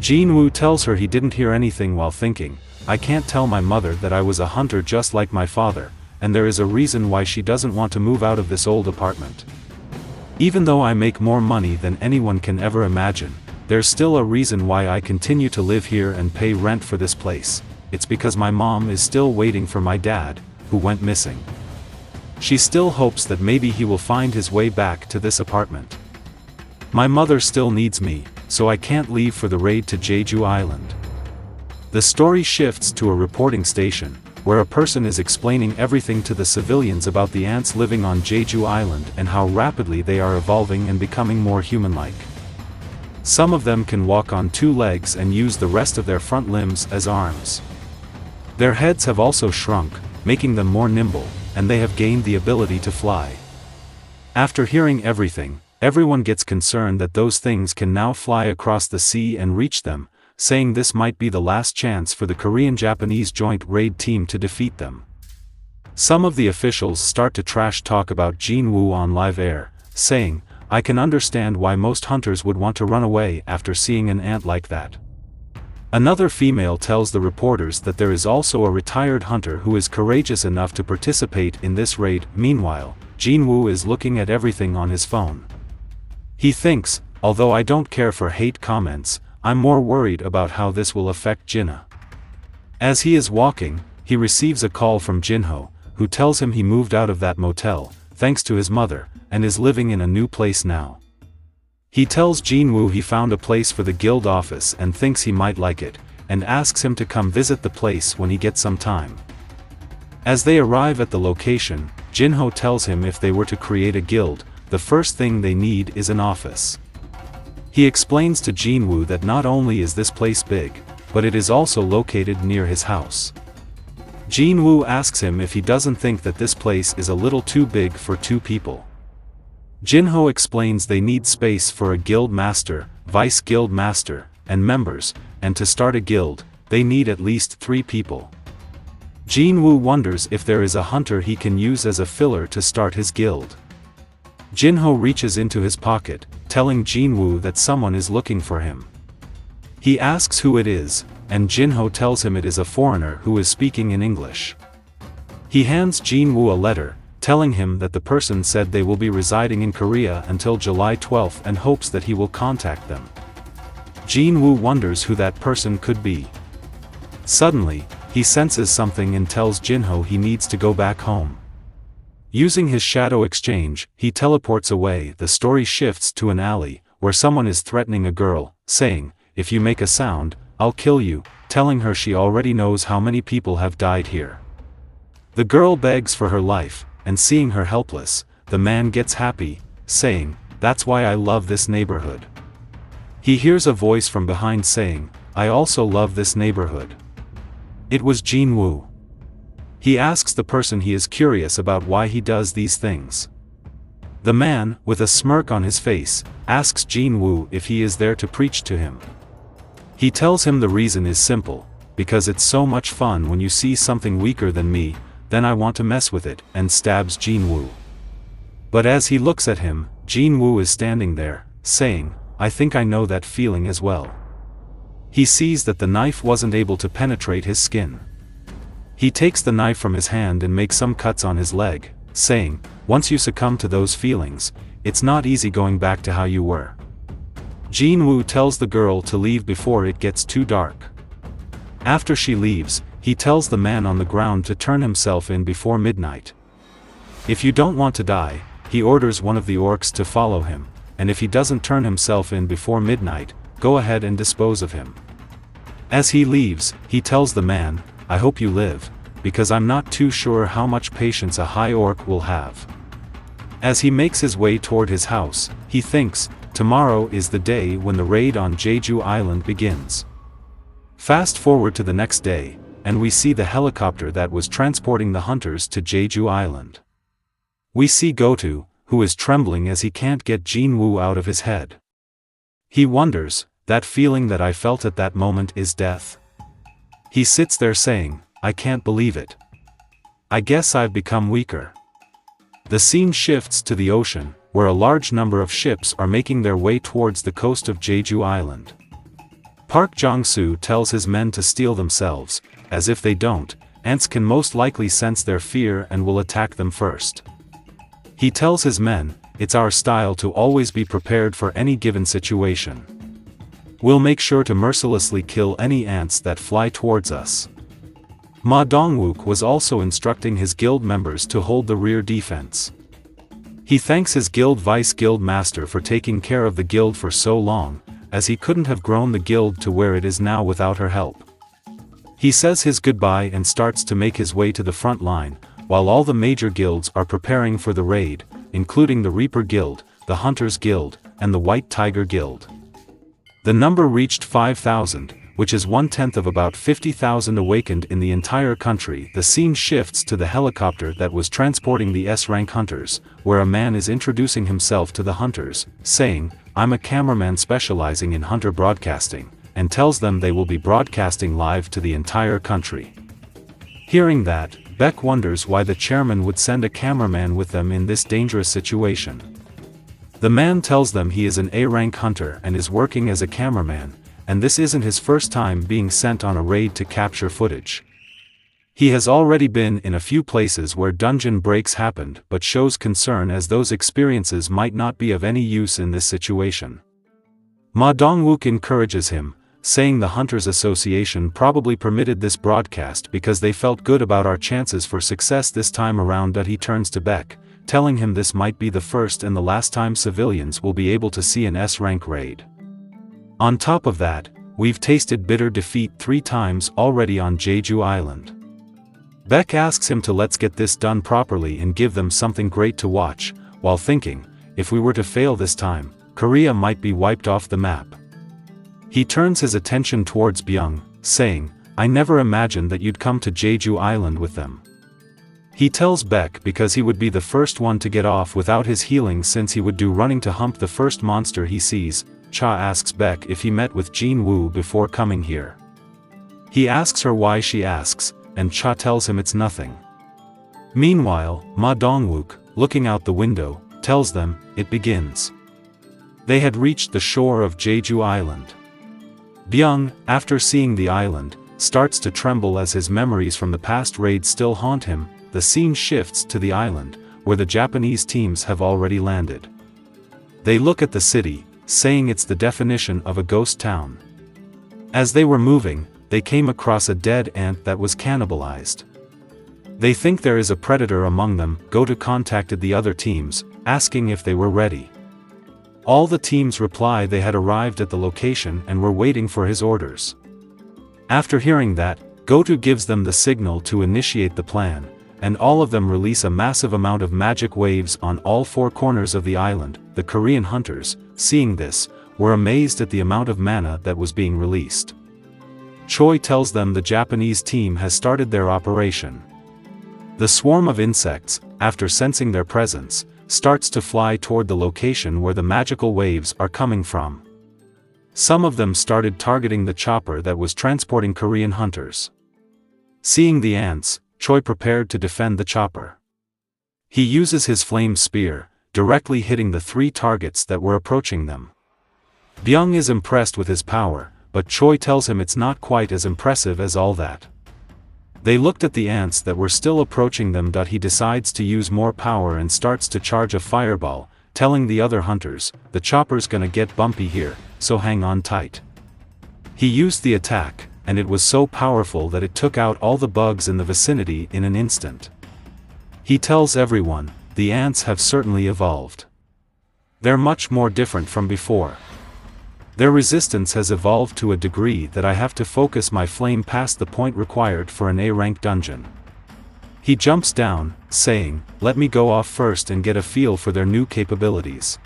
Jinwoo tells her he didn't hear anything while thinking, "I can't tell my mother that I was a hunter just like my father," and there is a reason why she doesn't want to move out of this old apartment. Even though I make more money than anyone can ever imagine, there's still a reason why I continue to live here and pay rent for this place. It's because my mom is still waiting for my dad, who went missing. She still hopes that maybe he will find his way back to this apartment. My mother still needs me, so I can't leave for the raid to Jeju Island. The story shifts to a reporting station, where a person is explaining everything to the civilians about the ants living on Jeju Island and how rapidly they are evolving and becoming more human-like. Some of them can walk on 2 legs and use the rest of their front limbs as arms. Their heads have also shrunk, making them more nimble, and they have gained the ability to fly. After hearing everything, everyone gets concerned that those things can now fly across the sea and reach them, saying this might be the last chance for the Korean-Japanese joint raid team to defeat them. Some of the officials start to trash talk about Jinwoo on live air, saying, "I can understand why most hunters would want to run away after seeing an ant like that." Another female tells the reporters that there is also a retired hunter who is courageous enough to participate in this raid. Meanwhile, Jinwoo is looking at everything on his phone. He thinks, although I don't care for hate comments, I'm more worried about how this will affect Jinna. As he is walking, he receives a call from Jinho, who tells him he moved out of that motel, thanks to his mother, and is living in a new place now. He tells Jinwoo he found a place for the guild office and thinks he might like it, and asks him to come visit the place when he gets some time. As they arrive at the location, Jinho tells him if they were to create a guild, the first thing they need is an office. He explains to Jinwoo that not only is this place big, but it is also located near his house. Jinwoo asks him if he doesn't think that this place is a little too big for 2 people. Jinho explains they need space for a guild master, vice guild master, and members, and to start a guild, they need at least 3 people. Jinwoo wonders if there is a hunter he can use as a filler to start his guild. Jinho reaches into his pocket, telling Jinwoo that someone is looking for him. He asks who it is, and Jinho tells him it is a foreigner who is speaking in English. He hands Jinwoo a letter, telling him that the person said they will be residing in Korea until July 12 and hopes that he will contact them. Jinwoo wonders who that person could be. Suddenly, he senses something and tells Jinho he needs to go back home. Using his shadow exchange, he teleports away. The story shifts to an alley, where someone is threatening a girl, saying, "If you make a sound, I'll kill you," telling her she already knows how many people have died here. The girl begs for her life, and seeing her helpless, the man gets happy, saying, "That's why I love this neighborhood." He hears a voice from behind saying, "I also love this neighborhood." It was Jinwoo. He asks the person he is curious about why he does these things. The man, with a smirk on his face, asks Jinwoo if he is there to preach to him. He tells him the reason is simple, "Because it's so much fun when you see something weaker than me, then I want to mess with it," and stabs Jinwoo. But as he looks at him, Jinwoo is standing there, saying, "I think I know that feeling as well." He sees that the knife wasn't able to penetrate his skin. He takes the knife from his hand and makes some cuts on his leg, saying, "Once you succumb to those feelings, it's not easy going back to how you were." Jinwoo tells the girl to leave before it gets too dark. After she leaves, he tells the man on the ground to turn himself in before midnight. If you don't want to die, he orders one of the orcs to follow him, and if he doesn't turn himself in before midnight, go ahead and dispose of him. As he leaves, he tells the man, "I hope you live, because I'm not too sure how much patience a high orc will have." As he makes his way toward his house, he thinks, tomorrow is the day when the raid on Jeju Island begins. Fast forward to the next day, and we see the helicopter that was transporting the hunters to Jeju Island. We see Goto, who is trembling as he can't get Jinwoo out of his head. He wonders, that feeling that I felt at that moment is death. He sits there saying, "I can't believe it. I guess I've become weaker." The scene shifts to the ocean, where a large number of ships are making their way towards the coast of Jeju Island. Park Jong-soo tells his men to steel themselves, as if they don't, ants can most likely sense their fear and will attack them first. He tells his men, "It's our style to always be prepared for any given situation. We'll make sure to mercilessly kill any ants that fly towards us." Ma Dongwook was also instructing his guild members to hold the rear defense. He thanks his guild vice guild master for taking care of the guild for so long, as he couldn't have grown the guild to where it is now without her help. He says his goodbye and starts to make his way to the front line, while all the major guilds are preparing for the raid, including the Reaper Guild, the Hunters Guild, and the White Tiger Guild. The number reached 5,000, which is 1/10 of about 50,000 awakened in the entire country. The scene shifts to the helicopter that was transporting the S-rank hunters, where a man is introducing himself to the hunters, saying, "I'm a cameraman specializing in hunter broadcasting," and tells them they will be broadcasting live to the entire country. Hearing that, Beck wonders why the chairman would send a cameraman with them in this dangerous situation. The man tells them he is an A-rank hunter and is working as a cameraman, and this isn't his first time being sent on a raid to capture footage. He has already been in a few places where dungeon breaks happened, but shows concern as those experiences might not be of any use in this situation. Ma Dongwook encourages him, saying the Hunters Association probably permitted this broadcast because they felt good about our chances for success this time around. That he turns to Beck, telling him this might be the first and the last time civilians will be able to see an S-rank raid. On top of that, we've tasted bitter defeat 3 times already on Jeju Island. Beck asks him to let's get this done properly and give them something great to watch, while thinking, if we were to fail this time, Korea might be wiped off the map. He turns his attention towards Byung, saying, "I never imagined that you'd come to Jeju Island with them." He tells Beck because he would be the first one to get off without his healing, since he would do running to hump the first monster he sees. Cha asks Beck if he met with Jinwoo before coming here. He asks her why she asks, and Cha tells him it's nothing. Meanwhile, Ma Dongwook, looking out the window, tells them, it begins. They had reached the shore of Jeju Island. Byung, after seeing the island, starts to tremble as his memories from the past raid still haunt him. The scene shifts to the island, where the Japanese teams have already landed. They look at the city, saying it's the definition of a ghost town. As they were moving, they came across a dead ant that was cannibalized. They think there is a predator among them. Goto contacted the other teams, asking if they were ready. All the teams reply they had arrived at the location and were waiting for his orders. After hearing that, Goto gives them the signal to initiate the plan, and all of them release a massive amount of magic waves on all 4 corners of the island. The Korean hunters, seeing this, were amazed at the amount of mana that was being released. Choi tells them the Japanese team has started their operation. The swarm of insects, after sensing their presence, starts to fly toward the location where the magical waves are coming from. Some of them started targeting the chopper that was transporting Korean hunters. Seeing the ants, Choi prepared to defend the chopper. He uses his flame spear, directly hitting the 3 targets that were approaching them. Byung is impressed with his power, but Choi tells him it's not quite as impressive as all that. They looked at the ants that were still approaching them. He decides to use more power and starts to charge a fireball, telling the other hunters, the chopper's gonna get bumpy here, so hang on tight. He used the attack, and it was so powerful that it took out all the bugs in the vicinity in an instant. He tells everyone, the ants have certainly evolved. They're much more different from before. Their resistance has evolved to a degree that I have to focus my flame past the point required for an A-rank dungeon. He jumps down, saying, let me go off first and get a feel for their new capabilities.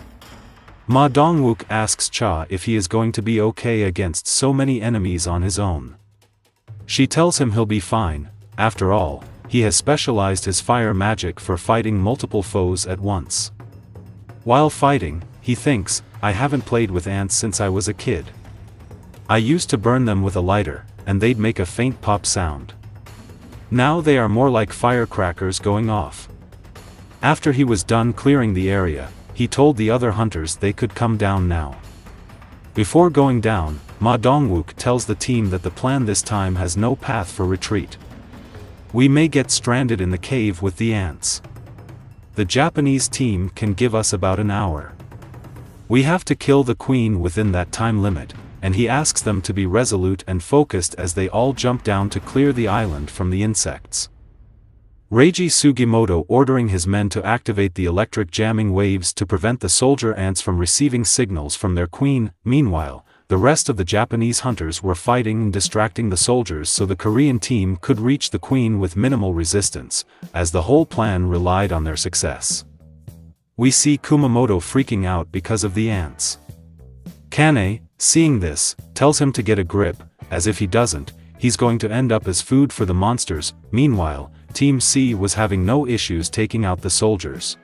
Ma Dongwook asks Cha if he is going to be okay against so many enemies on his own. She tells him he'll be fine. After all, he has specialized his fire magic for fighting multiple foes at once. While fighting, he thinks, I haven't played with ants since I was a kid. I used to burn them with a lighter, and they'd make a faint pop sound. Now they are more like firecrackers going off. After he was done clearing the area, he told the other hunters they could come down now. Before going down, Ma Dongwook tells the team that the plan this time has no path for retreat. We may get stranded in the cave with the ants. The Japanese team can give us about an hour. We have to kill the queen within that time limit, and he asks them to be resolute and focused as they all jump down to clear the island from the insects. Reiji Sugimoto ordering his men to activate the electric jamming waves to prevent the soldier ants from receiving signals from their queen. Meanwhile, the rest of the Japanese hunters were fighting and distracting the soldiers so the Korean team could reach the queen with minimal resistance, as the whole plan relied on their success. We see Kumamoto freaking out because of the ants. Kane, seeing this, tells him to get a grip, as if he doesn't, he's going to end up as food for the monsters. Meanwhile, Team C was having no issues taking out the soldiers.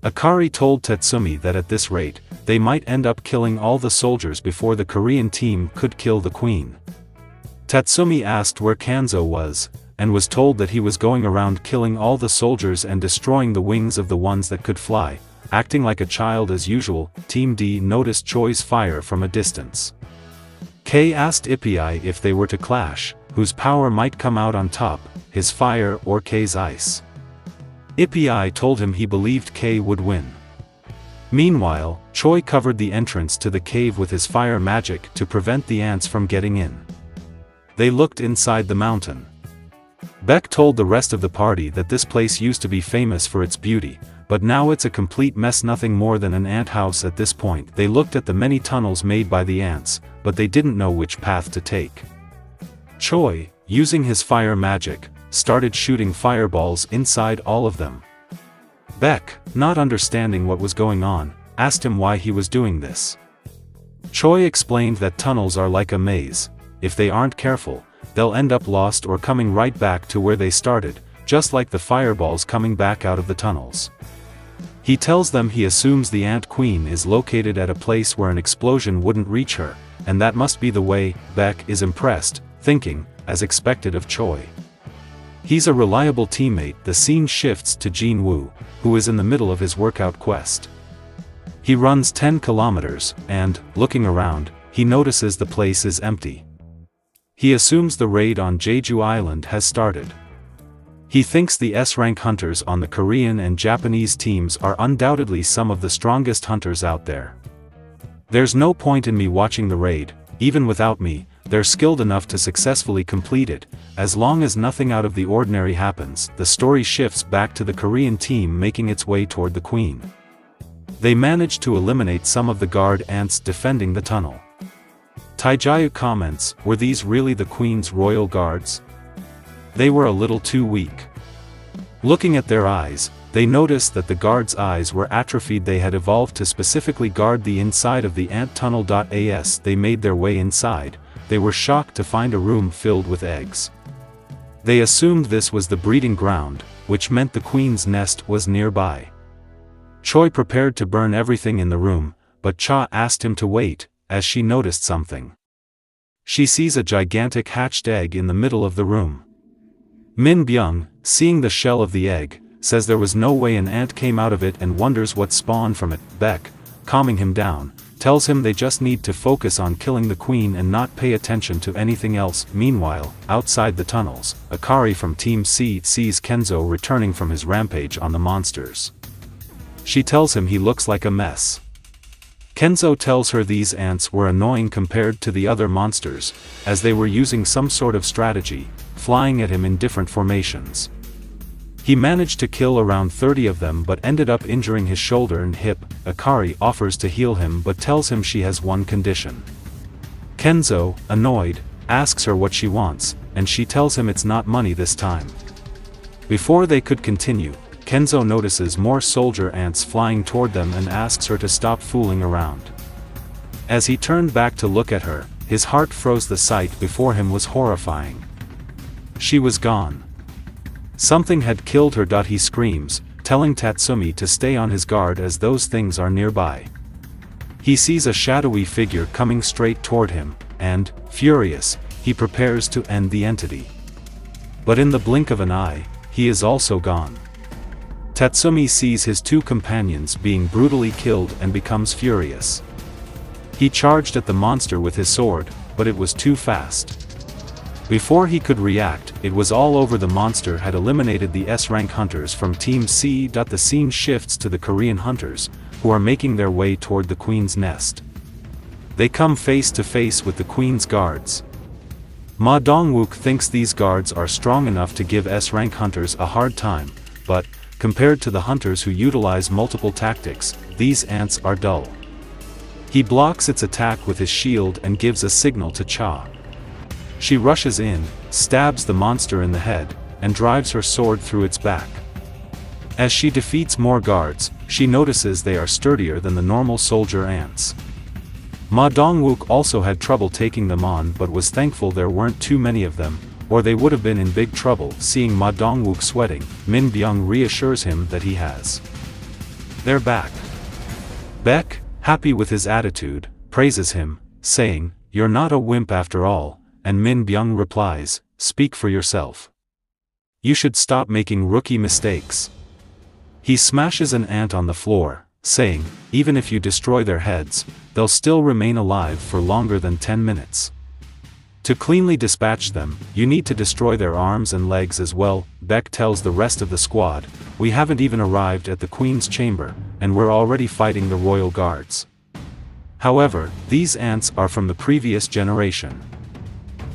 Akari told Tatsumi that at this rate, they might end up killing all the soldiers before the Korean team could kill the queen. Tatsumi asked where Kanzo was, and was told that he was going around killing all the soldiers and destroying the wings of the ones that could fly. Acting like a child as usual, Team D noticed Choi's fire from a distance. K asked Ippei if they were to clash, whose power might come out on top, his fire or K's ice. Ippei told him he believed K would win. Meanwhile, Choi covered the entrance to the cave with his fire magic to prevent the ants from getting in. They looked inside the mountain. Beck told the rest of the party that this place used to be famous for its beauty, but now it's a complete mess, nothing more than an ant house at this point. They looked at the many tunnels made by the ants, but they didn't know which path to take. Choi, using his fire magic, started shooting fireballs inside all of them. Beck, not understanding what was going on, asked him why he was doing this. Choi explained that tunnels are like a maze. If they aren't careful, they'll end up lost or coming right back to where they started, just like the fireballs coming back out of the tunnels. He tells them he assumes the Ant Queen is located at a place where an explosion wouldn't reach her, and that must be the way. Beck is impressed, thinking, as expected of Choi. He's a reliable teammate. The scene shifts to Jinwoo, who is in the middle of his workout quest. He runs 10 kilometers, and, looking around, he notices the place is empty. He assumes the raid on Jeju Island has started. He thinks the S-rank hunters on the Korean and Japanese teams are undoubtedly some of the strongest hunters out there. There's no point in me watching the raid. Even without me, they're skilled enough to successfully complete it. As long as nothing out of the ordinary happens, the story shifts back to the Korean team making its way toward the queen. They manage to eliminate some of the guard ants defending the tunnel. Taijayu comments, were these really the queen's royal guards? They were a little too weak. Looking at their eyes, they noticed that the guards' eyes were atrophied. They had evolved to specifically guard the inside of the ant tunnel. As they made their way inside, they were shocked to find a room filled with eggs. They assumed this was the breeding ground, which meant the queen's nest was nearby. Choi prepared to burn everything in the room, but Cha asked him to wait, as she noticed something. She sees a gigantic hatched egg in the middle of the room. Min Byung, seeing the shell of the egg, says there was no way an ant came out of it and wonders what spawned from it. Beck, calming him down, tells him they just need to focus on killing the queen and not pay attention to anything else. Meanwhile, outside the tunnels, Akari from Team C sees Kenzo returning from his rampage on the monsters. She tells him he looks like a mess. Kenzo tells her these ants were annoying compared to the other monsters, as they were using some sort of strategy, flying at him in different formations. He managed to kill around 30 of them but ended up injuring his shoulder and hip. Akari offers to heal him but tells him she has one condition. Kenzo, annoyed, asks her what she wants, and she tells him it's not money this time. Before they could continue, Kenzo notices more soldier ants flying toward them and asks her to stop fooling around. As he turned back to look at her, his heart froze. The sight before him was horrifying. She was gone. Something had killed her. He screams, telling Tatsumi to stay on his guard as those things are nearby. He sees a shadowy figure coming straight toward him, and, furious, he prepares to end the entity. But in the blink of an eye, he is also gone. Tatsumi sees his two companions being brutally killed and becomes furious. He charged at the monster with his sword, but it was too fast. Before he could react, it was all over. The monster had eliminated the S-rank hunters from Team C. The scene shifts to the Korean hunters, who are making their way toward the queen's nest. They come face to face with the queen's guards. Ma Dongwook thinks these guards are strong enough to give S-rank hunters a hard time, but, compared to the hunters who utilize multiple tactics, these ants are dull. He blocks its attack with his shield and gives a signal to Cha. She rushes in, stabs the monster in the head, and drives her sword through its back. As she defeats more guards, she notices they are sturdier than the normal soldier ants. Ma Dongwook also had trouble taking them on but was thankful there weren't too many of them, or they would have been in big trouble. Seeing Ma Dongwook sweating, Min Byung reassures him that he has. They're back. Baek, happy with his attitude, praises him, saying, "You're not a wimp after all," and Min Byung replies, "Speak for yourself. You should stop making rookie mistakes." He smashes an ant on the floor, saying, "Even if you destroy their heads, they'll still remain alive for longer than 10 minutes. To cleanly dispatch them, you need to destroy their arms and legs as well." Baek tells the rest of the squad, "We haven't even arrived at the Queen's chamber, and we're already fighting the royal guards. However, these ants are from the previous generation.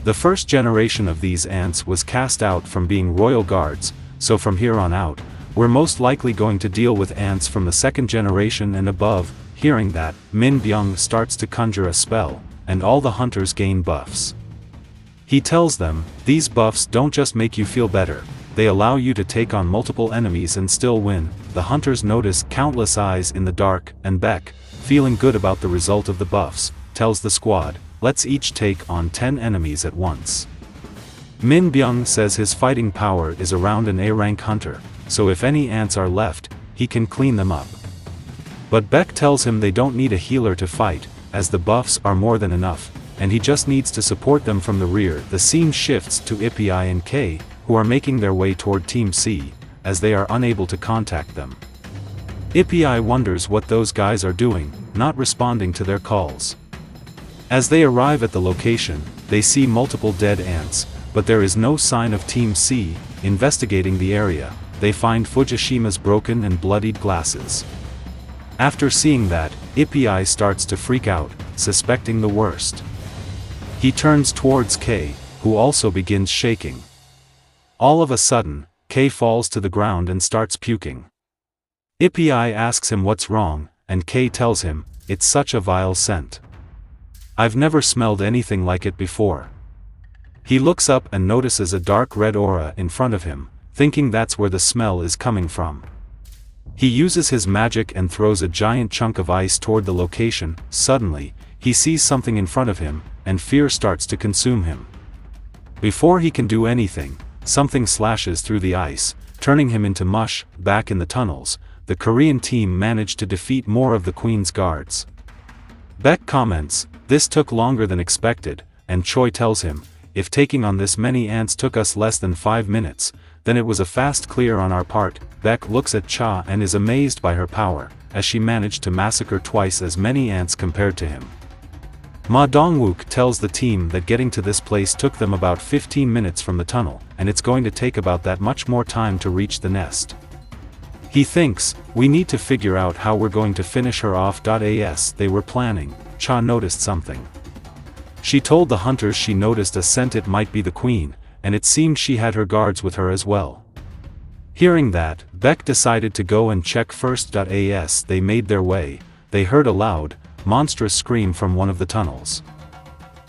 The first generation of these ants was cast out from being royal guards, so from here on out, we're most likely going to deal with ants from the second generation and above." Hearing that, Min Byung starts to conjure a spell, and all the hunters gain buffs. He tells them, "These buffs don't just make you feel better, they allow you to take on multiple enemies and still win." The hunters notice countless eyes in the dark, and Baek, feeling good about the result of the buffs, tells the squad, "Let's each take on 10 enemies at once." Min Byung says his fighting power is around an A-rank hunter, so if any ants are left, he can clean them up. But Baek tells him they don't need a healer to fight, as the buffs are more than enough, and he just needs to support them from the rear. The scene shifts to Ipi and K, who are making their way toward Team C, as they are unable to contact them. Ipi wonders what those guys are doing, not responding to their calls. As they arrive at the location, they see multiple dead ants, but there is no sign of Team C. Investigating the area, they find Fujishima's broken and bloodied glasses. After seeing that, Ipi starts to freak out, suspecting the worst. He turns towards K, who also begins shaking. All of a sudden, K falls to the ground and starts puking. Ipi asks him what's wrong, and K tells him, "It's such a vile scent. I've never smelled anything like it before." He looks up and notices a dark red aura in front of him, thinking that's where the smell is coming from. He uses his magic and throws a giant chunk of ice toward the location. Suddenly, he sees something in front of him, and fear starts to consume him. Before he can do anything, something slashes through the ice, turning him into mush. Back in the tunnels, the Korean team managed to defeat more of the Queen's guards. Baek comments, "This took longer than expected," and Choi tells him, "If taking on this many ants took us less than 5 minutes, then it was a fast clear on our part." Baek looks at Cha and is amazed by her power, as she managed to massacre twice as many ants compared to him. Ma Dongwook tells the team that getting to this place took them about 15 minutes from the tunnel, and it's going to take about that much more time to reach the nest. He thinks, "We need to figure out how we're going to finish her off." As they were planning, Cha noticed something. She told the hunters she noticed a scent. It might be the queen, and it seemed she had her guards with her as well. Hearing that, Baek decided to go and check first. As they made their way, they heard a loud, monstrous scream from one of the tunnels.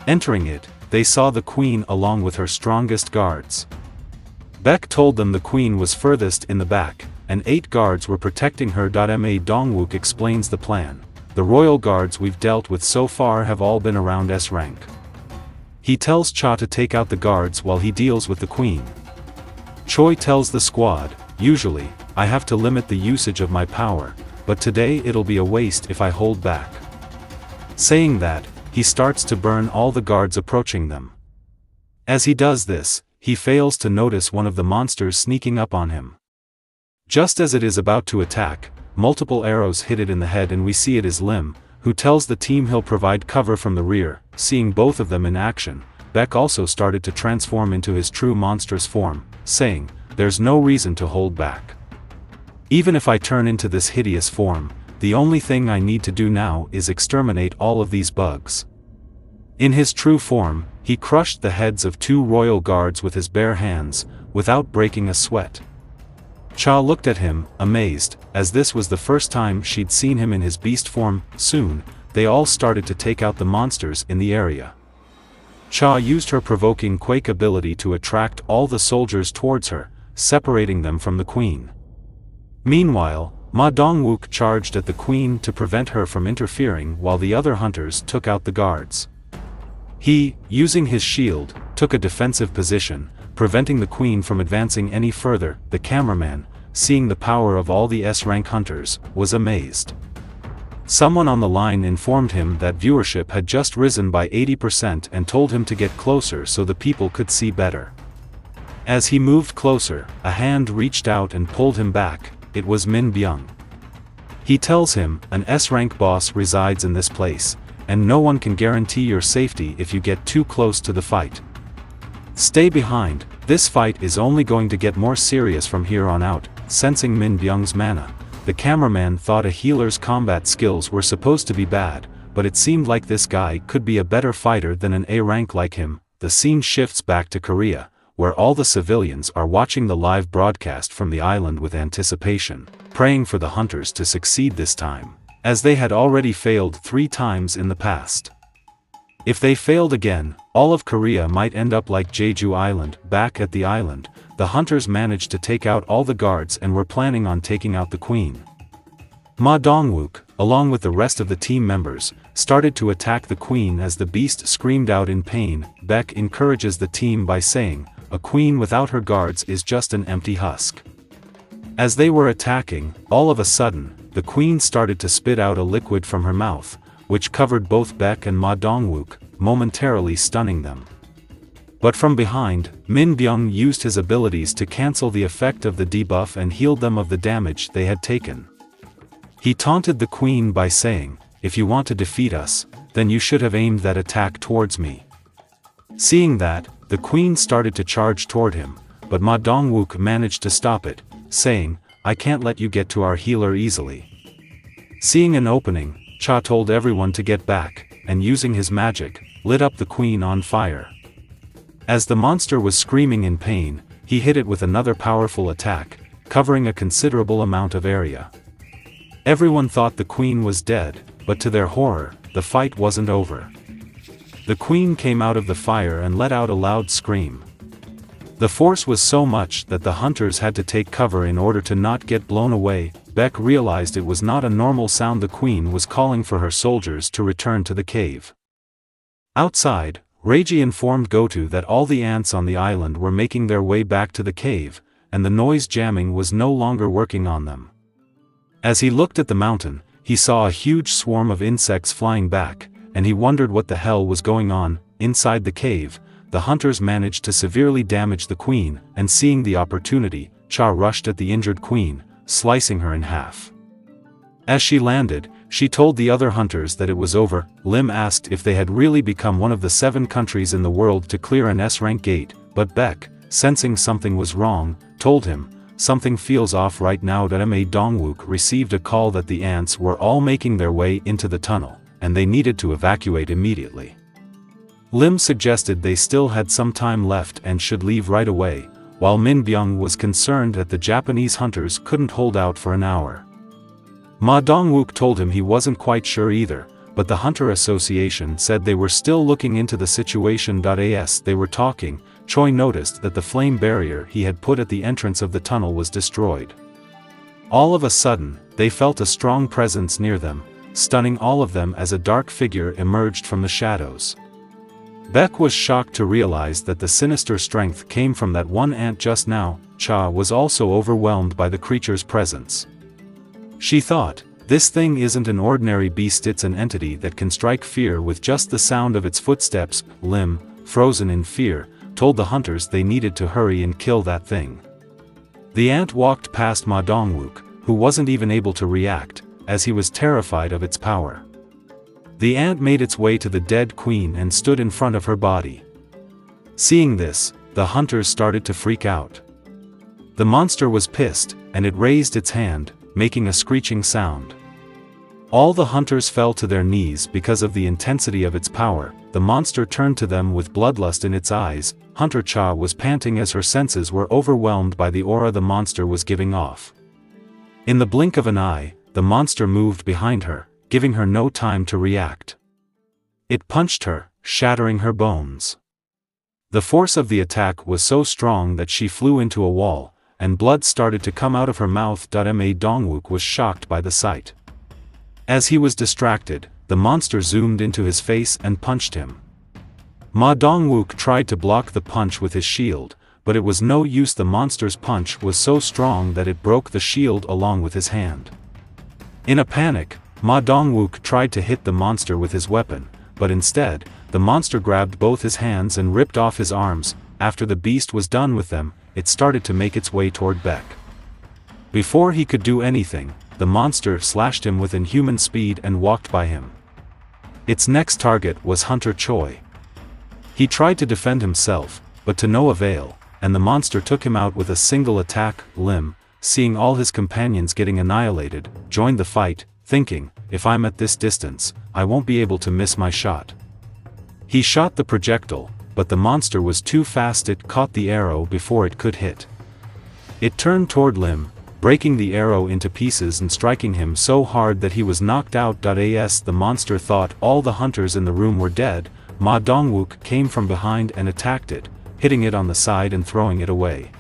Entering it, they saw the queen along with her strongest guards. Baek told them the queen was furthest in the back, and 8 guards were protecting her. Ma Dongwook explains the plan. "The royal guards we've dealt with so far have all been around S rank." He tells Cha to take out the guards while he deals with the queen. Choi tells the squad, "Usually, I have to limit the usage of my power, but today it'll be a waste if I hold back." Saying that, he starts to burn all the guards approaching them. As he does this, he fails to notice one of the monsters sneaking up on him. Just as it is about to attack, multiple arrows hit it in the head, and we see it is Lim, who tells the team he'll provide cover from the rear. Seeing both of them in action, Beck also started to transform into his true monstrous form, saying, "There's no reason to hold back. Even if I turn into this hideous form, the only thing I need to do now is exterminate all of these bugs." In his true form, he crushed the heads of 2 royal guards with his bare hands, without breaking a sweat. Cha looked at him, amazed, as this was the first time she'd seen him in his beast form. Soon, they all started to take out the monsters in the area. Cha used her provoking quake ability to attract all the soldiers towards her, separating them from the queen. Meanwhile, Ma Dongwook charged at the queen to prevent her from interfering while the other hunters took out the guards. He, using his shield, took a defensive position, preventing the queen from advancing any further. The cameraman, seeing the power of all the S-rank hunters, was amazed. Someone on the line informed him that viewership had just risen by 80% and told him to get closer so the people could see better. As he moved closer, a hand reached out and pulled him back. It was Min Byung. He tells him, "An S-rank boss resides in this place, and no one can guarantee your safety if you get too close to the fight. Stay behind, this fight is only going to get more serious from here on out." Sensing Min Byung's mana, the cameraman thought a healer's combat skills were supposed to be bad, but it seemed like this guy could be a better fighter than an A rank like him. The scene shifts back to Korea, where all the civilians are watching the live broadcast from the island with anticipation, praying for the hunters to succeed this time, as they had already failed 3 times in the past. If they failed again, all of Korea might end up like Jeju Island. Back at the island, the hunters managed to take out all the guards and were planning on taking out the queen. Ma Dongwook, along with the rest of the team members, started to attack the queen as the beast screamed out in pain. Beck encourages the team by saying, "A queen without her guards is just an empty husk." As they were attacking, all of a sudden, the queen started to spit out a liquid from her mouth, which covered both Beck and Ma Dongwook, momentarily stunning them. But from behind, Min Byung used his abilities to cancel the effect of the debuff and healed them of the damage they had taken. He taunted the queen by saying, "If you want to defeat us, then you should have aimed that attack towards me." Seeing that, the queen started to charge toward him, but Ma Dongwook managed to stop it, saying, "I can't let you get to our healer easily." Seeing an opening, Cha told everyone to get back, and using his magic, lit up the queen on fire. As the monster was screaming in pain, he hit it with another powerful attack, covering a considerable amount of area. Everyone thought the queen was dead, but to their horror, the fight wasn't over. The queen came out of the fire and let out a loud scream. The force was so much that the hunters had to take cover in order to not get blown away. Beck realized it was not a normal sound. The queen was calling for her soldiers to return to the cave. Outside, Reiji informed Goto that all the ants on the island were making their way back to the cave, and the noise jamming was no longer working on them. As he looked at the mountain, he saw a huge swarm of insects flying back, and he wondered what the hell was going on. Inside the cave, the hunters managed to severely damage the queen, and seeing the opportunity, Cha rushed at the injured queen, slicing her in half. As she landed, she told the other hunters that it was over. Lim asked if they had really become one of the 7 countries in the world to clear an S-rank gate, but Beck, sensing something was wrong, told him, "Something feels off right now." Ma Dongwook received a call that the ants were all making their way into the tunnel, and they needed to evacuate immediately. Lim suggested they still had some time left and should leave right away, while Min Byung was concerned that the Japanese hunters couldn't hold out for an hour. Ma Dongwook told him he wasn't quite sure either, but the Hunter Association said they were still looking into the situation. As they were talking, Choi noticed that the flame barrier he had put at the entrance of the tunnel was destroyed. All of a sudden, they felt a strong presence near them, stunning all of them as a dark figure emerged from the shadows. Beck was shocked to realize that the sinister strength came from that one ant just now. Cha was also overwhelmed by the creature's presence. She thought, "This thing isn't an ordinary beast, it's an entity that can strike fear with just the sound of its footsteps." Lim, frozen in fear, told the hunters they needed to hurry and kill that thing. The ant walked past Ma Dongwook, who wasn't even able to react, as he was terrified of its power. The ant made its way to the dead queen and stood in front of her body. Seeing this, the hunters started to freak out. The monster was pissed, and it raised its hand, making a screeching sound. All the hunters fell to their knees because of the intensity of its power. The monster turned to them with bloodlust in its eyes. Hunter Cha was panting as her senses were overwhelmed by the aura the monster was giving off. In the blink of an eye, the monster moved behind her, giving her no time to react. It punched her, shattering her bones. The force of the attack was so strong that she flew into a wall, and blood started to come out of her mouth. Ma Dongwook was shocked by the sight. As he was distracted, the monster zoomed into his face and punched him. Ma Dongwook tried to block the punch with his shield, but it was no use. The monster's punch was so strong that it broke the shield along with his hand. In a panic, Ma Dongwook tried to hit the monster with his weapon, but instead, the monster grabbed both his hands and ripped off his arms. After the beast was done with them, it started to make its way toward Beck. Before he could do anything, the monster slashed him with inhuman speed and walked by him. Its next target was Hunter Choi. He tried to defend himself, but to no avail, and the monster took him out with a single attack. Lim, seeing all his companions getting annihilated, joined the fight, thinking, if I'm at this distance, I won't be able to miss my shot. He shot the projectile, but the monster was too fast. It caught the arrow before it could hit. It turned toward Lim, breaking the arrow into pieces and striking him so hard that he was knocked out. As the monster thought all the hunters in the room were dead, Ma Dongwook came from behind and attacked it, hitting it on the side and throwing it away.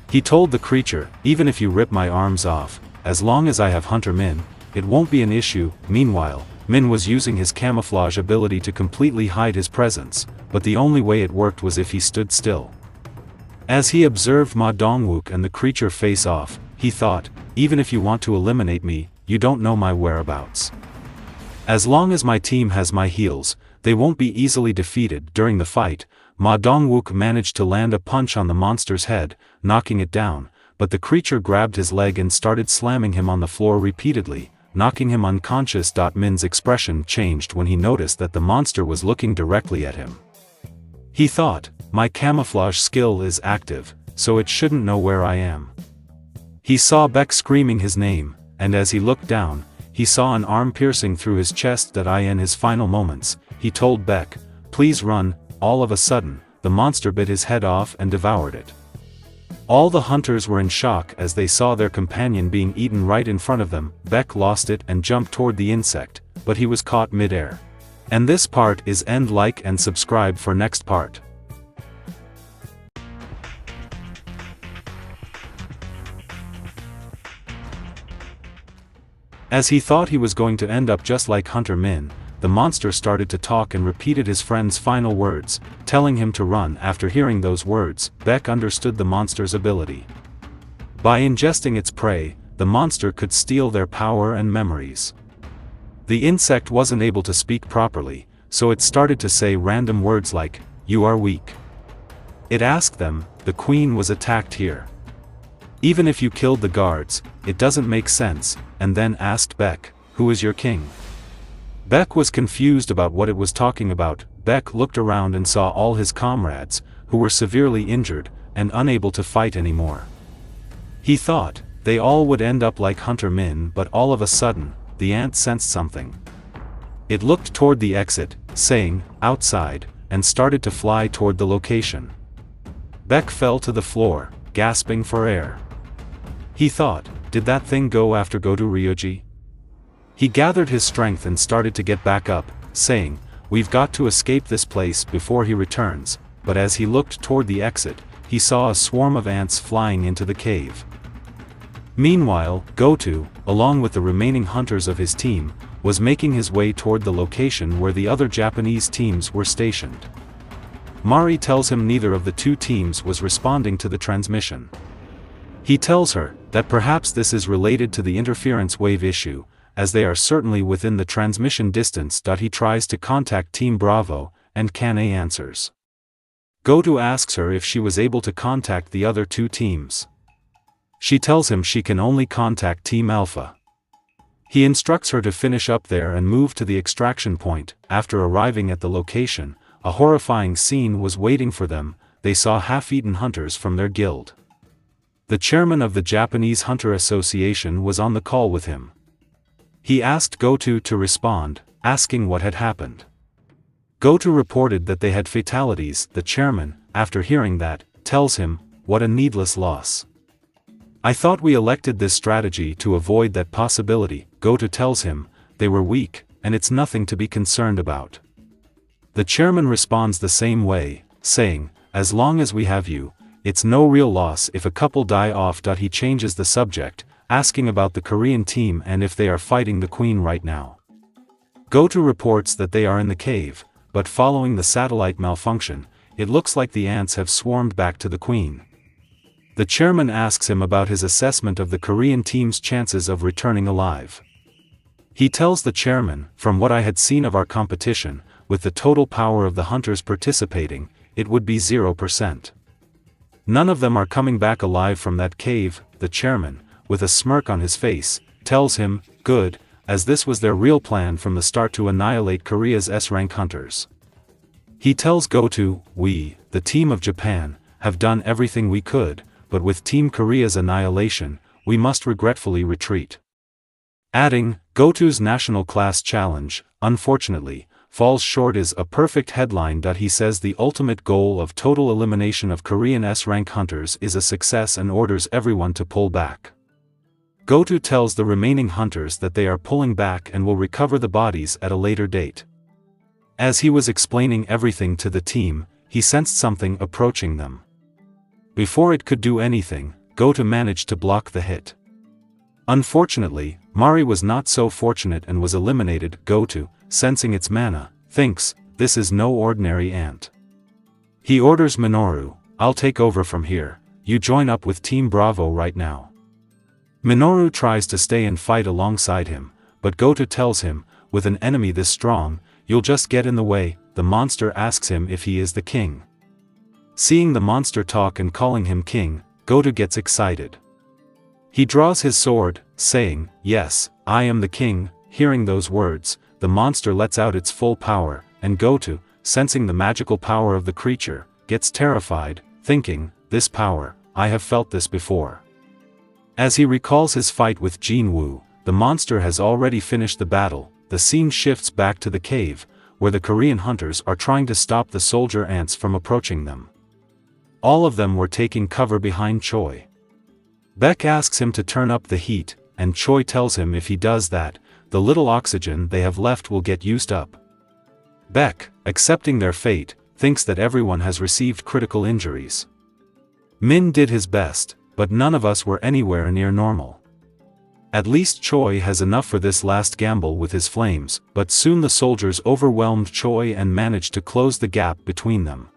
He told the creature, even if you rip my arms off, as long as I have Hunter Min, it won't be an issue. Meanwhile, Min was using his camouflage ability to completely hide his presence, but the only way it worked was if he stood still. As he observed Ma Dongwook and the creature face off, he thought, even if you want to eliminate me, you don't know my whereabouts. As long as my team has my heals, they won't be easily defeated. During the fight, Ma Dongwook managed to land a punch on the monster's head, knocking it down, but the creature grabbed his leg and started slamming him on the floor repeatedly, knocking him unconscious. Min's expression changed when he noticed that the monster was looking directly at him. He thought, my camouflage skill is active, so it shouldn't know where I am. He saw Beck screaming his name, and as he looked down, he saw an arm piercing through his chest. In his final moments, he told Beck, please run. All of a sudden, the monster bit his head off and devoured it. All the hunters were in shock as they saw their companion being eaten right in front of them. Beck lost it and jumped toward the insect, but he was caught mid-air. And this part is end. Like and subscribe for next part. As he thought he was going to end up just like Hunter Min, the monster started to talk and repeated his friend's final words, telling him to run. After hearing those words, Beck understood the monster's ability. By ingesting its prey, the monster could steal their power and memories. The insect wasn't able to speak properly, so it started to say random words like, you are weak. It asked them, the queen was attacked here. Even if you killed the guards, it doesn't make sense, and then asked Beck, who is your king? Beck was confused about what it was talking about. Beck looked around and saw all his comrades, who were severely injured, and unable to fight anymore. He thought, they all would end up like Hunter Min, but all of a sudden, the ant sensed something. It looked toward the exit, saying, outside, and started to fly toward the location. Beck fell to the floor, gasping for air. He thought, did that thing go after Goto Ryoji? He gathered his strength and started to get back up, saying, we've got to escape this place before he returns, but as he looked toward the exit, he saw a swarm of ants flying into the cave. Meanwhile, Goto, along with the remaining hunters of his team, was making his way toward the location where the other Japanese teams were stationed. Mari tells him neither of the two teams was responding to the transmission. He tells her that perhaps this is related to the interference wave issue, as they are certainly within the transmission distance. He tries to contact Team Bravo, and Kane answers. Goto asks her if she was able to contact the other two teams. She tells him she can only contact Team Alpha. He instructs her to finish up there and move to the extraction point. After arriving at the location, a horrifying scene was waiting for them. They saw half-eaten hunters from their guild. The chairman of the Japanese Hunter Association was on the call with him. He asked Goto to respond, asking what had happened. Goto reported that they had fatalities. The chairman, after hearing that, tells him, "What a needless loss. I thought we elected this strategy to avoid that possibility." Goto tells him, "They were weak, and it's nothing to be concerned about." The chairman responds the same way, saying, "As long as we have you, it's no real loss if a couple die off." He changes the subject, asking about the Korean team and if they are fighting the Queen right now. Goto reports that they are in the cave, but following the satellite malfunction, it looks like the ants have swarmed back to the Queen. The chairman asks him about his assessment of the Korean team's chances of returning alive. He tells the chairman, "From what I had seen of our competition, with the total power of the hunters participating, it would be 0%. None of them are coming back alive from that cave." The chairman, with a smirk on his face, tells him, "Good, as this was their real plan from the start to annihilate Korea's S-rank hunters." He tells Goto, "We, the team of Japan, have done everything we could, but with Team Korea's annihilation, we must regretfully retreat." Adding, "Goto's national class challenge, unfortunately, falls short." Is a perfect headline. He says the ultimate goal of total elimination of Korean S-rank hunters is a success and orders everyone to pull back. Goto tells the remaining hunters that they are pulling back and will recover the bodies at a later date. As he was explaining everything to the team, he sensed something approaching them. Before it could do anything, Goto managed to block the hit. Unfortunately, Mari was not so fortunate and was eliminated. Goto, sensing its mana, thinks, "This is no ordinary ant." He orders Minoru, "I'll take over from here, you join up with Team Bravo right now." Minoru tries to stay and fight alongside him, but Goto tells him, "With an enemy this strong, you'll just get in the way." The monster asks him if he is the king. Seeing the monster talk and calling him king, Goto gets excited. He draws his sword, saying, "Yes, I am the king." Hearing those words, the monster lets out its full power, and Goto, sensing the magical power of the creature, gets terrified, thinking, "This power, I have felt this before." As he recalls his fight with Jinwoo, the monster has already finished the battle. The scene shifts back to the cave, where the Korean hunters are trying to stop the soldier ants from approaching them. All of them were taking cover behind Choi. Beck asks him to turn up the heat, and Choi tells him if he does that, the little oxygen they have left will get used up. Beck, accepting their fate, thinks that everyone has received critical injuries. Min did his best, but none of us were anywhere near normal. At least Choi has enough for this last gamble with his flames, but soon the soldiers overwhelmed Choi and managed to close the gap between them.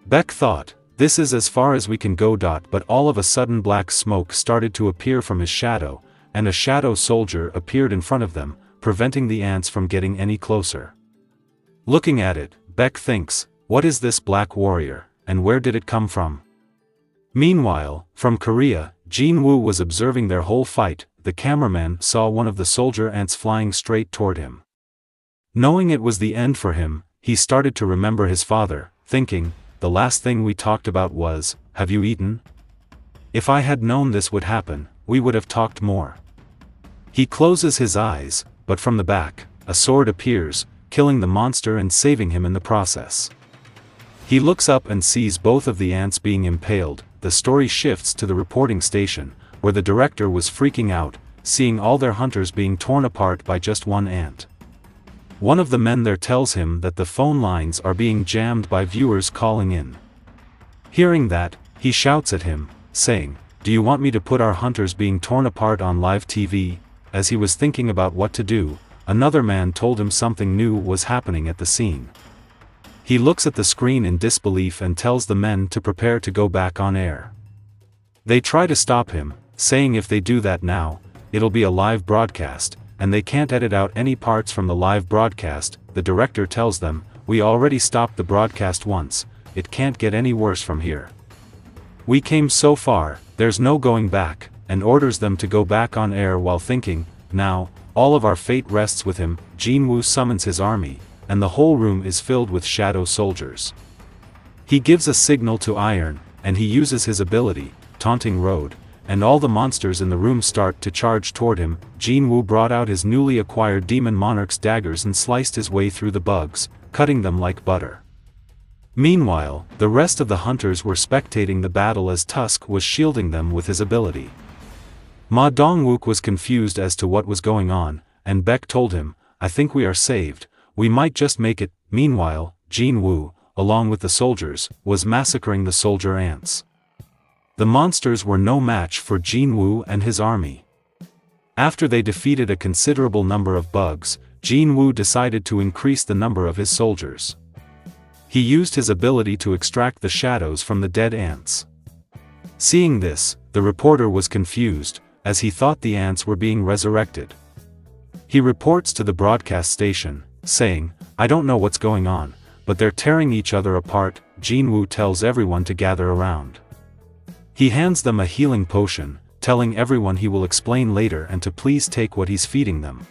Beck thought, "This is as far as we can go." But all of a sudden black smoke started to appear from his shadow, and a shadow soldier appeared in front of them, preventing the ants from getting any closer. Looking at it, Beck thinks, "What is this black warrior, and where did it come from?" Meanwhile, from Korea, Jinwoo was observing their whole fight. The cameraman saw one of the soldier ants flying straight toward him. Knowing it was the end for him, he started to remember his father, thinking, "The last thing we talked about was, have you eaten? If I had known this would happen, we would have talked more." He closes his eyes, but from the back, a sword appears, killing the monster and saving him in the process. He looks up and sees both of the ants being impaled. The story shifts to the reporting station, where the director was freaking out, seeing all their hunters being torn apart by just one ant. One of the men there tells him that the phone lines are being jammed by viewers calling in. Hearing that, he shouts at him, saying, "Do you want me to put our hunters being torn apart on live TV?" As he was thinking about what to do, another man told him something new was happening at the scene. He looks at the screen in disbelief and tells the men to prepare to go back on air. They try to stop him, saying if they do that now, it'll be a live broadcast, and they can't edit out any parts from the live broadcast. The director tells them, "We already stopped the broadcast once, it can't get any worse from here. We came so far, there's no going back," and orders them to go back on air while thinking, "Now, all of our fate rests with him." Jinwoo summons his army, and the whole room is filled with shadow soldiers. He gives a signal to Iron, and he uses his ability, Taunting Road, and all the monsters in the room start to charge toward him. Jinwoo brought out his newly acquired Demon Monarch's daggers and sliced his way through the bugs, cutting them like butter. Meanwhile, the rest of the hunters were spectating the battle as Tusk was shielding them with his ability. Ma Dongwook was confused as to what was going on, and Beck told him, "I think we are saved, we might just make it." Meanwhile, Jinwoo, along with the soldiers, was massacring the soldier ants. The monsters were no match for Jinwoo and his army. After they defeated a considerable number of bugs, Jinwoo decided to increase the number of his soldiers. He used his ability to extract the shadows from the dead ants. Seeing this, the reporter was confused, as he thought the ants were being resurrected. He reports to the broadcast station, saying, "I don't know what's going on, but they're tearing each other apart." Jinwoo tells everyone to gather around. He hands them a healing potion, telling everyone he will explain later and to please take what he's feeding them.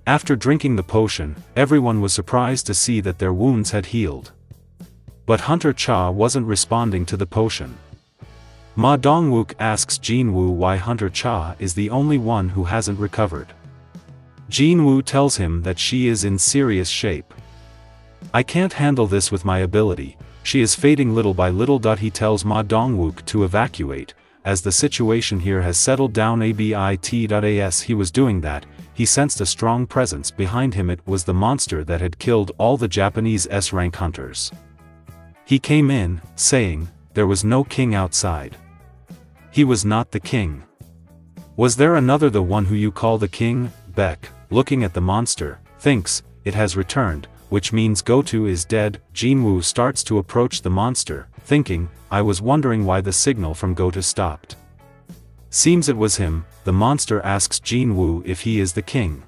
After drinking the potion, everyone was surprised to see that their wounds had healed. But Hunter Cha wasn't responding to the potion. Ma Dongwook asks Jinwoo why Hunter Cha is the only one who hasn't recovered. Jinwoo tells him that she is in serious shape. "I can't handle this with my ability, she is fading little by little." He tells Ma Dongwook to evacuate, as the situation here has settled down a bit. As he was doing that, he sensed a strong presence behind him. It was the monster that had killed all the Japanese S-rank hunters. He came in, saying, "There was no king outside." He was not the king. "Was there another, the one who you call the king?" Beck, looking at the monster, thinks, it has returned, which means Goto is dead. Jinwoo starts to approach the monster, thinking, "I was wondering why the signal from Goto stopped." Seems it was him. The monster asks Jinwoo if he is the king.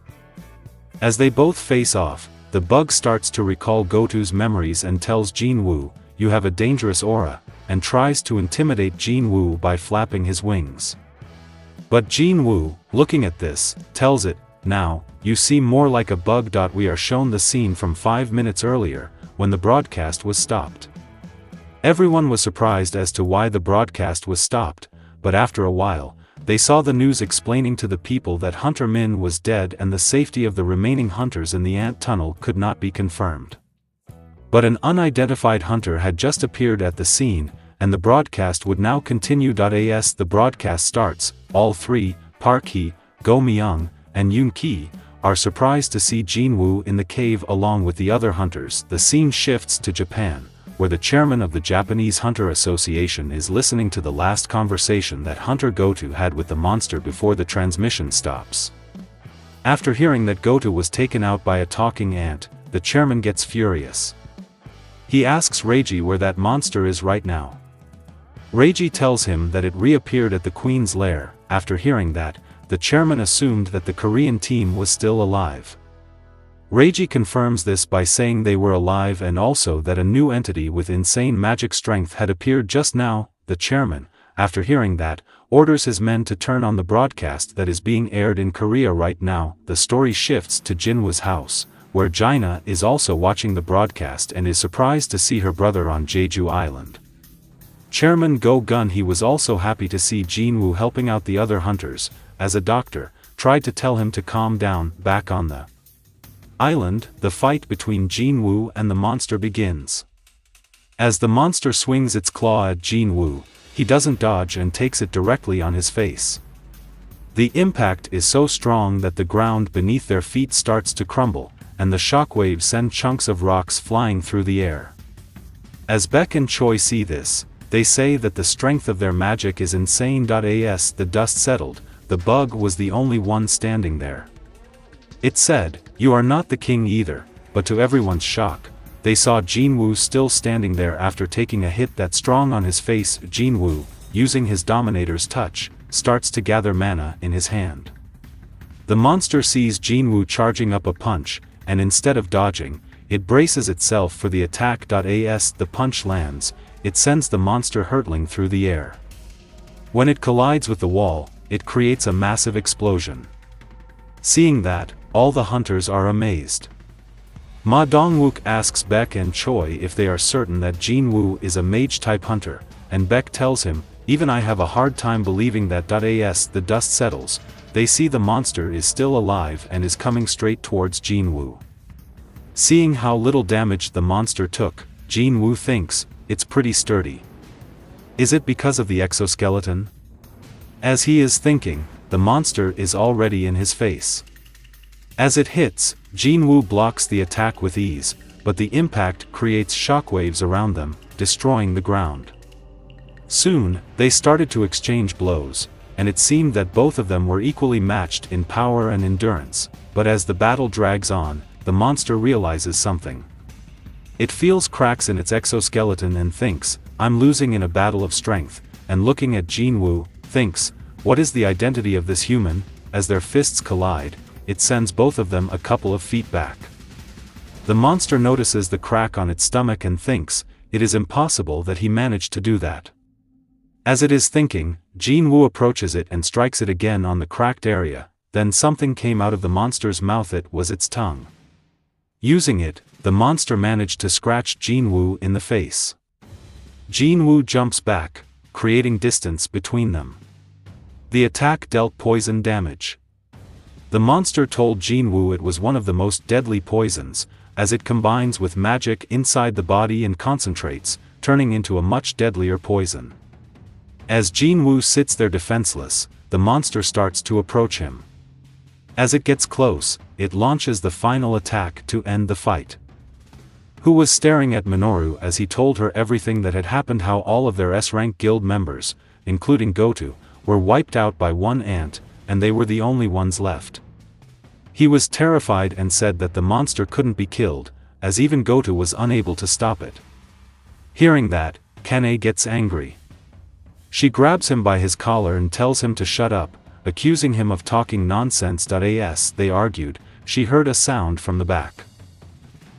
As they both face off, the bug starts to recall Goto's memories and tells Jinwoo, "You have a dangerous aura," and tries to intimidate Jinwoo by flapping his wings. But Jinwoo, looking at this, tells it, "Now, you seem more like a bug." We are shown the scene from 5 minutes earlier, when the broadcast was stopped. Everyone was surprised as to why the broadcast was stopped, but after a while, they saw the news explaining to the people that Hunter Min was dead and the safety of the remaining hunters in the ant tunnel could not be confirmed. But an unidentified hunter had just appeared at the scene, and the broadcast would now continue. As the broadcast starts, all three, Park Hee, Go Myung, and Yoon Ki, are surprised to see Jinwoo in the cave along with the other hunters. The scene shifts to Japan, where the chairman of the Japanese Hunter Association is listening to the last conversation that Hunter Goto had with the monster before the transmission stops. After hearing that Goto was taken out by a talking ant, the chairman gets furious. He asks Reiji where that monster is right now. Reiji tells him that it reappeared at the Queen's lair. After hearing that, the chairman assumed that the Korean team was still alive. Reiji confirms this by saying they were alive and also that a new entity with insane magic strength had appeared just now. The chairman, after hearing that, orders his men to turn on the broadcast that is being aired in Korea right now. The story shifts to Jinwoo's house, where Jaina is also watching the broadcast and is surprised to see her brother on Jeju Island. Chairman Go Gun Hee was also happy to see Jinwoo helping out the other hunters, as a doctor, tried to tell him to calm down. Back on the island, the fight between Jinwoo and the monster begins. As the monster swings its claw at Jinwoo, he doesn't dodge and takes it directly on his face. The impact is so strong that the ground beneath their feet starts to crumble, and the shockwaves send chunks of rocks flying through the air. As Beck and Choi see this, they say that the strength of their magic is insane. As the dust settled, the bug was the only one standing there. It said, "You are not the king either," but to everyone's shock, they saw Jinwoo still standing there after taking a hit that strong on his face. Jinwoo, using his Dominator's touch, starts to gather mana in his hand. The monster sees Jinwoo charging up a punch, and instead of dodging, it braces itself for the attack. As the punch lands, it sends the monster hurtling through the air. When it collides with the wall, it creates a massive explosion. Seeing that, all the hunters are amazed. Ma Dongwook asks Beck and Choi if they are certain that Jinwoo is a mage-type hunter, and Beck tells him, "Even I have a hard time believing that." As the dust settles, they see the monster is still alive and is coming straight towards Jinwoo. Seeing how little damage the monster took, Jinwoo thinks, it's pretty sturdy. Is it because of the exoskeleton? As he is thinking, the monster is already in his face. As it hits, Jinwoo blocks the attack with ease, but the impact creates shockwaves around them, destroying the ground. Soon, they started to exchange blows, and it seemed that both of them were equally matched in power and endurance, but as the battle drags on, the monster realizes something. It feels cracks in its exoskeleton and thinks, "I'm losing in a battle of strength," and looking at Jinwoo, thinks, "What is the identity of this human?" As their fists collide, it sends both of them a couple of feet back. The monster notices the crack on its stomach and thinks, it is impossible that he managed to do that. As it is thinking, Jinwoo approaches it and strikes it again on the cracked area, then something came out of the monster's mouth. It was its tongue. Using it, the monster managed to scratch Jinwoo in the face. Jinwoo jumps back, creating distance between them. The attack dealt poison damage. The monster told Jinwoo it was one of the most deadly poisons, as it combines with magic inside the body and concentrates, turning into a much deadlier poison. As Jinwoo sits there defenseless, the monster starts to approach him. As it gets close, it launches the final attack to end the fight. Who was staring at Minoru as he told her everything that had happened, how all of their S-rank guild members, including Goto, were wiped out by one ant, and they were the only ones left. He was terrified and said that the monster couldn't be killed, as even Goto was unable to stop it. Hearing that, Kane gets angry. She grabs him by his collar and tells him to shut up, accusing him of talking nonsense. As they argued, she heard a sound from the back.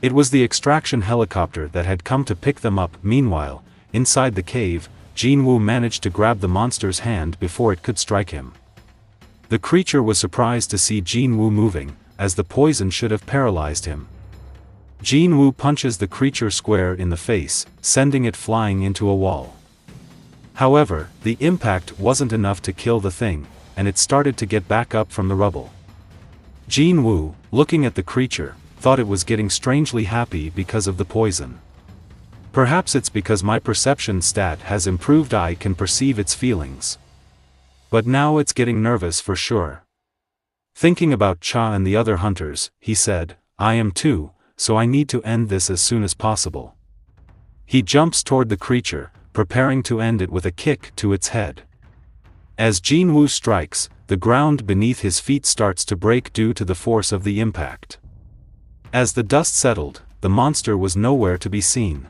It was the extraction helicopter that had come to pick them up. Meanwhile, inside the cave, Jinwoo managed to grab the monster's hand before it could strike him. The creature was surprised to see Jinwoo moving, as the poison should have paralyzed him. Jinwoo punches the creature square in the face, sending it flying into a wall. However, the impact wasn't enough to kill the thing, and it started to get back up from the rubble. Jinwoo, looking at the creature, thought it was getting strangely happy because of the poison. Perhaps it's because my perception stat has improved, I can perceive its feelings. But now it's getting nervous for sure. Thinking about Cha and the other hunters, he said, "I am too, so I need to end this as soon as possible." He jumps toward the creature, preparing to end it with a kick to its head. As Jinwoo strikes, the ground beneath his feet starts to break due to the force of the impact. As the dust settled, the monster was nowhere to be seen.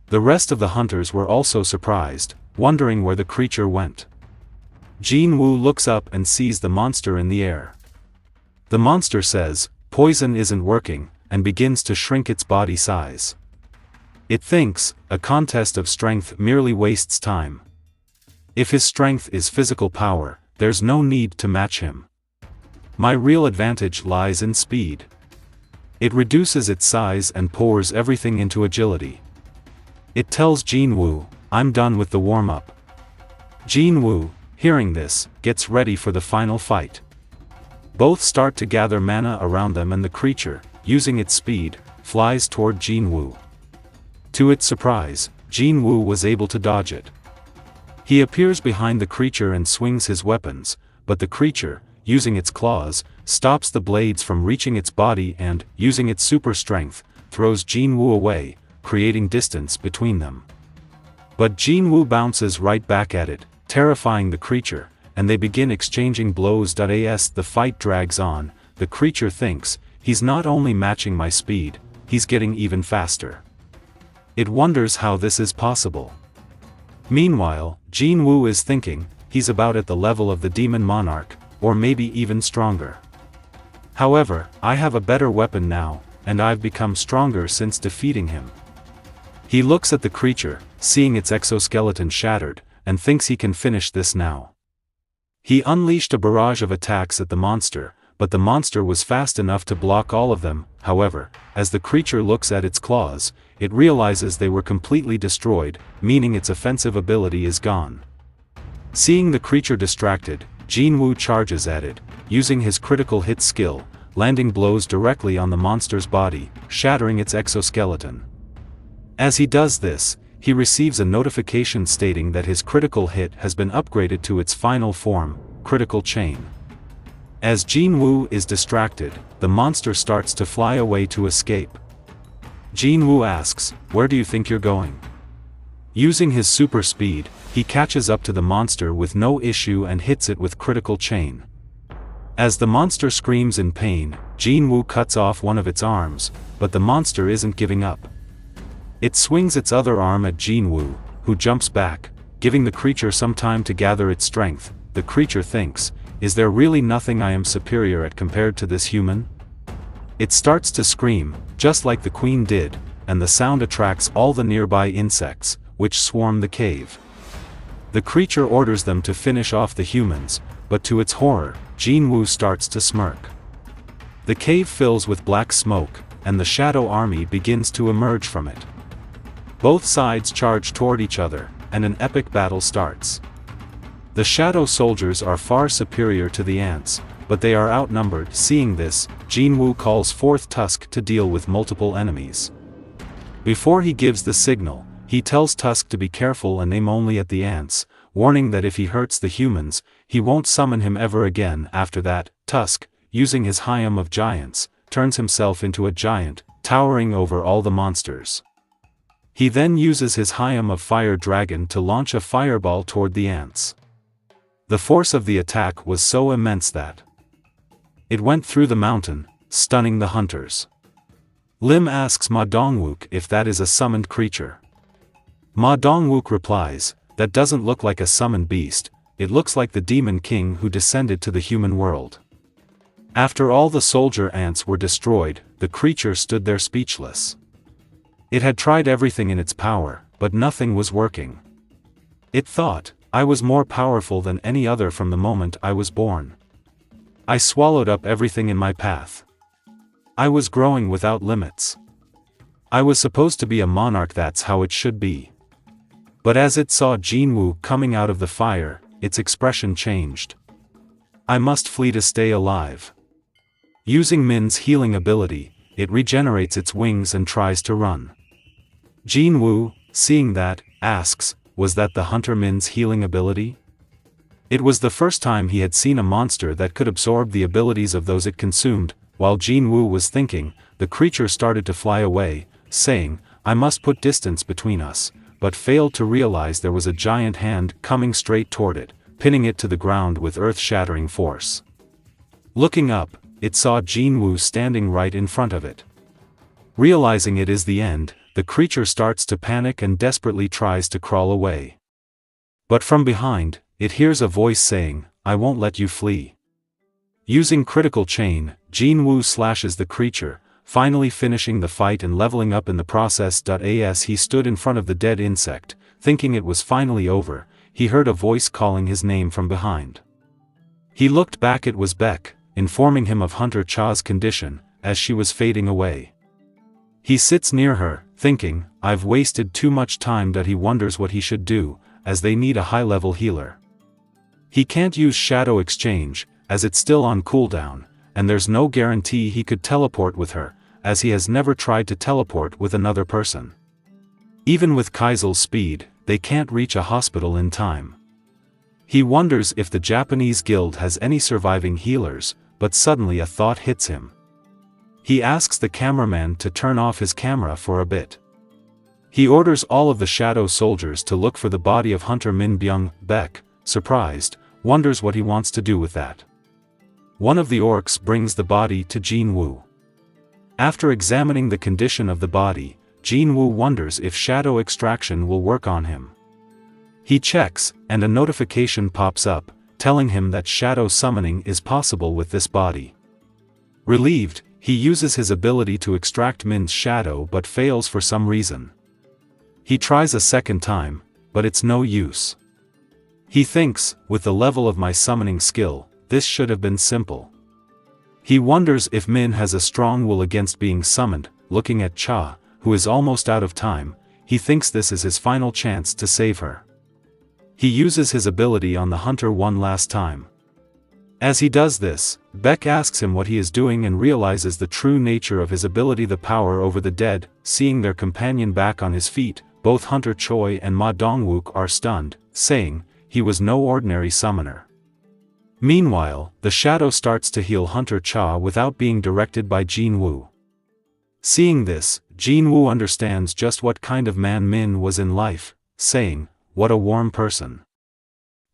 The rest of the hunters were also surprised, wondering where the creature went. Jinwoo looks up and sees the monster in the air. The monster says, "Poison isn't working," and begins to shrink its body size. It thinks, a contest of strength merely wastes time. If his strength is physical power, there's no need to match him. My real advantage lies in speed. It reduces its size and pours everything into agility. It tells Jinwoo, "I'm done with the warm-up." Jinwoo, hearing this, gets ready for the final fight. Both start to gather mana around them, and the creature, using its speed, flies toward Jinwoo. To its surprise, Jinwoo was able to dodge it. He appears behind the creature and swings his weapons, but the creature, using its claws, stops the blades from reaching its body and, using its super strength, throws Jinwoo away, creating distance between them. But Jinwoo bounces right back at it, terrifying the creature, and they begin exchanging blows. As the fight drags on, the creature thinks, "He's not only matching my speed, he's getting even faster." It wonders how this is possible. Meanwhile, Jinwoo is thinking, he's about at the level of the demon monarch, or maybe even stronger. However, I have a better weapon now, and I've become stronger since defeating him. He looks at the creature, seeing its exoskeleton shattered, and thinks he can finish this now. He unleashed a barrage of attacks at the monster, but the monster was fast enough to block all of them. However, as the creature looks at its claws, it realizes they were completely destroyed, meaning its offensive ability is gone. Seeing the creature distracted, Jinwoo charges at it, using his critical hit skill, landing blows directly on the monster's body, shattering its exoskeleton. As he does this, he receives a notification stating that his critical hit has been upgraded to its final form, critical chain. As Jinwoo is distracted, the monster starts to fly away to escape. Jinwoo asks, "Where do you think you're going?" Using his super speed, he catches up to the monster with no issue and hits it with critical chain. As the monster screams in pain, Jinwoo cuts off one of its arms, but the monster isn't giving up. It swings its other arm at Jinwoo, who jumps back, giving the creature some time to gather its strength. The creature thinks, "Is there really nothing I am superior at compared to this human?" It starts to scream, just like the queen did, and the sound attracts all the nearby insects, which swarm the cave. The creature orders them to finish off the humans, but to its horror, Jinwoo starts to smirk. The cave fills with black smoke, and the shadow army begins to emerge from it. Both sides charge toward each other, and an epic battle starts. The shadow soldiers are far superior to the ants, but they are outnumbered. Seeing this, Jinwoo calls forth Tusk to deal with multiple enemies. Before he gives the signal, he tells Tusk to be careful and aim only at the ants, warning that if he hurts the humans, he won't summon him ever again. After that, Tusk, using his Hyam of Giants, turns himself into a giant, towering over all the monsters. He then uses his Hyam of Fire Dragon to launch a fireball toward the ants. The force of the attack was so immense that it went through the mountain, stunning the hunters. Lim asks Ma Dongwook if that is a summoned creature. Ma Dongwook replies, "That doesn't look like a summoned beast, it looks like the Demon King who descended to the human world." After all the soldier ants were destroyed, the creature stood there speechless. It had tried everything in its power, but nothing was working. It thought, "I was more powerful than any other from the moment I was born. I swallowed up everything in my path. I was growing without limits. I was supposed to be a monarch, that's how it should be." But as it saw Jinwoo coming out of the fire, its expression changed. "I must flee to stay alive." Using Min's healing ability, it regenerates its wings and tries to run. Jinwoo, seeing that, asks, "Was that the hunter Min's healing ability?" It was the first time he had seen a monster that could absorb the abilities of those it consumed. While Jinwoo was thinking, the creature started to fly away, saying, "I must put distance between us," but failed to realize there was a giant hand coming straight toward it, pinning it to the ground with earth-shattering force. Looking up, it saw Jinwoo standing right in front of it. Realizing it is the end, the creature starts to panic and desperately tries to crawl away. But from behind, it hears a voice saying, "I won't let you flee." Using critical chain, Jinwoo slashes the creature, finally finishing the fight and leveling up in the process. As he stood in front of the dead insect, thinking it was finally over, he heard a voice calling his name from behind. He looked back, it was Beck, informing him of Hunter Cha's condition, as she was fading away. He sits near her, thinking, "I've wasted too much time." He wonders what he should do, as they need a high-level healer. He can't use Shadow Exchange, as it's still on cooldown, and there's no guarantee he could teleport with her, as he has never tried to teleport with another person. Even with Kaisel's speed, they can't reach a hospital in time. He wonders if the Japanese guild has any surviving healers, but suddenly a thought hits him. He asks the cameraman to turn off his camera for a bit. He orders all of the shadow soldiers to look for the body of Hunter Min Byung. Beck, surprised, wonders what he wants to do with that. One of the orcs brings the body to Jinwoo. After examining the condition of the body, Jinwoo wonders if shadow extraction will work on him. He checks, and a notification pops up, telling him that shadow summoning is possible with this body. Relieved, he uses his ability to extract Min's shadow but fails for some reason. He tries a second time, but it's no use. He thinks, with the level of my summoning skill, this should have been simple. He wonders if Min has a strong will against being summoned. Looking at Cha, who is almost out of time, he thinks this is his final chance to save her. He uses his ability on the hunter one last time. As he does this, Beck asks him what he is doing and realizes the true nature of his ability, the power over the dead. Seeing their companion back on his feet, both Hunter Choi and Ma Dongwook are stunned, saying, he was no ordinary summoner. Meanwhile, the shadow starts to heal Hunter Cha without being directed by Jinwoo. Seeing this, Jinwoo understands just what kind of man Min was in life, saying, what a warm person.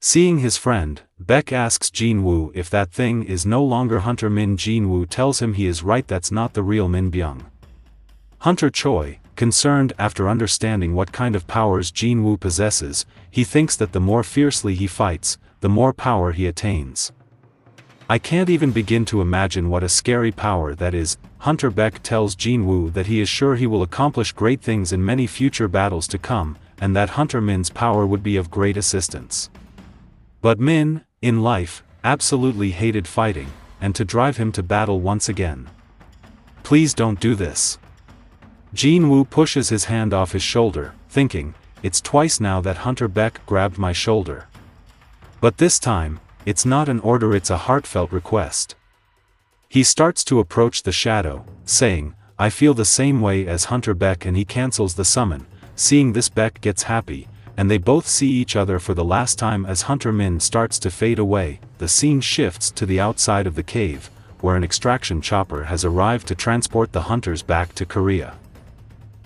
Seeing his friend, Beck asks Jinwoo if that thing is no longer Hunter Min. Jinwoo tells him he is right, that's not the real Min Byung. Hunter Choi, concerned after understanding what kind of powers Jinwoo possesses, he thinks that the more fiercely he fights, the more power he attains. I can't even begin to imagine what a scary power that is. Hunter Beck tells Jinwoo that he is sure he will accomplish great things in many future battles to come, and that Hunter Min's power would be of great assistance. But Min, in life, absolutely hated fighting, and to drive him to battle once again. Please don't do this. Jinwoo pushes his hand off his shoulder, thinking, it's twice now that Hunter Beck grabbed my shoulder. But this time, it's not an order, it's a heartfelt request. He starts to approach the shadow, saying, I feel the same way as Hunter Beck, and he cancels the summon. Seeing this, Beck gets happy, and they both see each other for the last time. As Hunter Min starts to fade away, the scene shifts to the outside of the cave, where an extraction chopper has arrived to transport the hunters back to Korea.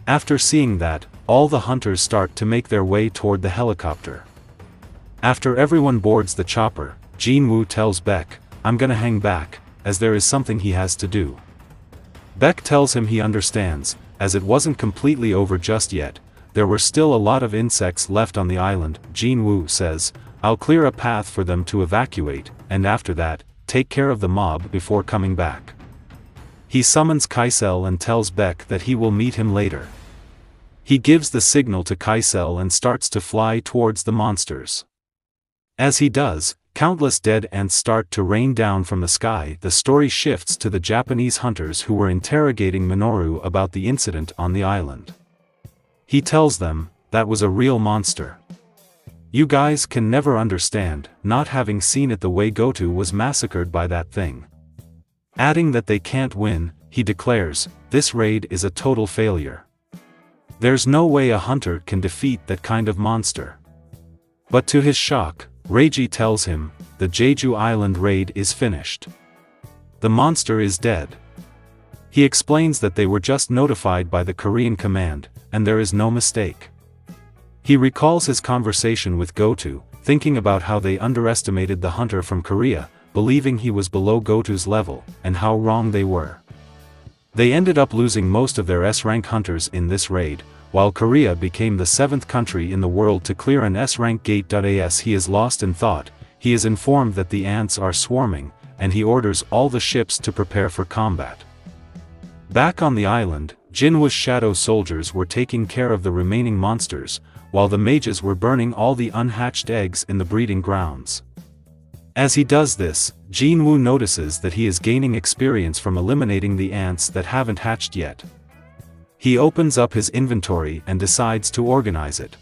After seeing that, all the hunters start to make their way toward the helicopter. After everyone boards the chopper, Jinwoo tells Beck, I'm gonna hang back, as there is something he has to do. Beck tells him he understands, as it wasn't completely over just yet. There were still a lot of insects left on the island. Jinwoo says, I'll clear a path for them to evacuate, and after that, take care of the mob before coming back. He summons Kaisel and tells Beck that he will meet him later. He gives the signal to Kaisel and starts to fly towards the monsters. As he does, countless dead ants start to rain down from the sky. The story shifts to the Japanese hunters who were interrogating Minoru about the incident on the island. He tells them, that was a real monster. You guys can never understand, not having seen it the way Goto was massacred by that thing. Adding that they can't win, he declares, this raid is a total failure. There's no way a hunter can defeat that kind of monster. But to his shock, Reiji tells him, the Jeju Island raid is finished. The monster is dead. He explains that they were just notified by the Korean command, and there is no mistake. He recalls his conversation with Goto, thinking about how they underestimated the hunter from Korea, believing he was below Goto's level, and how wrong they were. They ended up losing most of their S-rank hunters in this raid, while Korea became the 7th country in the world to clear an S-rank gate. As he is lost in thought, he is informed that the ants are swarming, and he orders all the ships to prepare for combat. Back on the island, Jinwoo's shadow soldiers were taking care of the remaining monsters, while the mages were burning all the unhatched eggs in the breeding grounds. As he does this, Jinwoo notices that he is gaining experience from eliminating the ants that haven't hatched yet. He opens up his inventory and decides to organize it.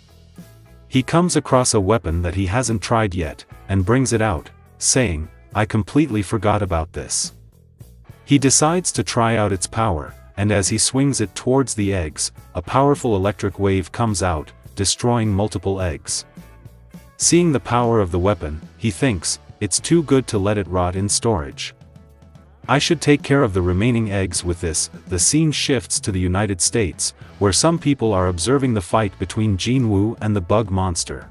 He comes across a weapon that he hasn't tried yet, and brings it out, saying, I completely forgot about this. He decides to try out its power, and as he swings it towards the eggs, a powerful electric wave comes out, destroying multiple eggs. Seeing the power of the weapon, he thinks, it's too good to let it rot in storage. I should take care of the remaining eggs with this. The scene shifts to the United States, where some people are observing the fight between Jinwoo and the bug monster.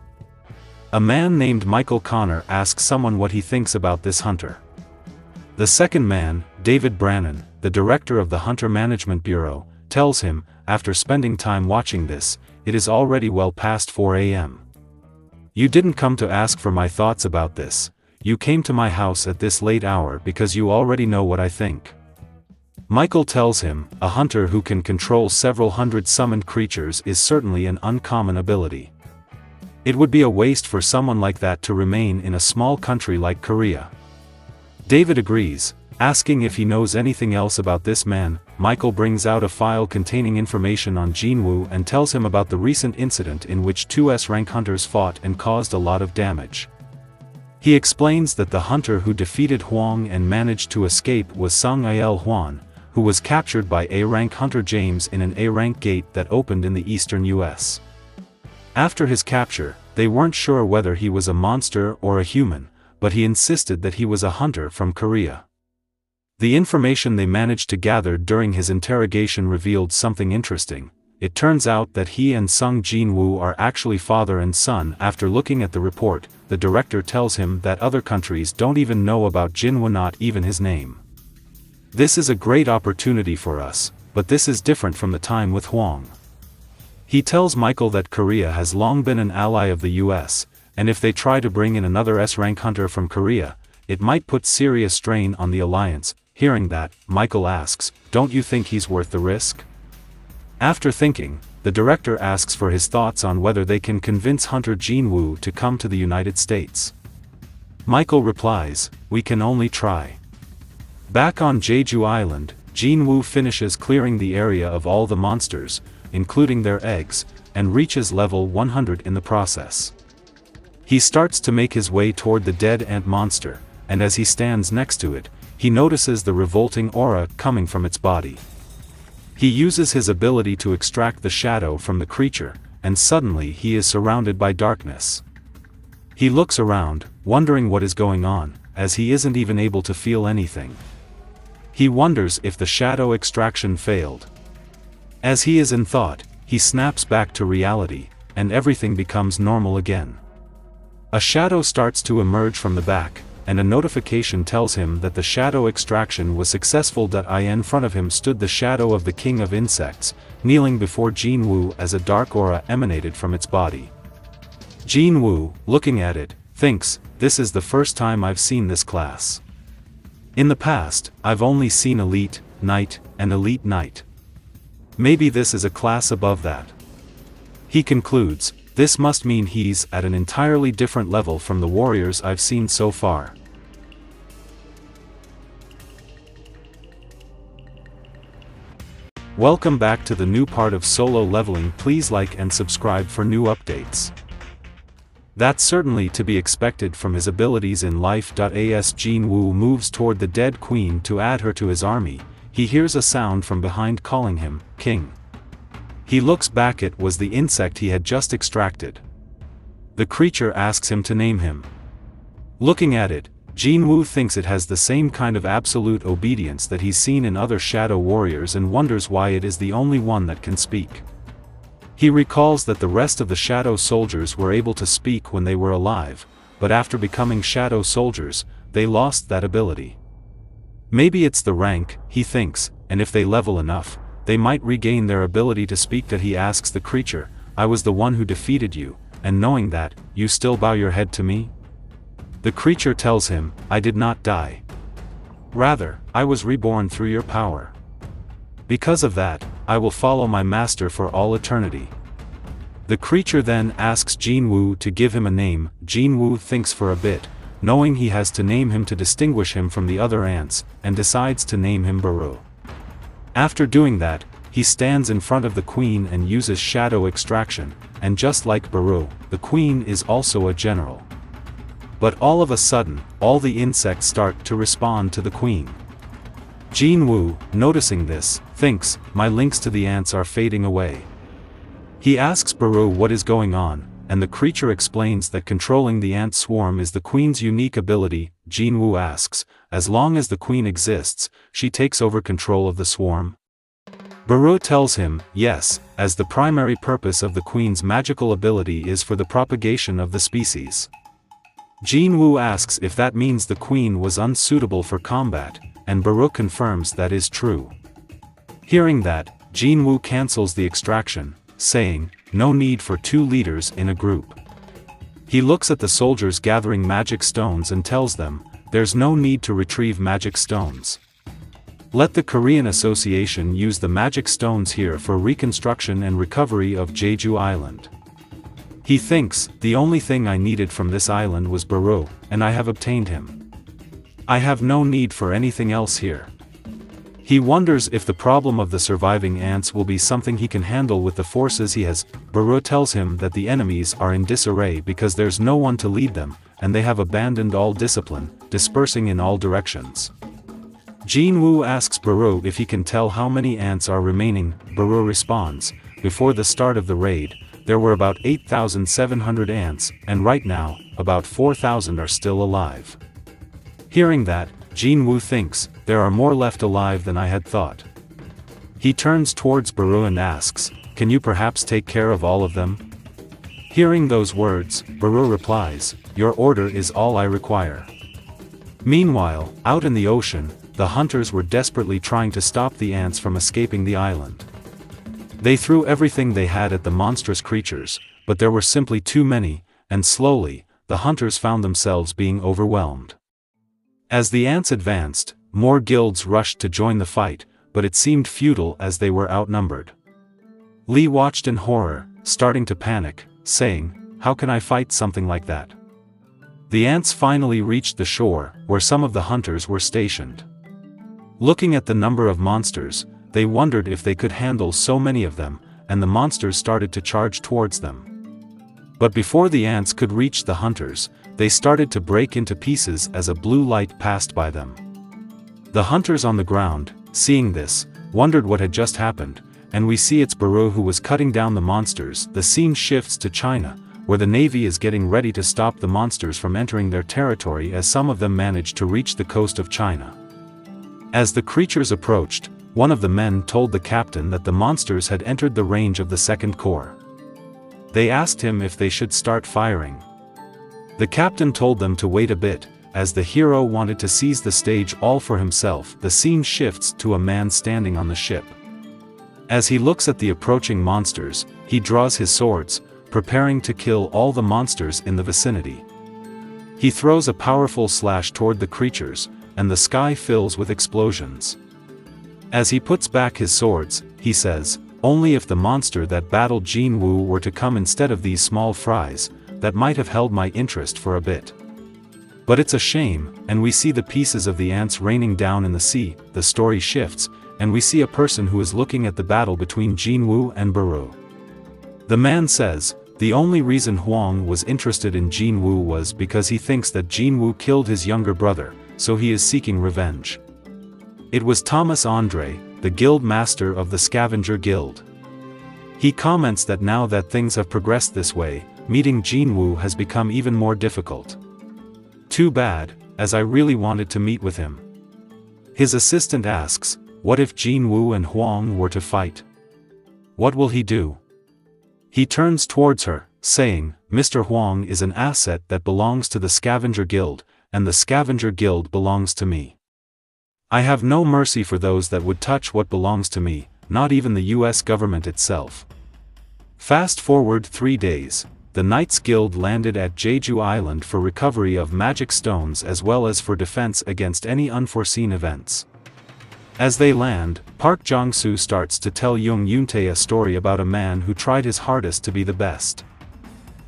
A man named Michael Connor asks someone what he thinks about this hunter. The second man, David Brannon, the director of the Hunter Management Bureau, tells him, after spending time watching this, it is already well past 4 a.m. You didn't come to ask for my thoughts about this. You came to my house at this late hour because you already know what I think. Michael tells him, a hunter who can control several hundred summoned creatures is certainly an uncommon ability. It would be a waste for someone like that to remain in a small country like Korea. David agrees, Asking if he knows anything else about this man, Michael brings out a file containing information on Jinwoo and tells him about the recent incident in which two S-rank hunters fought and caused a lot of damage. He explains that the hunter who defeated Huang and managed to escape was Sung Il Huan, who was captured by A-rank hunter James in an A-rank gate that opened in the eastern US. After his capture, they weren't sure whether he was a monster or a human, but he insisted that he was a hunter from Korea. The information they managed to gather during his interrogation revealed something interesting. It turns out that he and Sung Jinwoo are actually father and son. After looking at the report, the director tells him that other countries don't even know about Jinwoo, not even his name. This is a great opportunity for us, but this is different from the time with Huang. He tells Michael that Korea has long been an ally of the US, and if they try to bring in another S-rank hunter from Korea, it might put serious strain on the alliance. Hearing that, Michael asks, "Don't you think he's worth the risk?" After thinking, the director asks for his thoughts on whether they can convince Hunter Jinwoo to come to the United States. Michael replies, "We can only try." Back on Jeju Island, Jinwoo finishes clearing the area of all the monsters, including their eggs, and reaches level 100 in the process. He starts to make his way toward the dead ant monster, and as he stands next to it, he notices the revolting aura coming from its body. He uses his ability to extract the shadow from the creature, and suddenly he is surrounded by darkness. He looks around, wondering what is going on, as he isn't even able to feel anything. He wonders if the shadow extraction failed. As he is in thought, he snaps back to reality, and everything becomes normal again. A shadow starts to emerge from the back, and a notification tells him that the shadow extraction was successful. In front of him stood the shadow of the king of insects, kneeling before Jinwoo as a dark aura emanated from its body. Jinwoo, looking at it, thinks, "This is the first time I've seen this class. In the past, I've only seen elite, knight, and elite knight. Maybe this is a class above that." He concludes, "This must mean he's at an entirely different level from the warriors I've seen so far." Welcome back to the new part of Solo Leveling. Please like and subscribe for new updates. That's certainly to be expected from his abilities in life. As Jinwoo moves toward the dead queen to add her to his army, he hears a sound from behind calling him, "King." He looks back. It was the insect he had just extracted. The creature asks him to name him. Looking at it, Jinwoo thinks it has the same kind of absolute obedience that he's seen in other shadow warriors and wonders why it is the only one that can speak. He recalls that the rest of the shadow soldiers were able to speak when they were alive, but after becoming shadow soldiers, they lost that ability. Maybe it's the rank, he thinks, and if they level enough, they might regain their ability to speak. He asks the creature, "I was the one who defeated you, and knowing that, you still bow your head to me?" The creature tells him, "I did not die. Rather, I was reborn through your power. Because of that, I will follow my master for all eternity." The creature then asks Jinwoo to give him a name. Jinwoo thinks for a bit, knowing he has to name him to distinguish him from the other ants, and decides to name him Baru. After doing that, he stands in front of the queen and uses shadow extraction, and just like Baru, the queen is also a general. But all of a sudden, all the insects start to respond to the queen. Jinwoo, noticing this, thinks, "My links to the ants are fading away." He asks Baru what is going on, and the creature explains that controlling the ant swarm is the queen's unique ability. Jinwoo asks, "As long as the queen exists, she takes over control of the swarm?" Baru tells him, "Yes, as the primary purpose of the queen's magical ability is for the propagation of the species." Jinwoo asks if that means the queen was unsuitable for combat, and Baru confirms that is true. Hearing that, Jinwoo cancels the extraction, saying, "No need for two leaders in a group." He looks at the soldiers gathering magic stones and tells them, "There's no need to retrieve magic stones. Let the Korean Association use the magic stones here for reconstruction and recovery of Jeju Island." He thinks, "The only thing I needed from this island was Baru, and I have obtained him." I have no need for anything else here. He wonders if the problem of the surviving ants will be something he can handle with the forces he has. Baru tells him that the enemies are in disarray because there's no one to lead them, and they have abandoned all discipline, dispersing in all directions. Jinwoo asks Baru if he can tell how many ants are remaining. Baru responds, before the start of the raid, there were about 8,700 ants, and right now, about 4,000 are still alive. Hearing that, Jinwoo thinks, there are more left alive than I had thought. He turns towards Baru and asks, can you perhaps take care of all of them? Hearing those words, Baru replies, your order is all I require. Meanwhile, out in the ocean, the hunters were desperately trying to stop the ants from escaping the island. They threw everything they had at the monstrous creatures, but there were simply too many, and slowly, the hunters found themselves being overwhelmed. As the ants advanced, more guilds rushed to join the fight, but it seemed futile as they were outnumbered. Lee watched in horror, starting to panic, saying, how can I fight something like that? The ants finally reached the shore, where some of the hunters were stationed. Looking at the number of monsters, they wondered if they could handle so many of them, and the monsters started to charge towards them. But before the ants could reach the hunters, they started to break into pieces as a blue light passed by them. The hunters on the ground, seeing this, wondered what had just happened, and we see it's Baru who was cutting down the monsters. The scene shifts to China, where the navy is getting ready to stop the monsters from entering their territory as some of them managed to reach the coast of China. As the creatures approached, one of the men told the captain that the monsters had entered the range of the Second Corps. They asked him if they should start firing. The captain told them to wait a bit, as the hero wanted to seize the stage all for himself. The scene shifts to a man standing on the ship. As he looks at the approaching monsters, he draws his swords, preparing to kill all the monsters in the vicinity. He throws a powerful slash toward the creatures, and the sky fills with explosions. As he puts back his swords, he says, only if the monster that battled Jinwoo were to come instead of these small fries, that might have held my interest for a bit. But it's a shame, and we see the pieces of the ants raining down in the sea. The story shifts, and we see a person who is looking at the battle between Jinwoo and Baru. The man says, the only reason Huang was interested in Jinwoo was because he thinks that Jinwoo killed his younger brother, so he is seeking revenge. It was Thomas Andre, the guild master of the Scavenger Guild. He comments that now that things have progressed this way, meeting Jinwoo has become even more difficult. Too bad, as I really wanted to meet with him. His assistant asks, what if Jinwoo and Huang were to fight? What will he do? He turns towards her, saying, Mr. Huang is an asset that belongs to the Scavenger Guild, and the Scavenger Guild belongs to me. I have no mercy for those that would touch what belongs to me, not even the US government itself. Fast forward 3 days, the Knights Guild landed at Jeju Island for recovery of magic stones as well as for defense against any unforeseen events. As they land, Park Jong-soo starts to tell Young Yoon-tae a story about a man who tried his hardest to be the best.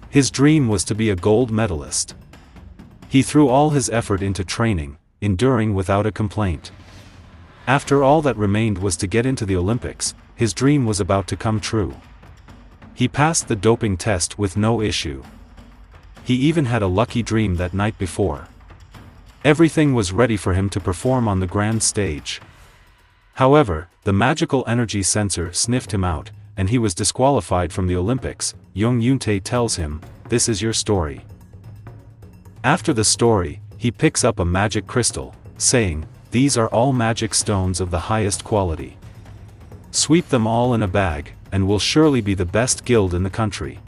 His dream was to be a gold medalist. He threw all his effort into training, enduring without a complaint. After all that remained was to get into the Olympics, his dream was about to come true. He passed the doping test with no issue. He even had a lucky dream that night before. Everything was ready for him to perform on the grand stage. However, the magical energy sensor sniffed him out, and he was disqualified from the Olympics. Young Yoon-tae tells him, this is your story. After the story, he picks up a magic crystal, saying, these are all magic stones of the highest quality. Sweep them all in a bag, and we'll surely be the best guild in the country.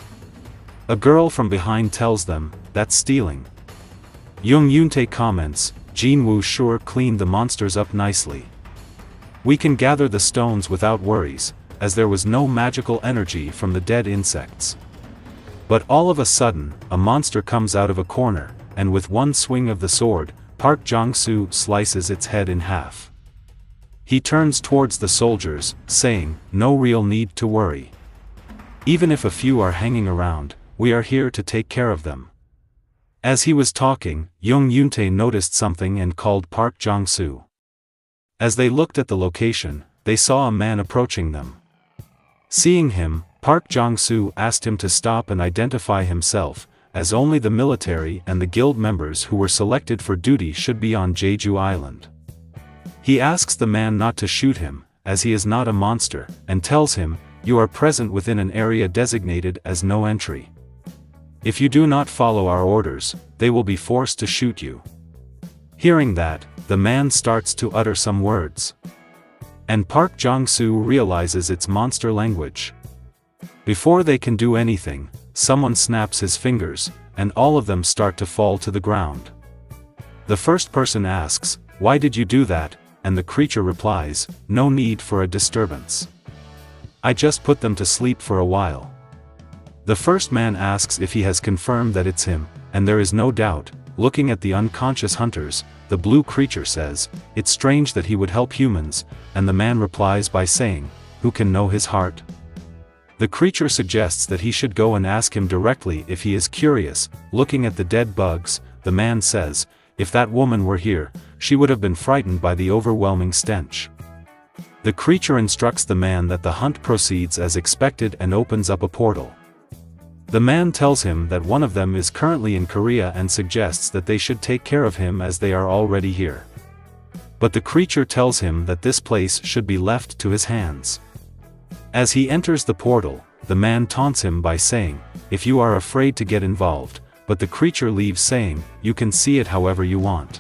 A girl from behind tells them, that's stealing. Young Yoon-tae comments, Jinwoo sure cleaned the monsters up nicely. We can gather the stones without worries, as there was no magical energy from the dead insects. But all of a sudden, a monster comes out of a corner, and with one swing of the sword, Park Jong-soo slices its head in half. He turns towards the soldiers, saying, no real need to worry. Even if a few are hanging around, we are here to take care of them. As he was talking, Young Yuntae noticed something and called Park Jong-soo. As they looked at the location, they saw a man approaching them. Seeing him, Park Jong-soo asked him to stop and identify himself, as only the military and the guild members who were selected for duty should be on Jeju Island. He asks the man not to shoot him, as he is not a monster, and tells him, "You are present within an area designated as no entry. If you do not follow our orders, they will be forced to shoot you." Hearing that, the man starts to utter some words. And Park Jong-soo realizes it's monster language. Before they can do anything, someone snaps his fingers, and all of them start to fall to the ground. The first person asks, "Why did you do that?" And the creature replies, "No need for a disturbance. I just put them to sleep for a while." The first man asks if he has confirmed that it's him, and there is no doubt. Looking at the unconscious hunters, the blue creature says, "It's strange that he would help humans," and the man replies by saying, "Who can know his heart?" The creature suggests that he should go and ask him directly if he is curious. Looking at the dead bugs, the man says, "If that woman were here, she would have been frightened by the overwhelming stench." The creature instructs the man that the hunt proceeds as expected and opens up a portal. The man tells him that one of them is currently in Korea and suggests that they should take care of him as they are already here. But the creature tells him that this place should be left to his hands. As he enters the portal, the man taunts him by saying, "If you are afraid to get involved," but the creature leaves saying, "You can see it however you want."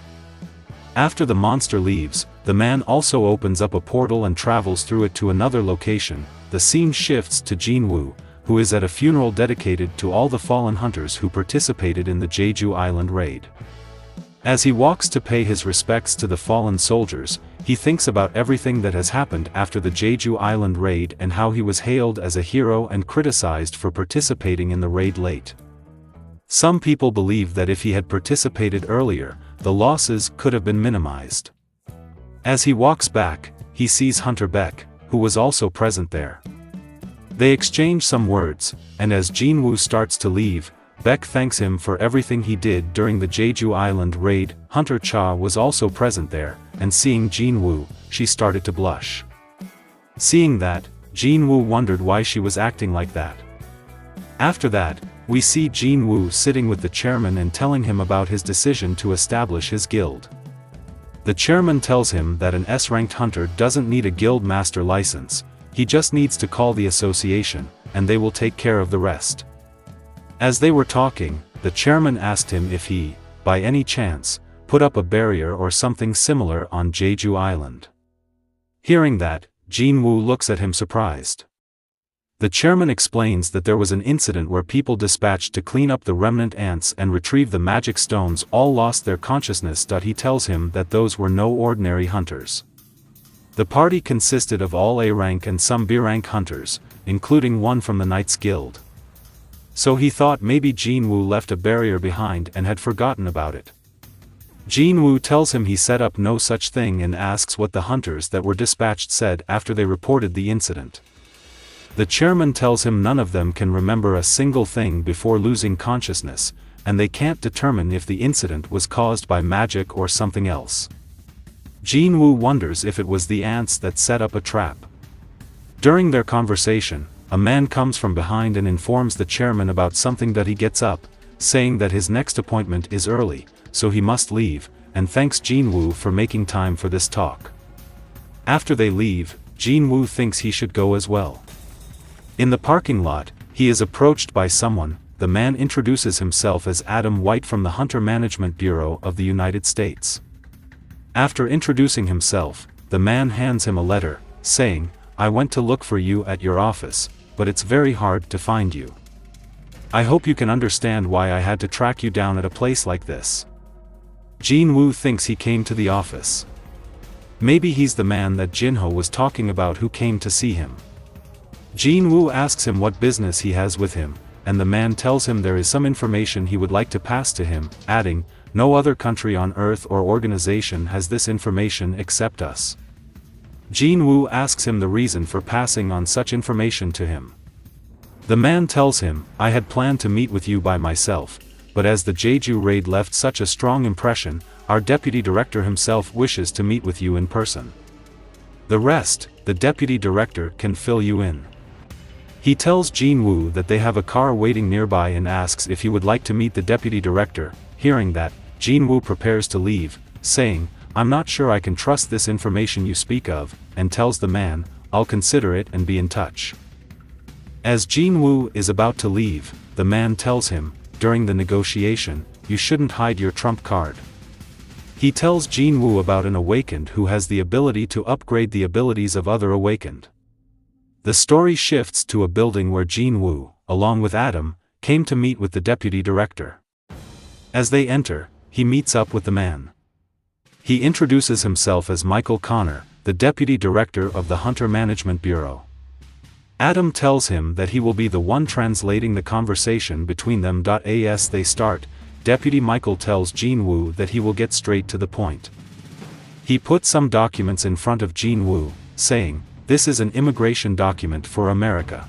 After the monster leaves, the man also opens up a portal and travels through it to another location. The scene shifts to Jinwoo, who is at a funeral dedicated to all the fallen hunters who participated in the Jeju Island raid. As he walks to pay his respects to the fallen soldiers, he thinks about everything that has happened after the Jeju Island raid and how he was hailed as a hero and criticized for participating in the raid late. Some people believe that if he had participated earlier, the losses could have been minimized. As he walks back, he sees Hunter Beck, who was also present there. They exchange some words, and as Jinwoo starts to leave, Beck thanks him for everything he did during the Jeju Island raid. Hunter Cha was also present there, and seeing Jinwoo, she started to blush. Seeing that, Jinwoo wondered why she was acting like that. After that, we see Jinwoo sitting with the chairman and telling him about his decision to establish his guild. The chairman tells him that an S-ranked hunter doesn't need a guild master license, he just needs to call the association, and they will take care of the rest. As they were talking, the chairman asked him if he, by any chance, put up a barrier or something similar on Jeju Island. Hearing that, Jinwoo looks at him surprised. The chairman explains that there was an incident where people dispatched to clean up the remnant ants and retrieve the magic stones all lost their consciousness. He tells him that those were no ordinary hunters. The party consisted of all A rank and some B rank hunters, including one from the Knights Guild. So he thought maybe Jinwoo left a barrier behind and had forgotten about it. Jinwoo tells him he set up no such thing and asks what the hunters that were dispatched said after they reported the incident. The chairman tells him none of them can remember a single thing before losing consciousness, and they can't determine if the incident was caused by magic or something else. Jinwoo wonders if it was the ants that set up a trap. During their conversation, a man comes from behind and informs the chairman about something. He gets up, saying that his next appointment is early, so he must leave, and thanks Jinwoo for making time for this talk. After they leave, Jinwoo thinks he should go as well. In the parking lot, he is approached by someone. The man introduces himself as Adam White from the Hunter Management Bureau of the United States. After introducing himself, the man hands him a letter, saying, "I went to look for you at your office, but it's very hard to find you. I hope you can understand why I had to track you down at a place like this." Jinwoo thinks he came to the office. Maybe he's the man that Jinho was talking about who came to see him. Jinwoo asks him what business he has with him, and the man tells him there is some information he would like to pass to him, adding, "No other country on Earth or organization has this information except us." Jinwoo asks him the reason for passing on such information to him. The man tells him, "I had planned to meet with you by myself, but as the Jeju raid left such a strong impression, our deputy director himself wishes to meet with you in person. The rest, the deputy director can fill you in. He tells Jinwoo that they have a car waiting nearby and asks if he would like to meet the deputy director. Hearing that, Jinwoo prepares to leave, saying, "I'm not sure I can trust this information you speak of," and tells the man, "I'll consider it and be in touch." As Jinwoo is about to leave, the man tells him, during the negotiation, "You shouldn't hide your trump card." He tells Jinwoo about an awakened who has the ability to upgrade the abilities of other awakened. The story shifts to a building where Jinwoo, along with Adam, came to meet with the deputy director. As they enter, he meets up with the man. He introduces himself as Michael Connor, the deputy director of the Hunter Management Bureau. Adam tells him that he will be the one translating the conversation between them. As they start, Deputy Michael tells Jinwoo that he will get straight to the point. He puts some documents in front of Jinwoo, saying, "This is an immigration document for America."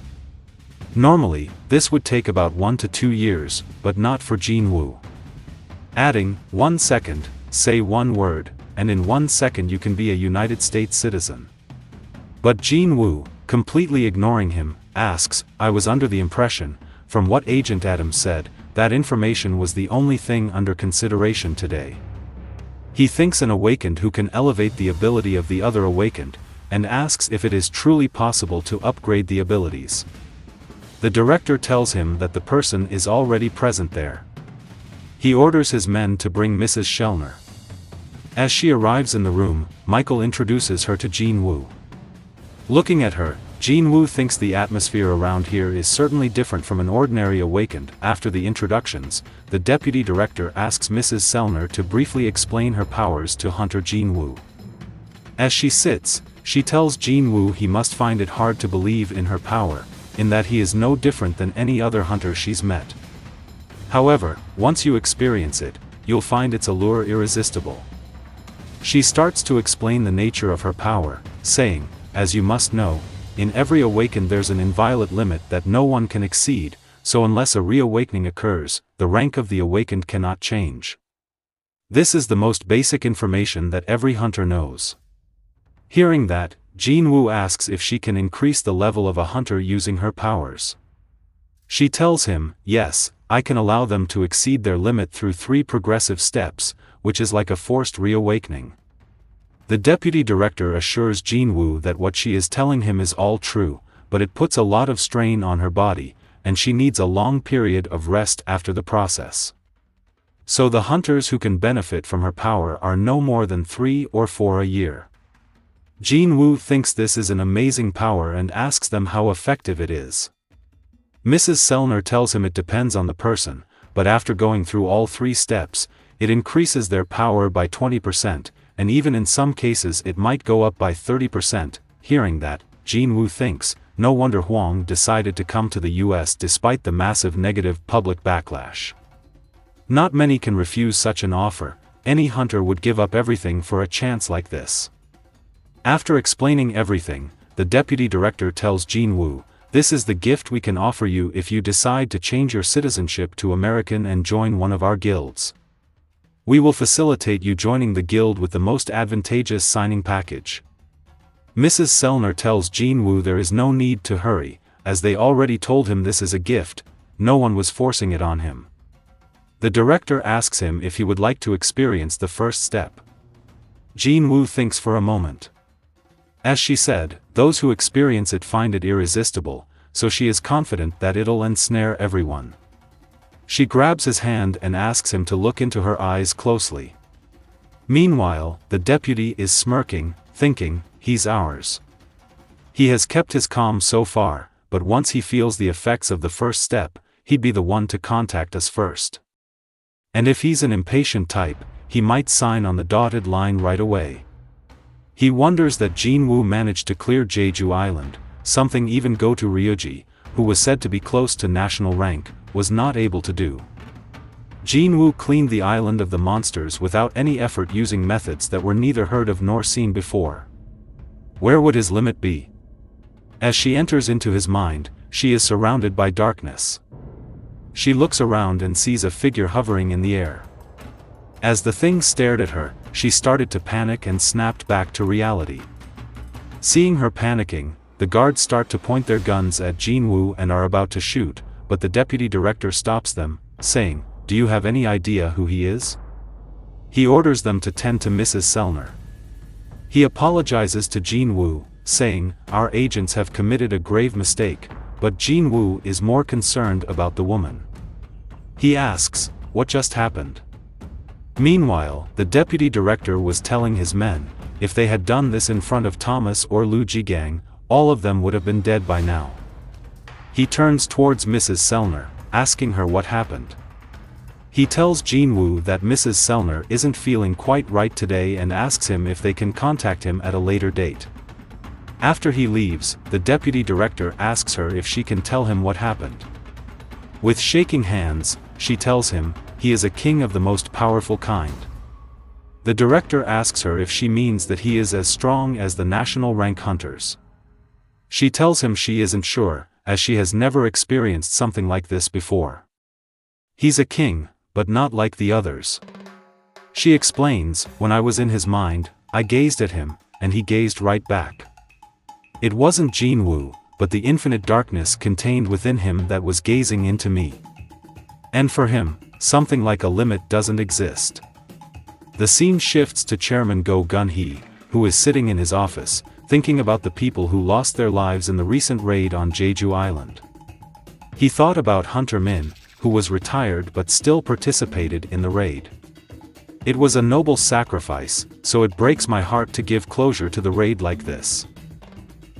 Normally, this would take about 1 to 2 years, but not for Jinwoo. Adding, 1 second, say one word, and in 1 second you can be a United States citizen. But Jinwoo, completely ignoring him, asks, "I was under the impression, from what Agent Adam said, that information was the only thing under consideration today." He thinks an awakened who can elevate the ability of the other awakened, and asks if it is truly possible to upgrade the abilities. The director tells him that the person is already present there. He orders his men to bring Mrs. Shellner. As she arrives in the room, Michael introduces her to Jinwoo. Looking at her, Jinwoo thinks the atmosphere around here is certainly different from an ordinary awakened. After the introductions, the deputy director asks Mrs. Shellner to briefly explain her powers to Hunter Jinwoo. As she sits, she tells Jinwoo he must find it hard to believe in her power, in that he is no different than any other hunter she's met. However, once you experience it, you'll find its allure irresistible. She starts to explain the nature of her power, saying, "As you must know, in every awakened there's an inviolate limit that no one can exceed, so unless a reawakening occurs, the rank of the awakened cannot change. This is the most basic information that every hunter knows." Hearing that, Jinwoo asks if she can increase the level of a hunter using her powers. She tells him, "Yes, I can allow them to exceed their limit through 3 progressive steps, which is like a forced reawakening." The deputy director assures Jinwoo that what she is telling him is all true, but it puts a lot of strain on her body, and she needs a long period of rest after the process. So the hunters who can benefit from her power are no more than 3 or 4 a year. Jinwoo thinks this is an amazing power and asks them how effective it is. Mrs. Shellner tells him it depends on the person, but after going through all 3 steps, it increases their power by 20%, and even in some cases it might go up by 30%. Hearing that, Jinwoo thinks, no wonder Huang decided to come to the US despite the massive negative public backlash. Not many can refuse such an offer. Any hunter would give up everything for a chance like this. After explaining everything, the deputy director tells Jinwoo, "This is the gift we can offer you if you decide to change your citizenship to American and join one of our guilds. We will facilitate you joining the guild with the most advantageous signing package." Mrs. Shellner tells Jinwoo there is no need to hurry, as they already told him this is a gift, no one was forcing it on him. The director asks him if he would like to experience the first step. Jinwoo thinks for a moment. As she said, those who experience it find it irresistible, so she is confident that it'll ensnare everyone. She grabs his hand and asks him to look into her eyes closely. Meanwhile, the deputy is smirking, thinking, he's ours. He has kept his calm so far, but once he feels the effects of the first step, he'd be the one to contact us first. And if he's an impatient type, he might sign on the dotted line right away. He wonders that Jinwoo managed to clear Jeju Island, something even Goto Ryoji, who was said to be close to national rank, was not able to do. Jinwoo cleaned the island of the monsters without any effort, using methods that were neither heard of nor seen before. Where would his limit be? As she enters into his mind, she is surrounded by darkness. She looks around and sees a figure hovering in the air. As the thing stared at her, she started to panic and snapped back to reality. Seeing her panicking, the guards start to point their guns at Jinwoo and are about to shoot, but the deputy director stops them, saying, "Do you have any idea who he is?" He orders them to tend to Mrs. Sellner. He apologizes to Jinwoo, saying, "Our agents have committed a grave mistake," but Jinwoo is more concerned about the woman. He asks, "What just happened?" Meanwhile, the deputy director was telling his men, if they had done this in front of Thomas or Lu Jigang, all of them would have been dead by now. He turns towards Mrs. Sellner, asking her what happened. He tells Jinwoo that Mrs. Sellner isn't feeling quite right today and asks him if they can contact him at a later date. After he leaves, the deputy director asks her if she can tell him what happened. With shaking hands, she tells him, he is a king of the most powerful kind. The director asks her if she means that he is as strong as the national rank hunters. She tells him she isn't sure, as she has never experienced something like this before. He's a king, but not like the others. She explains, when I was in his mind, I gazed at him, and he gazed right back. It wasn't Jinwoo, but the infinite darkness contained within him that was gazing into me. And for him, something like a limit doesn't exist. The scene shifts to Chairman Go Gun-hee, who is sitting in his office, thinking about the people who lost their lives in the recent raid on Jeju Island. He thought about Hunter Min, who was retired but still participated in the raid. It was a noble sacrifice, so it breaks my heart to give closure to the raid like this.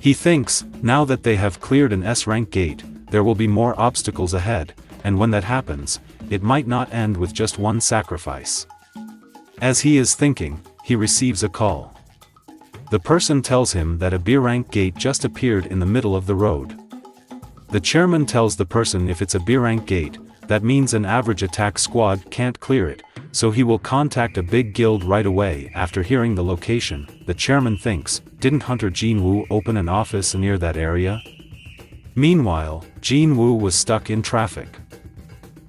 He thinks, now that they have cleared an S-rank gate, there will be more obstacles ahead, and when that happens, it might not end with just one sacrifice. As he is thinking, he receives a call. The person tells him that a B-rank gate just appeared in the middle of the road. The chairman tells the person if it's a B-rank gate, that means an average attack squad can't clear it, so he will contact a big guild right away. After hearing the location, the chairman thinks, didn't Hunter Jinwoo open an office near that area? Meanwhile, Jinwoo was stuck in traffic.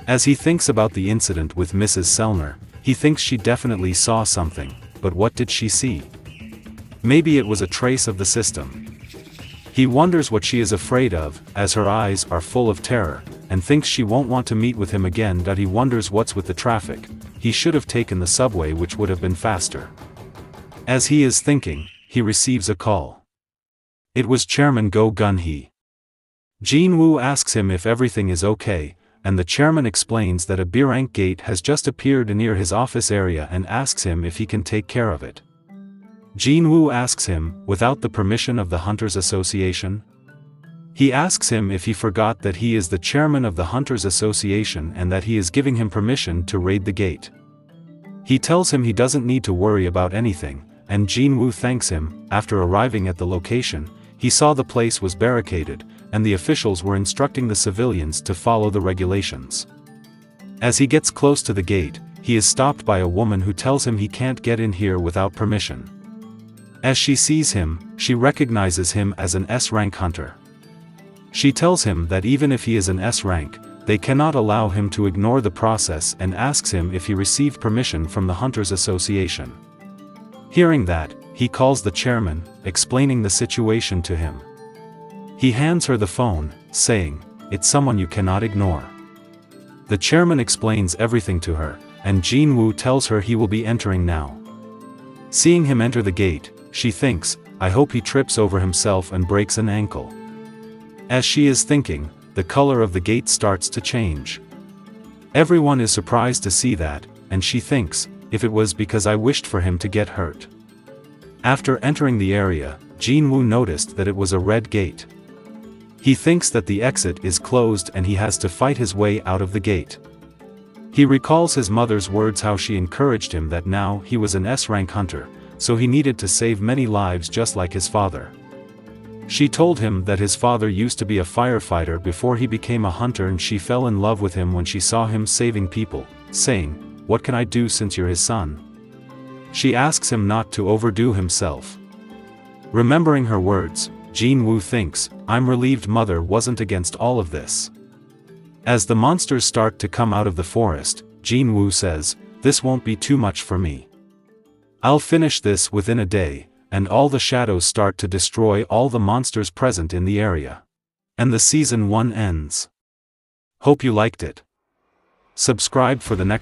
As he thinks about the incident with Mrs. Sellner, he thinks she definitely saw something, but what did she see? Maybe it was a trace of the system. He wonders what she is afraid of, as her eyes are full of terror, and thinks she won't want to meet with him again. He wonders what's with the traffic. He should have taken the subway, which would have been faster. As he is thinking, he receives a call. It was Chairman Go Gun-hee. Jinwoo asks him if everything is okay, and the chairman explains that a B-rank gate has just appeared near his office area and asks him if he can take care of it. Jinwoo asks him, without the permission of the Hunters Association? He asks him if he forgot that he is the chairman of the Hunters Association and that he is giving him permission to raid the gate. He tells him he doesn't need to worry about anything, and Jinwoo thanks him. After arriving at the location, he saw the place was barricaded, and the officials were instructing the civilians to follow the regulations. As he gets close to the gate, he is stopped by a woman who tells him he can't get in here without permission. As she sees him, she recognizes him as an S-rank hunter. She tells him that even if he is an S-rank, they cannot allow him to ignore the process and asks him if he received permission from the Hunters Association. Hearing that, he calls the chairman, explaining the situation to him. He hands her the phone, saying, "It's someone you cannot ignore." The chairman explains everything to her, and Jinwoo tells her he will be entering now. Seeing him enter the gate, she thinks, I hope he trips over himself and breaks an ankle. As she is thinking, the color of the gate starts to change. Everyone is surprised to see that, and she thinks, if it was because I wished for him to get hurt. After entering the area, Jinwoo noticed that it was a red gate. He thinks that the exit is closed and he has to fight his way out of the gate. He recalls his mother's words, how she encouraged him that now he was an S-rank hunter, so he needed to save many lives just like his father. She told him that his father used to be a firefighter before he became a hunter, and she fell in love with him when she saw him saving people, saying, "What can I do since you're his son?" She asks him not to overdo himself. Remembering her words, Jinwoo thinks, I'm relieved mother wasn't against all of this. As the monsters start to come out of the forest, Jinwoo says, "This won't be too much for me. I'll finish this within a day," and all the shadows start to destroy all the monsters present in the area. And the season 1 ends. Hope you liked it. Subscribe for the next